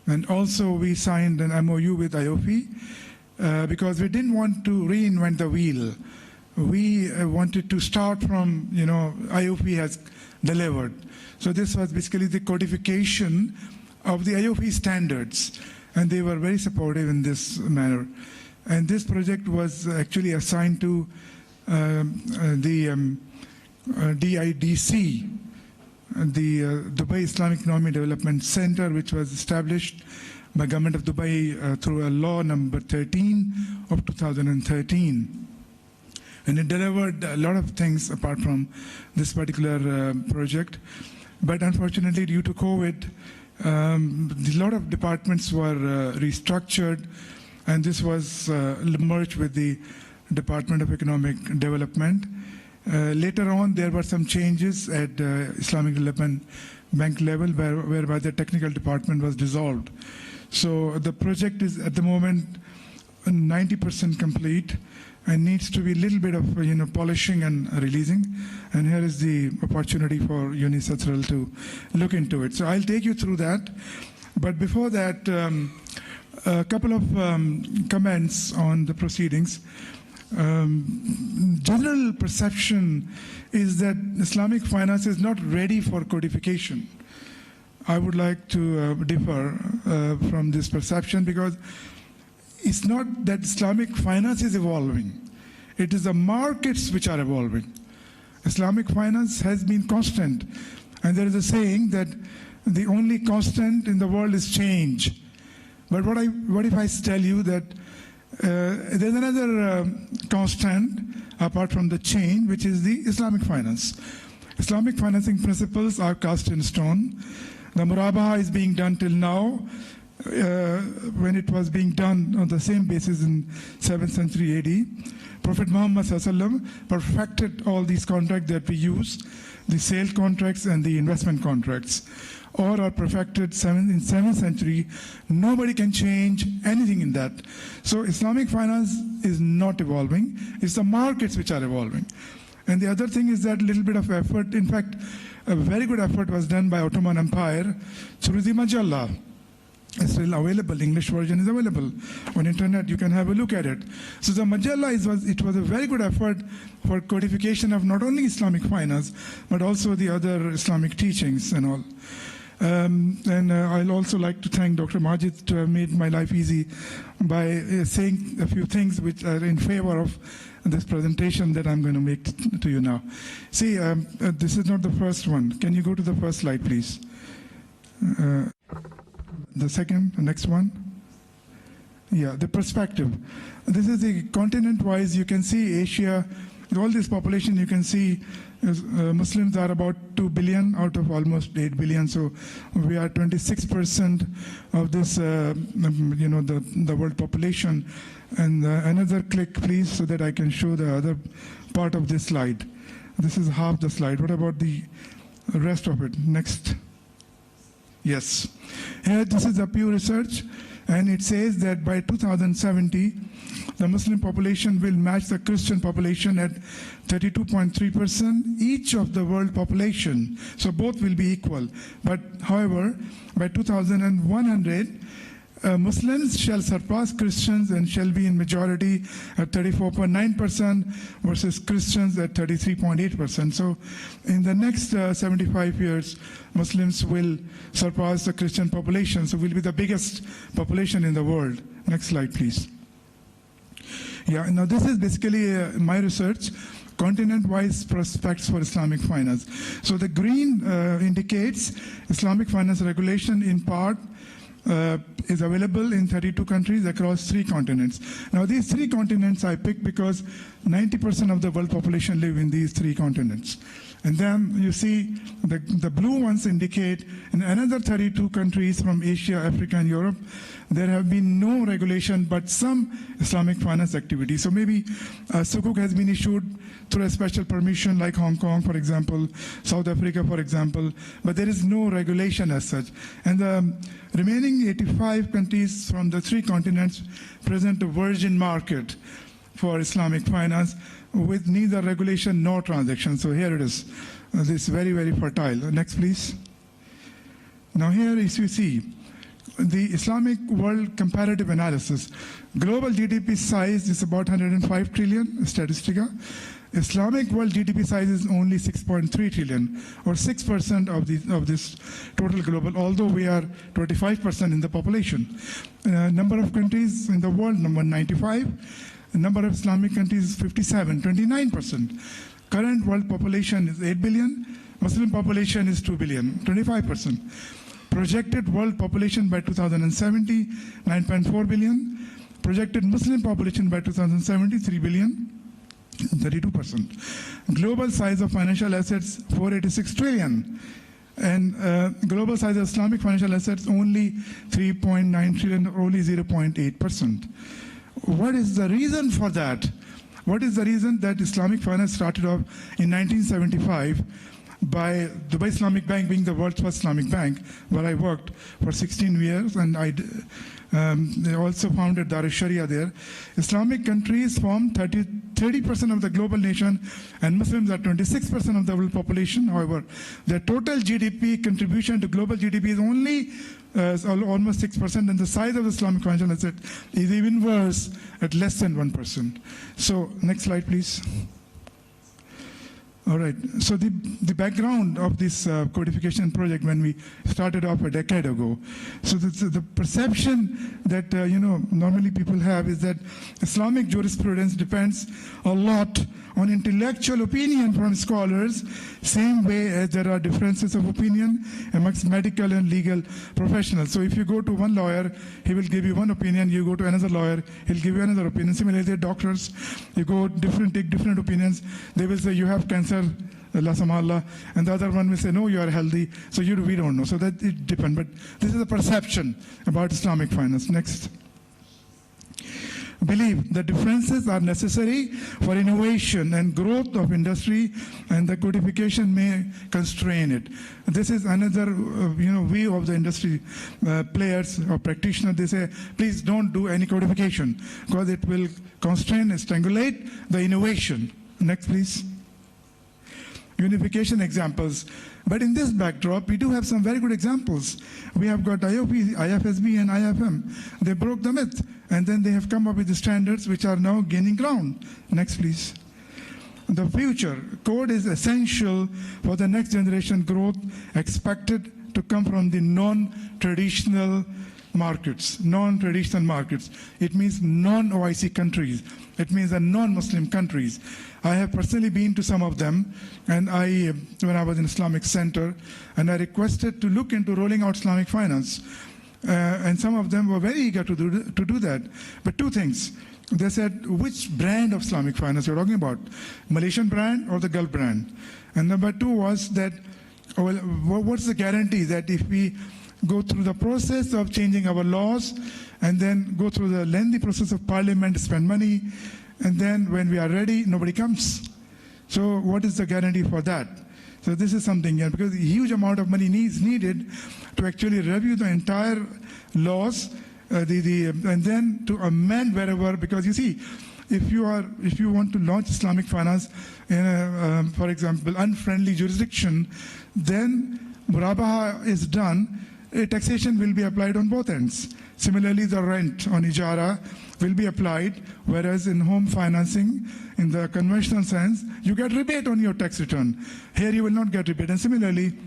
And also we signed an MOU with IOFI because we didn't want to reinvent the wheel. We wanted to start from, IOFI has delivered. So this was basically the codification of the IOFI standards, and they were very supportive in this manner. And this project was actually assigned to the DIDC, the Dubai Islamic Economic Development Center, which was established by Government of Dubai through a law number 13 of 2013. And it delivered a lot of things apart from this particular project. But unfortunately, due to COVID, a lot of departments were restructured, and this was merged with the Department of Economic Development. Later on, there were some changes at Islamic Development Bank level, whereby the technical department was dissolved. So the project is at the moment 90% complete and needs to be a little bit of polishing and releasing. And here is the opportunity for UNICEF to look into it. So I'll take you through that. But before that, a couple of comments on the proceedings. General perception is that Islamic finance is not ready for codification. I would like to differ from this perception, because it's not that Islamic finance is evolving. It is the markets which are evolving. Islamic finance has been constant. And there is a saying that the only constant in the world is change. But what if I tell you that there's another constant apart from the change, which is the Islamic finance. Islamic financing principles are cast in stone. The murabaha is being done till now, when it was being done on the same basis in 7th century AD. Prophet Muhammad ﷺ perfected all these contracts that we use, the sale contracts and the investment contracts. All are perfected in 7th century. Nobody can change anything in that. So Islamic finance is not evolving. It's the markets which are evolving. And the other thing is that little bit of effort, in fact, a very good effort was done by Ottoman Empire through the Majalla. It's still available. English version is available on internet. You can have a look at it. So the Majalla it was a very good effort for codification of not only Islamic finance, but also the other Islamic teachings and all. And I'll also like to thank Dr. Majid to have made my life easy by saying a few things which are in favor of this presentation that I'm going to make to you now. See, this is not the first one. Can you go to the first slide, please? The second, the next one. Yeah, the perspective. This is the continent-wise. You can see Asia, all this population, you can see Muslims are about 2 billion out of almost 8 billion. So we are 26% of this, the world population. And another click, please, so that I can show the other part of this slide. This is half the slide. What about the rest of it? Next. Yes. Here, this is a Pew Research, and it says that by 2070, the Muslim population will match the Christian population at 32.3%, each of the world population. So both will be equal. But however, by 2100, Muslims shall surpass Christians and shall be in majority at 34.9% versus Christians at 33.8%. So in the next 75 years, Muslims will surpass the Christian population. So we'll be the biggest population in the world. Next slide, please. Yeah, now this is basically my research, continent-wise prospects for Islamic finance. So the green indicates Islamic finance regulation in part is available in 32 countries across 3 continents. Now these 3 continents I picked because 90% of the world population live in these 3 continents. And then you see the blue ones indicate in another 32 countries from Asia, Africa, and Europe, there have been no regulation but some Islamic finance activity. So maybe Sukuk has been issued through a special permission like Hong Kong, for example, South Africa, for example, but there is no regulation as such. And the remaining 85 countries from the 3 continents present a virgin market for Islamic finance with neither regulation nor transaction. So here it is. This very, very fertile. Next, please. Now here, as you see, the Islamic world comparative analysis. Global GDP size is about 105 trillion, Statistica. Islamic world GDP size is only 6.3 trillion, or 6% of this total global, although we are 25% in the population. Number of countries in the world, number 95. The number of Islamic countries is 57, 29%. Current world population is 8 billion. Muslim population is 2 billion, 25%. Projected world population by 2070, 9.4 billion. Projected Muslim population by 2070, 3 billion, 32%. Global size of financial assets, 486 trillion. And global size of Islamic financial assets, only 3.9 trillion, only 0.8%. What is the reason for that? What is the reason that Islamic finance started off in 1975 by Dubai Islamic Bank being the world's first Islamic bank, where I worked for 16 years, and they also founded Dar al-Sharia there. Islamic countries form 30% of the global nation, and Muslims are 26% of the world population. However, their total GDP contribution to global GDP is only almost 6%, and the size of the Islamic financial asset is even worse at less than 1%. So, next slide, please. All right, so the background of this codification project when we started off a decade ago. So the perception that normally people have is that Islamic jurisprudence depends a lot on intellectual opinion from scholars, same way as there are differences of opinion amongst medical and legal professionals. So if you go to one lawyer, he will give you one opinion. You go to another lawyer, he'll give you another opinion. Similarly, doctors, you go take different opinions. They will say you have cancer, Allah Samallah, and the other one will say no, you are healthy. So we don't know. So that it depends. But this is a perception about Islamic finance. Next. Believe the differences are necessary for innovation and growth of industry, and the codification may constrain it. This is another view of the industry players or practitioners. They say, please don't do any codification because it will constrain and strangulate the innovation. Next, please. Unification examples. But in this backdrop, we do have some very good examples. We have got IOP, IFSB, and IFM. They broke the myth, and then they have come up with the standards which are now gaining ground. Next, please. The future code is essential for the next generation growth expected to come from the non-traditional markets. Non-traditional markets. It means non-OIC countries. It means the non-Muslim countries. I have personally been to some of them, and when I was in Islamic Center, and I requested to look into rolling out Islamic finance. And some of them were very eager to do that. But two things. They said, which brand of Islamic finance you're talking about? Malaysian brand or the Gulf brand? And number two was that, well, what's the guarantee that if we go through the process of changing our laws and then go through the lengthy process of parliament, spend money, and then when we are ready, nobody comes. So what is the guarantee for that? So this is something, because a huge amount of money is needed to actually review the entire laws, and then to amend wherever, because you see, if you want to launch Islamic finance in a, for example, unfriendly jurisdiction, then murabaha is done, taxation will be applied on both ends. Similarly, the rent on ijara will be applied, whereas in home financing, in the conventional sense, you get rebate on your tax return. Here you will not get rebate. And similarly,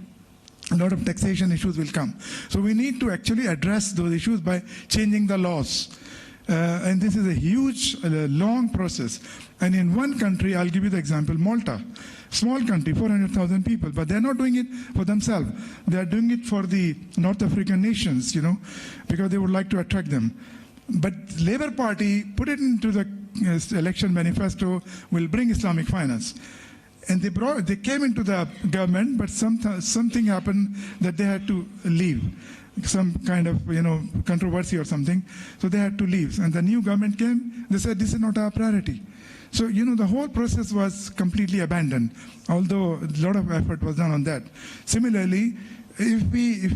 a lot of taxation issues will come. So we need to actually address those issues by changing the laws. And this is a huge, long process. And in one country, I'll give you the example, Malta. Small country, 400,000 people, but they're not doing it for themselves. They're doing it for the North African nations, because they would like to attract them. But Labour Party put it into the election manifesto, will bring Islamic finance. And they came into the government, but something happened that they had to leave. Some kind of controversy or something. So they had to leave. And the new government came, they said, this is not our priority. So, the whole process was completely abandoned, although a lot of effort was done on that. Similarly, if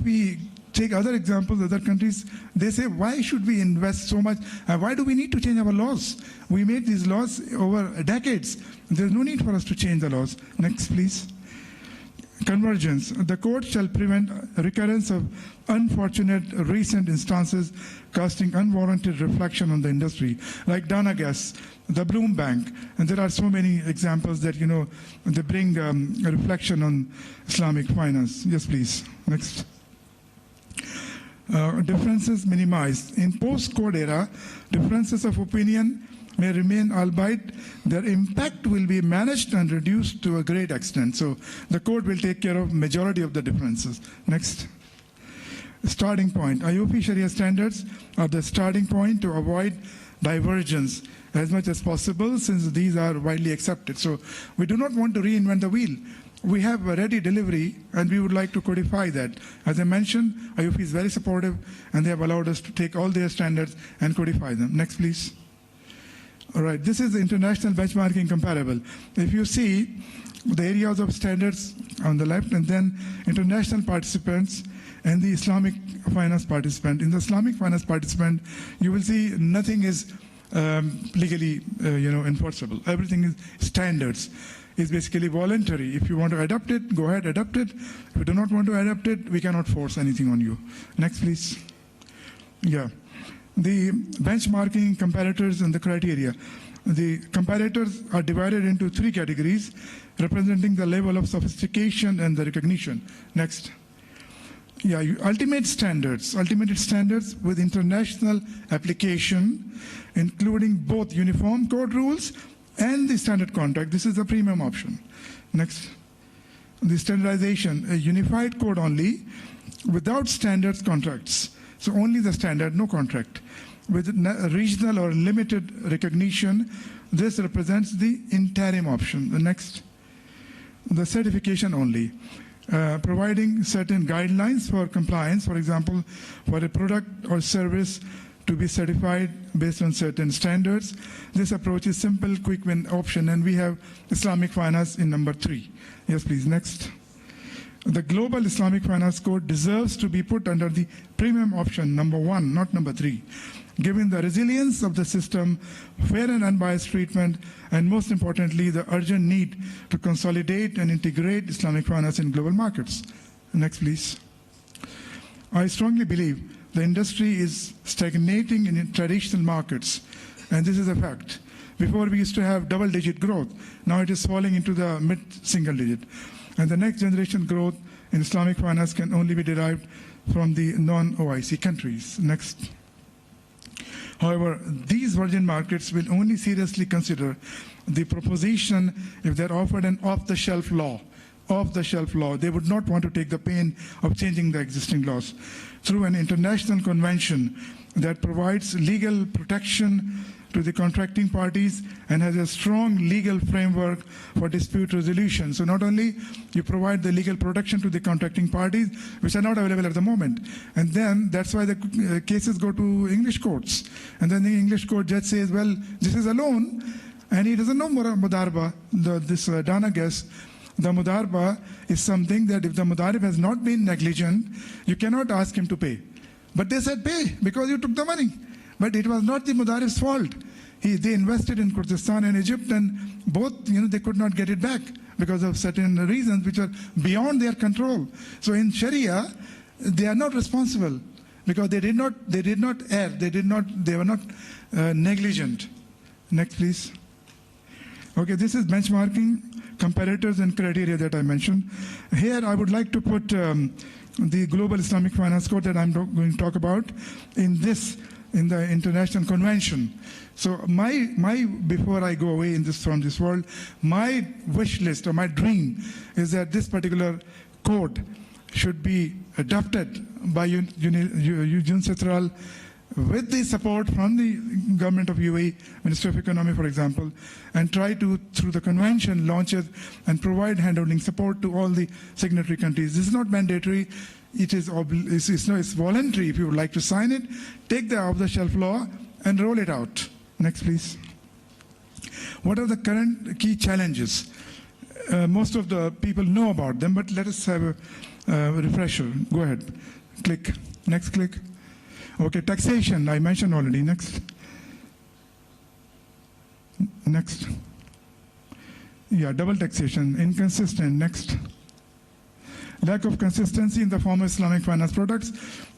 we take other examples, other countries, they say, why should we invest so much? Why do we need to change our laws? We made these laws over decades. There's no need for us to change the laws. Next, please. Convergence. The court shall prevent recurrence of unfortunate recent instances casting unwarranted reflection on the industry, like Dana Gas, the Bloom Bank, and there are so many examples that, they bring a reflection on Islamic finance. Yes, please. Next. Differences minimized. In post-code era, differences of opinion may remain, albeit their impact will be managed and reduced to a great extent. So the code will take care of majority of the differences. Next. starting point. IOP Sharia standards are the starting point to avoid divergence as much as possible, since these are widely accepted. So we do not want to reinvent the wheel. We have a ready delivery, and we would like to codify that. As I mentioned, IOP is very supportive, and they have allowed us to take all their standards and codify them. Next, please. All right, this is the international benchmarking comparable. If you see the areas of standards on the left, and then international participants and the Islamic finance participant. In the Islamic finance participant, you will see nothing is legally enforceable. Everything is standards. It's basically voluntary. If you want to adopt it, go ahead, adopt it. If you do not want to adopt it, we cannot force anything on you. Next, please. Yeah. The benchmarking, comparators, and the criteria. The comparators are divided into 3 categories, representing the level of sophistication and the recognition. Next. Yeah, ultimate standards with international application, including both uniform code rules and the standard contract. This is the premium option. Next. The standardization, a unified code only, without standards contracts. So only the standard, no contract. With regional or limited recognition, this represents the interim option. The next, the certification only, providing certain guidelines for compliance, for example, for a product or service to be certified based on certain standards. This approach is simple, quick win option, and we have Islamic finance in number 3. Yes, please, next. The Global Islamic Finance Code deserves to be put under the premium option, number 1, not number 3. Given the resilience of the system, fair and unbiased treatment, and most importantly, the urgent need to consolidate and integrate Islamic finance in global markets. Next, please. I strongly believe the industry is stagnating in traditional markets, and this is a fact. Before, we used to have double-digit growth. Now it is falling into the mid-single digit. And the next generation growth in Islamic finance can only be derived from the non-OIC countries. Next. However, these virgin markets will only seriously consider the proposition if they're offered an off-the-shelf law. Off-the-shelf law. They would not want to take the pain of changing the existing laws. Through an international convention that provides legal protection to the contracting parties and has a strong legal framework for dispute resolution. So not only you provide the legal protection to the contracting parties, which are not available at the moment, and then that's why the cases go to English courts. And then the English court judge says, well, this is a loan, and he doesn't know Mudarba, this Dana guess. The Mudarba is something that if the Mudarib has not been negligent, you cannot ask him to pay. But they said pay because you took the money. But it was not the Mudarib's fault. They invested in Kurdistan and Egypt, and both, they could not get it back because of certain reasons which are beyond their control. So in Sharia, they are not responsible because they did not err. They were not negligent. Next, please. Okay, this is benchmarking, comparators, and criteria that I mentioned. Here, I would like to put the Global Islamic Finance Code that I'm going to talk about in the International Convention. So before I go away from this world, my wish list or my dream is that this particular code should be adopted by UNCITRAL with the support from the government of UAE, Ministry of Economy, for example, and try to, through the convention, launch it and provide handholding support to all the signatory countries. This is not mandatory. It's voluntary. If you would like to sign it, take the off-the-shelf law and roll it out. Next, please. What are the current key challenges? Most of the people know about them, but let us have a refresher. Go ahead. Click. Next, click. Okay, taxation, I mentioned already. Next. Next. Yeah, double taxation, inconsistent. Next. Lack of consistency in the form of Islamic finance products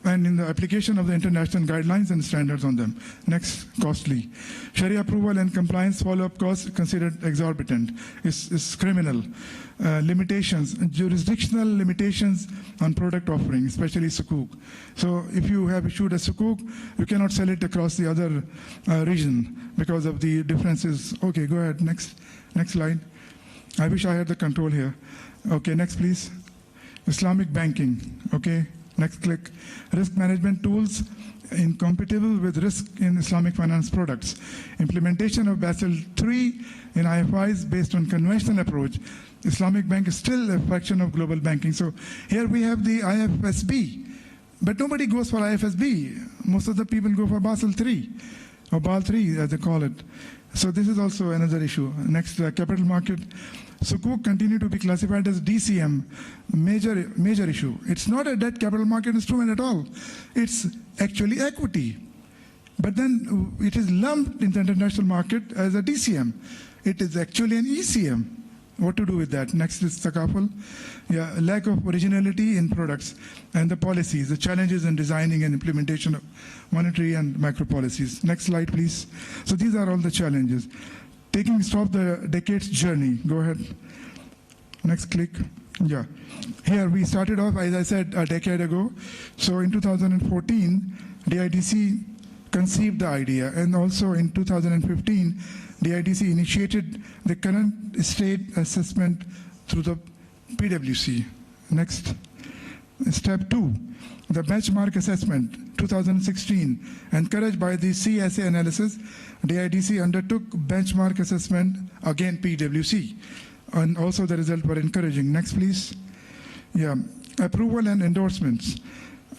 and in the application of the international guidelines and standards on them. Next, costly. Sharia approval and compliance follow-up costs considered exorbitant. It's criminal. Limitations, jurisdictional limitations on product offering, especially sukuk. So if you have issued a sukuk, you cannot sell it across the other region because of the differences. Okay, go ahead. Next slide. I wish I had the control here. Okay, next, please. Islamic banking, okay, Next click. Risk management tools incompatible with risk in Islamic finance products. Implementation of Basel III in IFIs based on conventional approach. Islamic Bank is still a fraction of global banking. So here we have the IFSB, but nobody goes for IFSB. Most of the people go for Basel III, or BAL 3 as they call it. So this is also another issue. Next, capital market. Sukuk continue to be classified as DCM, major issue. It's not a debt capital market instrument at all. It's actually equity. But then it is lumped in the international market as a DCM. It is actually an ECM. What to do with that? Next is Thaqaful. Yeah, lack of originality in products and the policies, the challenges in designing and implementation of monetary and macro policies. Next slide, please. So these are all the challenges. Taking stock the decades journey. Go ahead. Next click. Yeah. Here we started off, as I said, a decade ago. So in 2014, DIDC conceived the idea, and also in 2015, DIDC initiated the current state assessment through the PwC. Next. Step 2, the benchmark assessment, 2016. Encouraged by the CSA analysis, DIDC undertook benchmark assessment, again PwC. And also the results were encouraging. Next, please. Yeah, approval and endorsements.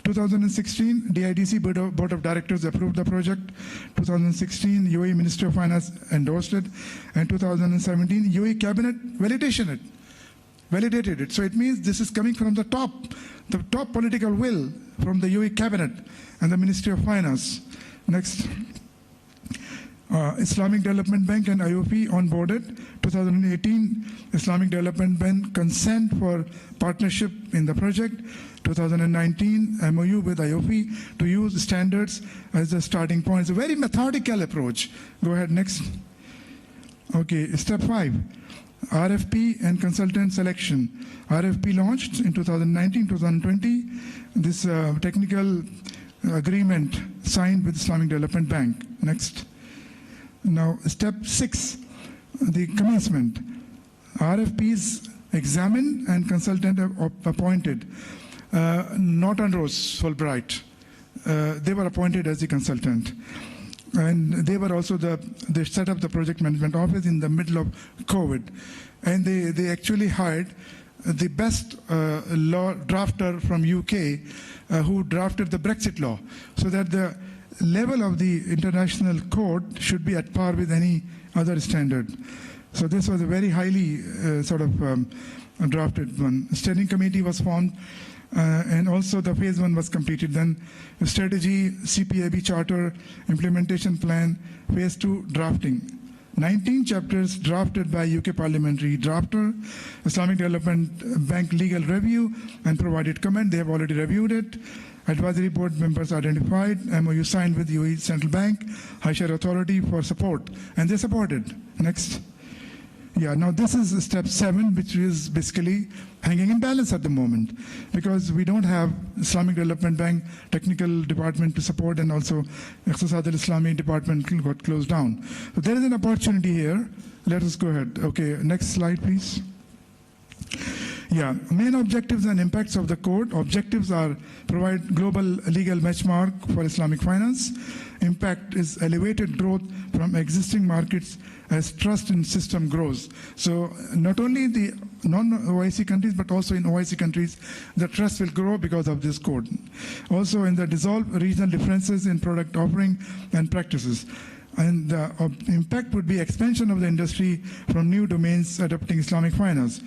2016, DIDC Board of Directors approved the project. 2016, UAE Ministry of Finance endorsed it. And 2017, UAE Cabinet validated it. So it means this is coming from the top political will from the UAE Cabinet and the Ministry of Finance. Next. Islamic Development Bank and IOP onboarded. 2018, Islamic Development Bank consent for partnership in the project. 2019, MOU with IOP to use standards as a starting point. It's a very methodical approach. Go ahead, next. Okay, step 5, RFP and consultant selection. RFP launched in 2019-2020. This technical agreement signed with Islamic Development Bank. Next. Now, step 6, the commencement. RFPs examined and consultant appointed. Not on Rose Fulbright. They were appointed as the consultant. And they were also they set up the project management office in the middle of COVID. And they actually hired the best law drafter from UK who drafted the Brexit law, so that the level of the international code should be at par with any other standard. So this was a very highly drafted one. Steering committee was formed, and also the phase 1 was completed. Then strategy, CPAB charter, implementation plan, phase 2 drafting. 19 chapters drafted by UK parliamentary drafter, Islamic Development Bank legal review and provided comment. They have already reviewed it. Advisory board members identified, MOU signed with UAE Central Bank, High Share Authority for support, and they supported. Next. Yeah, now this is step 7, which is basically hanging in balance at the moment, because we don't have Islamic Development Bank technical department to support, and also Iqtisad al-Islami department got closed down. So there is an opportunity here. Let us go ahead. Okay, next slide, please. Yeah, main objectives and impacts of the code. Objectives are provide global legal benchmark for Islamic finance. Impact is elevated growth from existing markets as trust in system grows. So not only the non-OIC countries, but also in OIC countries, the trust will grow because of this code. Also in the dissolve regional differences in product offering and practices. And the impact would be expansion of the industry from new domains adopting Islamic finance.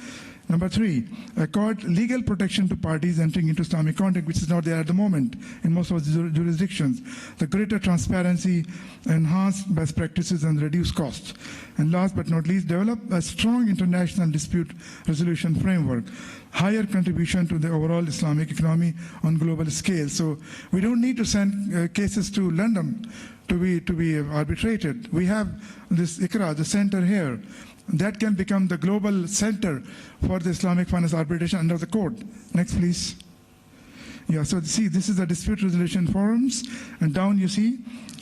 Number 3, accord legal protection to parties entering into Islamic contract, which is not there at the moment in most of the jurisdictions. The greater transparency, enhanced best practices, and reduced costs. And last but not least, develop a strong international dispute resolution framework. Higher contribution to the overall Islamic economy on global scale. So we don't need to send cases to London to be arbitrated. We have this IICRA, the center here, that can become the global center for the Islamic finance arbitration under the code. Next, please. Yeah, so see, this is the dispute resolution forums, and down you see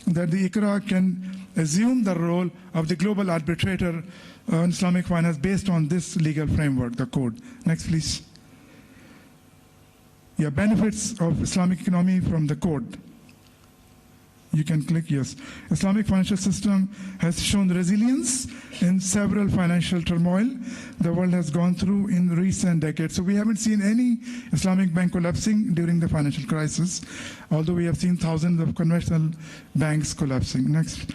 that the IICRA can assume the role of the global arbitrator on Islamic finance based on this legal framework, the code. Next, please. benefits of Islamic economy from the code. You can click yes. Islamic financial system has shown resilience in several financial turmoil the world has gone through in recent decades. So we haven't seen any Islamic bank collapsing during the financial crisis, although we have seen thousands of conventional banks collapsing. Next.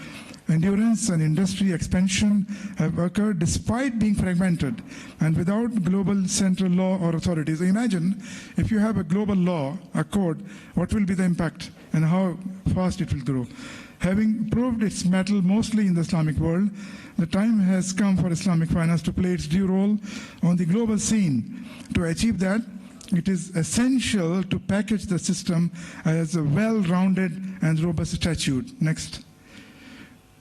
Endurance and industry expansion have occurred despite being fragmented and without global central law or authorities. So imagine if you have a global law, a code, what will be the impact and how fast it will grow. Having proved its mettle mostly in the Islamic world, the time has come for Islamic finance to play its due role on the global scene. To achieve that, it is essential to package the system as a well-rounded and robust statute. Next.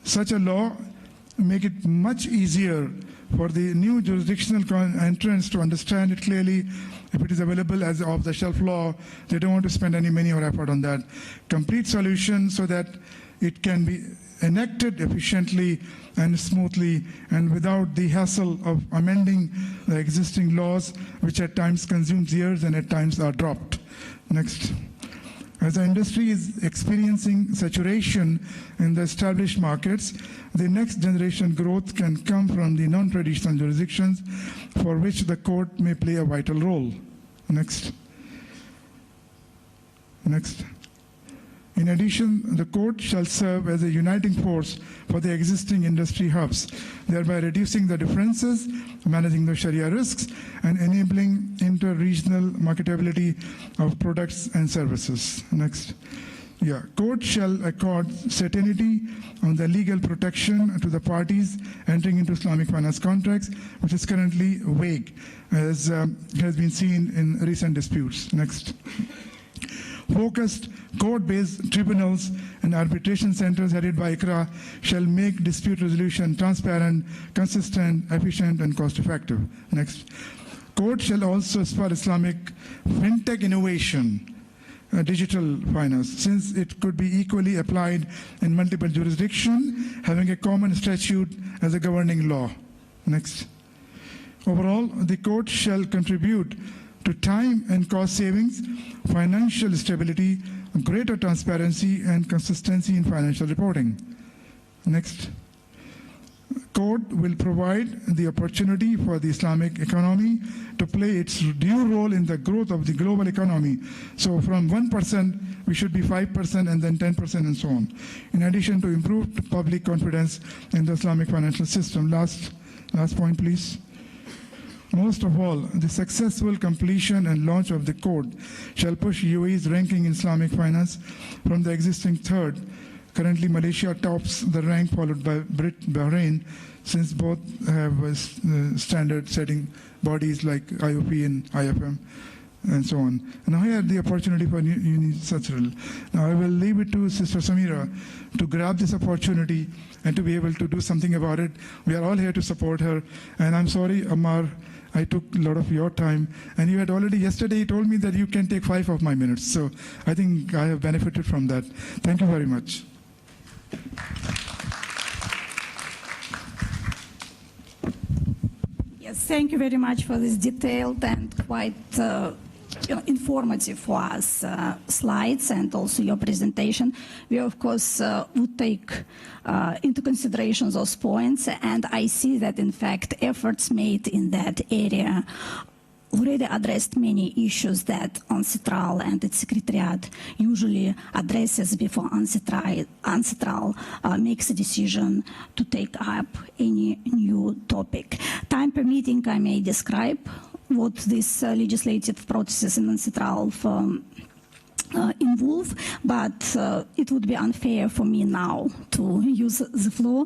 Such a law make it much easier for the new jurisdictional entrants to understand it clearly. If it is available as off-the-shelf law, they don't want to spend any money or effort on that. Complete solution so that it can be enacted efficiently and smoothly and without the hassle of amending the existing laws, which at times consumes years and at times are dropped. Next. As the industry is experiencing saturation in the established markets, the next generation growth can come from the non-traditional jurisdictions for which the court may play a vital role. Next. Next. In addition, the court shall serve as a uniting force for the existing industry hubs, thereby reducing the differences, managing the Sharia risks, and enabling inter-regional marketability of products and services. Next. Court shall accord certainty on the legal protection to the parties entering into Islamic finance contracts, which is currently vague, as has been seen in recent disputes. Next. Focused court-based tribunals and arbitration centers headed by IICRA shall make dispute resolution transparent, consistent, efficient, and cost-effective. Next. Court shall also spur Islamic fintech innovation, digital finance, since it could be equally applied in multiple jurisdictions, having a common statute as a governing law. Next. Overall, the court shall contribute to time and cost savings, financial stability, greater transparency, and consistency in financial reporting. Next. Court will provide the opportunity for the Islamic economy to play its due role in the growth of the global economy. So from 1%, we should be 5% and then 10% and so on. In addition to improved public confidence in the Islamic financial system. Last point, please. Most of all, the successful completion and launch of the code shall push UAE's ranking in Islamic finance from the existing third. Currently, Malaysia tops the rank, followed by Bahrain, since both have standard-setting bodies like IOP and IFM, and so on. And I had the opportunity for UNICEF. Now I will leave it to Sister Samira to grab this opportunity and to be able to do something about it. We are all here to support her. And I'm sorry, Ammar, I took a lot of your time. And you had already yesterday told me that you can take 5 of my minutes. So I think I have benefited from that. Thank you very much. Yes, thank you very much for this detailed and quite informative for us slides and also your presentation. We, of course, would take into consideration those points, and I see that, in fact, efforts made in that area already addressed many issues that UNCITRAL and its secretariat usually addresses before UNCITRAL makes a decision to take up any new topic. Time permitting, I may describe what this legislative process in UNCITRAL involve, but it would be unfair for me now to use the floor,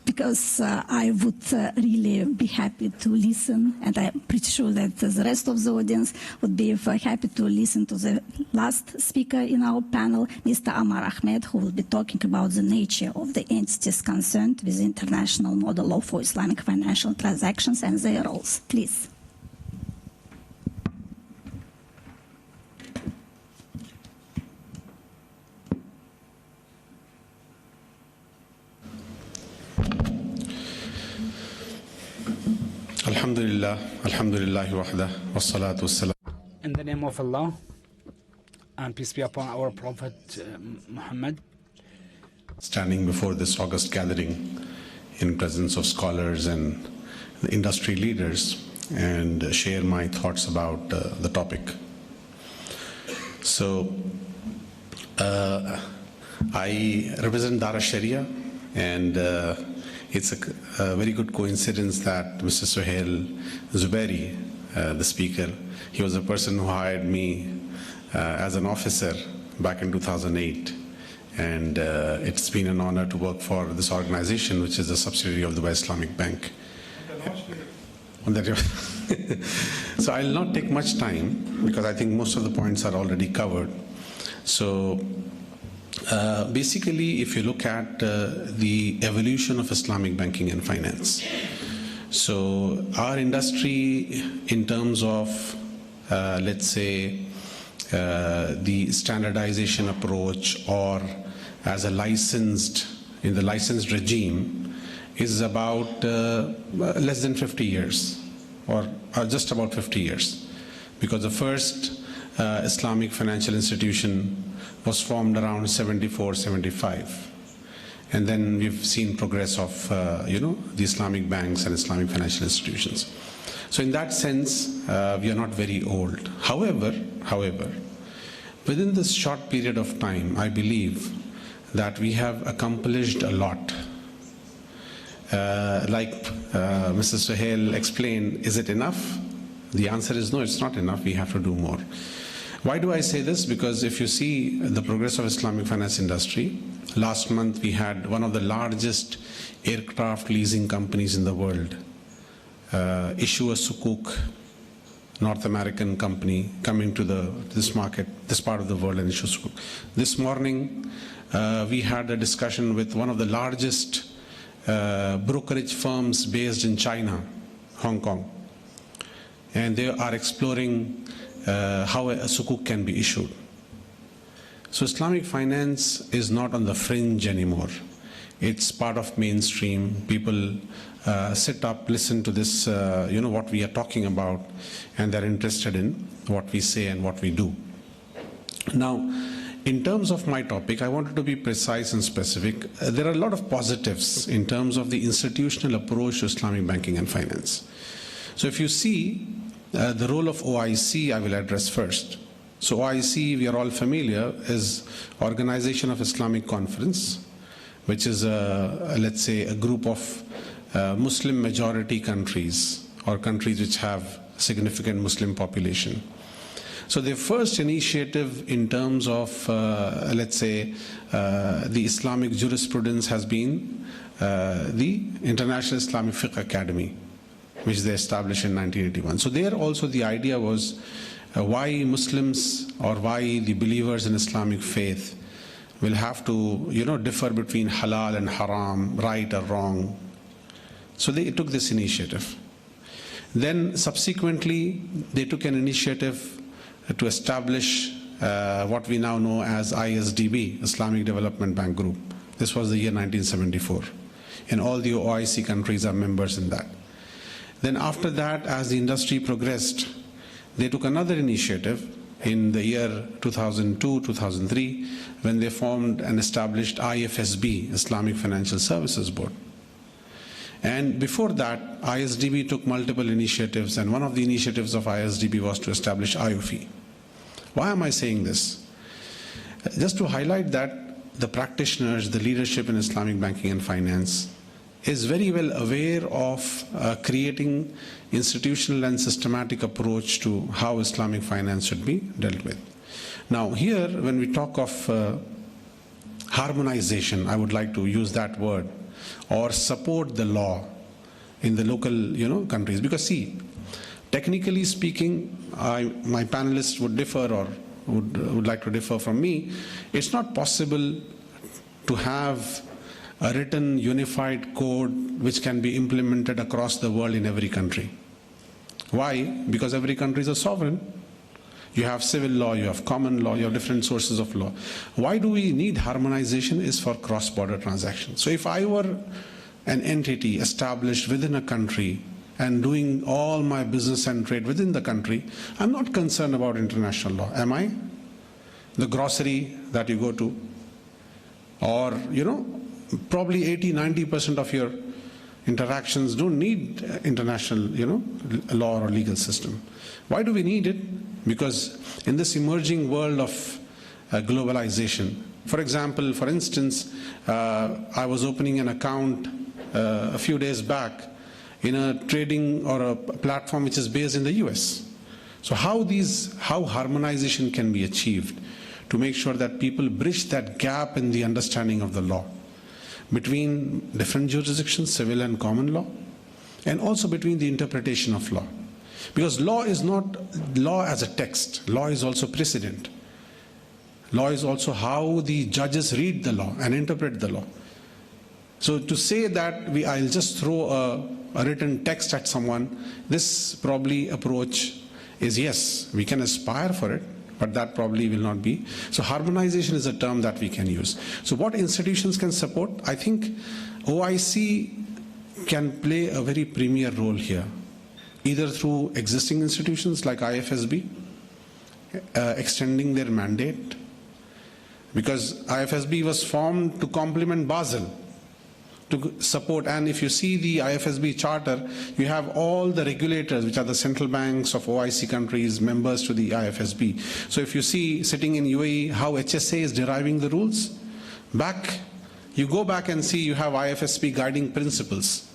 because I would really be happy to listen, and I'm pretty sure that the rest of the audience would be happy to listen to the last speaker in our panel, Mr. Ammar Ahmed, who will be talking about the nature of the entities concerned with the International Model Law for Islamic Financial Transactions and their roles. Please. الحمد لله وحده والصلاة والسلام. In the name of Allah, and peace be upon our Prophet Muhammad. Standing before this august gathering in presence of scholars and the industry leaders and share my thoughts about the topic. So, I represent Dara Sharia, and it's a very good coincidence that Mr. Suhail Zubairi, the speaker, he was the person who hired me as an officer back in 2008. And it's been an honor to work for this organization, which is a subsidiary of the Islamic Bank. So I'll not take much time because I think most of the points are already covered. So basically, if you look at the evolution of Islamic banking and finance, so our industry in terms of, let's say, the standardization approach or as a licensed, in the licensed regime, is about less than 50 years or just about 50 years, because the first Islamic financial institution was formed around 74, 75. And then we've seen progress of, the Islamic banks and Islamic financial institutions. So in that sense, we are not very old. However, within this short period of time, I believe that we have accomplished a lot. Like Mr. Suhail explained, is it enough? The answer is no, it's not enough. We have to do more. Why do I say this? Because if you see the progress of Islamic finance industry, last month we had one of the largest aircraft leasing companies in the world issue a sukuk, North American company, coming to this market, this part of the world, and issue sukuk. This morning we had a discussion with one of the largest brokerage firms based in China, Hong Kong, and they are exploring how a sukuk can be issued. So Islamic finance is not on the fringe anymore. It's part of mainstream. People sit up, listen to this, what we are talking about, and they're interested in what we say and what we do. Now, in terms of my topic, I wanted to be precise and specific. There are a lot of positives in terms of the institutional approach to Islamic banking and finance. So if you see the role of OIC, I will address first. So OIC, we are all familiar, is Organization of Islamic Conference, which is, let's say, a group of Muslim majority countries or countries which have significant Muslim population. So their first initiative in terms of, let's say, the Islamic jurisprudence has been the International Islamic Fiqh Academy, which they established in 1981. So there also the idea was why Muslims or why the believers in Islamic faith will have to, differ between halal and haram, right or wrong. So they took this initiative. Then subsequently, they took an initiative to establish what we now know as ISDB, Islamic Development Bank Group. This was the year 1974. And all the OIC countries are members in that. Then after that, as the industry progressed, they took another initiative in the year 2002, 2003, when they formed and established IFSB, Islamic Financial Services Board. And before that, ISDB took multiple initiatives, and one of the initiatives of ISDB was to establish IOFI. Why am I saying this? Just to highlight that the practitioners, the leadership in Islamic banking and finance is very well aware of creating institutional and systematic approach to how Islamic finance should be dealt with. Now here, when we talk of harmonization, I would like to use that word, or support the law in the local countries, because see, technically speaking, my panelists would differ or would like to differ from me. It's not possible to have a written unified code which can be implemented across the world in every country. Why? Because every country is a sovereign. You have civil law, you have common law, you have different sources of law. Why do we need harmonization? Is for cross-border transactions. So if I were an entity established within a country and doing all my business and trade within the country, I'm not concerned about international law, am I? The grocery that you go to, or, probably 80–90% of your interactions don't need international, law or legal system. Why do we need it? Because in this emerging world of globalization, for instance, I was opening an account a few days back in a trading or a platform which is based in the US. So how harmonization can be achieved to make sure that people bridge that gap in the understanding of the law between different jurisdictions, civil and common law, and also between the interpretation of law. Because law is not law as a text, law is also precedent. Law is also how the judges read the law and interpret the law. So to say that I'll just throw a written text at someone, this probably approach is, yes, we can aspire for it, but that probably will not be. So harmonization is a term that we can use. So what institutions can support? I think OIC can play a very premier role here, either through existing institutions like IFSB, extending their mandate, because IFSB was formed to complement Basel, to support, and if you see the IFSB charter, you have all the regulators, which are the central banks of OIC countries, members to the IFSB. So if you see, sitting in UAE, how HSA is deriving the rules, you go back and see you have IFSB guiding principles.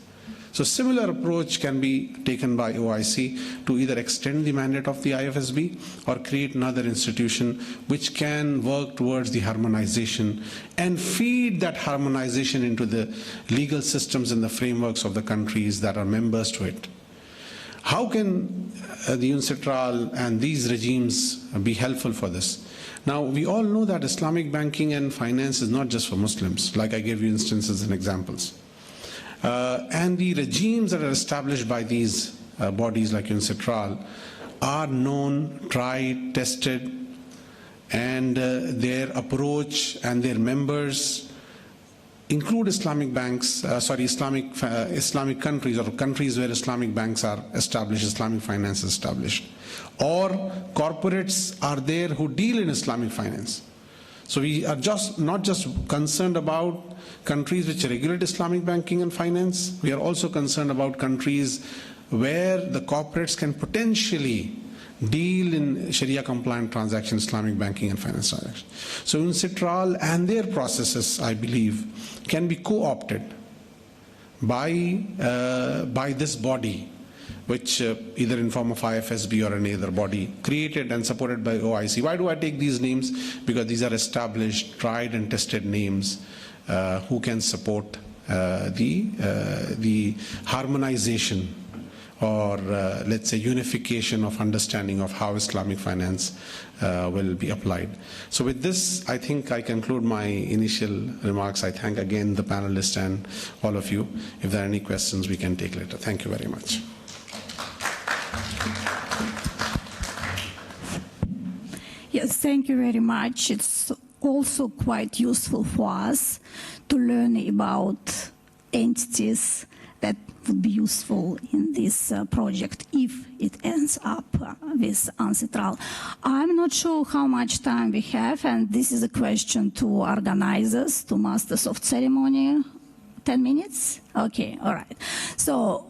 So similar approach can be taken by OIC to either extend the mandate of the IFSB or create another institution which can work towards the harmonization and feed that harmonization into the legal systems and the frameworks of the countries that are members to it. How can the UNCITRAL and these regimes be helpful for this? Now, we all know that Islamic banking and finance is not just for Muslims, like I gave you instances and examples. And the regimes that are established by these bodies like UNCITRAL are known, tried, tested, and their approach and their members include Islamic banks, Islamic countries, or countries where Islamic banks are established, Islamic finance is established. Or corporates are there who deal in Islamic finance. So we are not just concerned about countries which regulate Islamic banking and finance, we are also concerned about countries where the corporates can potentially deal in Sharia compliant transactions, Islamic banking and finance transactions. So UNCITRAL and their processes, I believe, can be co-opted by this body, which either in form of IFSB or any other body, created and supported by OIC. Why do I take these names? Because these are established, tried and tested names who can support the harmonization or let's say unification of understanding of how Islamic finance will be applied. So with this, I think I conclude my initial remarks. I thank again the panelists and all of you. If there are any questions, we can take later. Thank you very much. Yes, thank you very much. It's also quite useful for us to learn about entities that would be useful in this project if it ends up with UNCITRAL. I'm not sure how much time we have, and this is a question to organizers, to masters of ceremony. 10 minutes? Okay, all right. So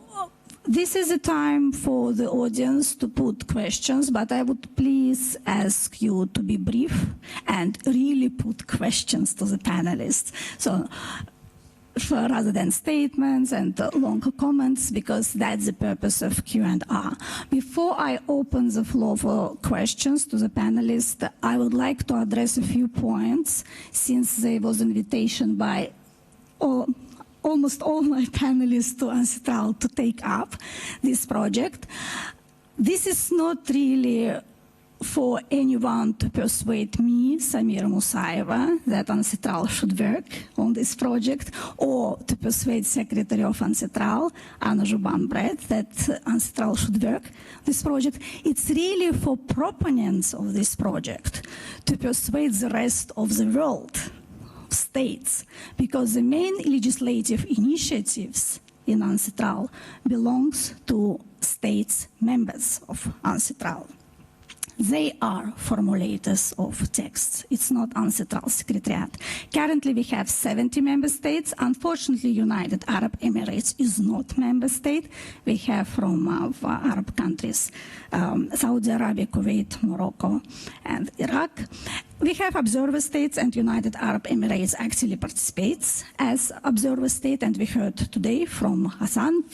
this is a time for the audience to put questions, but I would please ask you to be brief and really put questions to the panelists. So rather than statements and longer comments, because that's the purpose of Q&A. Before I open the floor for questions to the panelists, I would like to address a few points, since there was an invitation by almost all my panelists to UNCITRAL to take up this project. This is not really for anyone to persuade me, Samira Musaeva, that UNCITRAL should work on this project, or to persuade Secretary of UNCITRAL, Anna Juban-Brett, that UNCITRAL should work this project. It's really for proponents of this project to persuade the rest of the world, states, because the main legislative initiatives in UNCITRAL belongs to states members of UNCITRAL. They are formulators of texts. It's not UNCITRAL Secretariat. Currently, we have 70 member states. Unfortunately, United Arab Emirates is not member state. We have from Arab countries, Saudi Arabia, Kuwait, Morocco, and Iraq. We have observer states, and United Arab Emirates actually participates as observer state, and we heard today from Hassan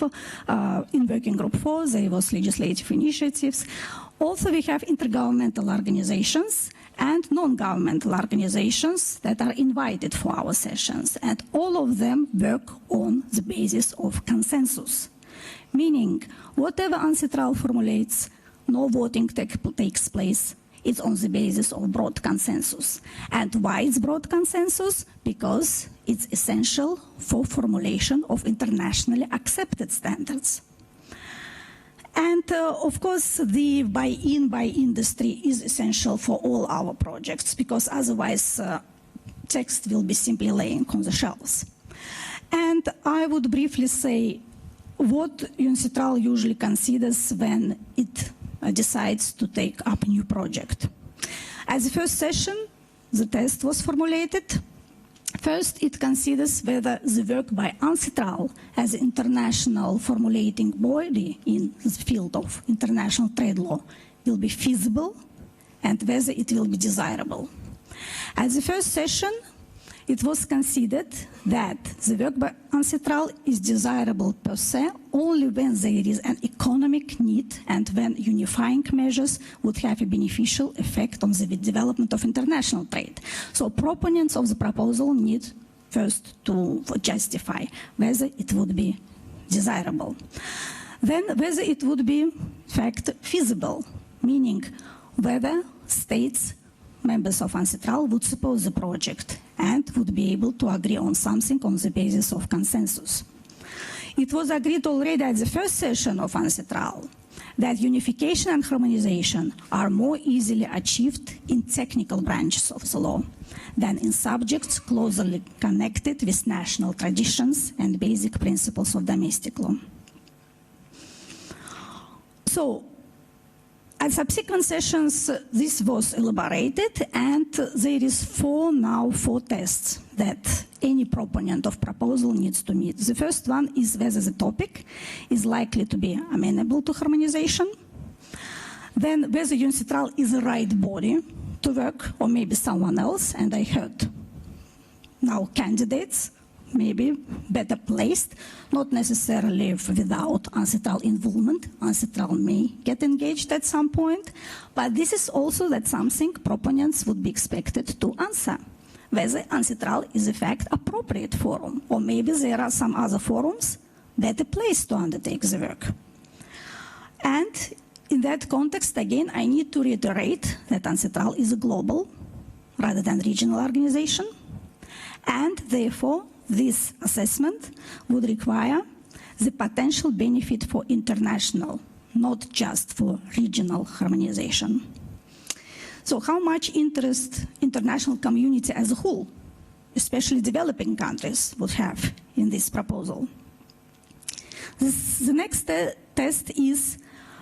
in Working Group 4, there was legislative initiatives. Also, we have intergovernmental organizations and non-governmental organizations that are invited for our sessions, and all of them work on the basis of consensus, meaning whatever UNCITRAL formulates, no voting takes place. It's on the basis of broad consensus. And why it's broad consensus? Because it's essential for formulation of internationally accepted standards. And of course, the buy-in by industry is essential for all our projects, because otherwise text will be simply laying on the shelves. And I would briefly say what UNCITRAL usually considers when it decides to take up a new project. As the first session, the test was formulated. First, it considers whether the work by UNCITRAL as an international formulating body in the field of international trade law will be feasible and whether it will be desirable. As the first session, it was considered that the work by UNCITRAL is desirable per se only when there is an economic need and when unifying measures would have a beneficial effect on the development of international trade. So proponents of the proposal need first to justify whether it would be desirable. Then whether it would be, in fact, feasible, meaning whether states members of UNCITRAL would support the project and would be able to agree on something on the basis of consensus. It was agreed already at the first session of UNCITRAL that unification and harmonization are more easily achieved in technical branches of the law than in subjects closely connected with national traditions and basic principles of domestic law. So, at subsequent sessions, this was elaborated, and there is four tests that any proponent of proposal needs to meet. The first one is whether the topic is likely to be amenable to harmonization, then whether UNCITRAL is the right body to work, or maybe someone else, and I heard now candidates maybe better placed, not necessarily without UNCITRAL involvement. UNCITRAL may get engaged at some point, but this is also that something proponents would be expected to answer, whether UNCITRAL is in fact appropriate forum, or maybe there are some other forums better placed to undertake the work. And in that context, again, I need to reiterate that UNCITRAL is a global rather than regional organization, and therefore this assessment would require the potential benefit for international, not just for regional harmonization. So how much interest international community as a whole, especially developing countries, would have in this proposal? The next test is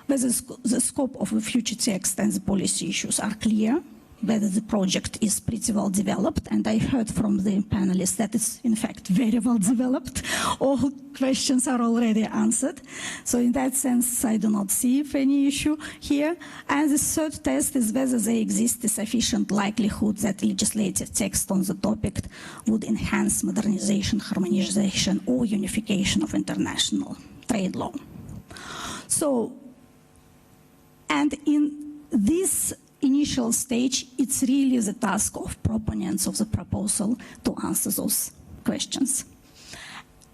whether the scope of a future text and the policy issues are clear, whether the project is pretty well developed, and I heard from the panelists that it's in fact very well developed. All questions are already answered. So in that sense, I do not see any issue here. And the third test is whether there exists a sufficient likelihood that legislative text on the topic would enhance modernization, harmonization, or unification of international trade law. So, and in this initial stage, it's really the task of proponents of the proposal to answer those questions.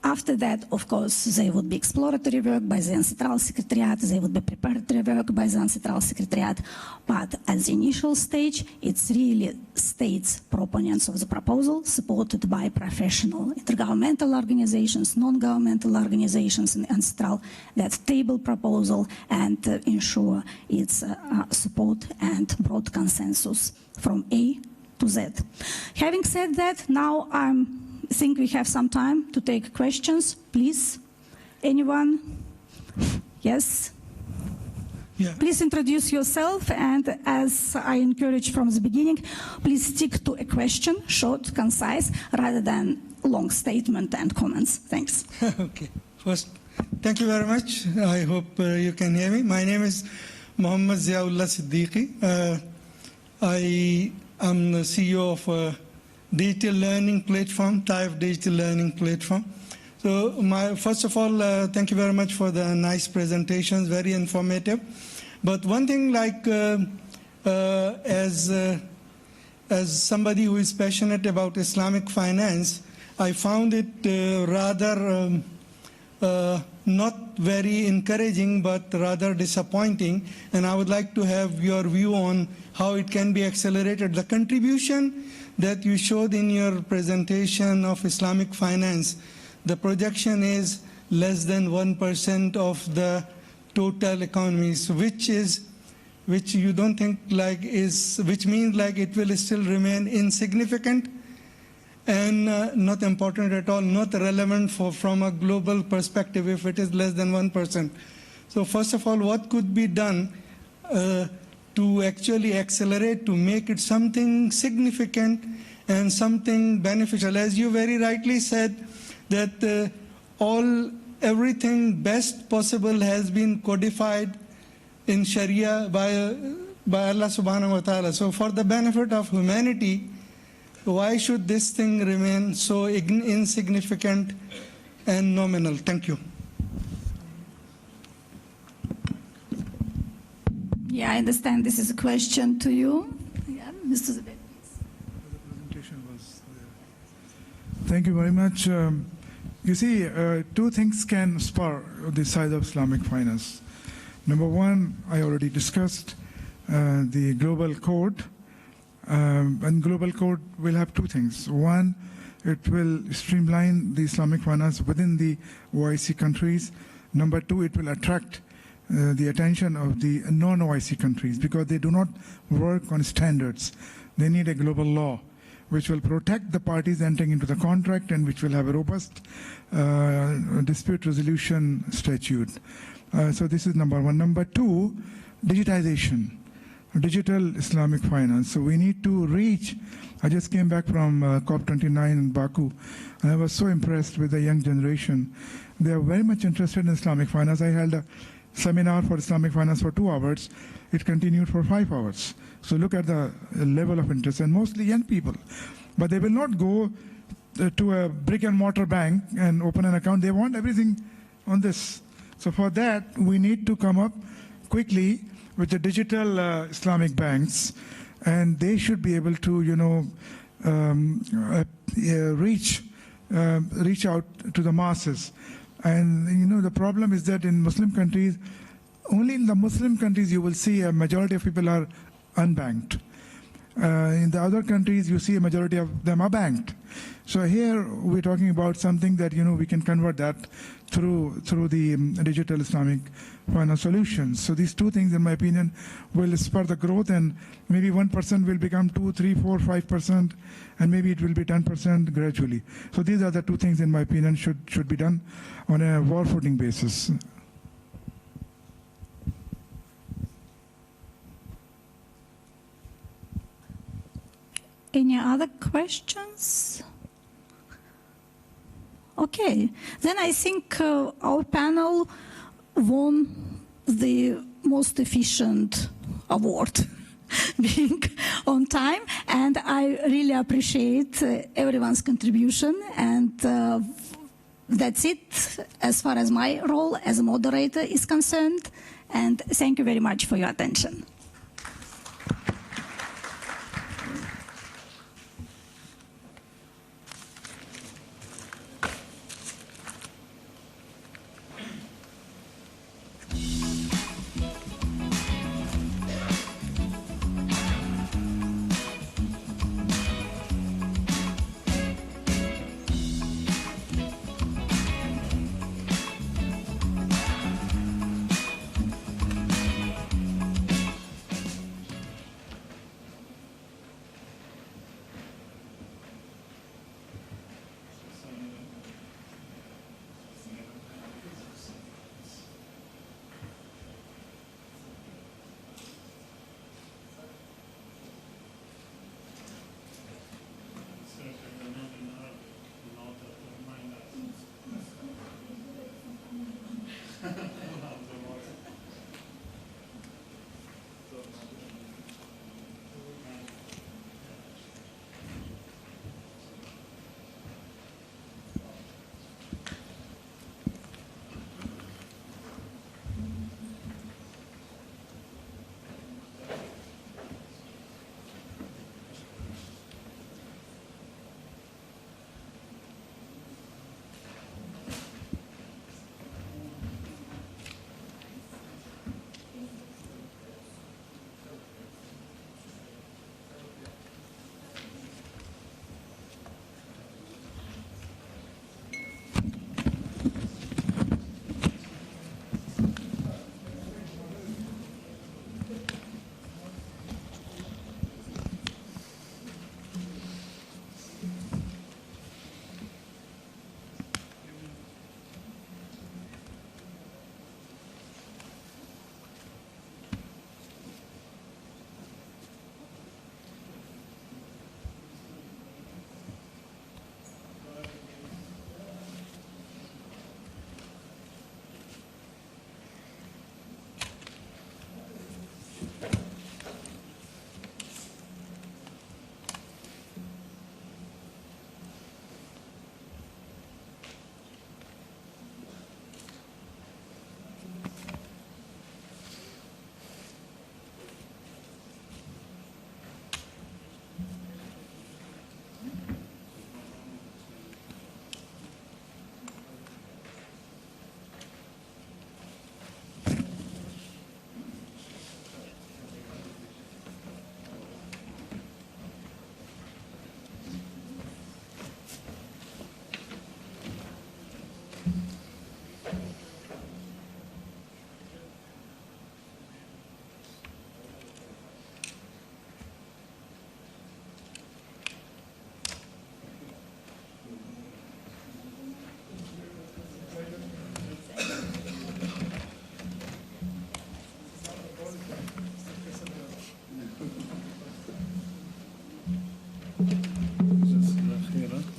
After that, of course, there would be exploratory work by the UNCITRAL Secretariat, there would be preparatory work by the UNCITRAL Secretariat, but at the initial stage, it's really states proponents of the proposal supported by professional intergovernmental organizations, non-governmental organizations in UNCITRAL that table proposal and ensure its support and broad consensus from A to Z. Having said that, now I think we have some time to take questions. Please Anyone? Yes? Yeah. Please introduce yourself, and as I encouraged from the beginning, please stick to a question, short, concise, rather than long statement and comments. Thanks. Okay. First, thank you very much. I hope you can hear me. My name is Muhammad Ziaullah Siddiqui. I am the CEO of a digital learning platform, Taif Digital Learning Platform. So first of all, thank you very much for the nice presentations, very informative. But one thing, like as somebody who is passionate about Islamic finance, I found it rather not very encouraging, but rather disappointing. And I would like to have your view on how it can be accelerated. The contribution that you showed in your presentation of Islamic finance, the projection is less than 1% of the total economies, which you don't think like which means like it will still remain insignificant and not important at all, not relevant from a global perspective if it is less than 1%. So first of all, what could be done to actually accelerate, to make it something significant and something beneficial? As you very rightly said, that everything best possible has been codified in Sharia by Allah subhanahu wa ta'ala. So for the benefit of humanity, why should this thing remain so insignificant and nominal? Thank you. Yeah, I understand this is a question to you. Yeah, Mr. Zubair. Thank you very much. You see, two things can spur the side of Islamic finance. Number one, I already discussed the global code. And global code will have two things. One, it will streamline the Islamic finance within the OIC countries. Number two, it will attract the attention of the non-OIC countries because they do not work on standards. They need a global law which will protect the parties entering into the contract and which will have a robust dispute resolution statute. So this is number one. Number two, digitization, digital Islamic finance. So we need to reach, I just came back from COP29 in Baku, and I was so impressed with the young generation. They are very much interested in Islamic finance. I held a seminar for Islamic finance for 2 hours. It continued for 5 hours. So look at the level of interest, and mostly young people. But they will not go to a brick and mortar bank and open an account. They want everything on this. So for that, we need to come up quickly with the digital Islamic banks, and they should be able to, reach out to the masses. And the problem is that in Muslim countries, only in the Muslim countries you will see a majority of people are unbanked. In the other countries, you see a majority of them are banked. So here we're talking about something that we can convert that through the digital Islamic finance solutions. So these two things, in my opinion, will spur the growth, and maybe 1% will become 2, 3, 4, 5%, and maybe it will be 10% gradually. So these are the two things, in my opinion, should be done on a war footing basis. Any other questions? Okay, then I think our panel won the most efficient award, being on time, and I really appreciate everyone's contribution, and that's it as far as my role as a moderator is concerned, and thank you very much for your attention.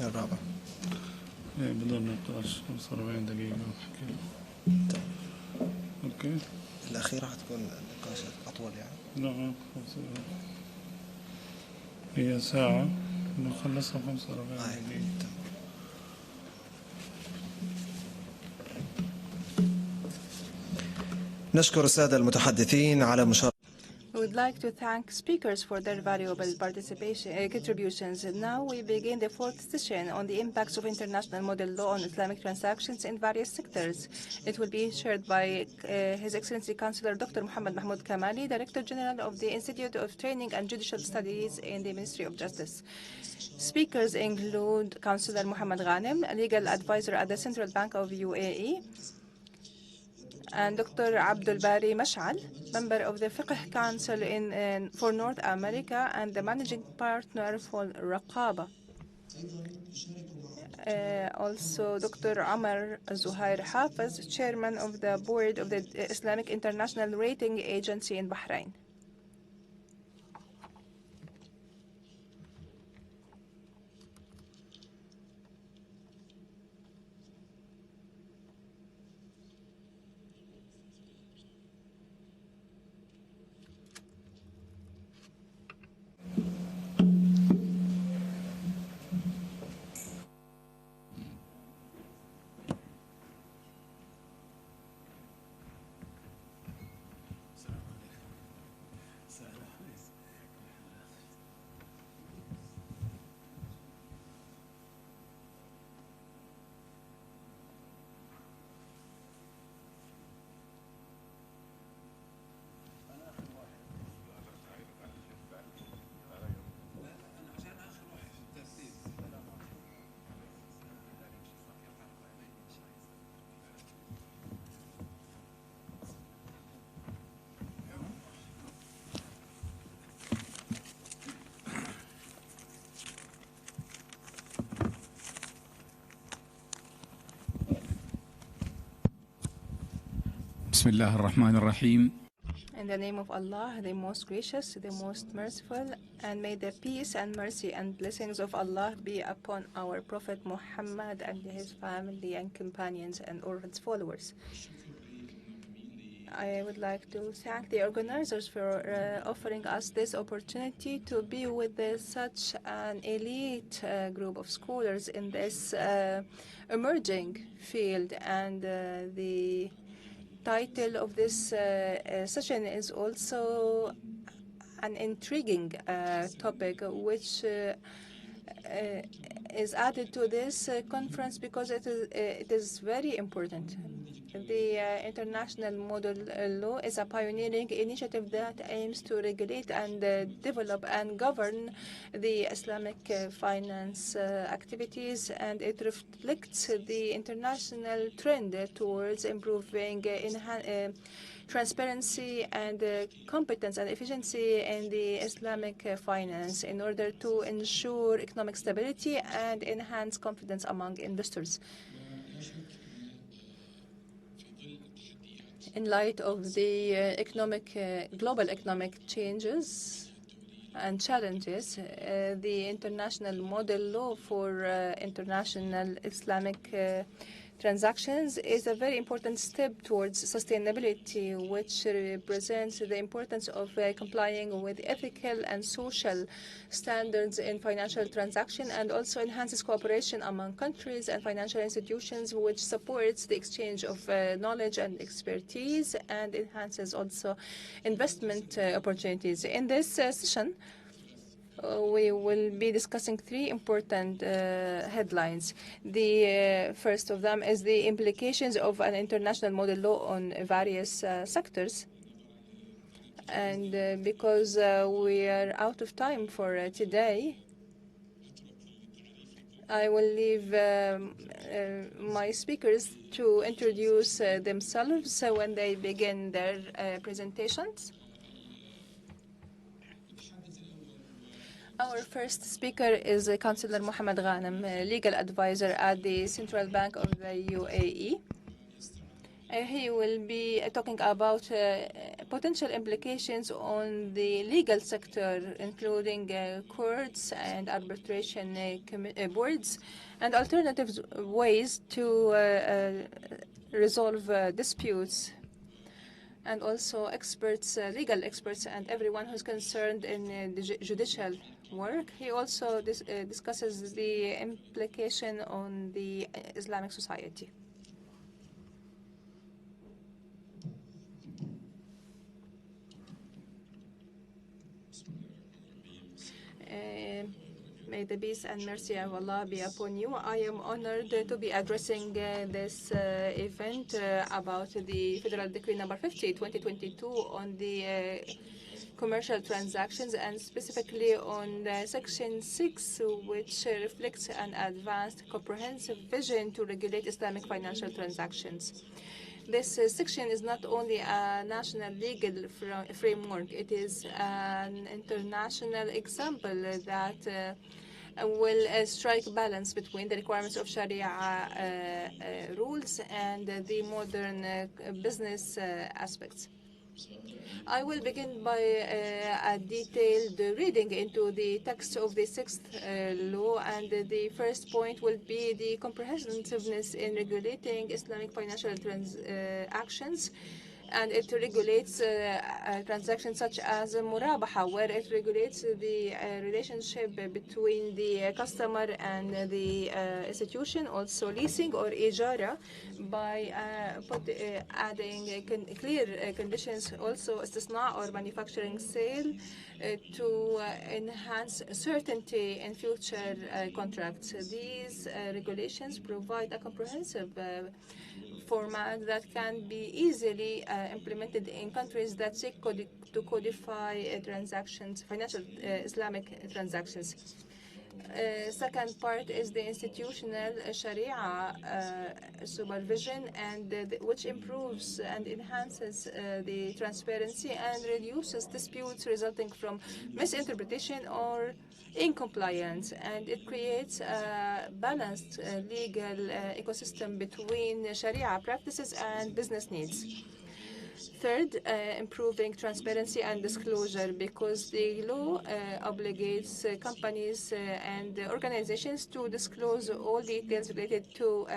الرابع بدون نقاش 45 دقيقة نحكي. اوكي. الأخيرة حتكون نقاش أطول يعني؟ لا هي ساعة نخلصها 45 دقيقة. نشكر السادة المتحدثين على مشاركة. We would like to thank speakers for their valuable contributions. Now we begin the fourth session on the impacts of international model law on Islamic transactions in various sectors. It will be chaired by His Excellency Councillor Dr. Muhammad Mahmoud Kamali, Director General of the Institute of Training and Judicial Studies in the Ministry of Justice. Speakers include Councillor Muhammad Ghanem, a legal advisor at the Central Bank of UAE, and Dr. Abdul Bari Mash'al, member of the Fiqh Council for North America and the managing partner for Raqaba. Also, Dr. Amar Zuhair Hafiz, chairman of the board of the Islamic International Rating Agency in Bahrain. بسم الله الرحمن الرحيم. In the name of Allah, the most gracious, the most merciful, and may the peace and mercy and blessings of Allah be upon our Prophet Muhammad and his family and companions and all his followers. I would like to thank the organizers for offering us this opportunity to be with such an elite group of scholars in this emerging field, and the title of this session is also an intriguing topic, which is added to this conference because it is very important. The International Model Law is a pioneering initiative that aims to regulate and develop and govern the Islamic finance activities, and it reflects the international trend towards improving transparency and competence and efficiency in the Islamic finance in order to ensure economic stability and enhance confidence among investors. In light of the global economic changes and challenges, the international model law for international Islamic transactions is a very important step towards sustainability, which represents the importance of complying with ethical and social standards in financial transactions, and also enhances cooperation among countries and financial institutions, which supports the exchange of knowledge and expertise and enhances also investment opportunities. In this session, we will be discussing three important headlines. The first of them is the implications of an international model law on various sectors. And because we are out of time for today, I will leave my speakers to introduce themselves when they begin their presentations. Our first speaker is Councillor Mohammed Ghanem, legal advisor at the Central Bank of the UAE. He will be talking about potential implications on the legal sector, including courts and arbitration boards, and alternative ways to resolve disputes, and also experts, legal experts, and everyone who's concerned in the judicial work. He also discusses the implication on the Islamic society. May the peace and mercy of Allah be upon you. I am honored to be addressing this event about the Federal Decree number 50, 2022 on the commercial transactions, and specifically on Section 6, which reflects an advanced comprehensive vision to regulate Islamic financial transactions. This section is not only a national legal framework, it is an international example that will strike a balance between the requirements of Sharia rules and the modern business aspects. I will begin by a detailed reading into the text of the sixth law, and the first point will be the comprehensiveness in regulating Islamic financial transactions. And it regulates transactions such as murabaha, where it regulates the relationship between the customer and the institution, also leasing or ijara, by adding clear conditions, also istisna or manufacturing sale, to enhance certainty in future contracts. These regulations provide a comprehensive format that can be easily implemented in countries that seek to codify transactions, financial Islamic transactions. Second part is the institutional Sharia supervision, and which improves and enhances the transparency and reduces disputes resulting from misinterpretation or incompliance, and it creates a balanced legal ecosystem between Sharia practices and business needs. Third, improving transparency and disclosure, because the law obligates companies and organizations to disclose all details related to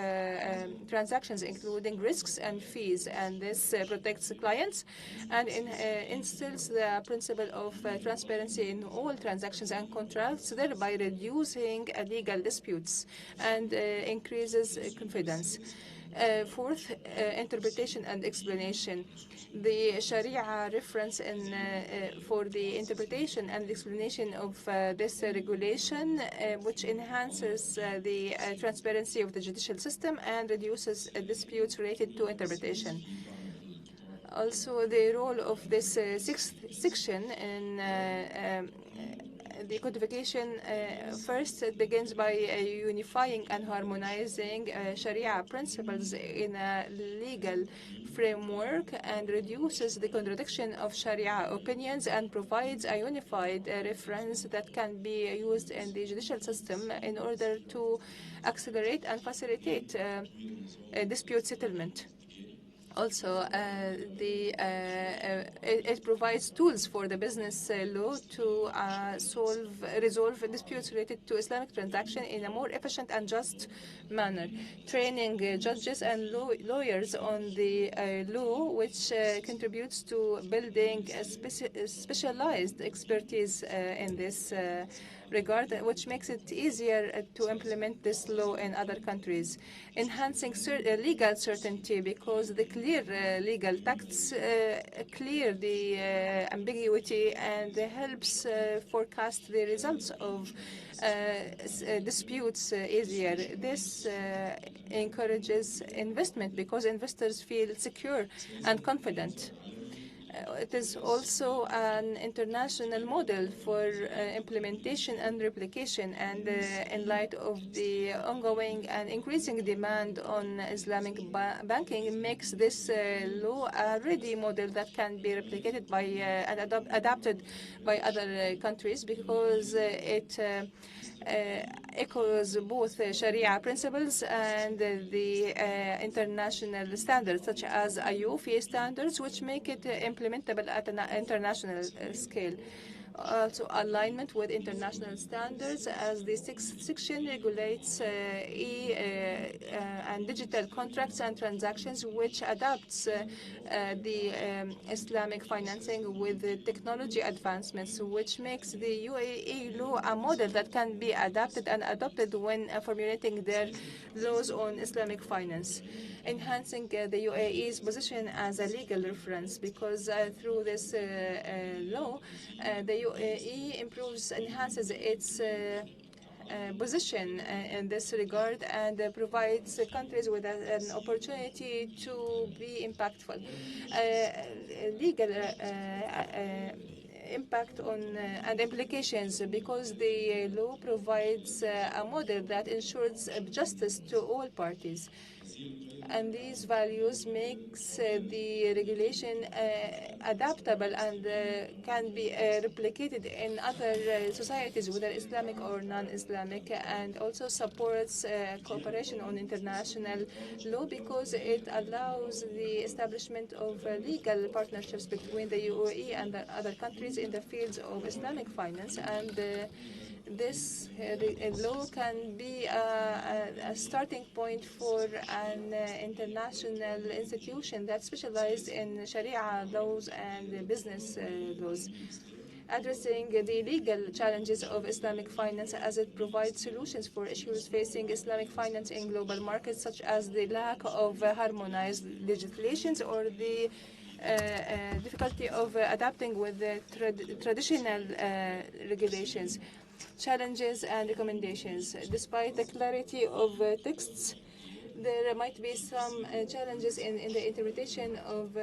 transactions, including risks and fees, and this protects clients and instills the principle of transparency in all transactions and contracts, thereby reducing legal disputes and increases confidence. Fourth, interpretation and explanation. The Sharia reference for the interpretation and explanation of this regulation, which enhances the transparency of the judicial system and reduces disputes related to interpretation. Also, the role of this sixth section in the codification first it begins by unifying and harmonizing Sharia principles in a legal framework and reduces the contradiction of Sharia opinions and provides a unified reference that can be used in the judicial system in order to accelerate and facilitate dispute settlement. Also, it provides tools for the business law to resolve disputes related to Islamic transaction in a more efficient and just manner, training judges and lawyers on the law, which contributes to building a specialized expertise in this regard, which makes it easier to implement this law in other countries. Enhancing legal certainty, because the clear legal texts clear the ambiguity and helps forecast the results of disputes easier. This encourages investment because investors feel secure and confident. It is also an international model for implementation and replication, and in light of the ongoing and increasing demand on Islamic banking, makes this law a ready model that can be replicated by and adapted by other countries, because it echoes both Sharia principles and the international standards, such as IUCRA standards, which make it implementable at an international scale. Also, alignment with international standards, as the sixth section regulates and digital contracts and transactions, which adapts the Islamic financing with the technology advancements, which makes the UAE law a model that can be adapted and adopted when formulating their laws on Islamic finance. Enhancing the UAE's position as a legal reference, because through this law, the UAE enhances its position in this regard and provides countries with an opportunity to be impactful. Legal impact on and implications, because the law provides a model that ensures justice to all parties. And these values makes the regulation adaptable and can be replicated in other societies, whether Islamic or non-Islamic, and also supports cooperation on international law, because it allows the establishment of legal partnerships between the UAE and the other countries in the fields of Islamic finance. And this law can be a starting point for an international institution that specializes in Sharia laws and business laws, addressing the legal challenges of Islamic finance as it provides solutions for issues facing Islamic finance in global markets, such as the lack of harmonized legislations or the difficulty of adapting with the traditional regulations. Challenges and recommendations. Despite the clarity of texts, there might be some challenges in the interpretation of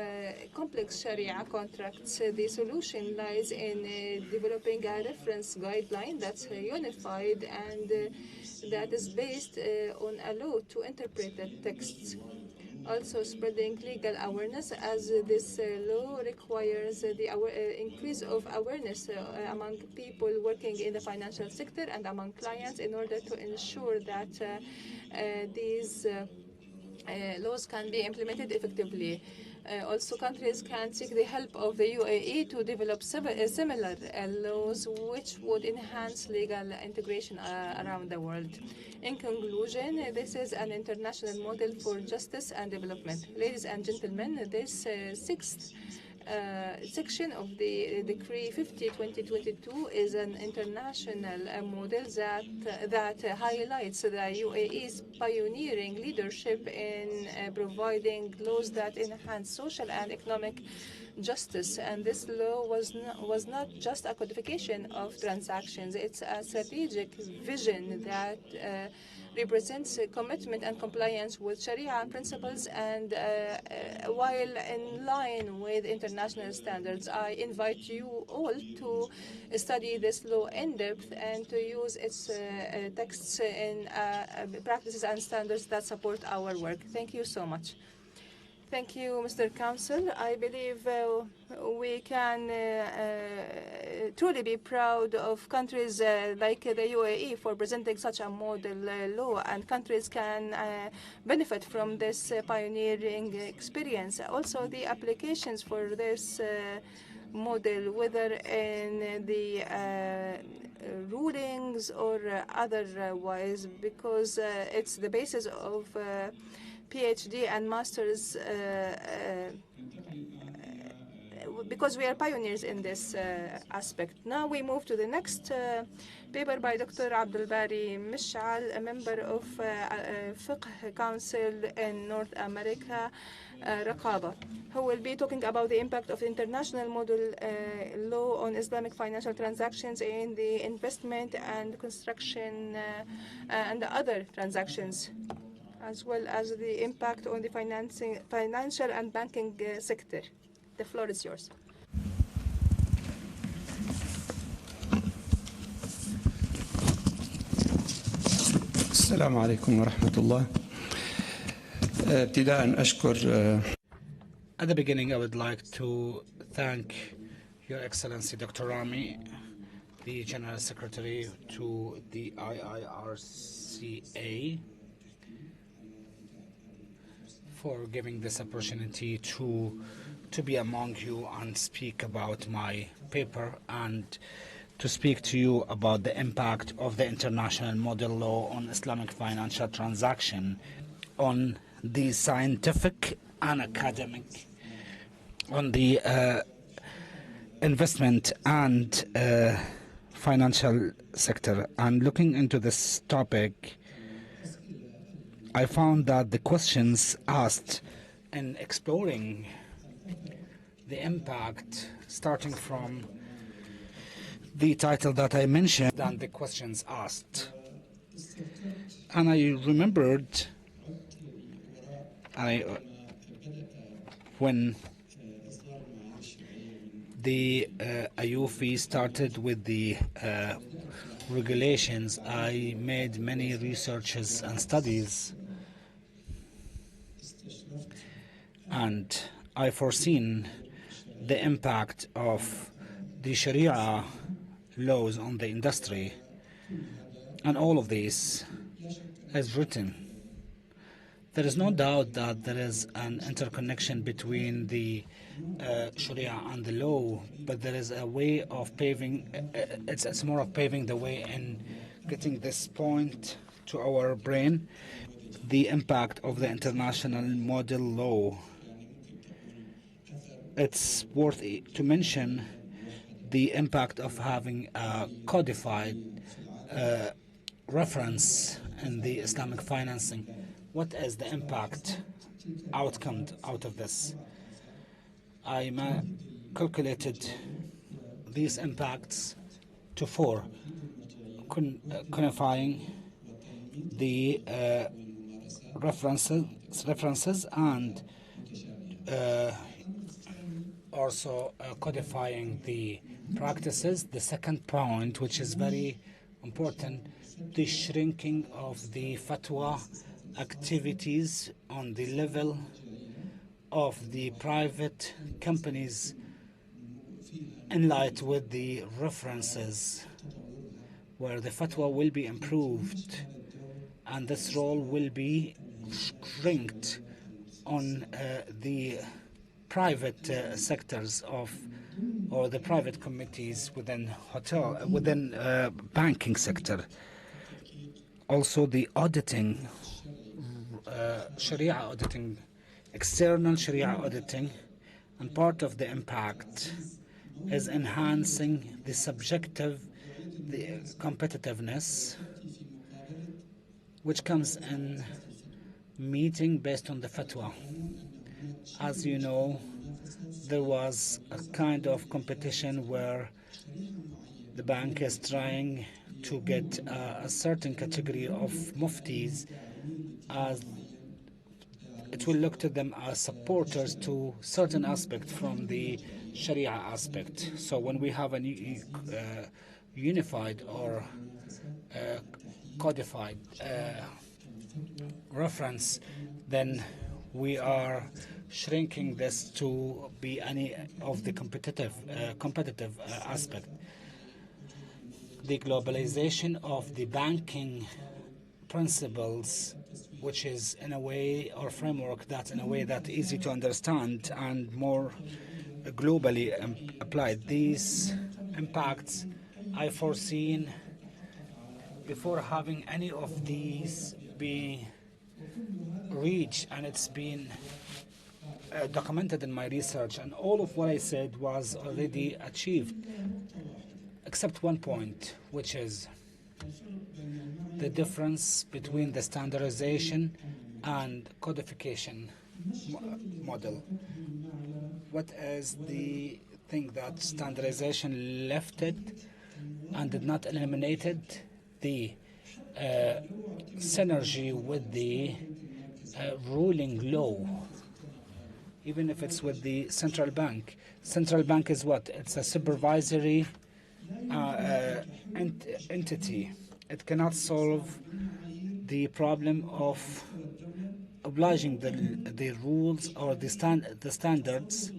complex Sharia contracts. The solution lies in developing a reference guideline that's unified and that is based on a law to interpret the texts. Also, spreading legal awareness, as this law requires the increase of awareness among people working in the financial sector and among clients in order to ensure that these laws can be implemented effectively. Also, countries can seek the help of the UAE to develop similar laws which would enhance legal integration around the world. In conclusion, this is an international model for justice and development. Ladies and gentlemen, this sixth section of the Decree 50/2022 is an international model that highlights the UAE's pioneering leadership in providing laws that enhance social and economic justice. And this law was not just a codification of transactions. It's a strategic vision that represents commitment and compliance with Sharia principles, and while in line with international standards. I invite you all to study this law in depth and to use its texts in practices and standards that support our work. Thank you so much. Thank you, Mr. Counsel. I believe we can truly be proud of countries like the UAE for presenting such a model law, and countries can benefit from this pioneering experience. Also, the applications for this model, whether in the rulings or otherwise, because it's the basis of PhD and master's, because we are pioneers in this aspect. Now we move to the next paper by Dr. Abdul Bari Mishal, a member of Fiqh Council in North America, Raqaba, who will be talking about the impact of international model law on Islamic financial transactions in the investment and construction and other transactions, as well as the impact on the financial and banking sector. The floor is yours. السلام عليكم ورحمة الله. ابتداء أشكر. At the beginning, I would like to thank Your Excellency Dr. Rami, the General Secretary to the IIRCA, for giving this opportunity to be among you and speak about my paper and to speak to you about the impact of the international model law on Islamic financial transaction on the scientific and academic, on the investment and financial sector. And looking into this topic, I found that the questions asked in exploring the impact, starting from the title that I mentioned and the questions asked. And I remembered when the IUFI started with the regulations, I made many researches and studies, and I foreseen the impact of the Sharia laws on the industry, and all of this is written. There is no doubt that there is an interconnection between the Sharia and the law, but there is a way of paving, it's more of paving the way in getting this point to our brain, the impact of the international model law. It's worth to mention the impact of having a codified reference in the Islamic financing. What is the impact outcome out of this? I calculated these impacts to 4, codifying the references and also codifying the practices. The second point, which is very important, the shrinking of the fatwa activities on the level of the private companies in light with the references, where the fatwa will be improved and this role will be shrinked on the private sectors of, or the private committees within banking sector. Also the auditing, Sharia auditing, external Sharia auditing, and part of the impact is enhancing the competitiveness, which comes in meeting based on the fatwa. As you know, there was a kind of competition where the bank is trying to get a certain category of muftis, as it will look to them as supporters to certain aspect from the Sharia aspect. So when we have a unified or codified reference, then we are shrinking this to be any of the competitive aspect. The globalization of the banking principles, which is in a way, or framework that's in a way that easy to understand and more globally applied. These impacts I foreseen before having any of these being reached, and it's been documented in my research, and all of what I said was already achieved, except one point, which is the difference between the standardization and codification model. What is the thing that standardization left it and did not eliminate it? The synergy with the ruling law, even if it's with the central bank. Central bank is what? It's a supervisory entity. It cannot solve the problem of obliging the rules or the standards,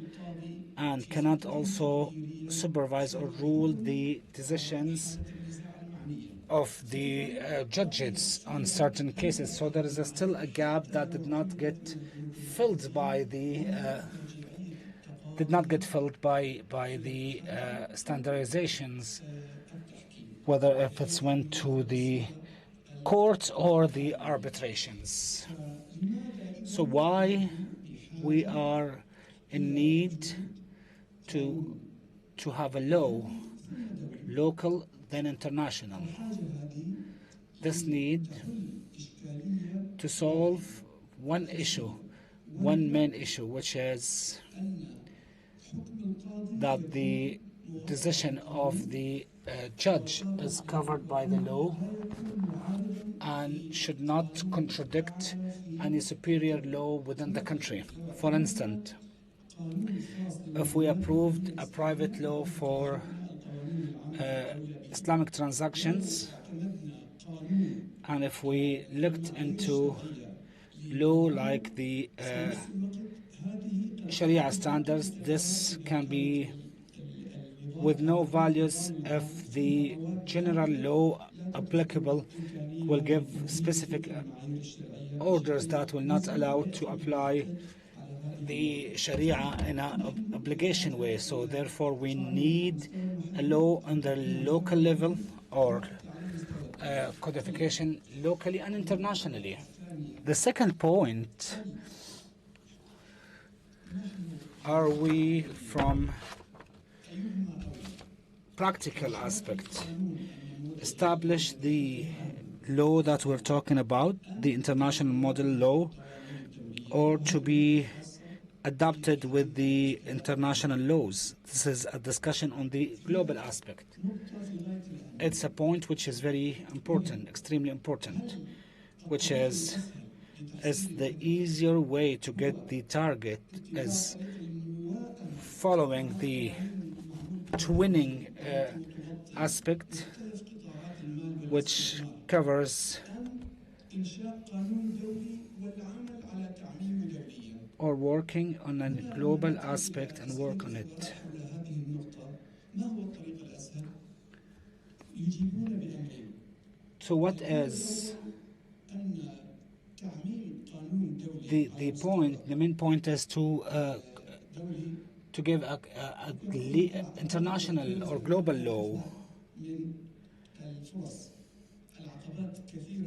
and cannot also supervise or rule the decisions of the judges on certain cases. So there is still a gap that did not get filled by the standardizations, whether if it's went to the courts or the arbitrations. So why we are in need to have a law, local then international. This need to solve one issue, one main issue, which is that the decision of the judge is covered by the law and should not contradict any superior law within the country. For instance, if we approved a private law for Islamic transactions, and if we looked into law like the Sharia standards, this can be with no values if the general law applicable will give specific orders that will not allow to apply the Sharia in an obligation way. So therefore we need a law on the local level, or codification locally and internationally. The second point, are we from practical aspect establish the law that we're talking about, the international model law, or to be adopted with the international laws? This is a discussion on the global aspect. It's a point which is very important, extremely important, which is the easier way to get the target is following the twinning aspect, which covers or working on a global aspect and work on it. So what is the point? The main point is to give a international or global law,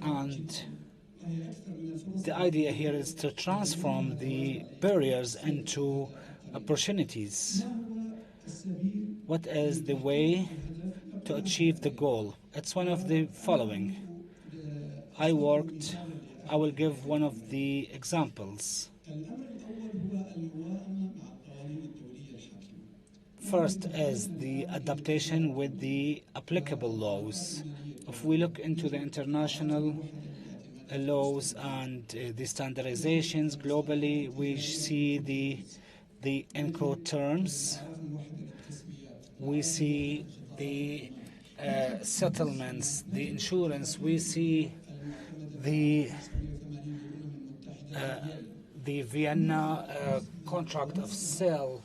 and the idea here is to transform the barriers into opportunities. What is the way to achieve the goal? It's one of the following. I will give one of the examples. first is the adaptation with the applicable laws. If we look into the international laws and the standardizations globally, we see the Incoterms. We see the settlements, the insurance. We see the Vienna contract of sale.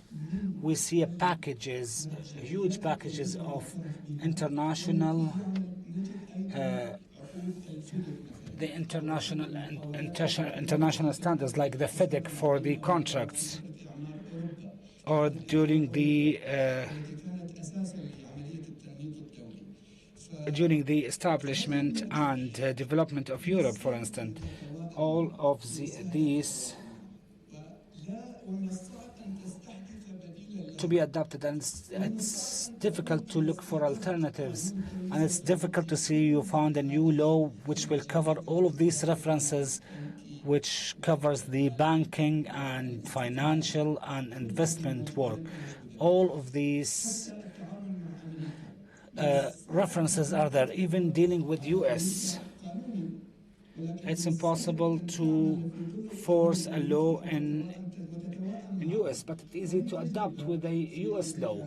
We see packages, huge packages of international, the international standards, like the FEDEC for the contracts, or during the establishment and development of Europe, for instance. All of these to be adopted, and it's difficult to look for alternatives, and it's difficult to see you found a new law which will cover all of these references, which covers the banking and financial and investment work. All of these references are there, even dealing with US. It's impossible to force a law in US, but it's easy to adopt with a US law.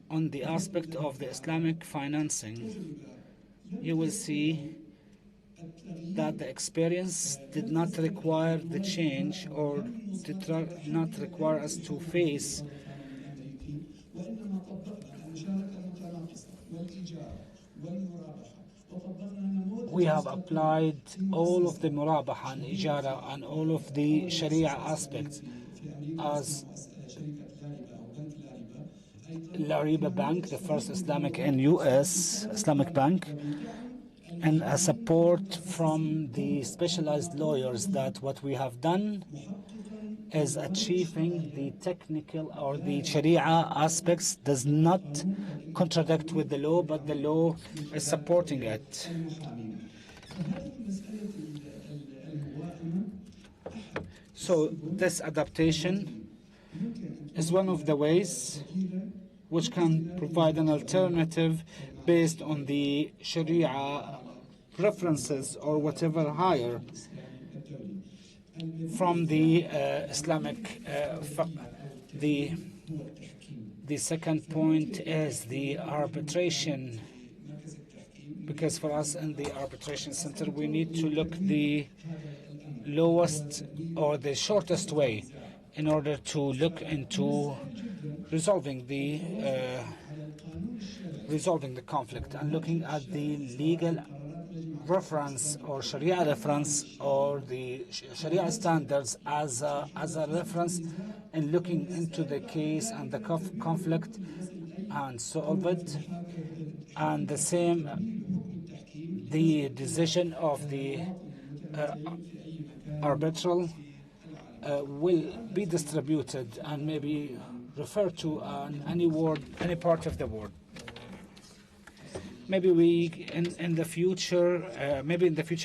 On the aspect of the Islamic financing, you will see that the experience did not require the change, or did not require us to face we have applied all of the murabaha and ijara and all of the sharia aspects as La Riba Bank, the first Islamic in US Islamic bank, and a support from the specialized lawyers that what we have done is achieving the technical or the sharia aspects does not contradict with the law, but the law is supporting it. So this adaptation is one of the ways which can provide an alternative based on the sharia references or whatever higher from the Islamic. The second point is the arbitration, because for us in the arbitration center we need to look the lowest or the shortest way in order to look into resolving the conflict, and looking at the legal reference or Sharia reference or the Sharia standards as a reference, and looking into the case and the conflict and solve it. And the same, the decision of the arbitral will be distributed and maybe referred to any word, any part of the word. Maybe we in the future,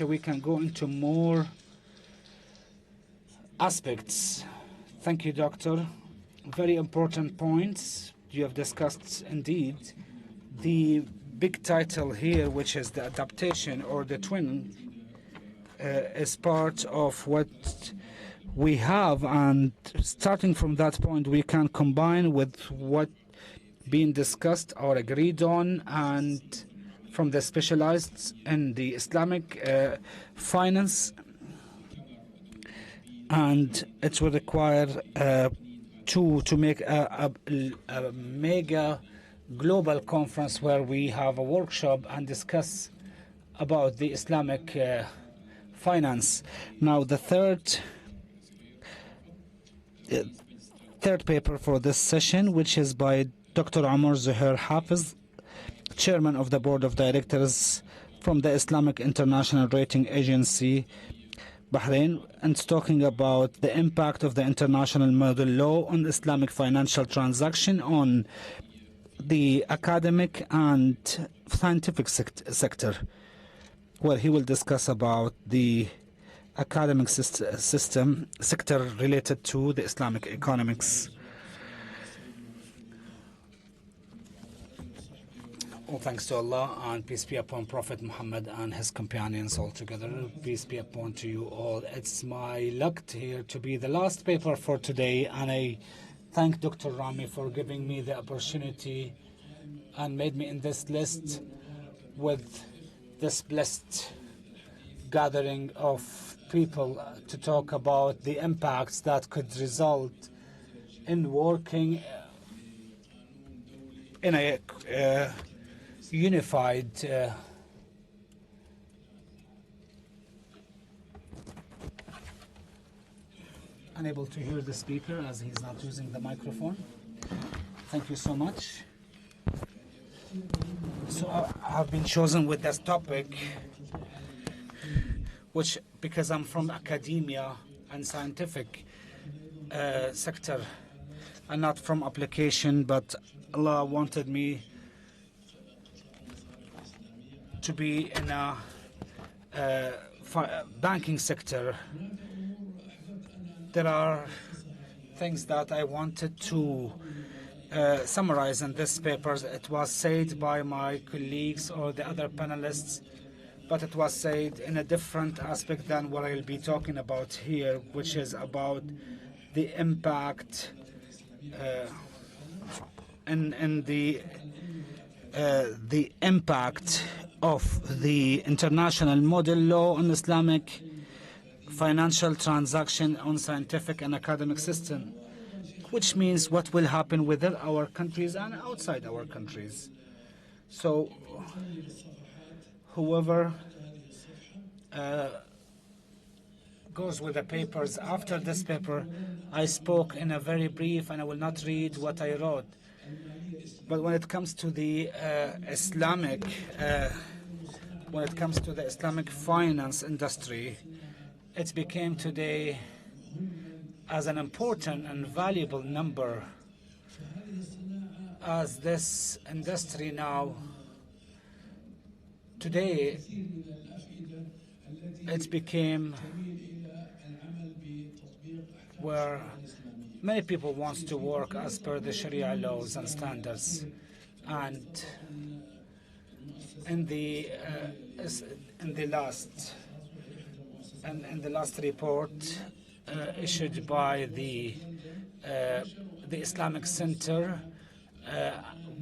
we can go into more aspects. Thank you, Doctor. Very important points you have discussed indeed. The big title here, which is the adaptation or the twin, is part of what we have, and starting from that point we can combine with what being discussed or agreed on, and from the specialized in the Islamic finance, and it will require to make a mega global conference where we have a workshop and discuss about the Islamic finance. Now the third paper for this session, which is by Dr. Omar Zuhair Hafiz, Chairman of the Board of Directors from the Islamic International Rating Agency, Bahrain, and it's talking about the impact of the international model law on Islamic financial transaction on the academic and scientific sector, where he will discuss about the academic sector related to the Islamic economics. All thanks to Allah, and peace be upon Prophet Muhammad and his companions altogether. Peace be upon to you all. It's my luck here to be the last paper for today, and I thank Dr. Rami for giving me the opportunity and made me in this list with this blessed gathering of people to talk about the impacts that could result in working in a unified unable to hear the speaker as he's not using the microphone. Thank you so much. So I've been chosen with this topic, which because I'm from academia and scientific sector and not from application, but Allah wanted me to be in a banking sector. There are things that I wanted to summarize in this paper. It was said by my colleagues or the other panelists, but it was said in a different aspect than what I'll be talking about here, which is about the impact and the impact of the international model law on Islamic financial transaction on scientific and academic system, which means what will happen within our countries and outside our countries. So whoever goes with the papers after this paper, I spoke in a very brief, and I will not read what I wrote. But when it comes to the Islamic finance industry, it became today as an important and valuable number, as this industry now today it became where many people want to work as per the Sharia laws and standards, and in the last report issued by the Islamic Center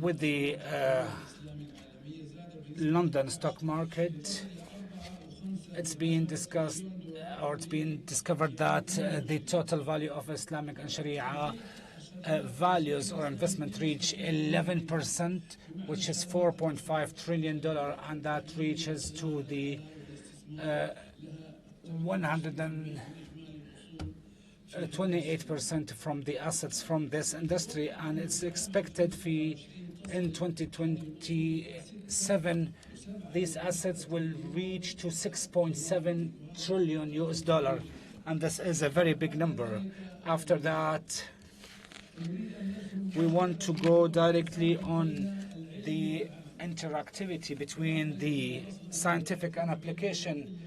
with the London stock market, it's been discussed, or it's been discovered that the total value of Islamic and Sharia values or investment reach 11%, which is $4.5 trillion, and that reaches to the 128% from the assets from this industry, and it's expected in 2027 these assets will reach to $6.7 trillion, and this is a very big number. After that, we want to go directly on the interactivity between the scientific and application.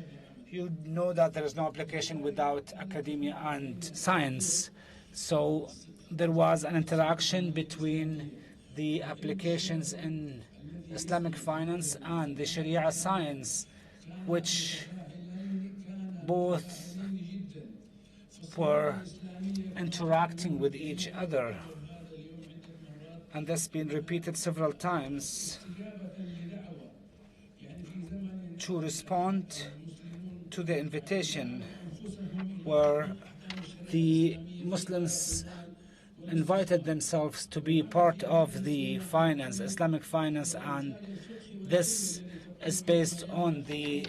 You know that there is no application without academia and science. So there was an interaction between the applications in Islamic finance and the Sharia science, which both were interacting with each other. And that's been repeated several times to respond to the invitation where the Muslims invited themselves to be part of the finance, Islamic finance, and this is based on the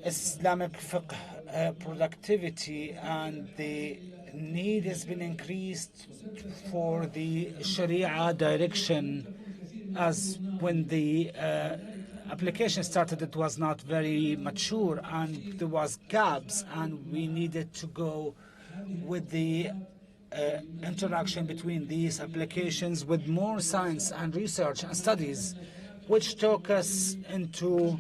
Islamic fiqh productivity, and the need has been increased for the Sharia direction, as when the application started it was not very mature and there was gaps, and we needed to go with the interaction between these applications with more science and research and studies, which took us into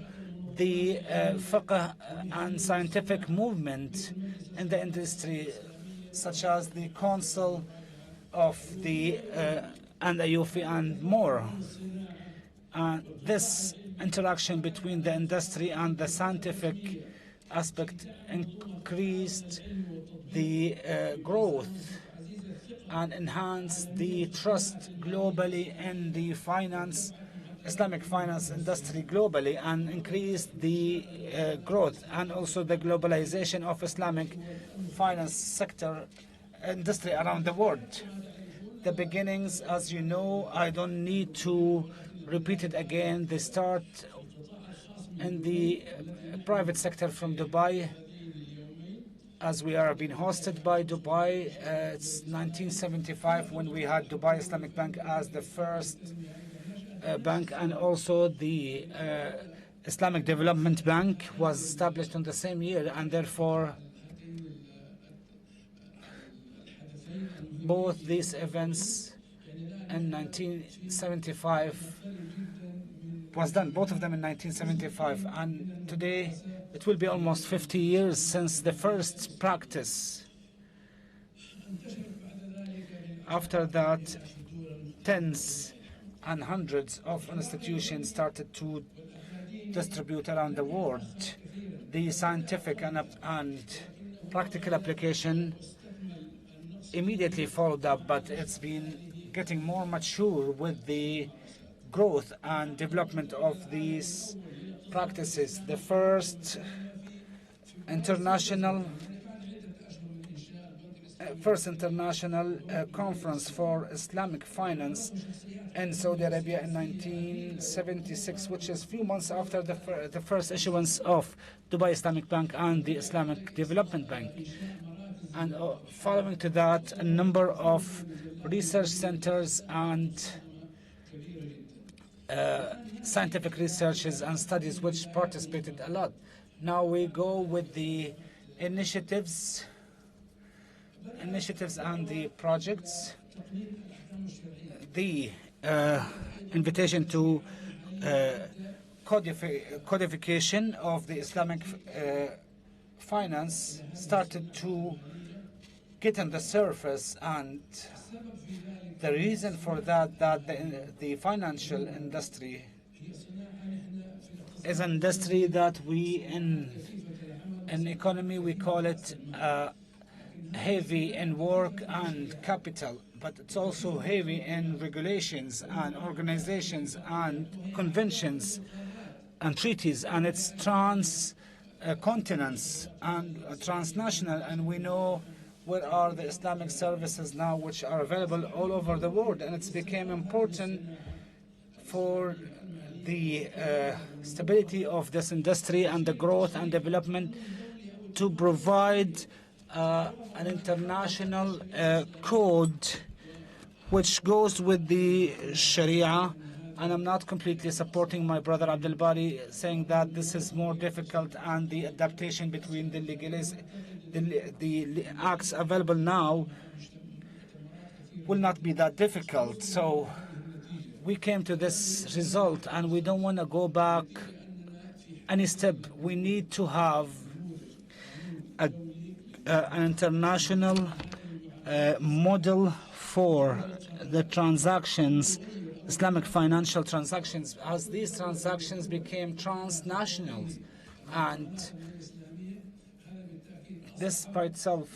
the fiqh and scientific movement in the industry, such as the Council of the and IUFI and more. This interaction between the industry and the scientific aspect increased the growth and enhanced the trust globally in the Islamic finance industry globally, and increased the growth and also the globalization of Islamic finance sector industry around the world. The beginnings, as you know, I don't need to repeat it again. They start in the private sector from Dubai, as we are being hosted by Dubai. It's 1975 when we had Dubai Islamic Bank as the first bank, and also the Islamic Development Bank was established in the same year, and therefore both these events in 1975 was done, both of them in 1975, and today it will be almost 50 years since the first practice. After that, tens and hundreds of institutions started to distribute around the world. The scientific and practical application immediately followed up, but it's been getting more mature with the growth and development of these practices. The first international conference for Islamic finance in Saudi Arabia in 1976, which is a few months after the first issuance of Dubai Islamic Bank and the Islamic Development Bank. And following to that, a number of research centers and scientific researches and studies which participated a lot. Now we go with the initiatives and the projects. The invitation to codification of the Islamic finance started to get on the surface, and the reason for that the financial industry is an industry that we in economy we call it heavy in work and capital, but it's also heavy in regulations and organizations and conventions and treaties, and it's continents and transnational, and we know what are the Islamic services now which are available all over the world, and it's became important for the stability of this industry and the growth and development to provide an international code which goes with the Sharia. And I'm not completely supporting my brother Abdul Bari saying that this is more difficult, and the adaptation between the acts available now will not be that difficult. So we came to this result, and we don't want to go back any step. We need to have an international model for the transactions, Islamic financial transactions, as these transactions became transnational. And this by itself,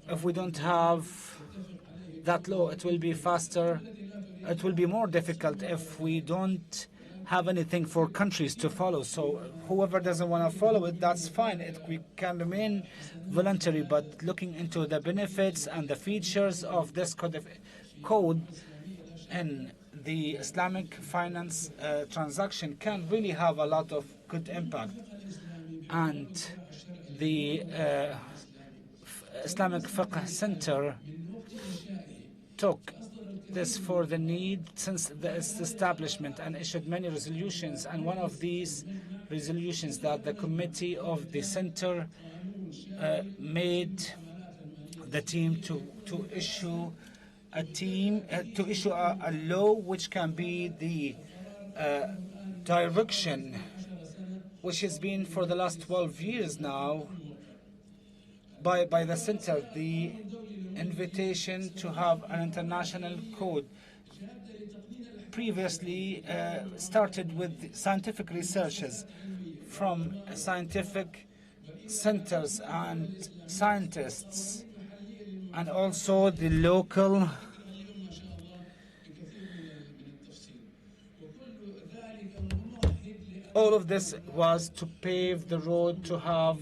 if we don't have that law, it will be faster. It will be more difficult if we don't have anything for countries to follow. So whoever doesn't want to follow it, that's fine. We can remain voluntary, but looking into the benefits and the features of this code and the Islamic finance transaction can really have a lot of good impact. And the Islamic Fiqh Center took this for the need since its establishment and issued many resolutions. And one of these resolutions that the committee of the center made the team to issue a law which can be the direction which has been for the last 12 years now by the center, the invitation to have an international code. Previously started with scientific researches from scientific centers and scientists, and also the local all of this was to pave the road to have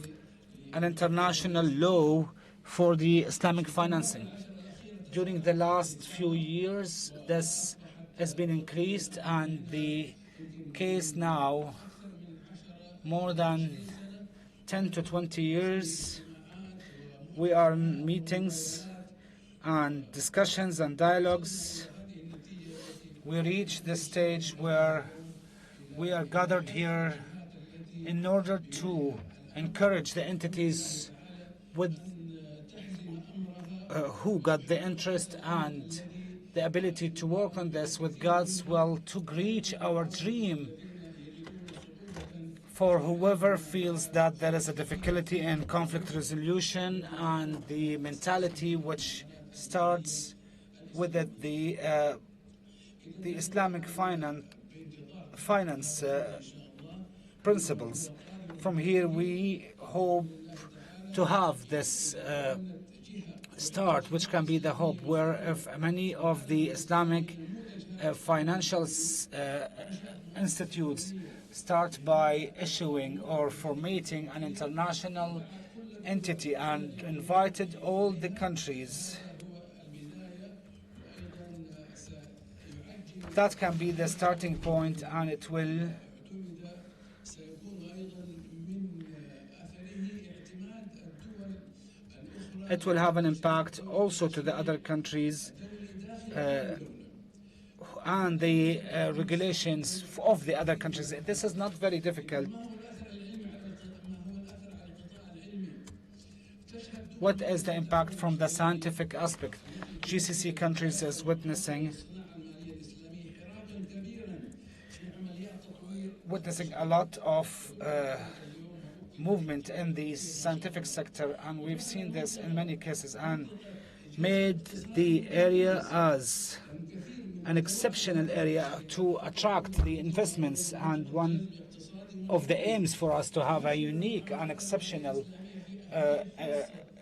an international law for the Islamic financing. During the last few years, this has been increased, and the case now, more than 10 to 20 years, we are in meetings and discussions and dialogues. We reach the stage where we are gathered here in order to encourage the entities with who got the interest and the ability to work on this with God's will to reach our dream. For whoever feels that there is a difficulty in conflict resolution and the mentality which starts with it, the Islamic finance principles. From here we hope to have this start, which can be the hope, where if many of the Islamic financial institutes start by issuing or formatting an international entity and invited all the countries, that can be the starting point, and it will have an impact also to the other countries and the regulations of the other countries. This is not very difficult. What is the impact from the scientific aspect? GCC countries is witnessing a lot of movement in the scientific sector, and we've seen this in many cases, and made the area as an exceptional area to attract the investments. And one of the aims for us to have a unique and exceptional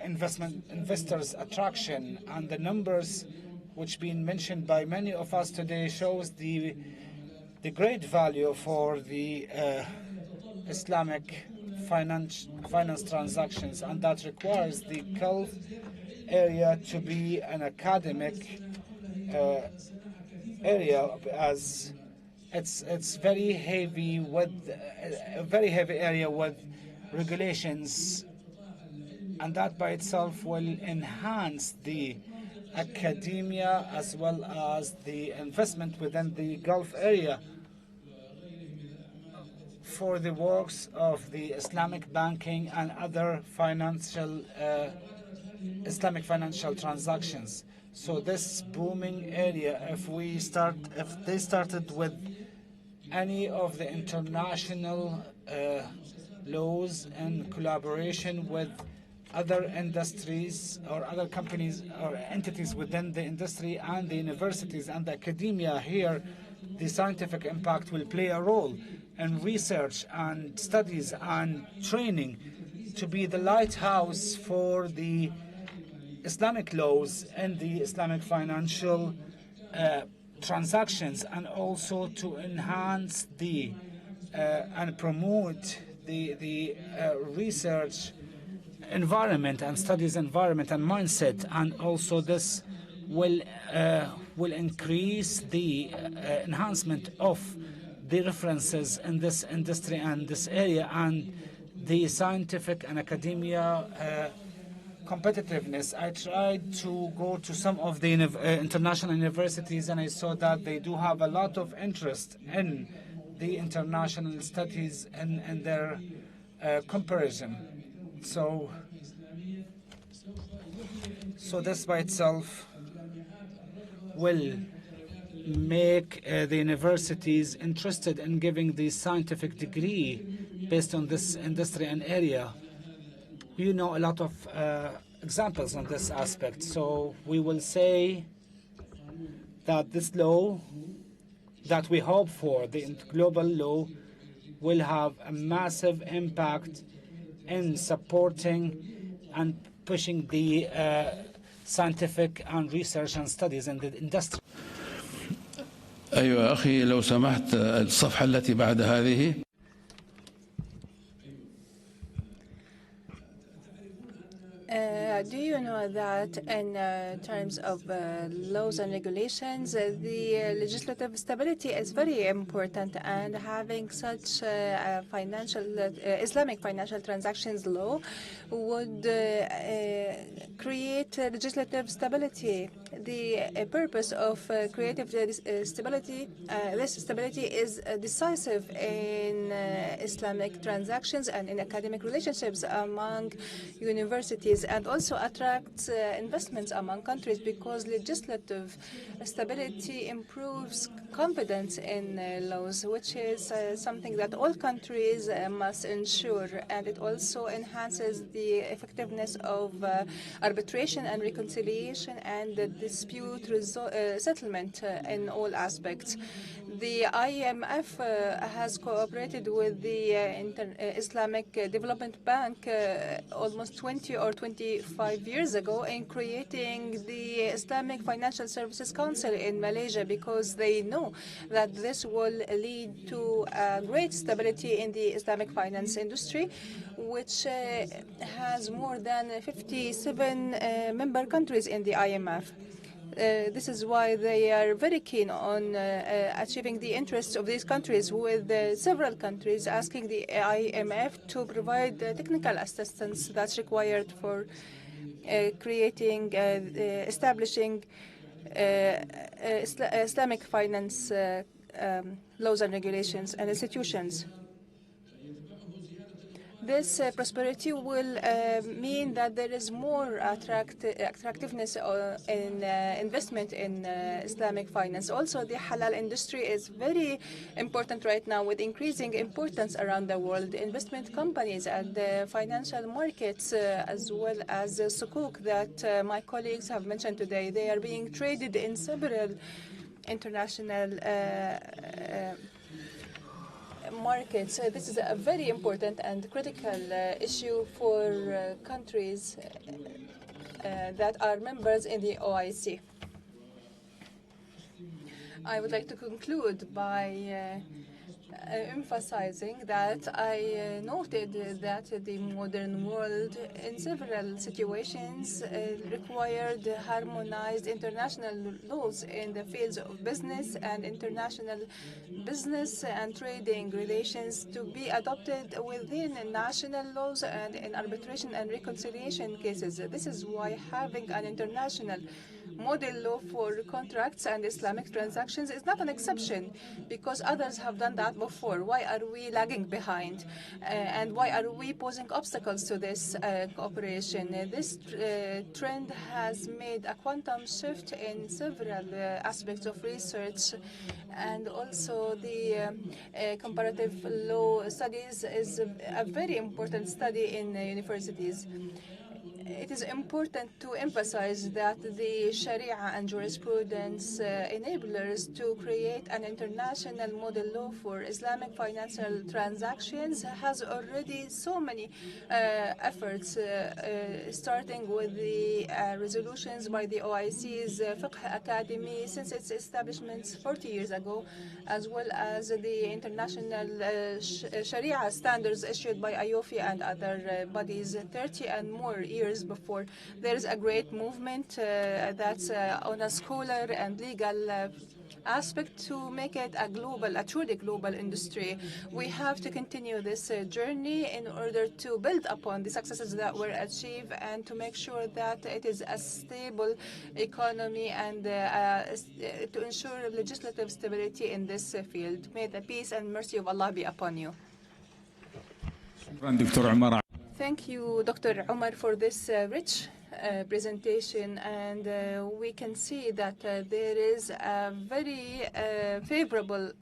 investors attraction, and the numbers which been mentioned by many of us today shows the great value for the Islamic finance transactions, and that requires the Gulf area to be an academic area, as it's very heavy with a very heavy area with regulations, and that by itself will enhance the academia as well as the investment within the Gulf area for the works of the Islamic banking and other financial Islamic financial transactions. So this booming area, if they started with any of the international laws in collaboration with other industries or other companies or entities within the industry and the universities and the academia here, the scientific impact will play a role in research and studies and training to be the lighthouse for the Islamic laws and the Islamic financial transactions, and also to enhance the and promote the research environment and studies environment and mindset, and also this will increase the enhancement of the references in this industry and this area, and the scientific and academia competitiveness. I tried to go to some of the international universities, and I saw that they do have a lot of interest in the international studies and their comparison. So this by itself will make the universities interested in giving the scientific degree based on this industry and area. You know a lot of examples on this aspect. So we will say that this law that we hope for, the global law, will have a massive impact in supporting and pushing the scientific and research and studies in the industry. أيوة أخي لو سمحت الصفحة التي بعد هذه. Do you know that in terms of laws and regulations, the legislative stability is very important, and having such Islamic financial transactions law would create legislative stability. The purpose of creative stability, this stability is decisive in Islamic transactions and in academic relationships among universities, and also attracts investments among countries, because legislative stability improves confidence in laws, which is something that all countries must ensure, and it also enhances the effectiveness of arbitration and reconciliation and dispute settlement in all aspects. The IMF has cooperated with the Islamic Development Bank almost 20 or 25 years ago in creating the Islamic Financial Services Council in Malaysia, because they know that this will lead to great stability in the Islamic finance industry, which has more than 57 member countries in the IMF. This is why they are very keen on achieving the interests of these countries, with several countries asking the IMF to provide technical assistance that's required for establishing Islamic finance laws and regulations and institutions. This prosperity will mean that there is more attractiveness in investment in Islamic finance. Also, the halal industry is very important right now, with increasing importance around the world. Investment companies and the financial markets, as well as the sukuk that my colleagues have mentioned today, they are being traded in several international markets. This is a very important and critical issue for countries that are members in the OIC. I would like to conclude by emphasizing that I noted that the modern world in several situations required harmonized international laws in the fields of business and international business and trading relations to be adopted within national laws and in arbitration and reconciliation cases. This is why having an international model law for contracts and Islamic transactions is not an exception, because others have done that before. Why are we lagging behind? And why are we posing obstacles to this cooperation? This trend has made a quantum shift in several aspects of research, and also the comparative law studies is a very important study in universities. It is important to emphasize that the Sharia and jurisprudence enablers to create an international model law for Islamic financial transactions has already so many efforts, starting with the resolutions by the OIC's Fiqh Academy since its establishment 40 years ago, as well as the international Sharia standards issued by IOFI and other bodies 30 and more years before. There is a great movement that's on a scholar and legal aspect to make it a truly global industry. We have to continue this journey in order to build upon the successes that were achieved and to make sure that it is a stable economy and to ensure legislative stability in this field. May the peace and mercy of Allah be upon you. Thank you, Dr. Umar, for this rich presentation, and we can see that there is a very favorable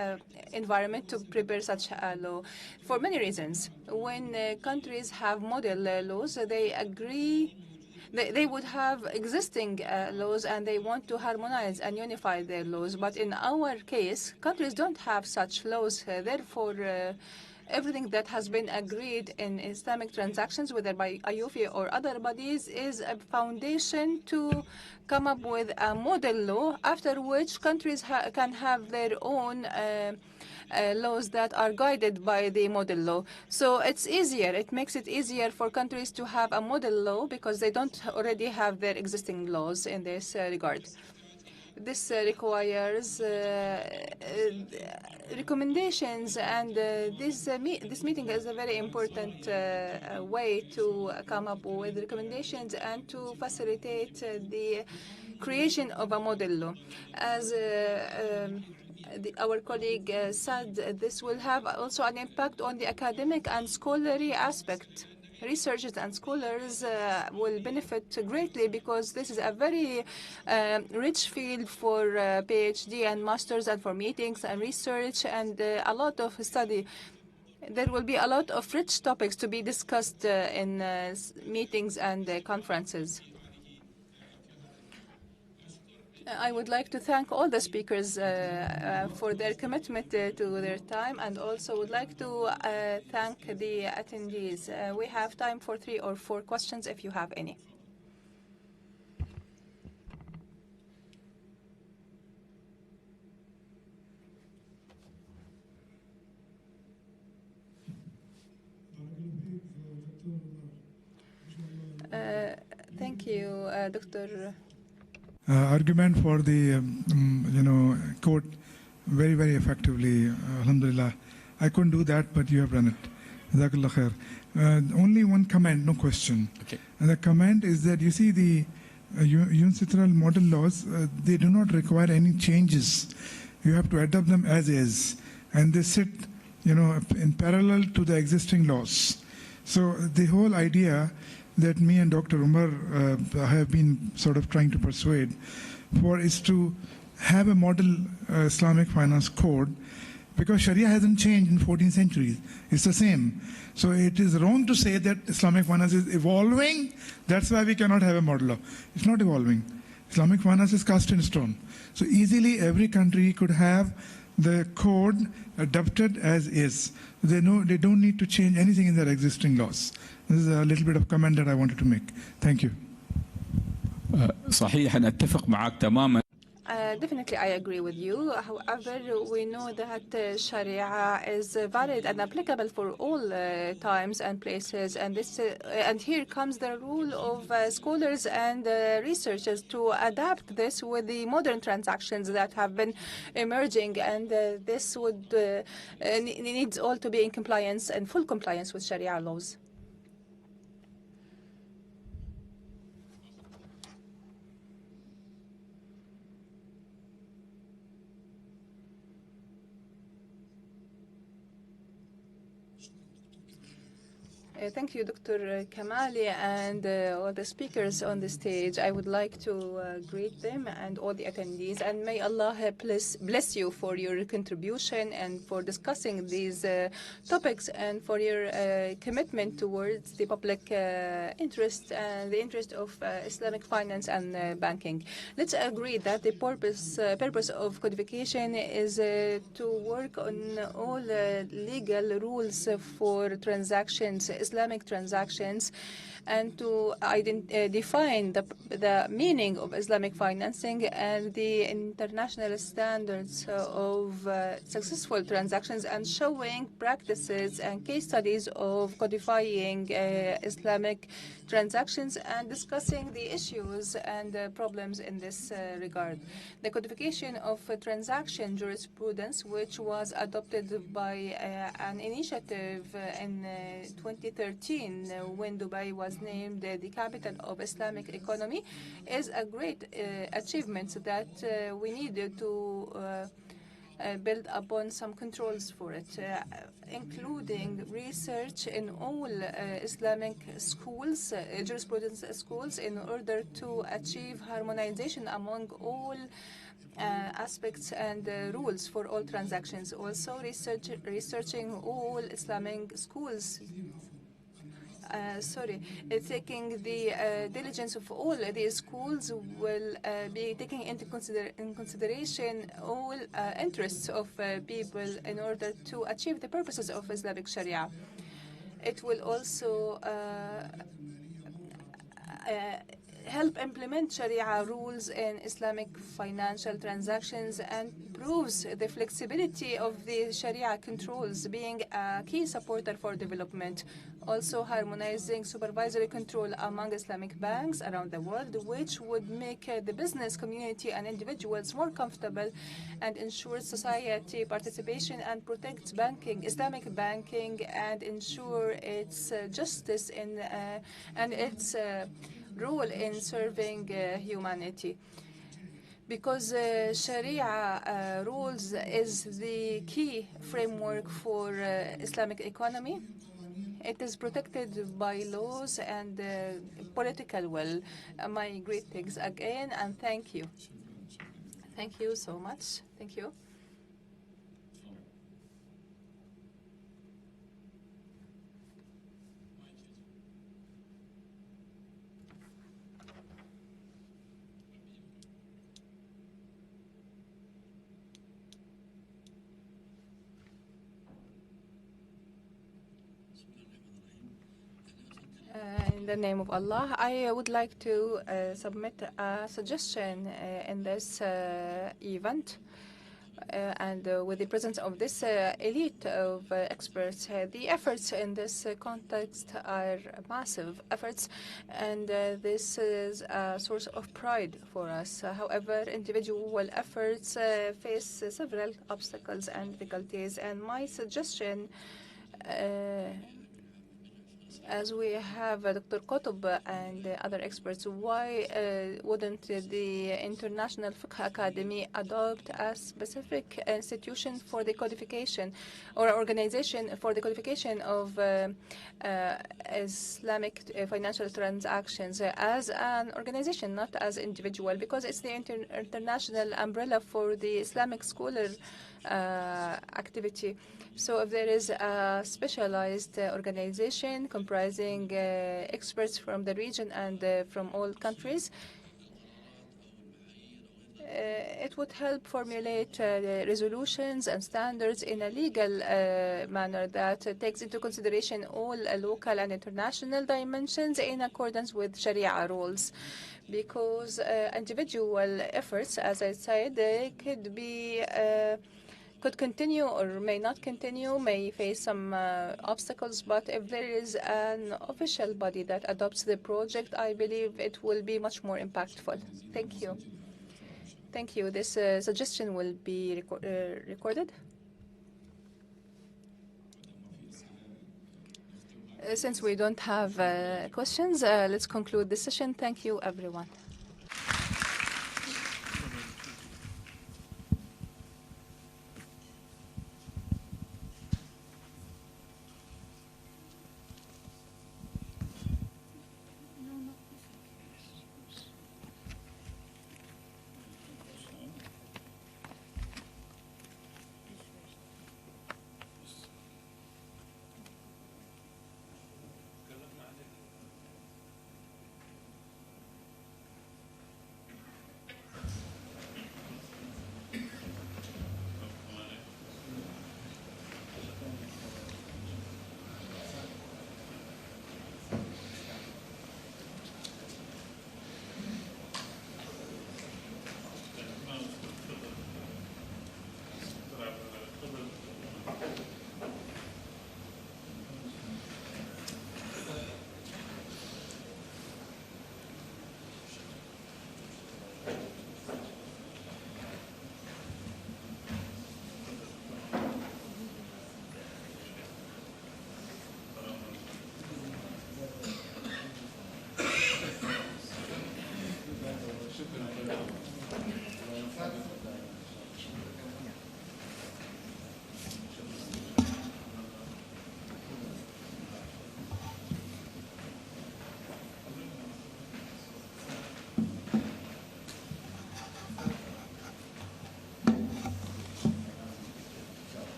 environment to prepare such a law for many reasons. When countries have model laws, they agree. They would have existing laws and they want to harmonize and unify their laws. But in our case, countries don't have such laws. Therefore, everything that has been agreed in Islamic transactions, whether by IICRA or other bodies, is a foundation to come up with a model law, after which countries can have their own laws that are guided by the model law. So it's easier. It makes it easier for countries to have a model law because they don't already have their existing laws in this regard. This requires recommendations, and this meeting is a very important way to come up with recommendations and to facilitate the creation of a model law. As our colleague said, this will have also an impact on the academic and scholarly aspect. Researchers and scholars will benefit greatly because this is a very rich field for PhD and masters, and for meetings and research and a lot of study. There will be a lot of rich topics to be discussed in meetings and conferences. I would like to thank all the speakers for their commitment to their time, and also would like to thank the attendees. We have time for 3 or 4 questions if you have any. Thank you, Dr. Argument for the court very, very effectively. Alhamdulillah. I couldn't do that, but you have done it. Jazakallah khair. Only one comment, no question. Okay. And the comment is that you see the UNCITRAL model laws, they do not require any changes. You have to adopt them as is, and they sit, in parallel to the existing laws. So the whole idea that me and Dr. Umar have been sort of trying to persuade for is to have a model Islamic finance code, because Sharia hasn't changed in 14th century. It's the same. So it is wrong to say that Islamic finance is evolving. That's why we cannot have a model law. It's not evolving. Islamic finance is cast in stone. So easily every country could have the code adopted as is. They don't need to change anything in their existing laws. This is a little bit of comment that I wanted to make. Thank you. صحيح نتفق معك تماما. Definitely, I agree with you. However, we know that Sharia is valid and applicable for all times and places, and here comes the role of scholars and researchers to adapt this with the modern transactions that have been emerging, and this would needs all to be in compliance and full compliance with Sharia laws. Thank you, Dr. Kamali, and all the speakers on the stage. I would like to greet them and all the attendees, and may Allah bless you for your contribution and for discussing these topics and for your commitment towards the public interest and the interest of Islamic finance and banking. Let's agree that the purpose of codification is to work on all legal rules for transactions, Islamic transactions, and to define the meaning of Islamic financing and the international standards of successful transactions, and showing practices and case studies of codifying Islamic transactions and discussing the issues and problems in this regard. The codification of transaction jurisprudence, which was adopted by an initiative in 2013 when Dubai was named the capital of Islamic economy, is a great achievement that we needed to build upon some controls for it, including research in all Islamic schools, jurisprudence schools, in order to achieve harmonization among all aspects and rules for all transactions. Also, researching all Islamic schools. Taking the diligence of all these schools will be taking into consideration all interests of people in order to achieve the purposes of Islamic Sharia. It will also help implement Sharia rules in Islamic financial transactions and proves the flexibility of the Sharia controls, being a key supporter for development. Also harmonizing supervisory control among Islamic banks around the world, which would make the business community and individuals more comfortable and ensure society participation and protects banking, Islamic banking, and ensure its justice in and its role in serving humanity. Because Sharia rules is the key framework for Islamic economy. It is protected by laws and political will. My greetings again, and thank you. Thank you so much. Thank you. In the name of Allah, I would like to submit a suggestion in this event. And with the presence of this elite of experts, the efforts in this context are massive efforts, and this is a source of pride for us. However, individual efforts face several obstacles and difficulties, and my suggestion, as we have Dr. Qutb and other experts, why wouldn't the International Fiqh Academy adopt a specific institution for the codification or organization for the codification of Islamic financial transactions as an organization, not as individual, because it's the international umbrella for the Islamic scholar activity. So if there is a specialized organization comprising experts from the region and from all countries, it would help formulate resolutions and standards in a legal manner that takes into consideration all local and international dimensions in accordance with Sharia rules. Because individual efforts, as I said, they could continue or may not continue, may face some obstacles, but if there is an official body that adopts the project, I believe it will be much more impactful. Thank you. Thank you. This suggestion will be recorded. Since we don't have questions, let's conclude this session. Thank you, everyone.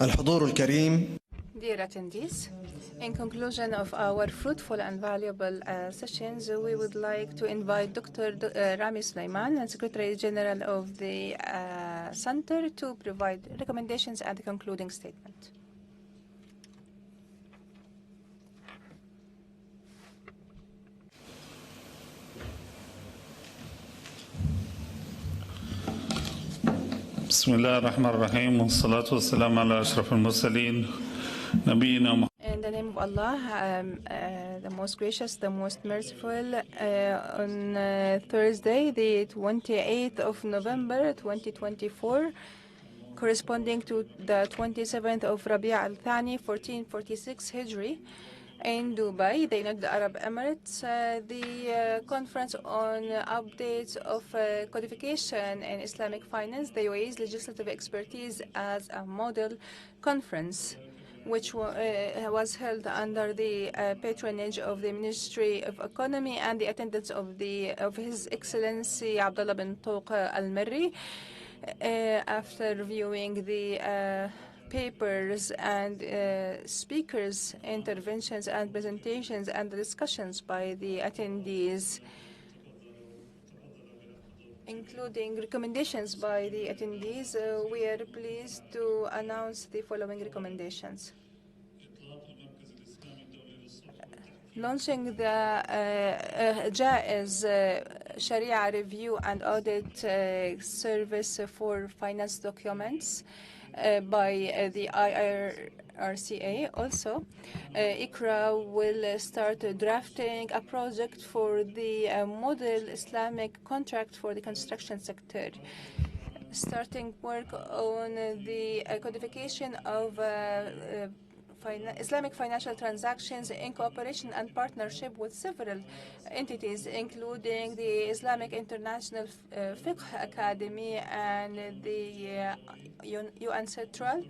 الحضور الكريم. Dear attendees, in conclusion of our fruitful and valuable sessions, we would like to invite Dr. Rami Sulaiman, Secretary General of the Center, to provide recommendations and a concluding statement. بسم الله الرحمن الرحيم والصلاة والسلام على أشرف المرسلين نبينا محمد. In the name of Allah, the most gracious, the most merciful, on Thursday, the 28th of November, 2024, corresponding to the 27th of Rabi' al-Thani, 1446 Hijri, in Dubai, the United Arab Emirates, the conference on updates of codification in Islamic finance, the UAE's legislative expertise as a model conference, which was held under the patronage of the Ministry of Economy and the attendance of His Excellency Abdullah bin Tawq al-Marri. After reviewing the papers and speakers' interventions and presentations and discussions by the attendees, including recommendations by the attendees, we are pleased to announce the following recommendations. Launching the JAIZ Sharia Review and Audit Service for Finance Documents by the IIRCA. Also, IICRA will start drafting a project for the model Islamic contract for the construction sector, starting work on the codification of Islamic financial transactions in cooperation and partnership with several entities, including the Islamic International Fiqh Academy and the UN Central,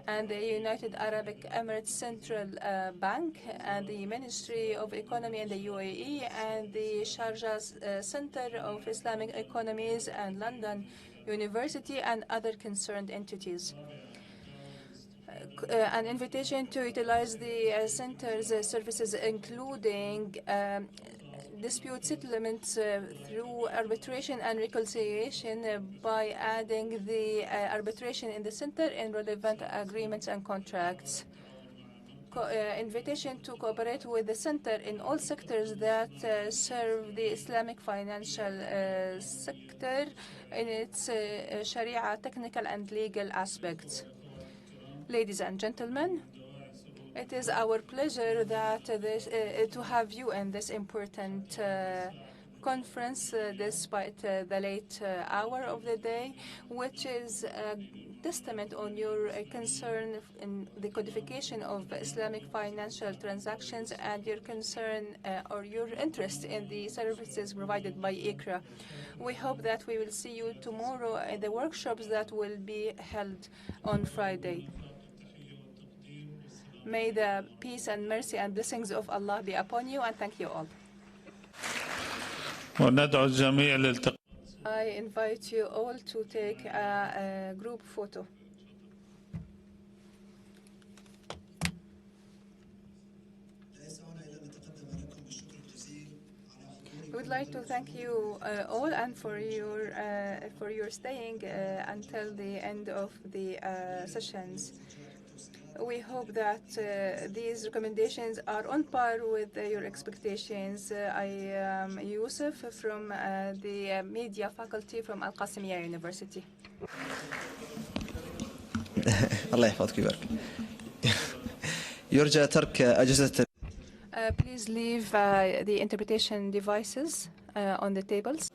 and the United Arab Emirates Central Bank, and the Ministry of Economy in the UAE, and the Sharjah Center of Islamic Economies, and London University, and other concerned entities. An invitation to utilize the center's services, including dispute settlements through arbitration and reconciliation by adding the arbitration in the center in relevant agreements and contracts. Invitation to cooperate with the center in all sectors that serve the Islamic financial sector in its Sharia technical and legal aspects. Ladies and gentlemen, it is our pleasure that to have you in this important conference despite the late hour of the day, which is a testament on your concern in the codification of Islamic financial transactions and your concern or your interest in the services provided by IICRA. We hope that we will see you tomorrow in the workshops that will be held on Friday. May the peace and mercy and blessings of Allah be upon you, and thank you all. I invite you all to take a group photo. We would like to thank you all and for your staying until the end of the sessions. We hope that these recommendations are on par with your expectations. I am Yusuf from the Media Faculty from Al-Qasimiyya University. الله يحفظك ويبارك. يرجى ترك أجهزة. Please leave the interpretation devices on the tables.